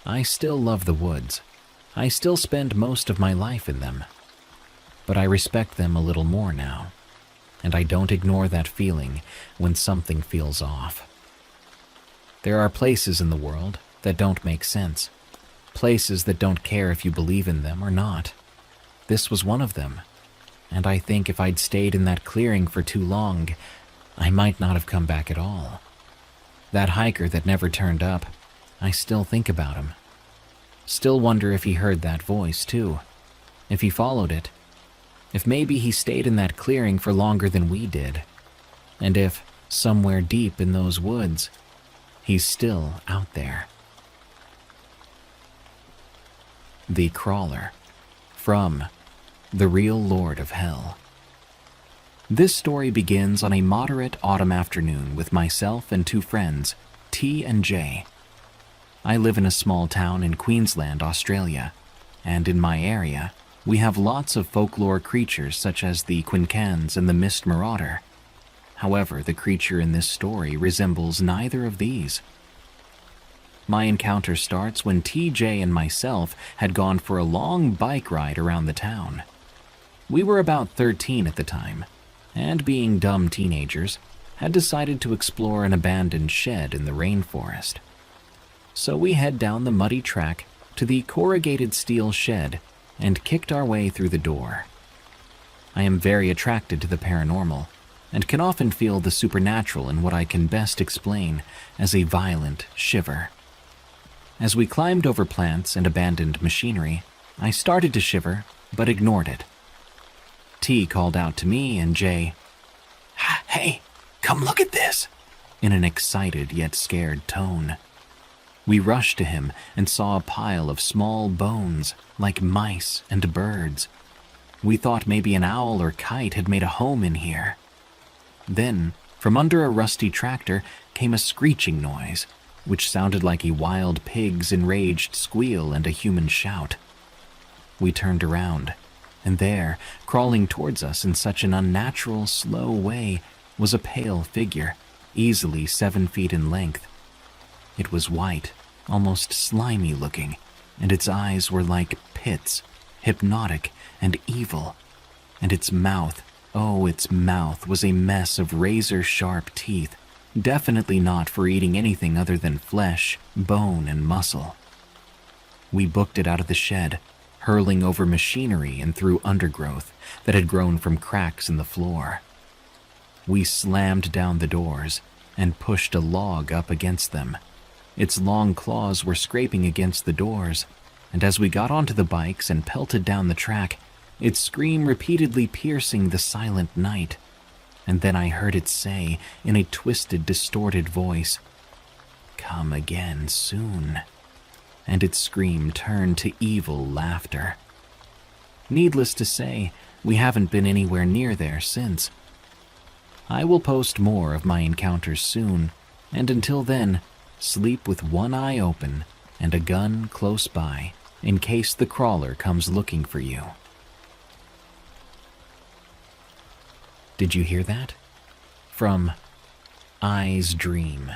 I still love the woods. I still spend most of my life in them. But I respect them a little more now, and I don't ignore that feeling when something feels off. There are places in the world that don't make sense, places that don't care if you believe in them or not. This was one of them, and I think if I'd stayed in that clearing for too long, I might not have come back at all. That hiker that never turned up, I still think about him. Still wonder if he heard that voice too, if he followed it, if maybe he stayed in that clearing for longer than we did, and if, somewhere deep in those woods, he's still out there. The Crawler, from The Real Lord of Hell. This story begins on a moderate autumn afternoon with myself and two friends, T and J. I live in a small town in Queensland, Australia, and in my area, we have lots of folklore creatures such as the Quincans and the Mist Marauder. However, the creature in this story resembles neither of these. My encounter starts when TJ and myself had gone for a long bike ride around the town. We were about 13 at the time, and being dumb teenagers, had decided to explore an abandoned shed in the rainforest. So we head down the muddy track to the corrugated steel shed and kicked our way through the door. I am very attracted to the paranormal, and can often feel the supernatural in what I can best explain as a violent shiver. As we climbed over plants and abandoned machinery, I started to shiver, but ignored it. T called out to me and Jay, "Hey, come look at this," in an excited yet scared tone. We rushed to him and saw a pile of small bones, like mice and birds. We thought maybe an owl or kite had made a home in here. Then, from under a rusty tractor, came a screeching noise, which sounded like a wild pig's enraged squeal and a human shout. We turned around, and there, crawling towards us in such an unnatural, slow way, was a pale figure, easily 7 feet in length. It was white, almost slimy looking, and its eyes were like pits, hypnotic and evil. And its mouth, oh, its mouth was a mess of razor-sharp teeth, definitely not for eating anything other than flesh, bone, and muscle. We booked it out of the shed, hurling over machinery and through undergrowth that had grown from cracks in the floor. We slammed down the doors and pushed a log up against them. Its long claws were scraping against the doors, and as we got onto the bikes and pelted down the track, its scream repeatedly piercing the silent night. And then I heard it say, in a twisted, distorted voice, "Come again soon." And its scream turned to evil laughter. Needless to say, we haven't been anywhere near there since. I will post more of my encounters soon, and until then, sleep with one eye open and a gun close by in case the crawler comes looking for you. Did you hear that? From I's Dream.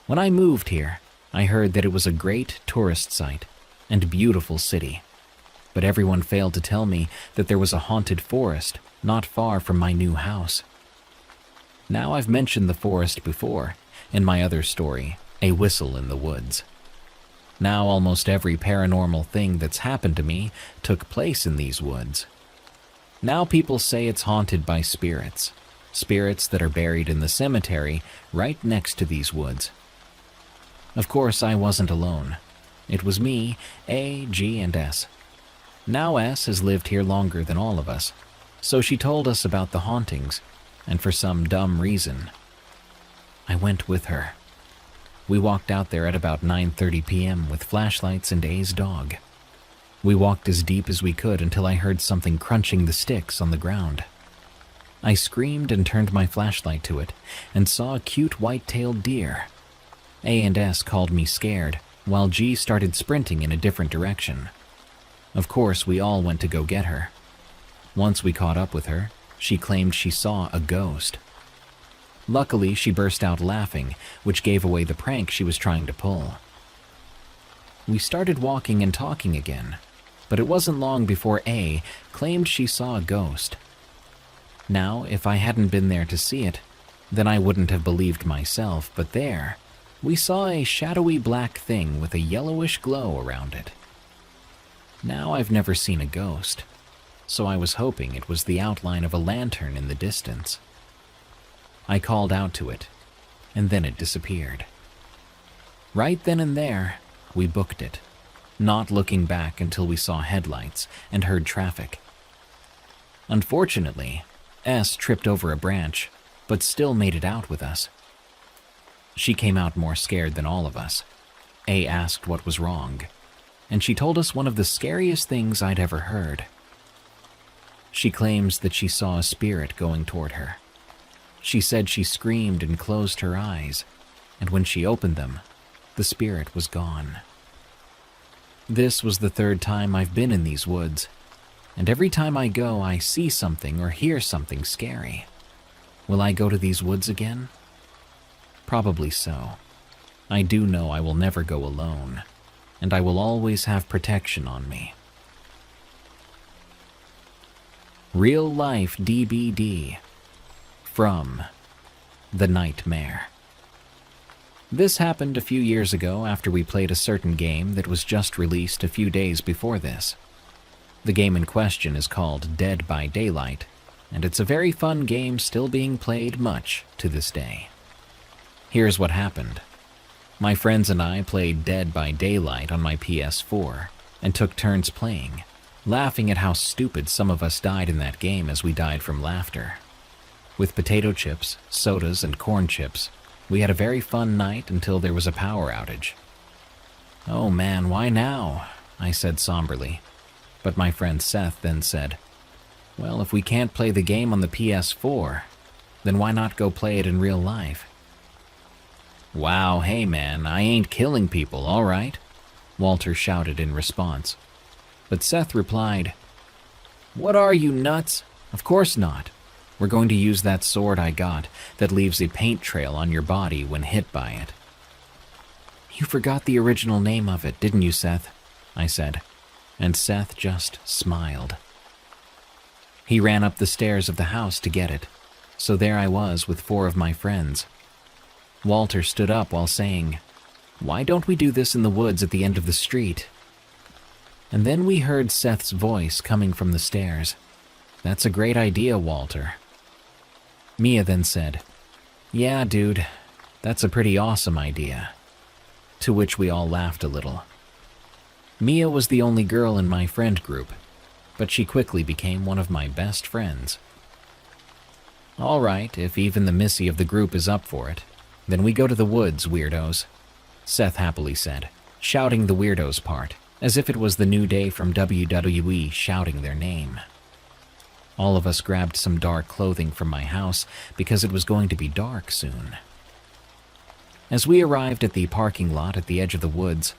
When I moved here, I heard that it was a great tourist site and beautiful city, but everyone failed to tell me that there was a haunted forest not far from my new house. Now I've mentioned the forest before, in my other story, A Whistle in the Woods. Now almost every paranormal thing that's happened to me took place in these woods. Now people say it's haunted by spirits that are buried in the cemetery right next to these woods. Of course, I wasn't alone. It was me, A, G, and S. Now S has lived here longer than all of us, so she told us about the hauntings, and for some dumb reason, I went with her. We walked out there at about 9:30 p.m. with flashlights and A's dog. We walked as deep as we could until I heard something crunching the sticks on the ground. I screamed and turned my flashlight to it and saw a cute white-tailed deer. A and S called me scared, while G started sprinting in a different direction. Of course, we all went to go get her. Once we caught up with her, she claimed she saw a ghost. Luckily, she burst out laughing, which gave away the prank she was trying to pull. We started walking and talking again, but it wasn't long before A claimed she saw a ghost. Now, if I hadn't been there to see it, then I wouldn't have believed myself, but there, we saw a shadowy black thing with a yellowish glow around it. Now I've never seen a ghost, so I was hoping it was the outline of a lantern in the distance. I called out to it, and then it disappeared. Right then and there, we booked it, not looking back until we saw headlights and heard traffic. Unfortunately, S tripped over a branch, but still made it out with us. She came out more scared than all of us. A asked what was wrong, and she told us one of the scariest things I'd ever heard. She claims that she saw a spirit going toward her. She said she screamed and closed her eyes, and when she opened them, the spirit was gone. This was the third time I've been in these woods, and every time I go, I see something or hear something scary. Will I go to these woods again? Probably so. I do know I will never go alone, and I will always have protection on me. Real Life DBD from The Nightmare. This happened a few years ago after we played a certain game that was just released a few days before this. The game in question is called Dead by Daylight, and it's a very fun game still being played much to this day. Here's what happened. My friends and I played Dead by Daylight on my PS4 and took turns playing, laughing at how stupid some of us died in that game as we died from laughter. With potato chips, sodas, and corn chips, we had a very fun night until there was a power outage. "Oh man, why now?" I said somberly. But my friend Seth then said, "Well, if we can't play the game on the PS4, then why not go play it in real life?" "Wow, hey man, I ain't killing people, all right?" Walter shouted in response. But Seth replied, "What are you, nuts? Of course not. We're going to use that sword I got that leaves a paint trail on your body when hit by it." "You forgot the original name of it, didn't you, Seth?" I said, and Seth just smiled. He ran up the stairs of the house to get it, so there I was with 4 of my friends. Walter stood up while saying, "Why don't we do this in the woods at the end of the street?" And then we heard Seth's voice coming from the stairs. "That's a great idea, Walter." Mia then said, "Yeah, dude, that's a pretty awesome idea." To which we all laughed a little. Mia was the only girl in my friend group, but she quickly became one of my best friends. "All right, if even the Missy of the group is up for it, then we go to the woods, weirdos," Seth happily said, shouting the weirdos part, as if it was the New Day from WWE shouting their name. All of us grabbed some dark clothing from my house because it was going to be dark soon. As we arrived at the parking lot at the edge of the woods,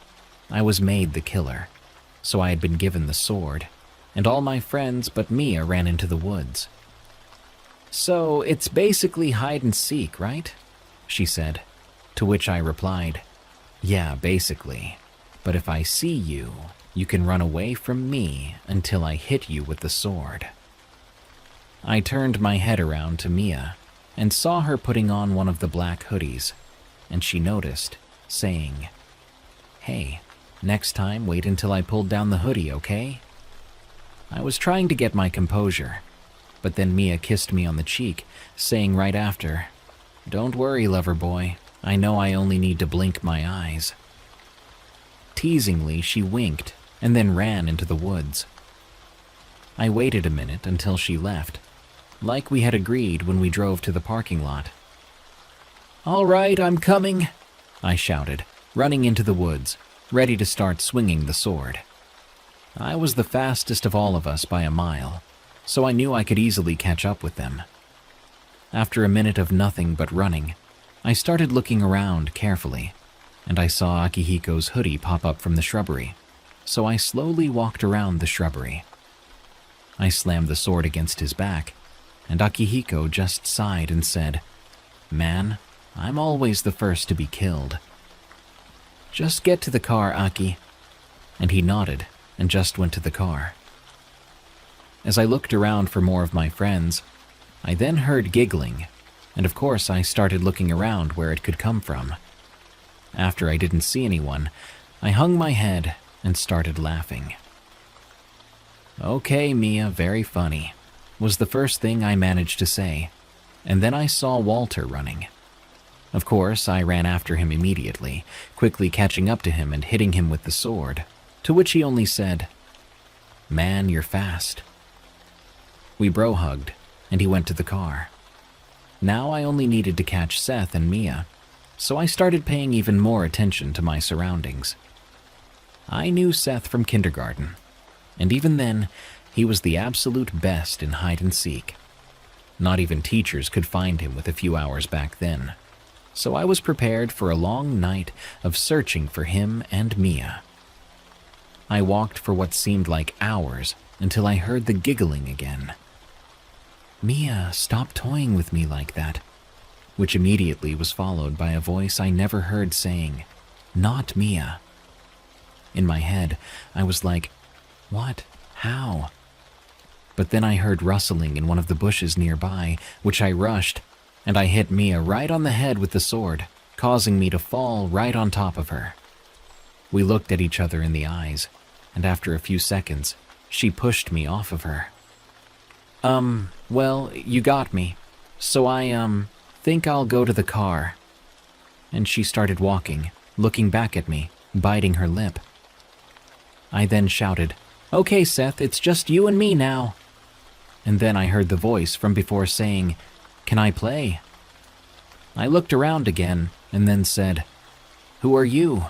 I was made the killer, so I had been given the sword, and all my friends but Mia ran into the woods. "So it's basically hide and seek, right?" she said, to which I replied, "Yeah, basically, but if I see you, you can run away from me until I hit you with the sword." I turned my head around to Mia and saw her putting on one of the black hoodies, and she noticed, saying, "Hey, next time wait until I pulled down the hoodie, okay?" I was trying to get my composure, but then Mia kissed me on the cheek, saying right after, "Don't worry, lover boy, I know I only need to blink my eyes." Teasingly, she winked and then ran into the woods. I waited a minute until she left, like we had agreed when we drove to the parking lot. "All right, I'm coming," I shouted, running into the woods, ready to start swinging the sword. I was the fastest of all of us by a mile, so I knew I could easily catch up with them. After a minute of nothing but running, I started looking around carefully, and I saw Akihiko's hoodie pop up from the shrubbery, so I slowly walked around the shrubbery. I slammed the sword against his back, and Akihiko just sighed and said, "Man, I'm always the first to be killed." "Just get to the car, Aki." And he nodded and just went to the car. As I looked around for more of my friends, I then heard giggling, and of course I started looking around where it could come from. After I didn't see anyone, I hung my head and started laughing. "Okay, Mia, very funny," was the first thing I managed to say, and then I saw Walter running. Of course, I ran after him immediately, quickly catching up to him and hitting him with the sword, to which he only said, "Man, you're fast." We bro-hugged, and he went to the car. Now I only needed to catch Seth and Mia, so I started paying even more attention to my surroundings. I knew Seth from kindergarten, and even then, he was the absolute best in hide-and-seek. Not even teachers could find him with a few hours back then, so I was prepared for a long night of searching for him and Mia. I walked for what seemed like hours until I heard the giggling again. "Mia, stop toying with me like that," which immediately was followed by a voice I never heard saying, "Not Mia." In my head, I was like, "What? How?" But then I heard rustling in one of the bushes nearby, which I rushed, and I hit Mia right on the head with the sword, causing me to fall right on top of her. We looked at each other in the eyes, and after a few seconds, she pushed me off of her. Well, you got me. So I think I'll go to the car. And she started walking, looking back at me, biting her lip. I then shouted, "Okay, Seth, it's just you and me now." And then I heard the voice from before saying, "Can I play?" I looked around again and then said, "Who are you?"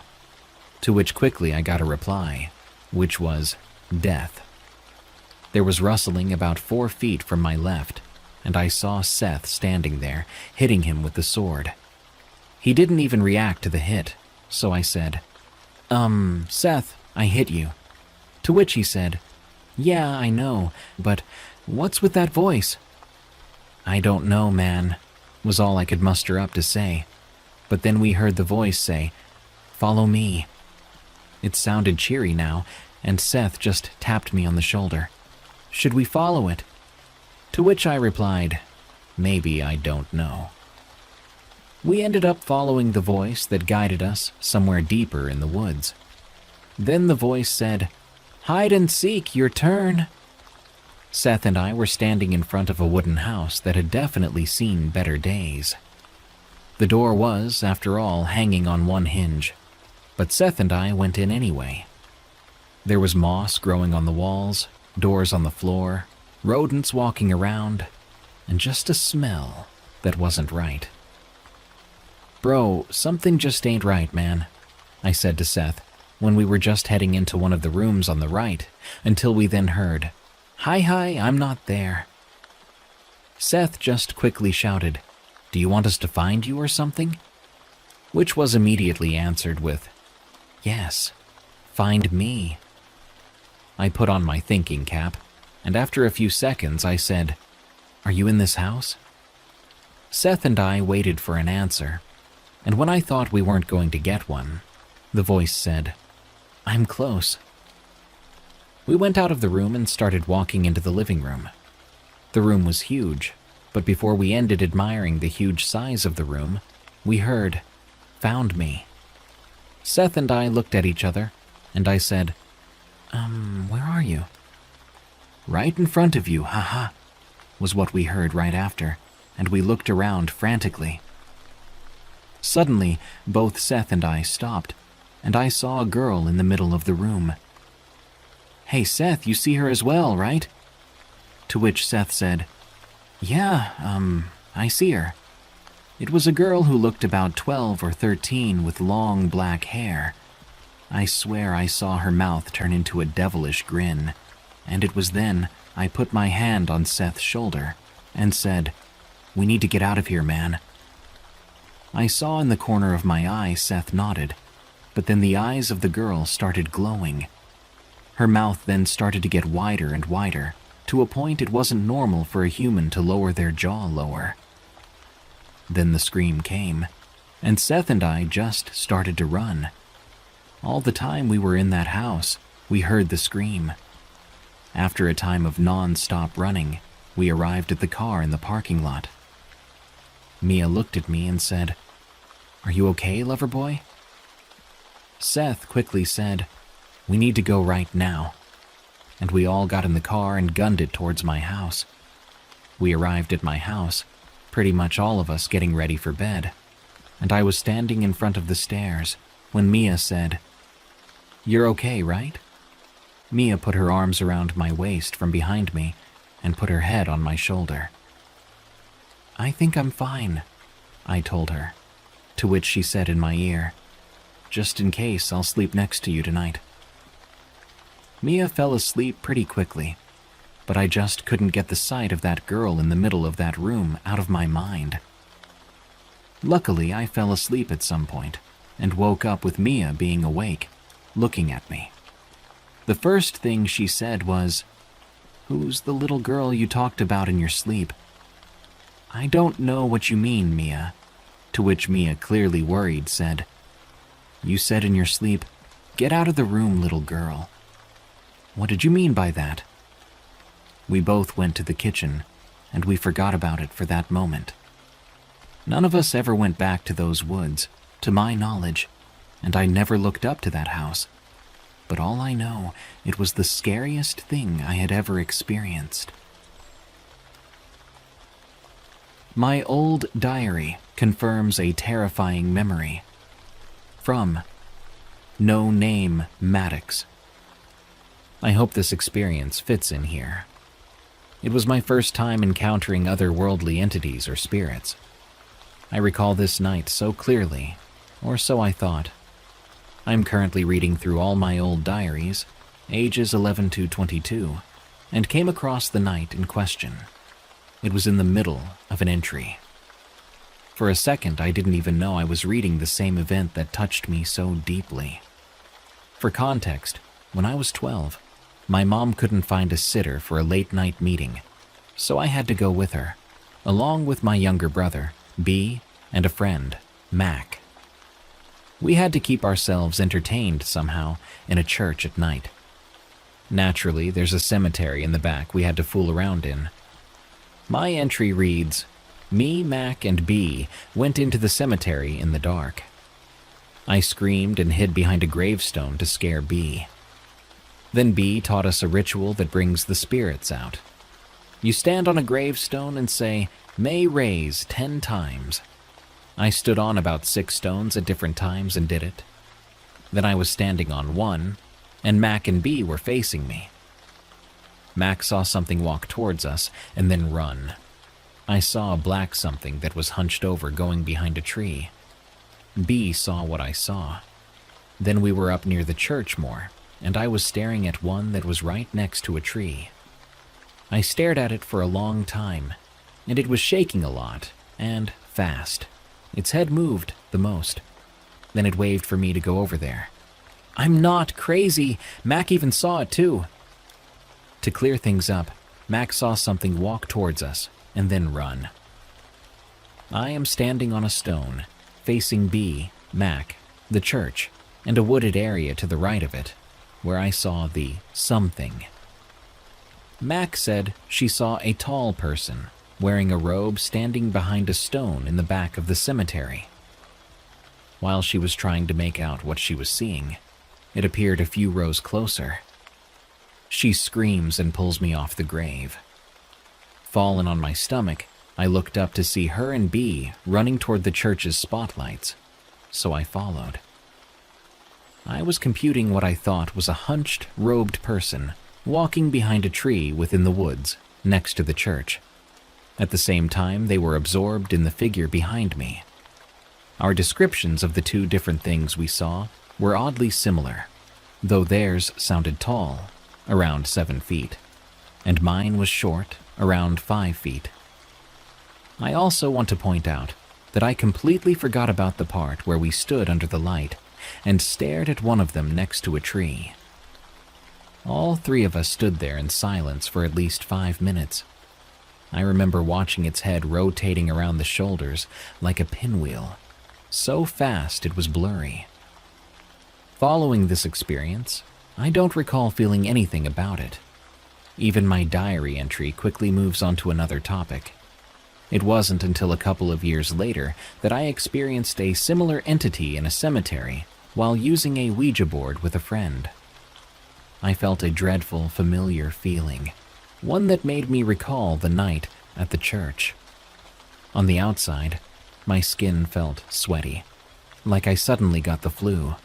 To which quickly I got a reply, which was death. There was rustling about 4 feet from my left, and I saw Seth standing there, hitting him with the sword. He didn't even react to the hit, so I said, Seth, I hit you." To which he said, "Yeah, I know, but what's with that voice?" "I don't know, man," was all I could muster up to say. But then we heard the voice say, "Follow me." It sounded cheery now, and Seth just tapped me on the shoulder. "Should we follow it?" To which I replied, "Maybe, I don't know." We ended up following the voice that guided us somewhere deeper in the woods. Then the voice said, "Hide and seek, your turn." Seth and I were standing in front of a wooden house that had definitely seen better days. The door was, after all, hanging on one hinge, but Seth and I went in anyway. There was moss growing on the walls, doors on the floor, rodents walking around, and just a smell that wasn't right. "Bro, something just ain't right, man," I said to Seth when we were just heading into one of the rooms on the right, until we then heard, Hi, I'm not there." Seth just quickly shouted, "Do you want us to find you or something?" Which was immediately answered with, "Yes, find me." I put on my thinking cap, and after a few seconds I said, "Are you in this house?" Seth and I waited for an answer, and when I thought we weren't going to get one, the voice said, "I'm close." We went out of the room and started walking into the living room. The room was huge, but before we ended admiring the huge size of the room, we heard, "Found me." Seth and I looked at each other, and I said, Where are you?" "Right in front of you, haha," was what we heard right after, and we looked around frantically. Suddenly, both Seth and I stopped, and I saw a girl in the middle of the room. "Hey Seth, you see her as well, right?" To which Seth said, "Yeah, I see her." It was a girl who looked about 12 or 13 with long black hair. I swear I saw her mouth turn into a devilish grin, and it was then I put my hand on Seth's shoulder and said, "We need to get out of here, man." I saw in the corner of my eye Seth nodded, but then the eyes of the girl started glowing. Her mouth then started to get wider and wider, to a point it wasn't normal for a human to lower their jaw lower. Then the scream came, and Seth and I just started to run. All the time we were in that house, we heard the scream. After a time of non-stop running, we arrived at the car in the parking lot. Mia looked at me and said, "Are you okay, lover boy?" Seth quickly said, "We need to go right now." And we all got in the car and gunned it towards my house. We arrived at my house, pretty much all of us getting ready for bed, and I was standing in front of the stairs when Mia said, "You're okay, right?" Mia put her arms around my waist from behind me and put her head on my shoulder. "I think I'm fine," I told her, to which she said in my ear, "Just in case, I'll sleep next to you tonight." Mia fell asleep pretty quickly, but I just couldn't get the sight of that girl in the middle of that room out of my mind. Luckily, I fell asleep at some point and woke up with Mia being awake, looking at me. The first thing she said was, "Who's the little girl you talked about in your sleep?" "I don't know what you mean, Mia," to which Mia, clearly worried, said, "You said in your sleep, 'Get out of the room, little girl.' What did you mean by that?" We both went to the kitchen, and we forgot about it for that moment. None of us ever went back to those woods, to my knowledge, and I never looked up to that house. But all I know, it was the scariest thing I had ever experienced. My old diary confirms a terrifying memory. From No Name Maddox. I hope this experience fits in here. It was my first time encountering otherworldly entities or spirits. I recall this night so clearly, or so I thought. I'm currently reading through all my old diaries, ages 11 to 22, and came across the night in question. It was in the middle of an entry. For a second, I didn't even know I was reading the same event that touched me so deeply. For context, when I was 12, my mom couldn't find a sitter for a late-night meeting, so I had to go with her, along with my younger brother, B, and a friend, Mac. We had to keep ourselves entertained somehow in a church at night. Naturally, there's a cemetery in the back we had to fool around in. My entry reads, "Me, Mac, and B went into the cemetery in the dark. I screamed and hid behind a gravestone to scare B. Then B taught us a ritual that brings the spirits out. You stand on a gravestone and say, 'May raise' 10 times. I stood on about 6 stones at different times and did it. Then I was standing on one, and Mac and B were facing me. Mac saw something walk towards us and then run. I saw a black something that was hunched over going behind a tree. B saw what I saw. Then we were up near the church more, and I was staring at one that was right next to a tree. I stared at it for a long time, and it was shaking a lot, and fast. Its head moved the most. Then it waved for me to go over there. I'm not crazy. Mac even saw it too. To clear things up, Mac saw something walk towards us and then run. I am standing on a stone, facing B, Mac, the church, and a wooded area to the right of it, where I saw the something. Mac said she saw a tall person wearing a robe standing behind a stone in the back of the cemetery. While she was trying to make out what she was seeing, it appeared a few rows closer. She screams and pulls me off the grave. Fallen on my stomach, I looked up to see her and B running toward the church's spotlights, so I followed. I was computing what I thought was a hunched, robed person walking behind a tree within the woods next to the church. At the same time, they were absorbed in the figure behind me. Our descriptions of the two different things we saw were oddly similar, though theirs sounded tall, around 7 feet, and mine was short, around 5 feet. I also want to point out that I completely forgot about the part where we stood under the light and stared at one of them next to a tree. All 3 of us stood there in silence for at least 5 minutes. I remember watching its head rotating around the shoulders like a pinwheel, so fast it was blurry. Following this experience, I don't recall feeling anything about it. Even my diary entry quickly moves on to another topic. It wasn't until a couple of years later that I experienced a similar entity in a cemetery while using a Ouija board with a friend. I felt a dreadful, familiar feeling, one that made me recall the night at the church. On the outside, my skin felt sweaty, like I suddenly got the flu.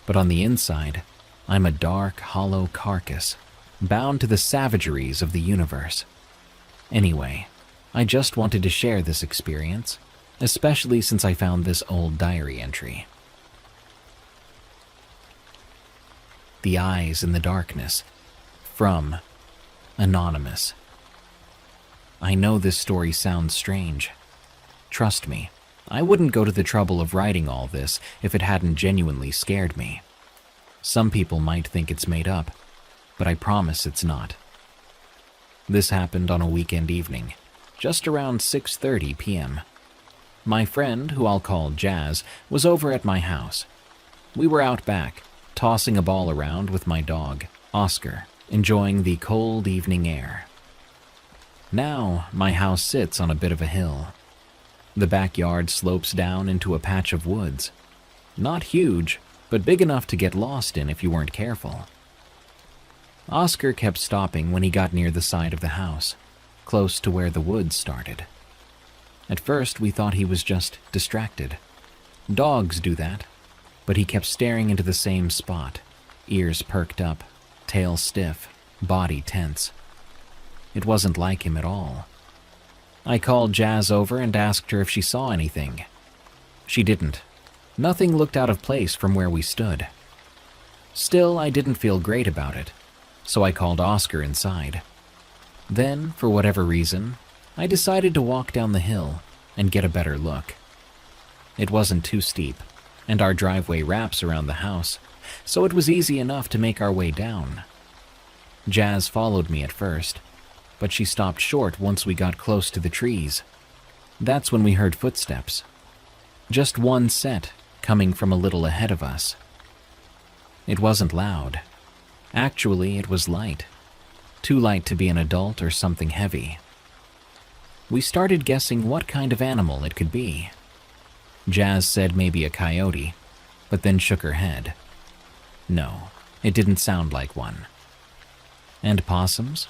But on the inside, I'm a dark, hollow carcass, bound to the savageries of the universe. Anyway, I just wanted to share this experience, especially since I found this old diary entry. The Eyes in the Darkness, from Anonymous. I know this story sounds strange. Trust me, I wouldn't go to the trouble of writing all this if it hadn't genuinely scared me. Some people might think it's made up, but I promise it's not. This happened on a weekend evening, just around 6:30 p.m. My friend, who I'll call Jazz, was over at my house. We were out back, tossing a ball around with my dog, Oscar, enjoying the cold evening air. Now, my house sits on a bit of a hill. The backyard slopes down into a patch of woods. Not huge, but big enough to get lost in if you weren't careful. Oscar kept stopping when he got near the side of the house, close to where the woods started. At first, we thought he was just distracted. Dogs do that, but he kept staring into the same spot, ears perked up, tail stiff, body tense. It wasn't like him at all. I called Jazz over and asked her if she saw anything. She didn't. Nothing looked out of place from where we stood. Still, I didn't feel great about it, so I called Oscar inside. Then, for whatever reason, I decided to walk down the hill and get a better look. It wasn't too steep, and our driveway wraps around the house, so it was easy enough to make our way down. Jazz followed me at first, but she stopped short once we got close to the trees. That's when we heard footsteps. Just one set, coming from a little ahead of us. It wasn't loud. Actually, it was light. Too light to be an adult or something heavy. We started guessing what kind of animal it could be. Jazz said maybe a coyote, but then shook her head. No, it didn't sound like one. And possums?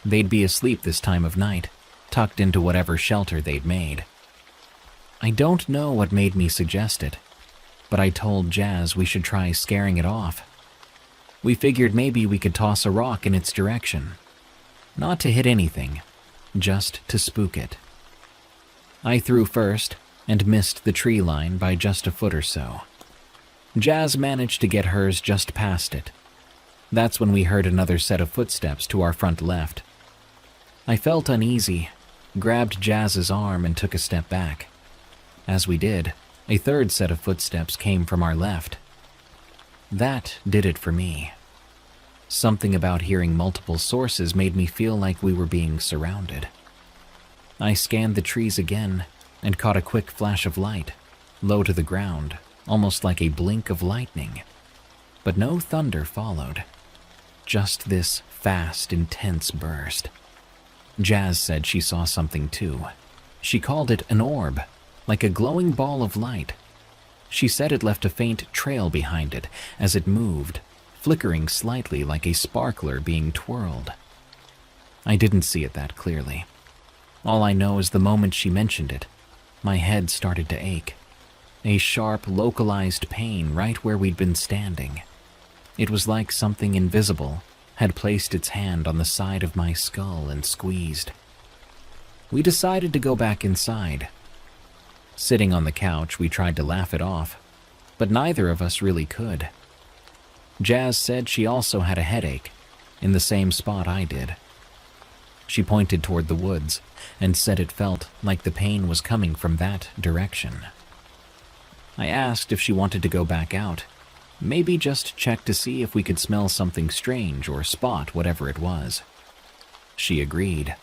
They'd be asleep this time of night, tucked into whatever shelter they'd made. I don't know what made me suggest it, but I told Jazz we should try scaring it off. We figured maybe we could toss a rock in its direction. Not to hit anything, just to spook it. I threw first and missed the tree line by just a foot or so. Jazz managed to get hers just past it. That's when we heard another set of footsteps to our front left. I felt uneasy, grabbed Jazz's arm and took a step back. As we did, a third set of footsteps came from our left. That did it for me. Something about hearing multiple sources made me feel like we were being surrounded. I scanned the trees again and caught a quick flash of light, low to the ground, almost like a blink of lightning. But no thunder followed. Just this fast, intense burst. Jazz said she saw something too. She called it an orb, like a glowing ball of light. She said it left a faint trail behind it as it moved, flickering slightly like a sparkler being twirled. I didn't see it that clearly. All I know is the moment she mentioned it, my head started to ache. A sharp, localized pain right where we'd been standing. It was like something invisible had placed its hand on the side of my skull and squeezed. We decided to go back inside. Sitting on the couch, we tried to laugh it off, but neither of us really could. Jazz said she also had a headache, in the same spot I did. She pointed toward the woods and said it felt like the pain was coming from that direction. I asked if she wanted to go back out, maybe just check to see if we could smell something strange or spot whatever it was. She agreed.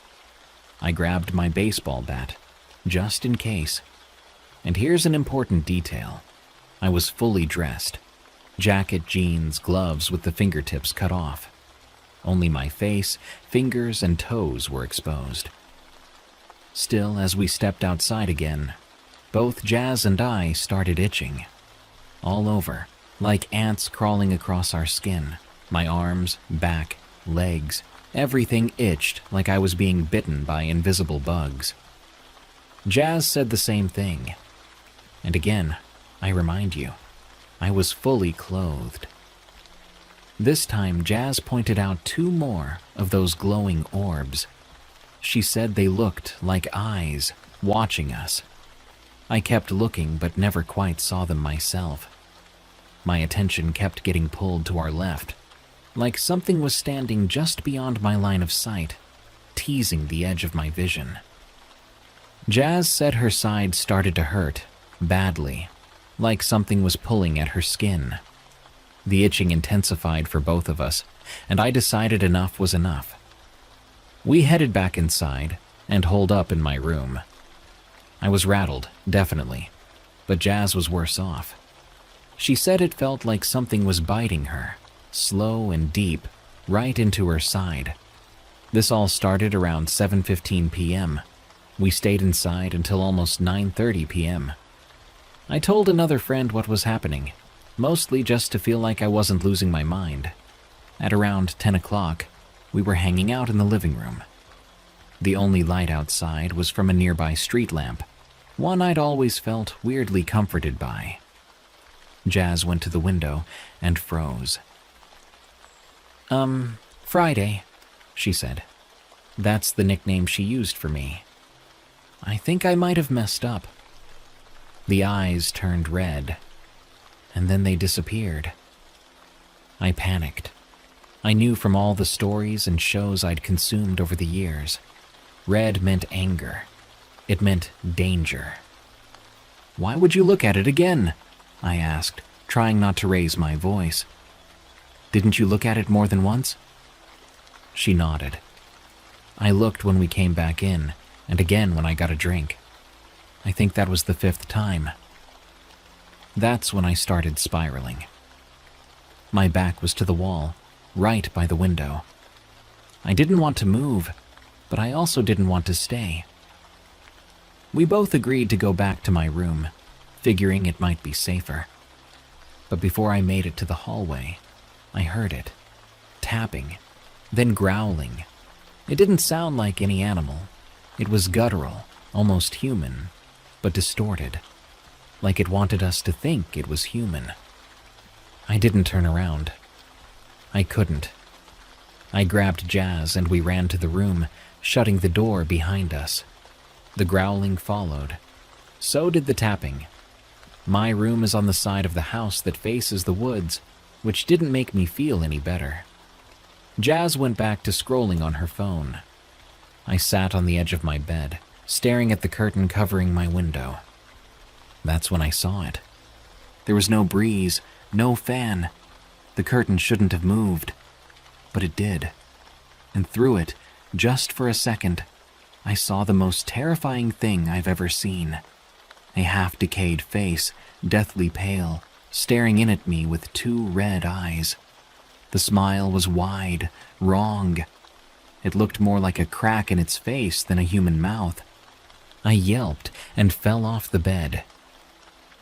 I grabbed my baseball bat, just in case. And here's an important detail. I was fully dressed. Jacket, jeans, gloves with the fingertips cut off. Only my face, fingers, and toes were exposed. Still, as we stepped outside again, both Jazz and I started itching. All over, like ants crawling across our skin. My arms, back, legs, everything itched like I was being bitten by invisible bugs. Jazz said the same thing. And again, I remind you, I was fully clothed. This time, Jazz pointed out 2 more of those glowing orbs. She said they looked like eyes, watching us. I kept looking, but never quite saw them myself. My attention kept getting pulled to our left, like something was standing just beyond my line of sight, teasing the edge of my vision. Jazz said her side started to hurt, badly, like something was pulling at her skin. The itching intensified for both of us, and I decided enough was enough. We headed back inside and holed up in my room. I was rattled, definitely, but Jazz was worse off. She said it felt like something was biting her, slow and deep, right into her side. This all started around 7:15 p.m. We stayed inside until almost 9:30 p.m. I told another friend what was happening, mostly just to feel like I wasn't losing my mind. At around 10 o'clock, we were hanging out in the living room. The only light outside was from a nearby street lamp, one I'd always felt weirdly comforted by. Jazz went to the window and froze. Friday, she said. That's the nickname she used for me. I think I might have messed up. The eyes turned red, and then they disappeared. I panicked. I knew from all the stories and shows I'd consumed over the years. Red meant anger. It meant danger. Why would you look at it again? I asked, trying not to raise my voice. Didn't you look at it more than once? She nodded. I looked when we came back in, and again when I got a drink. I think that was the 5th time. That's when I started spiraling. My back was to the wall, right by the window. I didn't want to move, but I also didn't want to stay. We both agreed to go back to my room, figuring it might be safer. But before I made it to the hallway, I heard it, tapping, then growling. It didn't sound like any animal. It was guttural, almost human, but distorted, like it wanted us to think it was human. I didn't turn around. I couldn't. I grabbed Jazz and we ran to the room, shutting the door behind us. The growling followed. So did the tapping. My room is on the side of the house that faces the woods, which didn't make me feel any better. Jazz went back to scrolling on her phone. I sat on the edge of my bed, staring at the curtain covering my window. That's when I saw it. There was no breeze, no fan. The curtain shouldn't have moved, but it did. And through it, just for a second, I saw the most terrifying thing I've ever seen. A half-decayed face, deathly pale, staring in at me with 2 red eyes. The smile was wide, wrong. It looked more like a crack in its face than a human mouth. I yelped and fell off the bed.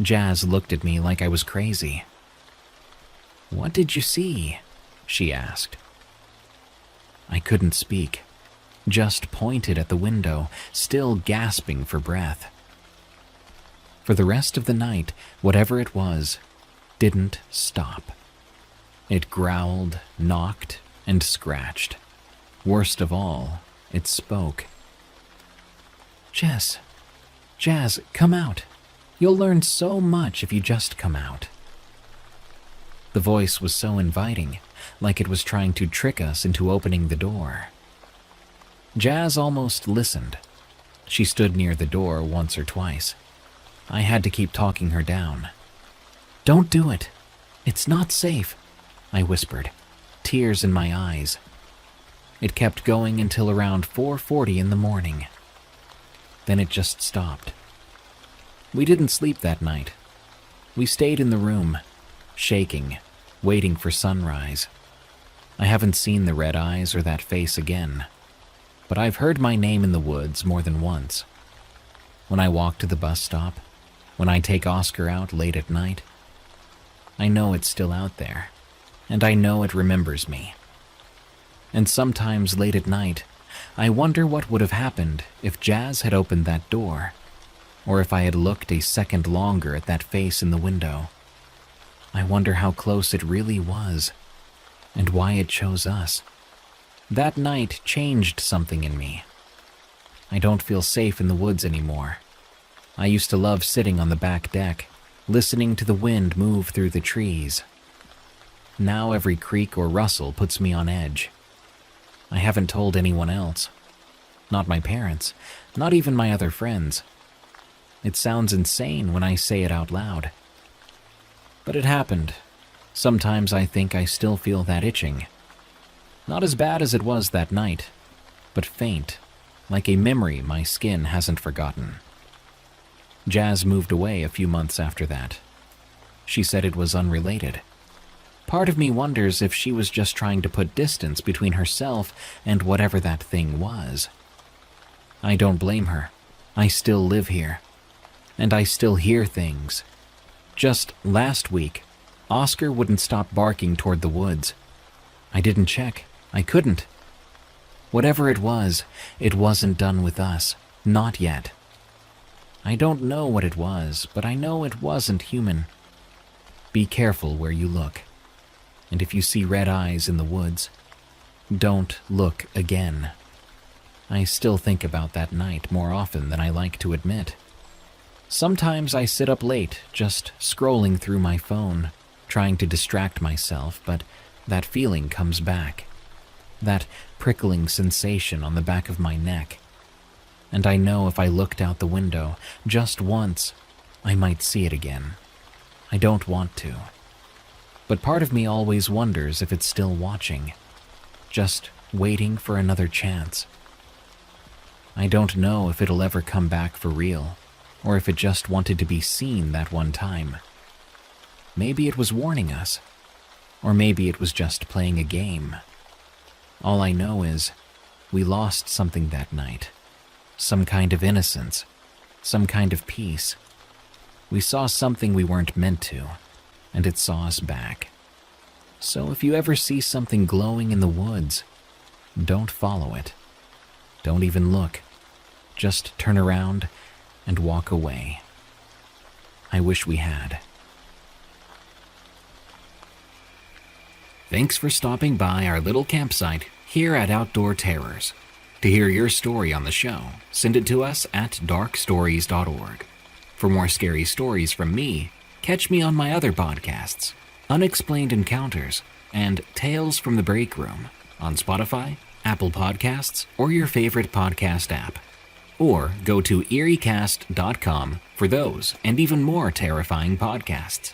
Jazz looked at me like I was crazy. "What did you see?" she asked. I couldn't speak, just pointed at the window, still gasping for breath. For the rest of the night, whatever it was, didn't stop. It growled, knocked, and scratched. Worst of all, it spoke. Jazz, come out. You'll learn so much if you just come out." The voice was so inviting, like it was trying to trick us into opening the door. Jazz almost listened. She stood near the door once or twice. I had to keep talking her down. "Don't do it. It's not safe," I whispered, tears in my eyes. It kept going until around 4:40 in the morning. Then it just stopped. We didn't sleep that night. We stayed in the room, shaking, waiting for sunrise. I haven't seen the red eyes or that face again, but I've heard my name in the woods more than once. When I walk to the bus stop, when I take Oscar out late at night, I know it's still out there, and I know it remembers me. And sometimes late at night, I wonder what would have happened if Jazz had opened that door, or if I had looked a second longer at that face in the window. I wonder how close it really was, and why it chose us. That night changed something in me. I don't feel safe in the woods anymore. I used to love sitting on the back deck, listening to the wind move through the trees. Now every creak or rustle puts me on edge. I haven't told anyone else. Not my parents, not even my other friends. It sounds insane when I say it out loud. But it happened. Sometimes I think I still feel that itching. Not as bad as it was that night, but faint, like a memory my skin hasn't forgotten. Jazz moved away a few months after that. She said it was unrelated. Part of me wonders if she was just trying to put distance between herself and whatever that thing was. I don't blame her. I still live here. And I still hear things. Just last week, Oscar wouldn't stop barking toward the woods. I didn't check. I couldn't. Whatever it wasn't done with us. Not yet. I don't know what it was, but I know it wasn't human. Be careful where you look. And if you see red eyes in the woods, don't look again. I still think about that night more often than I like to admit. Sometimes I sit up late, just scrolling through my phone, trying to distract myself, but that feeling comes back. That prickling sensation on the back of my neck. And I know if I looked out the window just once, I might see it again. I don't want to. But part of me always wonders if it's still watching, just waiting for another chance. I don't know if it'll ever come back for real, or if it just wanted to be seen that one time. Maybe it was warning us, or maybe it was just playing a game. All I know is, we lost something that night. Some kind of innocence, some kind of peace. We saw something we weren't meant to, and it saw us back. So if you ever see something glowing in the woods, don't follow it. Don't even look. Just turn around and walk away. I wish we had. Thanks for stopping by our little campsite here at Outdoor Terrors. To hear your story on the show, send it to us at darkstories.org. For more scary stories from me, catch me on my other podcasts, Unexplained Encounters and Tales from the Break Room, on Spotify, Apple Podcasts, or your favorite podcast app. Or go to eeriecast.com for those and even more terrifying podcasts.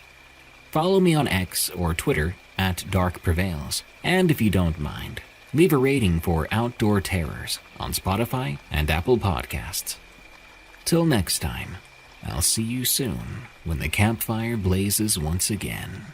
Follow me on X or Twitter at Dark Prevails, and if you don't mind, leave a rating for Outdoor Terrors on Spotify and Apple Podcasts. Till next time, I'll see you soon when the campfire blazes once again.